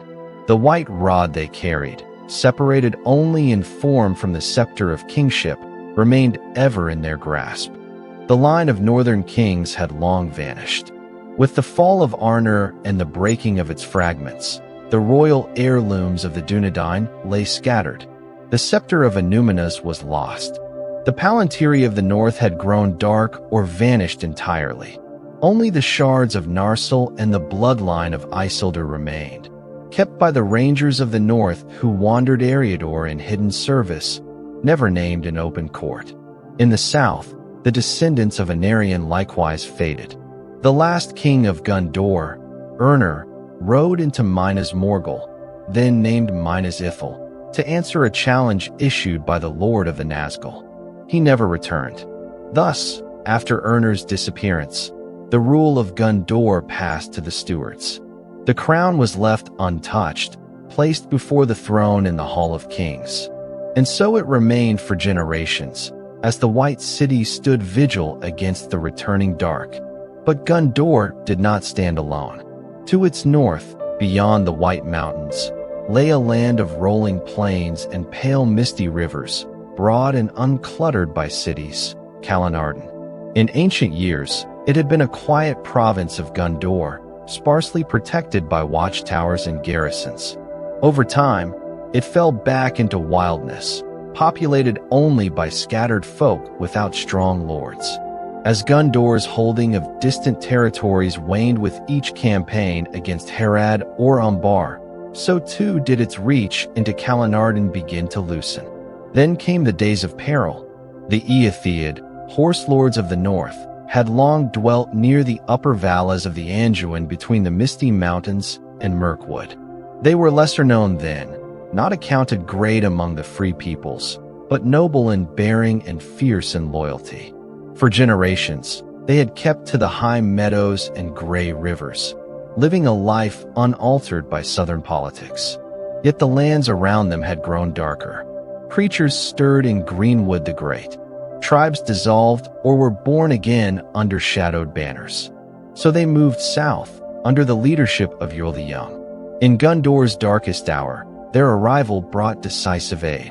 The white rod they carried, separated only in form from the scepter of kingship, remained ever in their grasp. The line of northern kings had long vanished. With the fall of Ainur and the breaking of its fragments, the royal heirlooms of the Dúnedain lay scattered. The scepter of Anúminas was lost. The Palantiri of the north had grown dark or vanished entirely. Only the shards of Narsil and the bloodline of Isildur remained, kept by the rangers of the north who wandered Eriador in hidden service, never named in open court. In the south, the descendants of Anarion likewise faded. The last king of Gondor, Ernir, rode into Minas Morgul, then named Minas Ithil, to answer a challenge issued by the Lord of the Nazgul. He never returned. Thus, after Ernir's disappearance, the rule of Gondor passed to the Stewards. The crown was left untouched, placed before the throne in the Hall of Kings. And so it remained for generations, as the White City stood vigil against the returning dark. But Gondor did not stand alone. To its north, beyond the White Mountains, lay a land of rolling plains and pale misty rivers, broad and uncluttered by cities, Calenarden. In ancient years, it had been a quiet province of Gondor, sparsely protected by watchtowers and garrisons. Over time, it fell back into wildness, populated only by scattered folk without strong lords. As Gondor's holding of distant territories waned with each campaign against Harad or Umbar, so too did its reach into Calenarden begin to loosen. Then came the days of peril. The Eotheod, horse lords of the north, had long dwelt near the upper valleys of the Anduin between the Misty Mountains and Mirkwood. They were lesser known then, not accounted great among the free peoples, but noble in bearing and fierce in loyalty. For generations, they had kept to the high meadows and gray rivers, living a life unaltered by southern politics. Yet the lands around them had grown darker. Creatures stirred in Greenwood the Great. Tribes dissolved or were born again under shadowed banners. So they moved south, under the leadership of Yor the Young. In Gondor's darkest hour, their arrival brought decisive aid.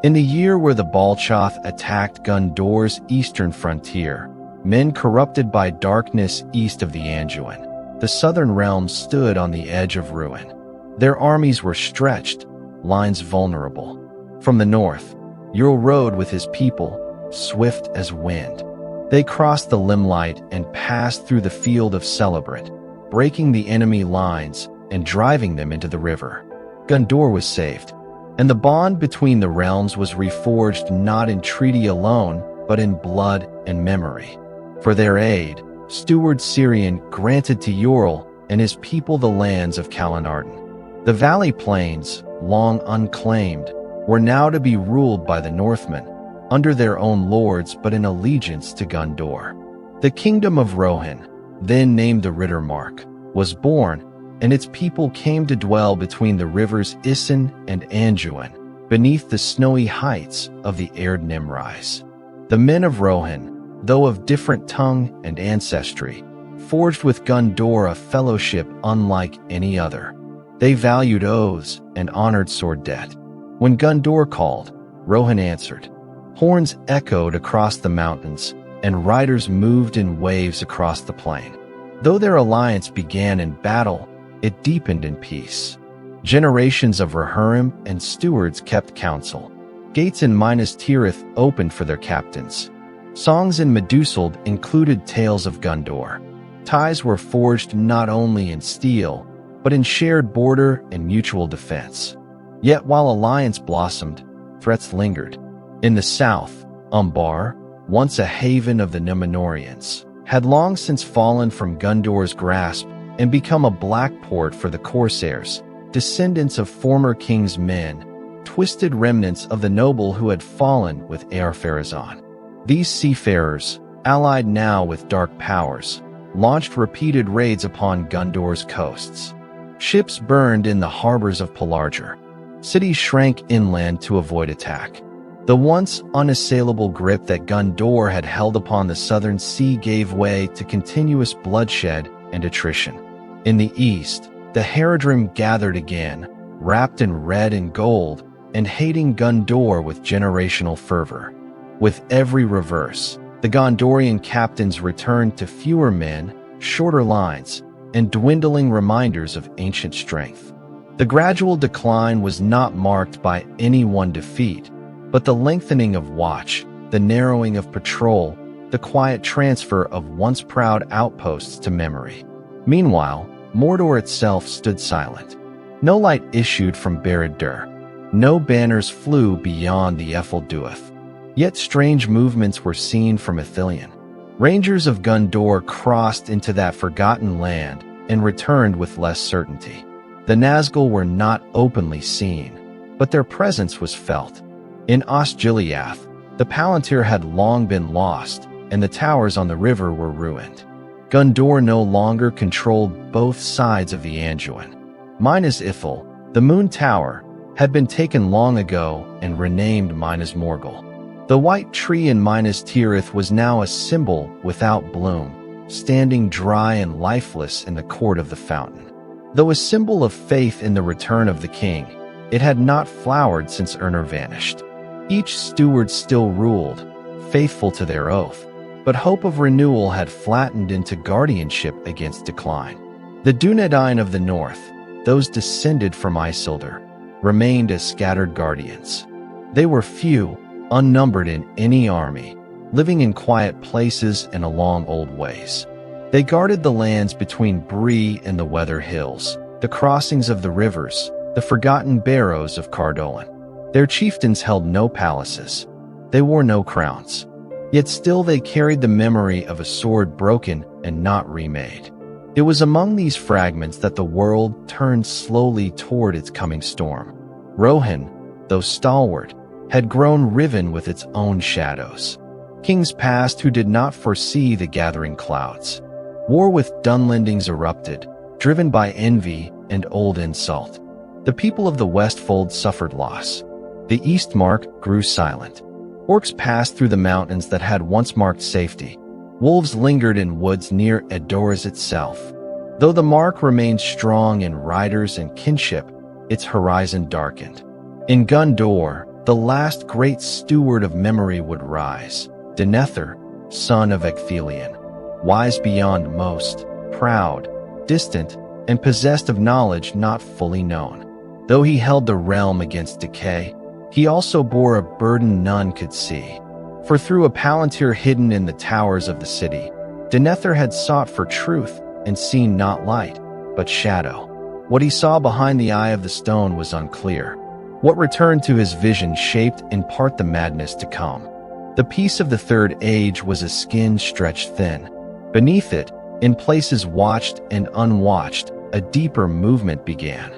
In the year where the Balchoth attacked Gondor's eastern frontier, men corrupted by darkness east of the Anduin, the southern realms stood on the edge of ruin. Their armies were stretched, lines vulnerable. From the north, Yor rode with his people, swift as wind. They crossed the Limelight and passed through the field of Celebrate, breaking the enemy lines and driving them into the river. Gondor was saved, and the bond between the realms was reforged not in treaty alone, but in blood and memory. For their aid, Steward Syrian granted to Yorl and his people the lands of Calenarden. The valley plains, long unclaimed, were now to be ruled by the Northmen, under their own lords but in allegiance to Gondor. The kingdom of Rohan, then named the Riddermark, was born, and its people came to dwell between the rivers Isen and Anduin, beneath the snowy heights of the Erd Nimrais. The men of Rohan, though of different tongue and ancestry, forged with Gondor a fellowship unlike any other. They valued oaths and honored sword debt. When Gondor called, Rohan answered. Horns echoed across the mountains, and riders moved in waves across the plain. Though their alliance began in battle, it deepened in peace. Generations of Rohirrim and stewards kept counsel. Gates in Minas Tirith opened for their captains. Songs in Meduseld included tales of Gondor. Ties were forged not only in steel, but in shared border and mutual defense. Yet while alliance blossomed, threats lingered. In the south, Umbar, once a haven of the Númenorians, had long since fallen from Gondor's grasp and become a black port for the Corsairs, descendants of former king's men, twisted remnants of the noble who had fallen with Earpharazon. These seafarers, allied now with dark powers, launched repeated raids upon Gondor's coasts. Ships burned in the harbors of Pelargir. Cities shrank inland to avoid attack. The once unassailable grip that Gondor had held upon the southern sea gave way to continuous bloodshed and attrition. In the east, the Haradrim gathered again, wrapped in red and gold, and hating Gondor with generational fervor. With every reverse, the Gondorian captains returned to fewer men, shorter lines, and dwindling reminders of ancient strength. The gradual decline was not marked by any one defeat, but the lengthening of watch, the narrowing of patrol, the quiet transfer of once proud outposts to memory. Meanwhile, Mordor itself stood silent. No light issued from Barad-dûr. No banners flew beyond the Ephel-duath. Yet strange movements were seen from Ithilien. Rangers of Gondor crossed into that forgotten land and returned with less certainty. The Nazgûl were not openly seen, but their presence was felt. In Osgiliath, the Palantir had long been lost, and the towers on the river were ruined. Gondor no longer controlled both sides of the Anduin. Minas Ithil, the Moon Tower, had been taken long ago and renamed Minas Morgul. The white tree in Minas Tirith was now a symbol without bloom, standing dry and lifeless in the court of the fountain. Though a symbol of faith in the return of the king, it had not flowered since Ainur vanished. Each steward still ruled, faithful to their oath, but hope of renewal had flattened into guardianship against decline. The Dúnedain of the north, those descended from Isildur, remained as scattered guardians. They were few, unnumbered in any army, living in quiet places and along old ways. They guarded the lands between Bree and the Weather Hills, the crossings of the rivers, the forgotten barrows of Cardolan. Their chieftains held no palaces. They wore no crowns. Yet still they carried the memory of a sword broken and not remade. It was among these fragments that the world turned slowly toward its coming storm. Rohan, though stalwart, had grown riven with its own shadows. Kings passed who did not foresee the gathering clouds. War with Dunlendings erupted, driven by envy and old insult. The people of the Westfold suffered loss. The Eastmark grew silent. Orcs passed through the mountains that had once marked safety. Wolves lingered in woods near Edoras itself. Though the mark remained strong in riders and kinship, its horizon darkened. In Gondor, the last great steward of memory would rise, Denethor, son of Ecthelion, wise beyond most, proud, distant, and possessed of knowledge not fully known. Though he held the realm against decay, he also bore a burden none could see. For through a palantir hidden in the towers of the city, Denethor had sought for truth and seen not light, but shadow. What he saw behind the eye of the stone was unclear. What returned to his vision shaped in part the madness to come. The peace of the Third Age was a skin stretched thin. Beneath it, in places watched and unwatched, a deeper movement began.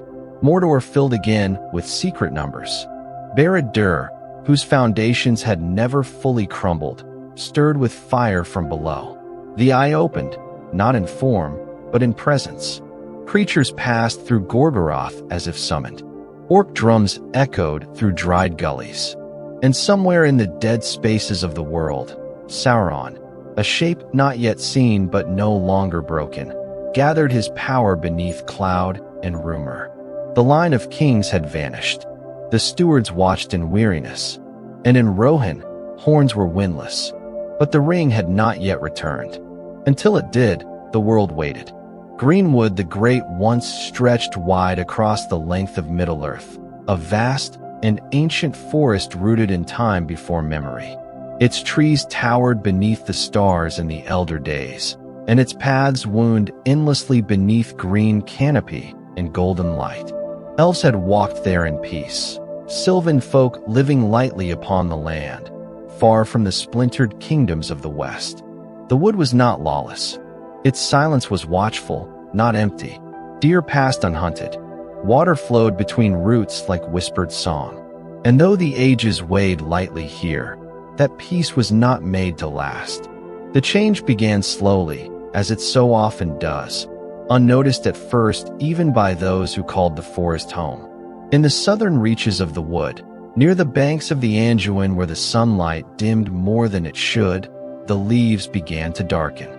Mordor filled again with secret numbers. Barad-dûr, whose foundations had never fully crumbled, stirred with fire from below. The eye opened, not in form, but in presence. Creatures passed through Gorgoroth as if summoned. Orc drums echoed through dried gullies. And somewhere in the dead spaces of the world, Sauron, a shape not yet seen but no longer broken, gathered his power beneath cloud and rumor. The line of kings had vanished. The stewards watched in weariness, and in Rohan, horns were windless. But the ring had not yet returned. Until it did, the world waited. Greenwood the Great once stretched wide across the length of Middle-earth, a vast and ancient forest rooted in time before memory. Its trees towered beneath the stars in the elder days, and its paths wound endlessly beneath green canopy and golden light. Elves had walked there in peace, sylvan folk living lightly upon the land, far from the splintered kingdoms of the West. The wood was not lawless. Its silence was watchful, not empty. Deer passed unhunted. Water flowed between roots like whispered song. And though the ages weighed lightly here, that peace was not made to last. The change began slowly, as it so often does, unnoticed at first even by those who called the forest home. In the southern reaches of the wood, near the banks of the Anduin where the sunlight dimmed more than it should, the leaves began to darken.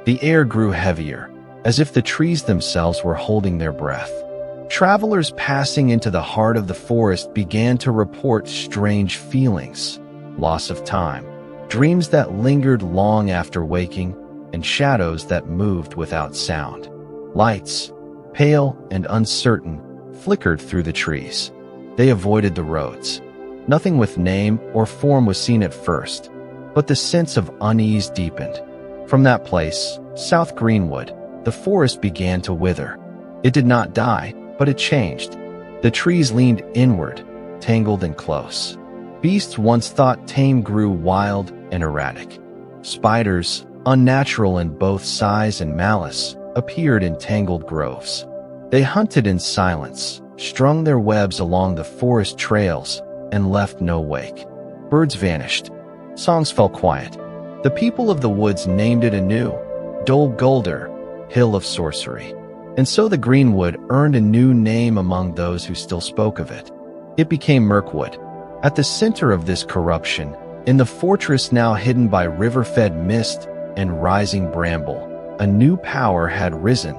The air grew heavier, as if the trees themselves were holding their breath. Travelers passing into the heart of the forest began to report strange feelings, loss of time, dreams that lingered long after waking, and shadows that moved without sound. Lights, pale and uncertain, flickered through the trees. They avoided the roads. Nothing with name or form was seen at first, but the sense of unease deepened. From that place, South Greenwood, the forest began to wither. It did not die, but it changed. The trees leaned inward, tangled and close. Beasts once thought tame grew wild and erratic. Spiders, unnatural in both size and malice, appeared in tangled groves. They hunted in silence, strung their webs along the forest trails, and left no wake. Birds vanished. Songs fell quiet. The people of the woods named it anew, Dol Guldur, Hill of Sorcery. And so the Greenwood earned a new name among those who still spoke of it. It became Mirkwood. At the center of this corruption, in the fortress now hidden by river-fed mist and rising bramble, a new power had risen,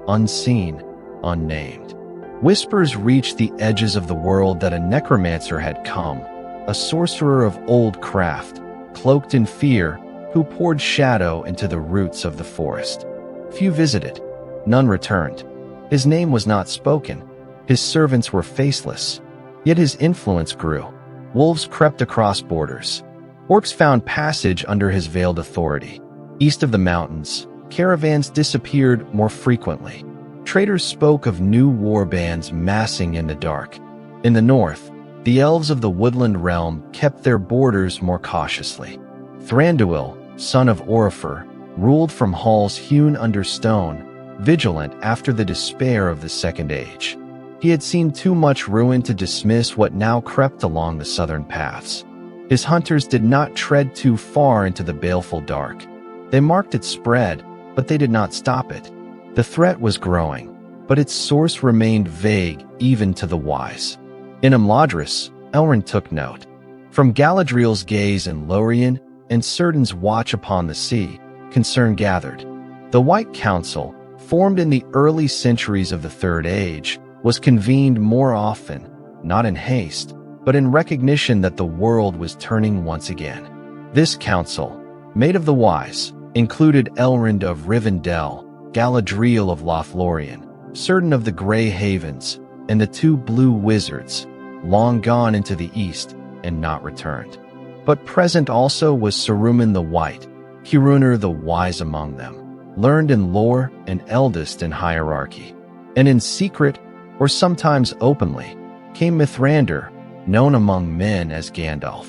unseen, unnamed. Whispers reached the edges of the world that a necromancer had come, a sorcerer of old craft, cloaked in fear, who poured shadow into the roots of the forest. Few visited, none returned. His name was not spoken, his servants were faceless. Yet his influence grew. Wolves crept across borders. Orcs found passage under his veiled authority. East of the mountains, caravans disappeared more frequently. Traders spoke of new war bands massing in the dark. In the north, the elves of the woodland realm kept their borders more cautiously. Thranduil, son of Orifer, ruled from halls hewn under stone, vigilant after the despair of the Second Age. He had seen too much ruin to dismiss what now crept along the southern paths. His hunters did not tread too far into the baleful dark. They marked its spread, but they did not stop it. The threat was growing, but its source remained vague even to the wise. In Imladris, Elrond took note. From Galadriel's gaze in Lorien and Círdan's watch upon the sea, concern gathered. The White Council, formed in the early centuries of the Third Age, was convened more often, not in haste, but in recognition that the world was turning once again. This council, made of the wise, included Elrond of Rivendell, Galadriel of Lothlorien, Círdan of the Grey Havens, and the two blue wizards, long gone into the east and not returned. But present also was Saruman the White, Kirunur the wise among them, learned in lore and eldest in hierarchy. And in secret, or sometimes openly, came Mithrandir, known among men as Gandalf.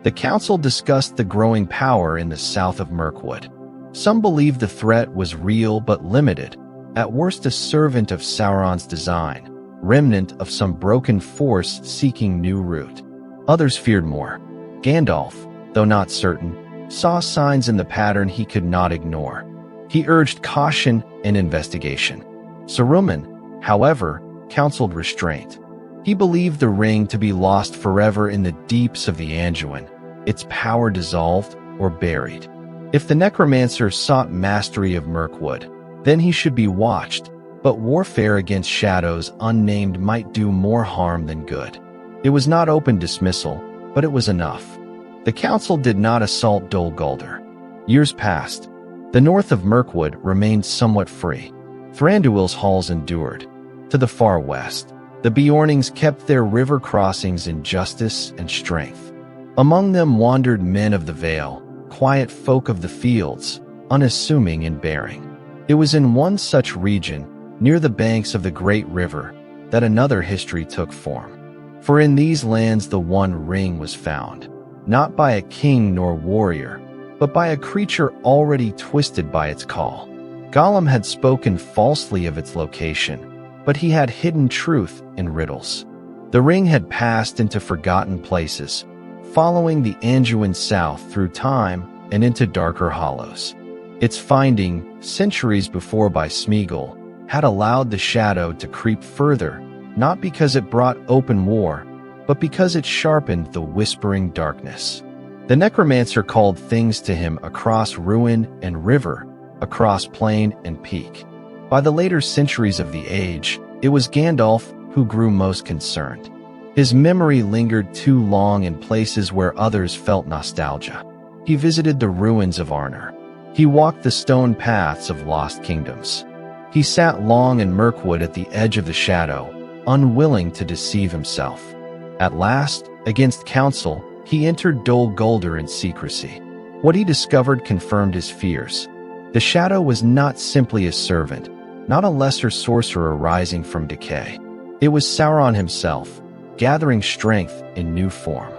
The council discussed the growing power in the south of Mirkwood. Some believed the threat was real but limited, at worst a servant of Sauron's design, remnant of some broken force seeking new root. Others feared more. Gandalf, though not certain, saw signs in the pattern he could not ignore. He urged caution and investigation. Saruman, however, counseled restraint. He believed the ring to be lost forever in the deeps of the Anduin, its power dissolved or buried. If the necromancer sought mastery of Mirkwood, then he should be watched, but warfare against shadows unnamed might do more harm than good. It was not open dismissal, but it was enough. The council did not assault Dol Guldur. Years passed. The north of Mirkwood remained somewhat free. Thranduil's halls endured. To the far west, the Beornings kept their river crossings in justice and strength. Among them wandered men of the Vale, quiet folk of the fields, unassuming in bearing. It was in one such region, near the banks of the great river, that another history took form. For in these lands the One Ring was found, not by a king nor warrior, but by a creature already twisted by its call. Gollum had spoken falsely of its location, but he had hidden truth in riddles. The ring had passed into forgotten places, following the Anduin south through time and into darker hollows. Its finding, centuries before by Smeagol, had allowed the shadow to creep further, not because it brought open war, but because it sharpened the whispering darkness. The necromancer called things to him across ruin and river, across plain and peak. By the later centuries of the age, it was Gandalf who grew most concerned. His memory lingered too long in places where others felt nostalgia. He visited the ruins of Ainur. He walked the stone paths of lost kingdoms. He sat long in Mirkwood at the edge of the shadow, unwilling to deceive himself. At last, against counsel, he entered Dol Guldur in secrecy. What he discovered confirmed his fears. The shadow was not simply a servant, not a lesser sorcerer rising from decay. It was Sauron himself, gathering strength in new form.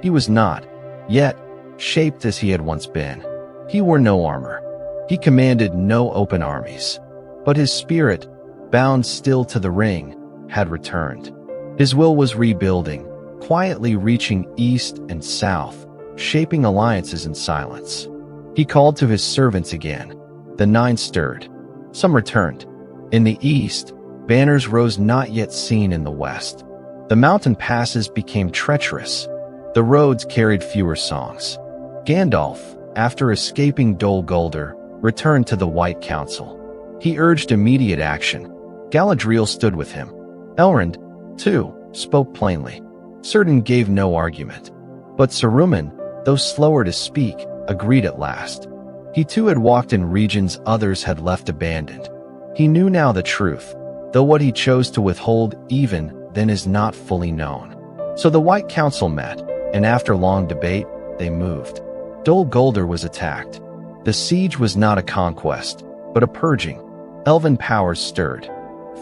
He was not, yet, shaped as he had once been. He wore no armor. He commanded no open armies. But his spirit, bound still to the ring, had returned. His will was rebuilding, quietly reaching east and south, shaping alliances in silence. He called to his servants again. The nine stirred. Some returned. In the east, banners rose not yet seen in the west. The mountain passes became treacherous. The roads carried fewer songs. Gandalf, after escaping Dol Guldur, returned to the White Council. He urged immediate action. Galadriel stood with him. Elrond, too, spoke plainly. Círdan gave no argument. But Saruman, though slower to speak, agreed at last. He too had walked in regions others had left abandoned. He knew now the truth, though what he chose to withhold even then is not fully known. So the White Council met, and after long debate, they moved. Dol Guldur was attacked. The siege was not a conquest, but a purging. Elven powers stirred.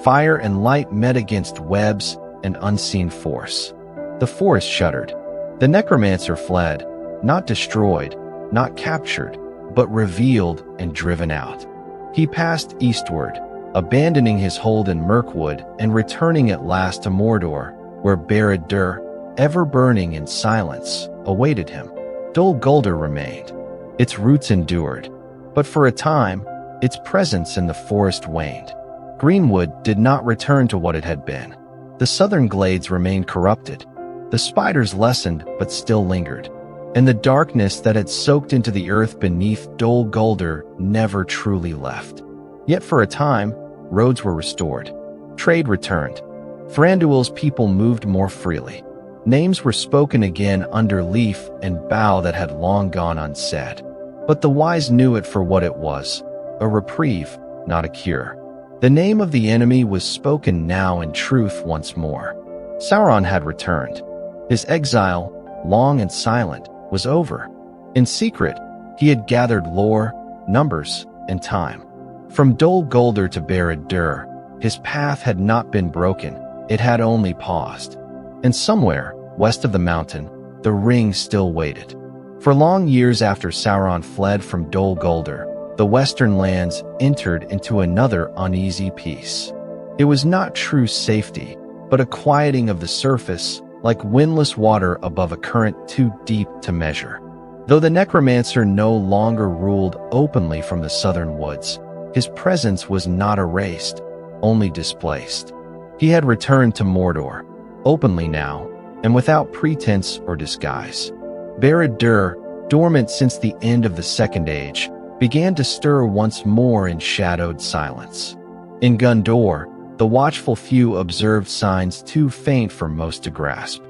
Fire and light met against webs and unseen force. The forest shuddered. The necromancer fled, not destroyed, not captured, but revealed and driven out. He passed eastward, abandoning his hold in Mirkwood and returning at last to Mordor, where Barad-dûr, ever burning in silence, awaited him. Dol Guldur remained. Its roots endured, but for a time, its presence in the forest waned. Greenwood did not return to what it had been. The southern glades remained corrupted. The spiders lessened but still lingered, and the darkness that had soaked into the earth beneath Dol Guldur never truly left. Yet for a time, roads were restored. Trade returned. Thranduil's people moved more freely. Names were spoken again under leaf and bough that had long gone unsaid. But the wise knew it for what it was, a reprieve, not a cure. The name of the enemy was spoken now in truth once more. Sauron had returned. His exile, long and silent, was over. In secret, he had gathered lore, numbers, and time. From Dol Guldur to Barad-dûr, his path had not been broken, it had only paused. And somewhere, west of the mountain, the ring still waited. For long years after Sauron fled from Dol Guldur, the western lands entered into another uneasy peace. It was not true safety, but a quieting of the surface, like windless water above a current too deep to measure. Though the necromancer no longer ruled openly from the southern woods, his presence was not erased, only displaced. He had returned to Mordor, openly now, and without pretense or disguise. Barad-dûr, dormant since the end of the Second Age, began to stir once more in shadowed silence. In Gondor, the watchful few observed signs too faint for most to grasp.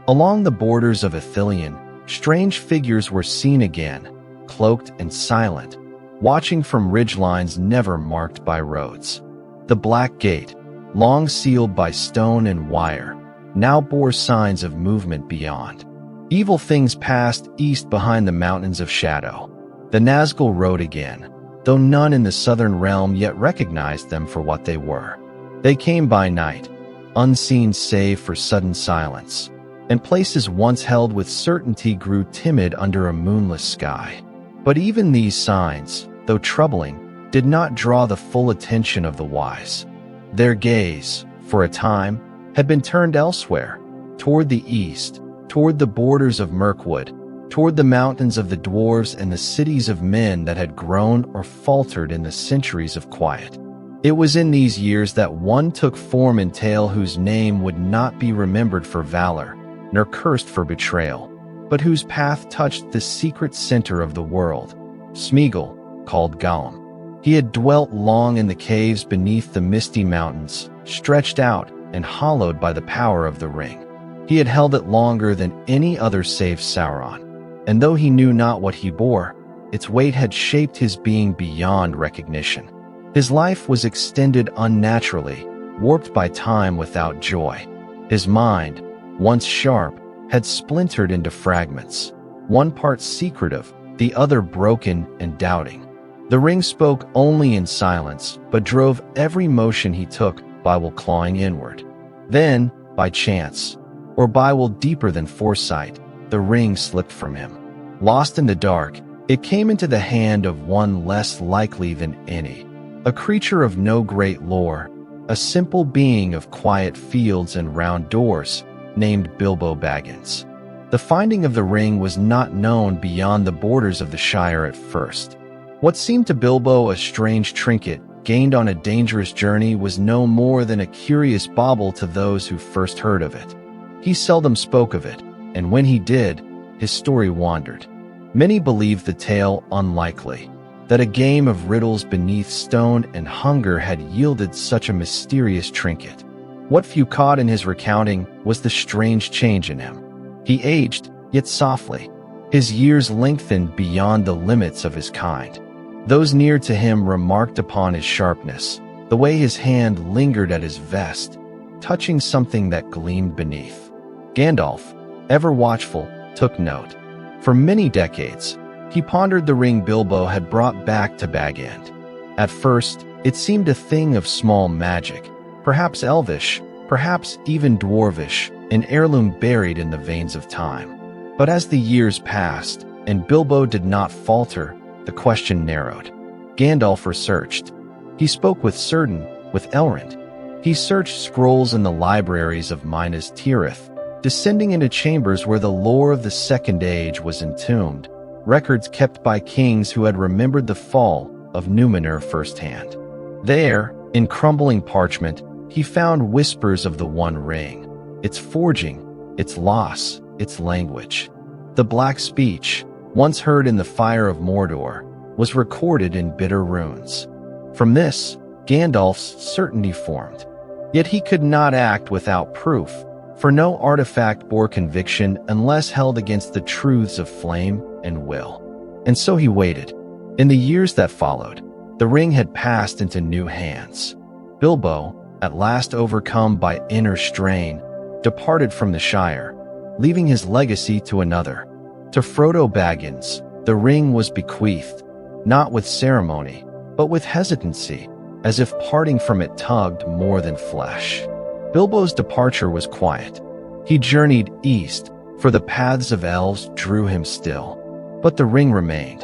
Along the borders of Ithilien, strange figures were seen again, cloaked and silent, watching from ridgelines never marked by roads. The Black Gate, long sealed by stone and wire, now bore signs of movement beyond. Evil things passed east behind the mountains of shadow. The Nazgul rode again, though none in the southern realm yet recognized them for what they were. They came by night, unseen save for sudden silence, and places once held with certainty grew timid under a moonless sky. But even these signs, though troubling, did not draw the full attention of the wise. Their gaze, for a time, had been turned elsewhere, toward the east, toward the borders of Mirkwood, toward the mountains of the dwarves and the cities of men that had grown or faltered in the centuries of quiet. It was in these years that one took form in tale whose name would not be remembered for valor, nor cursed for betrayal, but whose path touched the secret center of the world. Smeagol, called Gollum. He had dwelt long in the caves beneath the misty mountains, stretched out and hollowed by the power of the ring. He had held it longer than any other save Sauron, and though he knew not what he bore, its weight had shaped his being beyond recognition. His life was extended unnaturally, warped by time without joy. His mind, once sharp, had splintered into fragments, one part secretive, the other broken and doubting. The ring spoke only in silence, but drove every motion he took by will clawing inward. Then, by chance, or by will deeper than foresight, the ring slipped from him. Lost in the dark, it came into the hand of one less likely than any, a creature of no great lore, a simple being of quiet fields and round doors, named Bilbo Baggins. The finding of the ring was not known beyond the borders of the Shire at first. What seemed to Bilbo a strange trinket gained on a dangerous journey was no more than a curious bauble to those who first heard of it. He seldom spoke of it, and when he did, his story wandered. Many believed the tale unlikely, that a game of riddles beneath stone and hunger had yielded such a mysterious trinket. What few caught in his recounting was the strange change in him. He aged, yet softly. His years lengthened beyond the limits of his kind. Those near to him remarked upon his sharpness, the way his hand lingered at his vest, touching something that gleamed beneath. Gandalf, ever watchful, took note. For many decades, he pondered the ring Bilbo had brought back to Bag End. At first, it seemed a thing of small magic, perhaps elvish, perhaps even dwarvish, an heirloom buried in the veins of time. But as the years passed, and Bilbo did not falter, the question narrowed. Gandalf researched. He spoke with Círdan, with Elrond. He searched scrolls in the libraries of Minas Tirith, descending into chambers where the lore of the Second Age was entombed, records kept by kings who had remembered the fall of Númenor firsthand. There, in crumbling parchment, he found whispers of the One Ring, its forging, its loss, its language. The black speech, once heard in the fire of Mordor, was recorded in bitter runes. From this, Gandalf's certainty formed. Yet he could not act without proof, for no artifact bore conviction unless held against the truths of flame and will. And so he waited. In the years that followed, the ring had passed into new hands. Bilbo, at last overcome by inner strain, departed from the Shire, leaving his legacy to another. To Frodo Baggins, the ring was bequeathed, not with ceremony, but with hesitancy, as if parting from it tugged more than flesh. Bilbo's departure was quiet. He journeyed east, for the paths of elves drew him still. But the ring remained.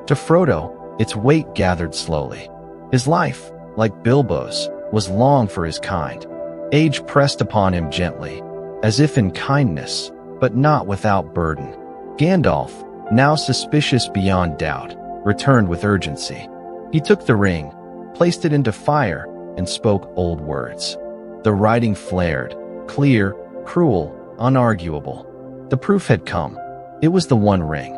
To Frodo, its weight gathered slowly. His life, like Bilbo's, was long for his kind. Age pressed upon him gently, as if in kindness, but not without burden. Gandalf, now suspicious beyond doubt, returned with urgency. He took the ring, placed it into fire, and spoke old words. The writing flared, clear, cruel, unarguable. The proof had come. It was the One Ring.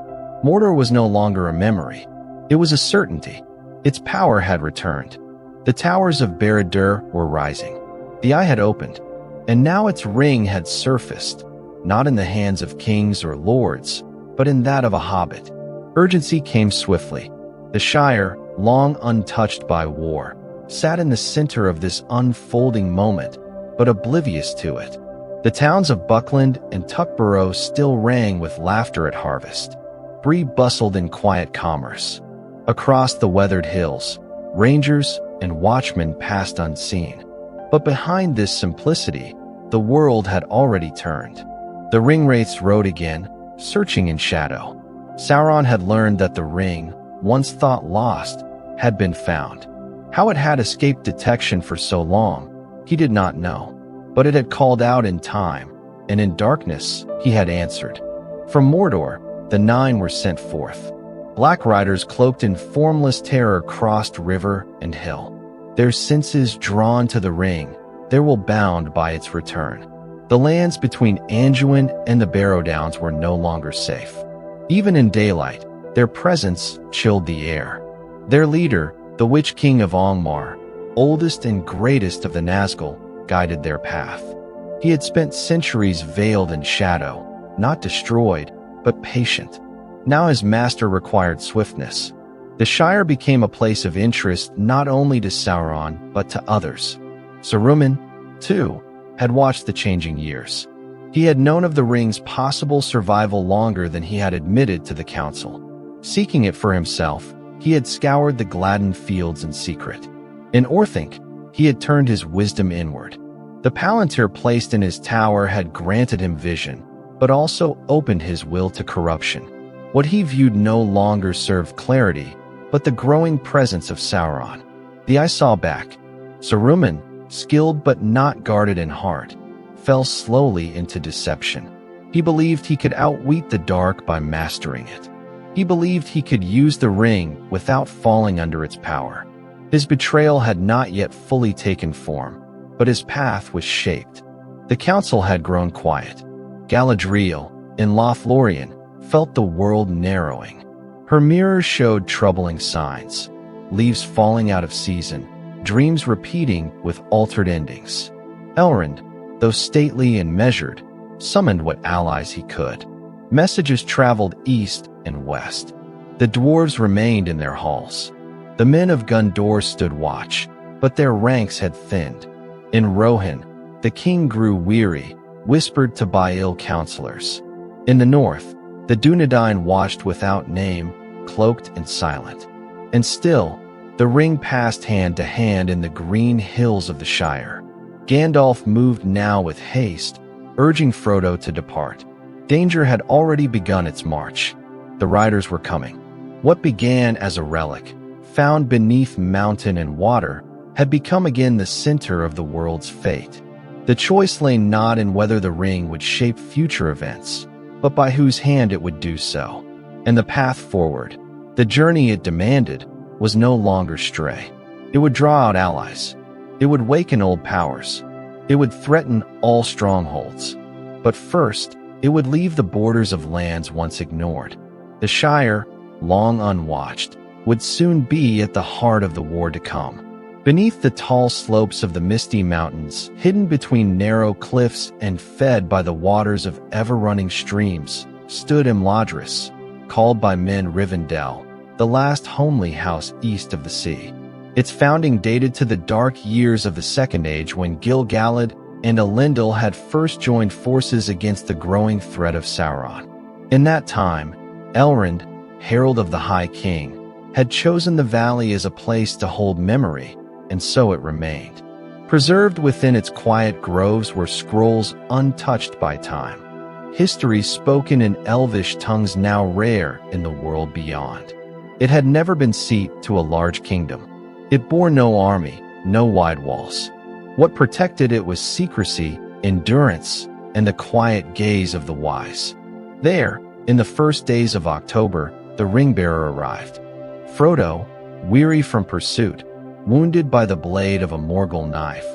Mordor was no longer a memory. It was a certainty. Its power had returned. The towers of Barad-dûr were rising. The eye had opened, and now its ring had surfaced, not in the hands of kings or lords, but in that of a hobbit. Urgency came swiftly. The Shire, long untouched by war, sat in the center of this unfolding moment, but oblivious to it. The towns of Buckland and Tuckborough still rang with laughter at harvest. Bree bustled in quiet commerce. Across the weathered hills, rangers and watchmen passed unseen. But behind this simplicity, the world had already turned. The ringwraiths rode again, searching in shadow. Sauron had learned that the ring, once thought lost, had been found. How it had escaped detection for so long, he did not know. But it had called out in time, and in darkness he had answered. From Mordor, the Nine were sent forth. Black riders cloaked in formless terror crossed river and hill. Their senses drawn to the ring, they were bound by its return. The lands between Anduin and the Barrow Downs were no longer safe. Even in daylight, their presence chilled the air. Their leader, the Witch King of Angmar, oldest and greatest of the Nazgul, guided their path. He had spent centuries veiled in shadow, not destroyed, but patient. Now his master required swiftness. The Shire became a place of interest not only to Sauron, but to others. Saruman, too, had watched the changing years. He had known of the ring's possible survival longer than he had admitted to the council. Seeking it for himself, he had scoured the Gladden fields in secret. In Orthanc, he had turned his wisdom inward. The Palantir placed in his tower had granted him vision, but also opened his will to corruption. What he viewed no longer served clarity, but the growing presence of Sauron. The eye saw back. Saruman, skilled but not guarded in heart, fell slowly into deception. He believed he could outwit the dark by mastering it. He believed he could use the ring without falling under its power. His betrayal had not yet fully taken form, but his path was shaped. The council had grown quiet. Galadriel, in Lothlorien, felt the world narrowing. Her mirror showed troubling signs. Leaves falling out of season, dreams repeating with altered endings. Elrond, though stately and measured, summoned what allies he could. Messages traveled east and west. The dwarves remained in their halls. The men of Gondor stood watch, but their ranks had thinned. In Rohan, the king grew weary, whispered to Bail counselors. In the north, the Dúnedain watched without name, cloaked and silent. And still, the ring passed hand to hand in the green hills of the Shire. Gandalf moved now with haste, urging Frodo to depart. Danger had already begun its march. The riders were coming. What began as a relic, found beneath mountain and water, had become again the center of the world's fate. The choice lay not in whether the ring would shape future events, but by whose hand it would do so. And the path forward, the journey it demanded, was no longer stray. It would draw out allies. It would waken old powers. It would threaten all strongholds. But first, it would leave the borders of lands once ignored. The Shire, long unwatched, would soon be at the heart of the war to come. Beneath the tall slopes of the misty mountains, hidden between narrow cliffs and fed by the waters of ever-running streams, stood Imladris, called by men Rivendell, the last homely house east of the sea. Its founding dated to the dark years of the Second Age when Gil-galad and Elendil had first joined forces against the growing threat of Sauron. In that time, Elrond, herald of the High King, had chosen the valley as a place to hold memory, and so it remained. Preserved within its quiet groves were scrolls untouched by time, history spoken in Elvish tongues now rare in the world beyond. It had never been seat to a large kingdom. It bore no army, no wide walls. What protected it was secrecy, endurance, and the quiet gaze of the wise. There, in the first days of October, the ring-bearer arrived. Frodo, weary from pursuit, wounded by the blade of a Morgul knife,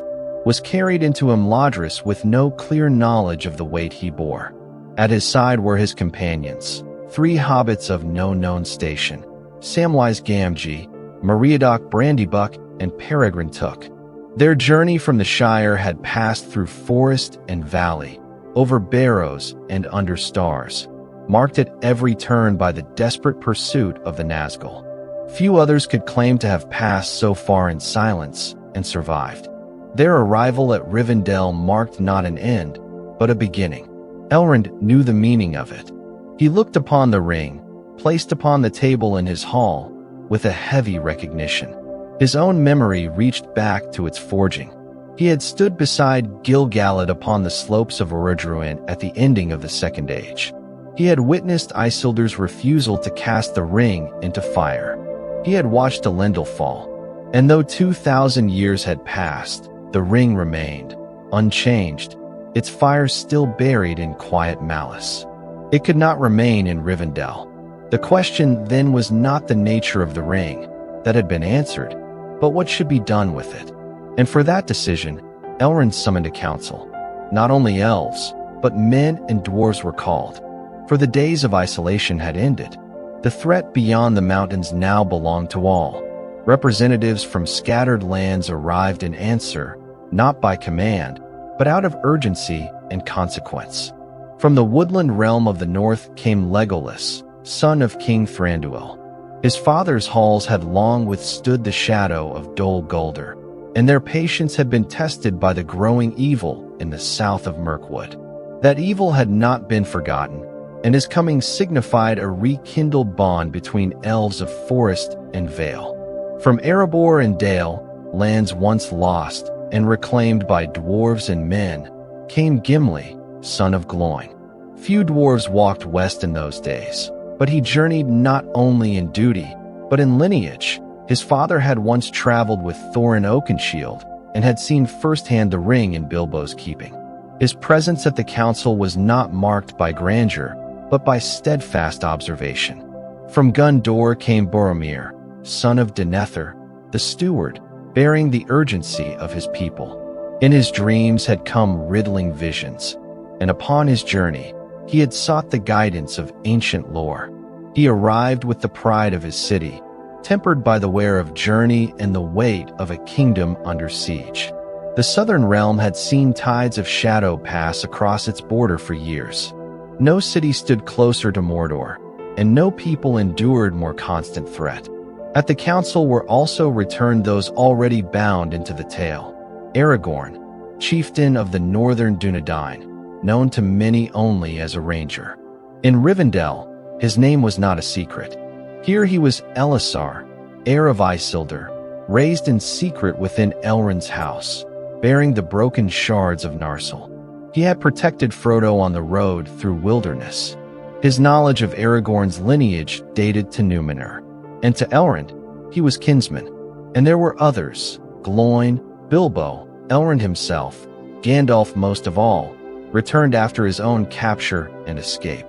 was carried into Imladris with no clear knowledge of the weight he bore. At his side were his companions, 3 hobbits of no known station, Samwise Gamgee, Meriadoc Brandybuck, and Peregrine Took. Their journey from the Shire had passed through forest and valley, over barrows and under stars, marked at every turn by the desperate pursuit of the Nazgul. Few others could claim to have passed so far in silence and survived. Their arrival at Rivendell marked not an end, but a beginning. Elrond knew the meaning of it. He looked upon the ring, placed upon the table in his hall, with a heavy recognition. His own memory reached back to its forging. He had stood beside Gil-galad upon the slopes of Orodruin at the ending of the Second Age. He had witnessed Isildur's refusal to cast the ring into fire. He had watched Elendil fall. And though 2,000 years had passed, the ring remained, unchanged, its fire still buried in quiet malice. It could not remain in Rivendell. The question then was not the nature of the ring, that had been answered, but what should be done with it. And for that decision, Elrond summoned a council. Not only elves, but men and dwarves were called. For the days of isolation had ended. The threat beyond the mountains now belonged to all. Representatives from scattered lands arrived in answer, not by command, but out of urgency and consequence. From the woodland realm of the north came Legolas, son of King Thranduil. His father's halls had long withstood the shadow of Dol Guldur, and their patience had been tested by the growing evil in the south of Mirkwood. That evil had not been forgotten, and his coming signified a rekindled bond between elves of forest and vale. From Erebor and Dale, lands once lost and reclaimed by dwarves and men, came Gimli, son of Gloin. Few dwarves walked west in those days, but he journeyed not only in duty, but in lineage. His father had once traveled with Thorin Oakenshield and had seen firsthand the ring in Bilbo's keeping. His presence at the council was not marked by grandeur, but by steadfast observation. From Gondor came Boromir, son of Denethor, the Steward, bearing the urgency of his people. In his dreams had come riddling visions, and upon his journey, he had sought the guidance of ancient lore. He arrived with the pride of his city, tempered by the wear of journey and the weight of a kingdom under siege. The southern realm had seen tides of shadow pass across its border for years. No city stood closer to Mordor, and no people endured more constant threat. At the council were also returned those already bound into the tale. Aragorn, chieftain of the northern Dúnedain, known to many only as a ranger. In Rivendell, his name was not a secret. Here he was Elisar, heir of Isildur, raised in secret within Elrond's house, bearing the broken shards of Narsil. He had protected Frodo on the road through wilderness. His knowledge of Aragorn's lineage dated to Númenor, and to Elrond, he was kinsman. And there were others, Gloin, Bilbo, Elrond himself, Gandalf most of all, returned after his own capture and escape.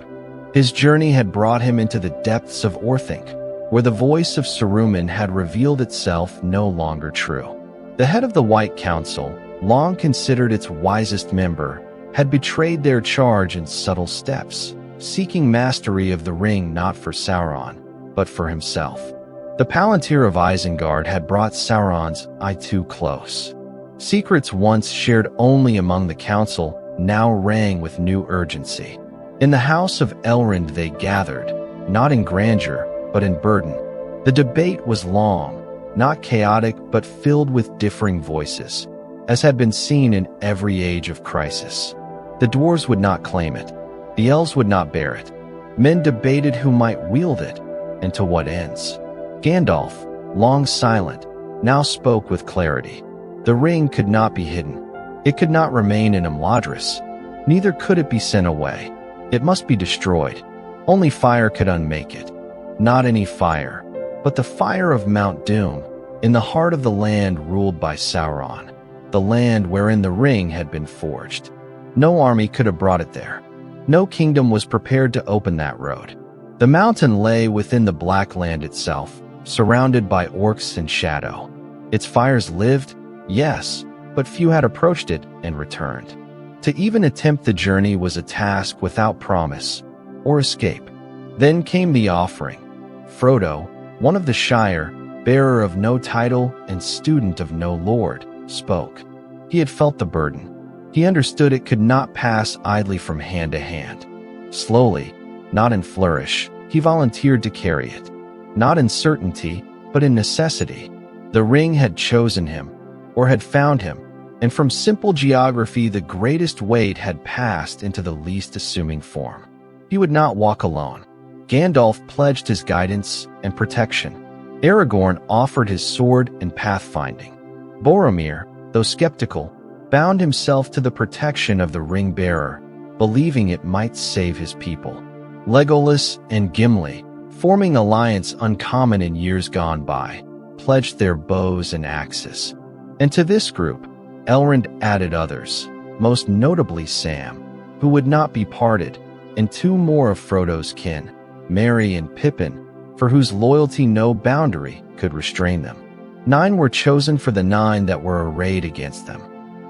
His journey had brought him into the depths of Orthanc, where the voice of Saruman had revealed itself no longer true. The head of the White Council, long considered its wisest member, had betrayed their charge in subtle steps, seeking mastery of the ring not for Sauron, but for himself. The Palantir of Isengard had brought Sauron's eye too close. Secrets once shared only among the council now rang with new urgency. In the house of Elrond they gathered, not in grandeur, but in burden. The debate was long, not chaotic, but filled with differing voices, as had been seen in every age of crisis. The dwarves would not claim it. The elves would not bear it. Men debated who might wield it, and to what ends. Gandalf, long silent, now spoke with clarity. The ring could not be hidden. It could not remain in Imladris. Neither could it be sent away. It must be destroyed. Only fire could unmake it. Not any fire, but the fire of Mount Doom, in the heart of the land ruled by Sauron, the land wherein the ring had been forged. No army could have brought it there. No kingdom was prepared to open that road. The mountain lay within the Black Land itself, surrounded by orcs and shadow. Its fires lived, yes, but few had approached it and returned. To even attempt the journey was a task without promise or escape. Then came the offering. Frodo, one of the Shire, bearer of no title and student of no lord, spoke. He had felt the burden. He understood it could not pass idly from hand to hand. Slowly, not in flourish, he volunteered to carry it. Not in certainty, but in necessity. The ring had chosen him, or had found him, and from simple geography the greatest weight had passed into the least assuming form. He would not walk alone. Gandalf pledged his guidance and protection. Aragorn offered his sword and pathfinding. Boromir, though skeptical, bound himself to the protection of the ring-bearer, believing it might save his people. Legolas and Gimli, forming alliance uncommon in years gone by, pledged their bows and axes. And to this group, Elrond added others, most notably Sam, who would not be parted, and two more of Frodo's kin, Merry and Pippin, for whose loyalty no boundary could restrain them. 9 were chosen for the 9 that were arrayed against them.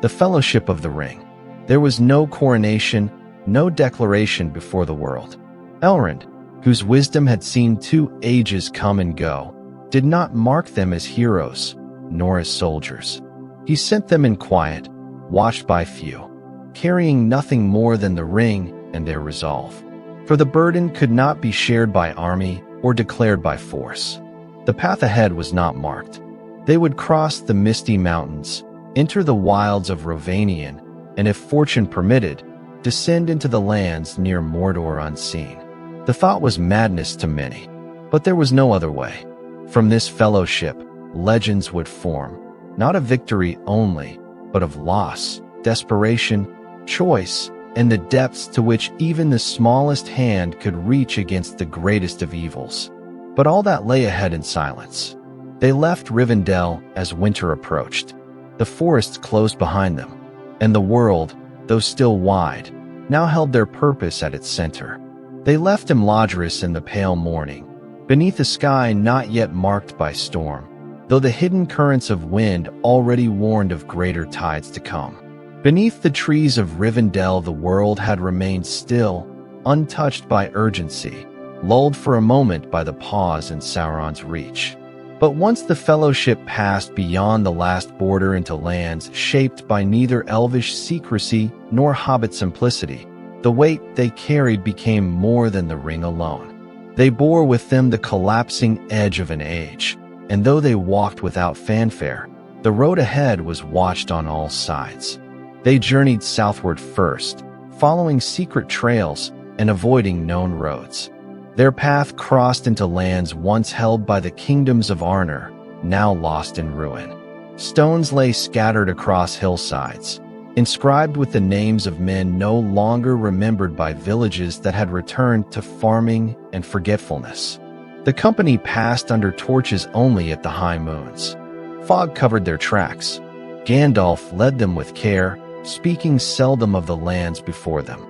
The Fellowship of the Ring. There was no coronation, no declaration before the world. Elrond, whose wisdom had seen 2 ages come and go, did not mark them as heroes, nor as soldiers. He sent them in quiet, watched by few, carrying nothing more than the ring and their resolve. For the burden could not be shared by army or declared by force. The path ahead was not marked. They would cross the misty mountains, enter the wilds of Rovanion, and if fortune permitted, descend into the lands near Mordor unseen. The thought was madness to many, but there was no other way. From this fellowship, legends would form, not of victory only, but of loss, desperation, choice, and the depths to which even the smallest hand could reach against the greatest of evils. But all that lay ahead in silence. They left Rivendell as winter approached. The forests closed behind them, and the world, though still wide, now held their purpose at its center. They left Imladris in the pale morning, beneath a sky not yet marked by storm, though the hidden currents of wind already warned of greater tides to come. Beneath the trees of Rivendell, the world had remained still, untouched by urgency, lulled for a moment by the pause in Sauron's reach. But once the Fellowship passed beyond the last border into lands shaped by neither elvish secrecy nor hobbit simplicity, the weight they carried became more than the ring alone. They bore with them the collapsing edge of an age, and though they walked without fanfare, the road ahead was watched on all sides. They journeyed southward first, following secret trails and avoiding known roads. Their path crossed into lands once held by the kingdoms of Ainur, now lost in ruin. Stones lay scattered across hillsides, inscribed with the names of men no longer remembered by villages that had returned to farming and forgetfulness. The company passed under torches only at the high moons. Fog covered their tracks. Gandalf led them with care, speaking seldom of the lands before them.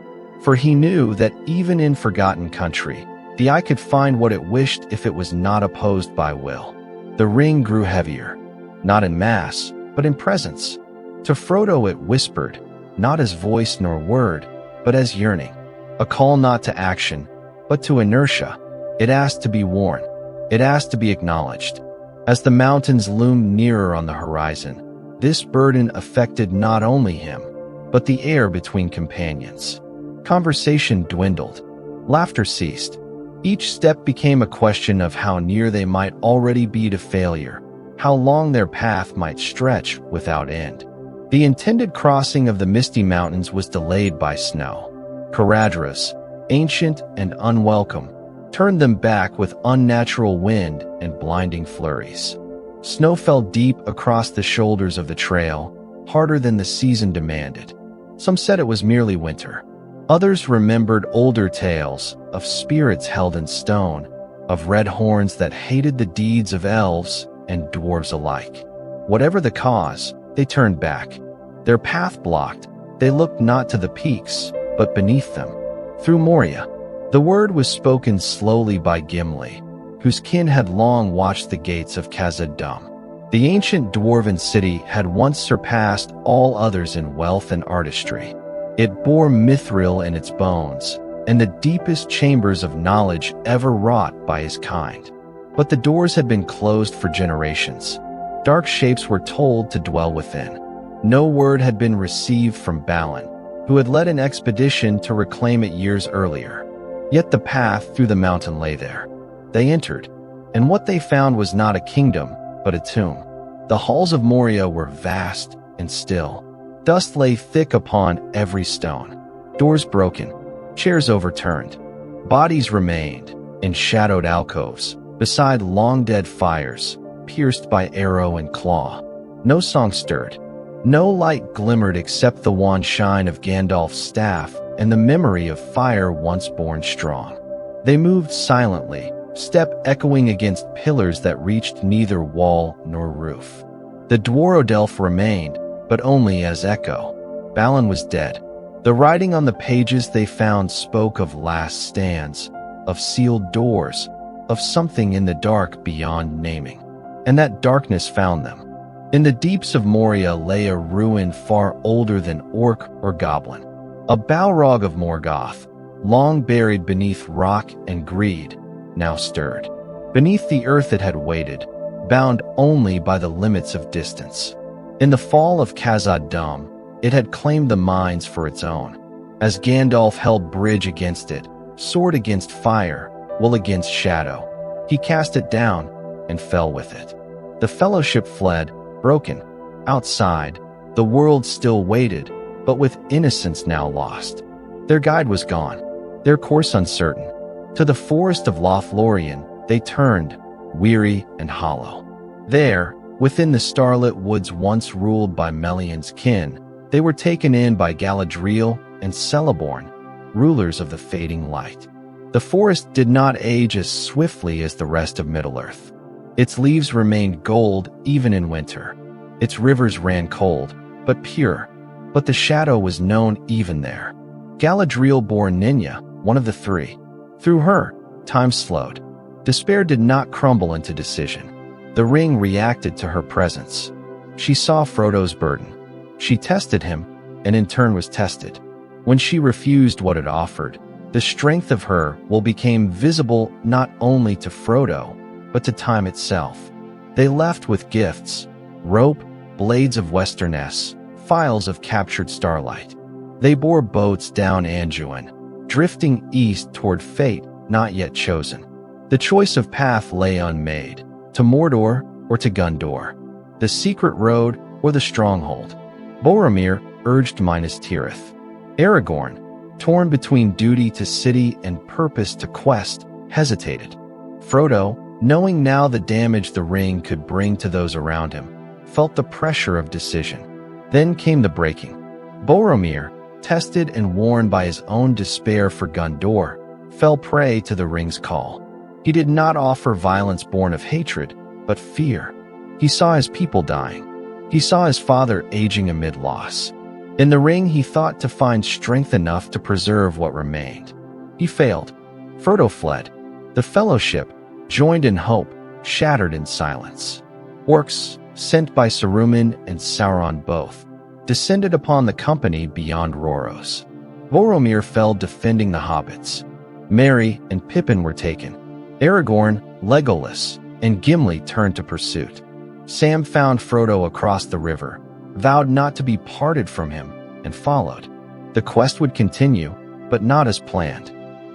For he knew that even in forgotten country, the eye could find what it wished if it was not opposed by will. The ring grew heavier, not in mass, but in presence. To Frodo it whispered, not as voice nor word, but as yearning. A call not to action, but to inertia. It asked to be worn. It asked to be acknowledged. As the mountains loomed nearer on the horizon, this burden affected not only him, but the air between companions. Conversation dwindled. Laughter ceased. Each step became a question of how near they might already be to failure, how long their path might stretch without end. The intended crossing of the Misty Mountains was delayed by snow. Caradhras, ancient and unwelcome, turned them back with unnatural wind and blinding flurries. Snow fell deep across the shoulders of the trail, harder than the season demanded. Some said it was merely winter. Others remembered older tales of spirits held in stone, of red horns that hated the deeds of elves and dwarves alike. Whatever the cause, they turned back. Their path blocked, they looked not to the peaks, but beneath them. Through Moria, the word was spoken slowly by Gimli, whose kin had long watched the gates of Khazad-dûm. The ancient dwarven city had once surpassed all others in wealth and artistry. It bore mithril in its bones, and the deepest chambers of knowledge ever wrought by his kind. But the doors had been closed for generations. Dark shapes were told to dwell within. No word had been received from Balin, who had led an expedition to reclaim it years earlier. Yet the path through the mountain lay there. They entered, and what they found was not a kingdom, but a tomb. The halls of Moria were vast and still. Dust lay thick upon every stone. Doors broken, chairs overturned. Bodies remained in shadowed alcoves, beside long-dead fires, pierced by arrow and claw. No song stirred. No light glimmered except the wan shine of Gandalf's staff and the memory of fire once born strong. They moved silently, step echoing against pillars that reached neither wall nor roof. The Dworodelf remained, but only as echo. Balin was dead. The writing on the pages they found spoke of last stands, of sealed doors, of something in the dark beyond naming. And that darkness found them. In the deeps of Moria lay a ruin far older than orc or goblin. A Balrog of Morgoth, long buried beneath rock and greed, now stirred. Beneath the earth it had waited, bound only by the limits of distance. In the fall of Khazad-dûm, it had claimed the mines for its own. As Gandalf held bridge against it, sword against fire, will against shadow, he cast it down and fell with it. The Fellowship fled, broken. Outside, the world still waited, but with innocence now lost. Their guide was gone, their course uncertain. To the forest of Lothlorien they turned, weary and hollow. There, within the starlit woods once ruled by Melian's kin, they were taken in by Galadriel and Celeborn, rulers of the fading light. The forest did not age as swiftly as the rest of Middle-earth. Its leaves remained gold even in winter. Its rivers ran cold, but pure. But the shadow was known even there. Galadriel bore Ninya, one of the three. Through her, time slowed. Despair did not crumble into decision. The ring reacted to her presence. She saw Frodo's burden. She tested him, and in turn was tested. When she refused what it offered, the strength of her will became visible not only to Frodo, but to time itself. They left with gifts: rope, blades of Westerness, files of captured starlight. They bore boats down Anduin, drifting east toward fate not yet chosen. The choice of path lay unmade, to Mordor or to Gondor, the secret road or the stronghold. Boromir urged Minas Tirith. Aragorn, torn between duty to city and purpose to quest, hesitated. Frodo, knowing now the damage the ring could bring to those around him, felt the pressure of decision. Then came the breaking. Boromir, tested and warned by his own despair for Gondor, fell prey to the ring's call. He did not offer violence born of hatred, but fear. He saw his people dying. He saw his father aging amid loss. In the ring, he thought to find strength enough to preserve what remained. He failed. Frodo fled. The Fellowship, joined in hope, shattered in silence. Orcs, sent by Saruman and Sauron both, descended upon the company beyond Rhoros. Boromir fell defending the hobbits. Merry and Pippin were taken. Aragorn, Legolas, and Gimli turned to pursuit. Sam found Frodo across the river, vowed not to be parted from him, and followed. The quest would continue, but not as planned.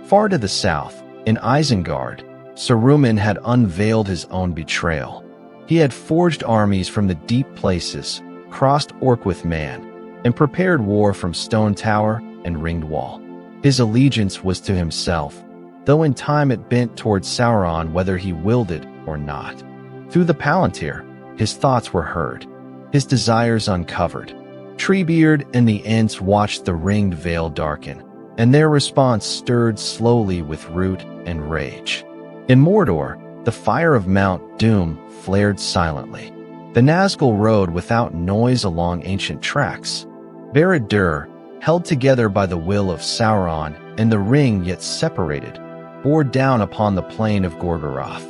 Far to the south, in Isengard, Saruman had unveiled his own betrayal. He had forged armies from the deep places, crossed orc with man, and prepared war from stone tower and ringed wall. His allegiance was to himself, though in time it bent towards Sauron whether he willed it or not. Through the Palantir, his thoughts were heard, his desires uncovered. Treebeard and the Ents watched the ringed veil darken, and their response stirred slowly with root and rage. In Mordor, the fire of Mount Doom flared silently. The Nazgul rode without noise along ancient tracks. Barad-dûr, held together by the will of Sauron and the ring yet separated, bore down upon the plain of Gorgoroth.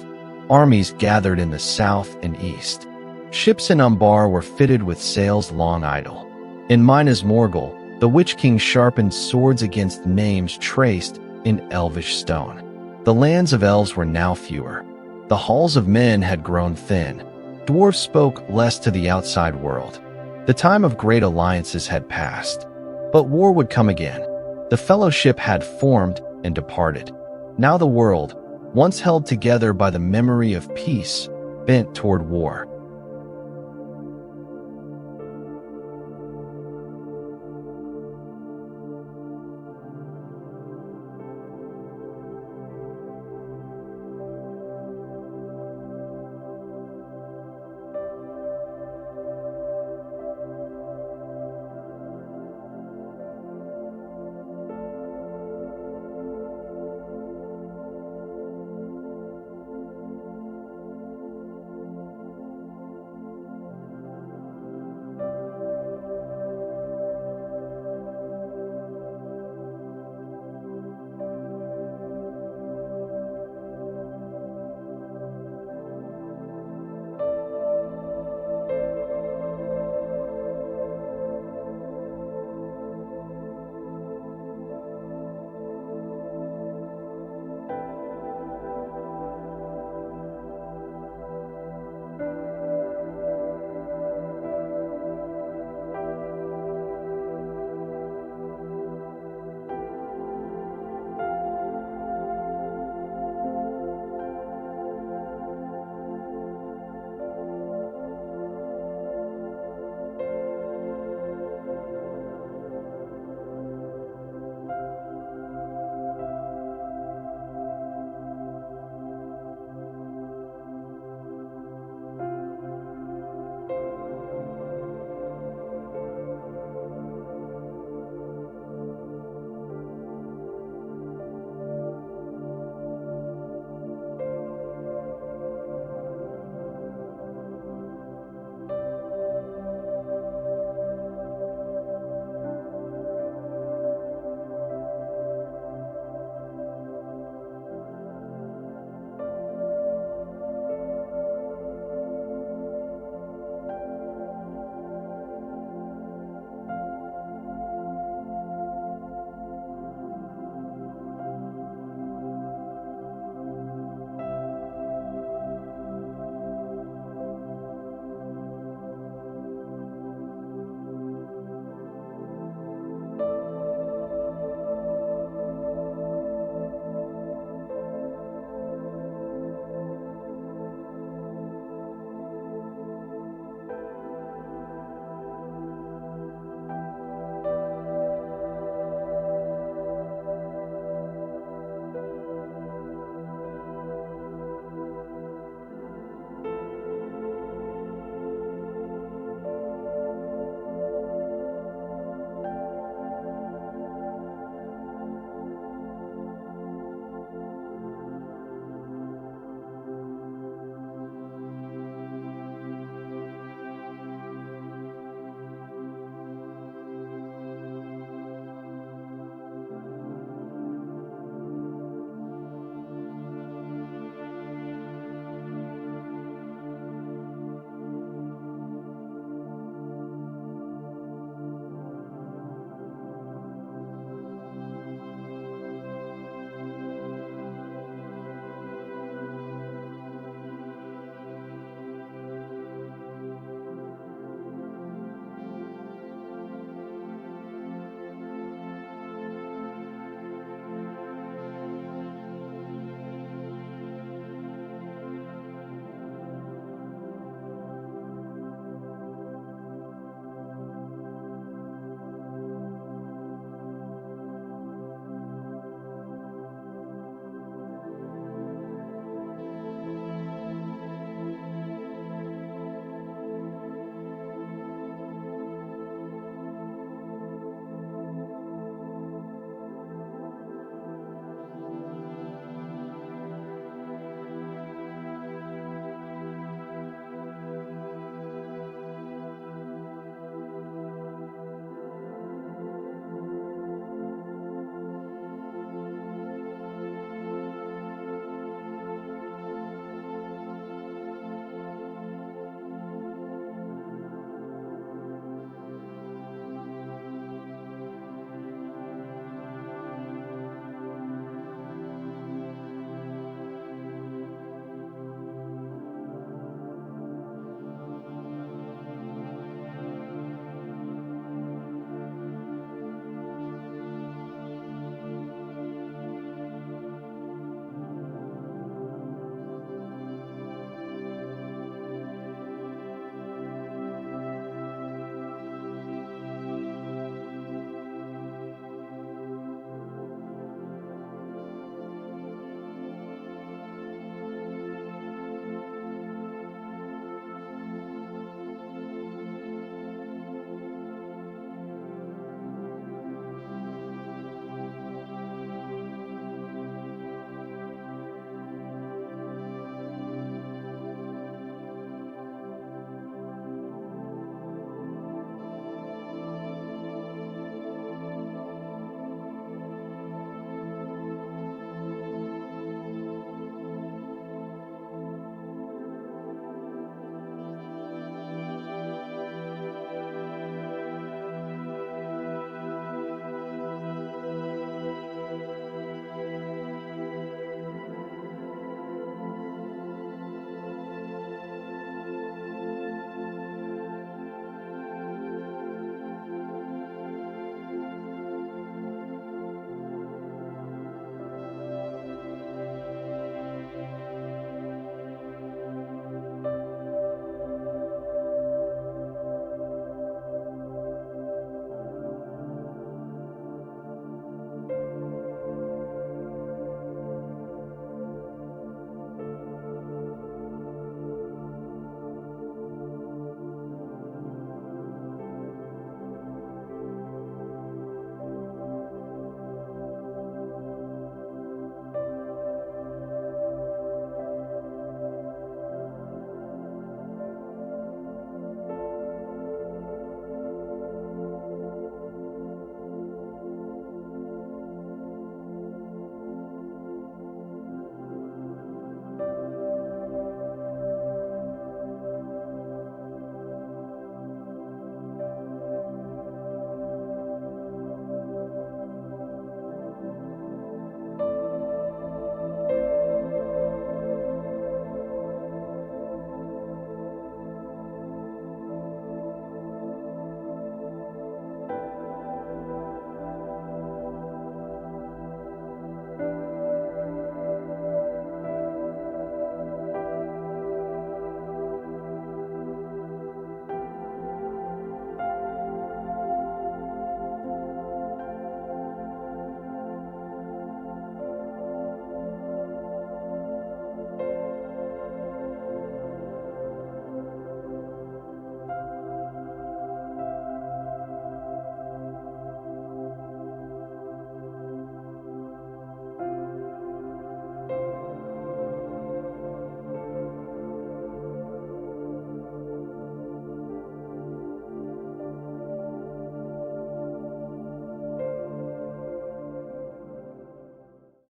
Armies gathered in the south and east. Ships in Umbar were fitted with sails long idle. In Minas Morgul, the Witch King sharpened swords against names traced in elvish stone. The lands of elves were now fewer. The halls of men had grown thin. Dwarfs spoke less to the outside world. The time of great alliances had passed. But war would come again. The Fellowship had formed and departed. Now the world, once held together by the memory of peace, bent toward war.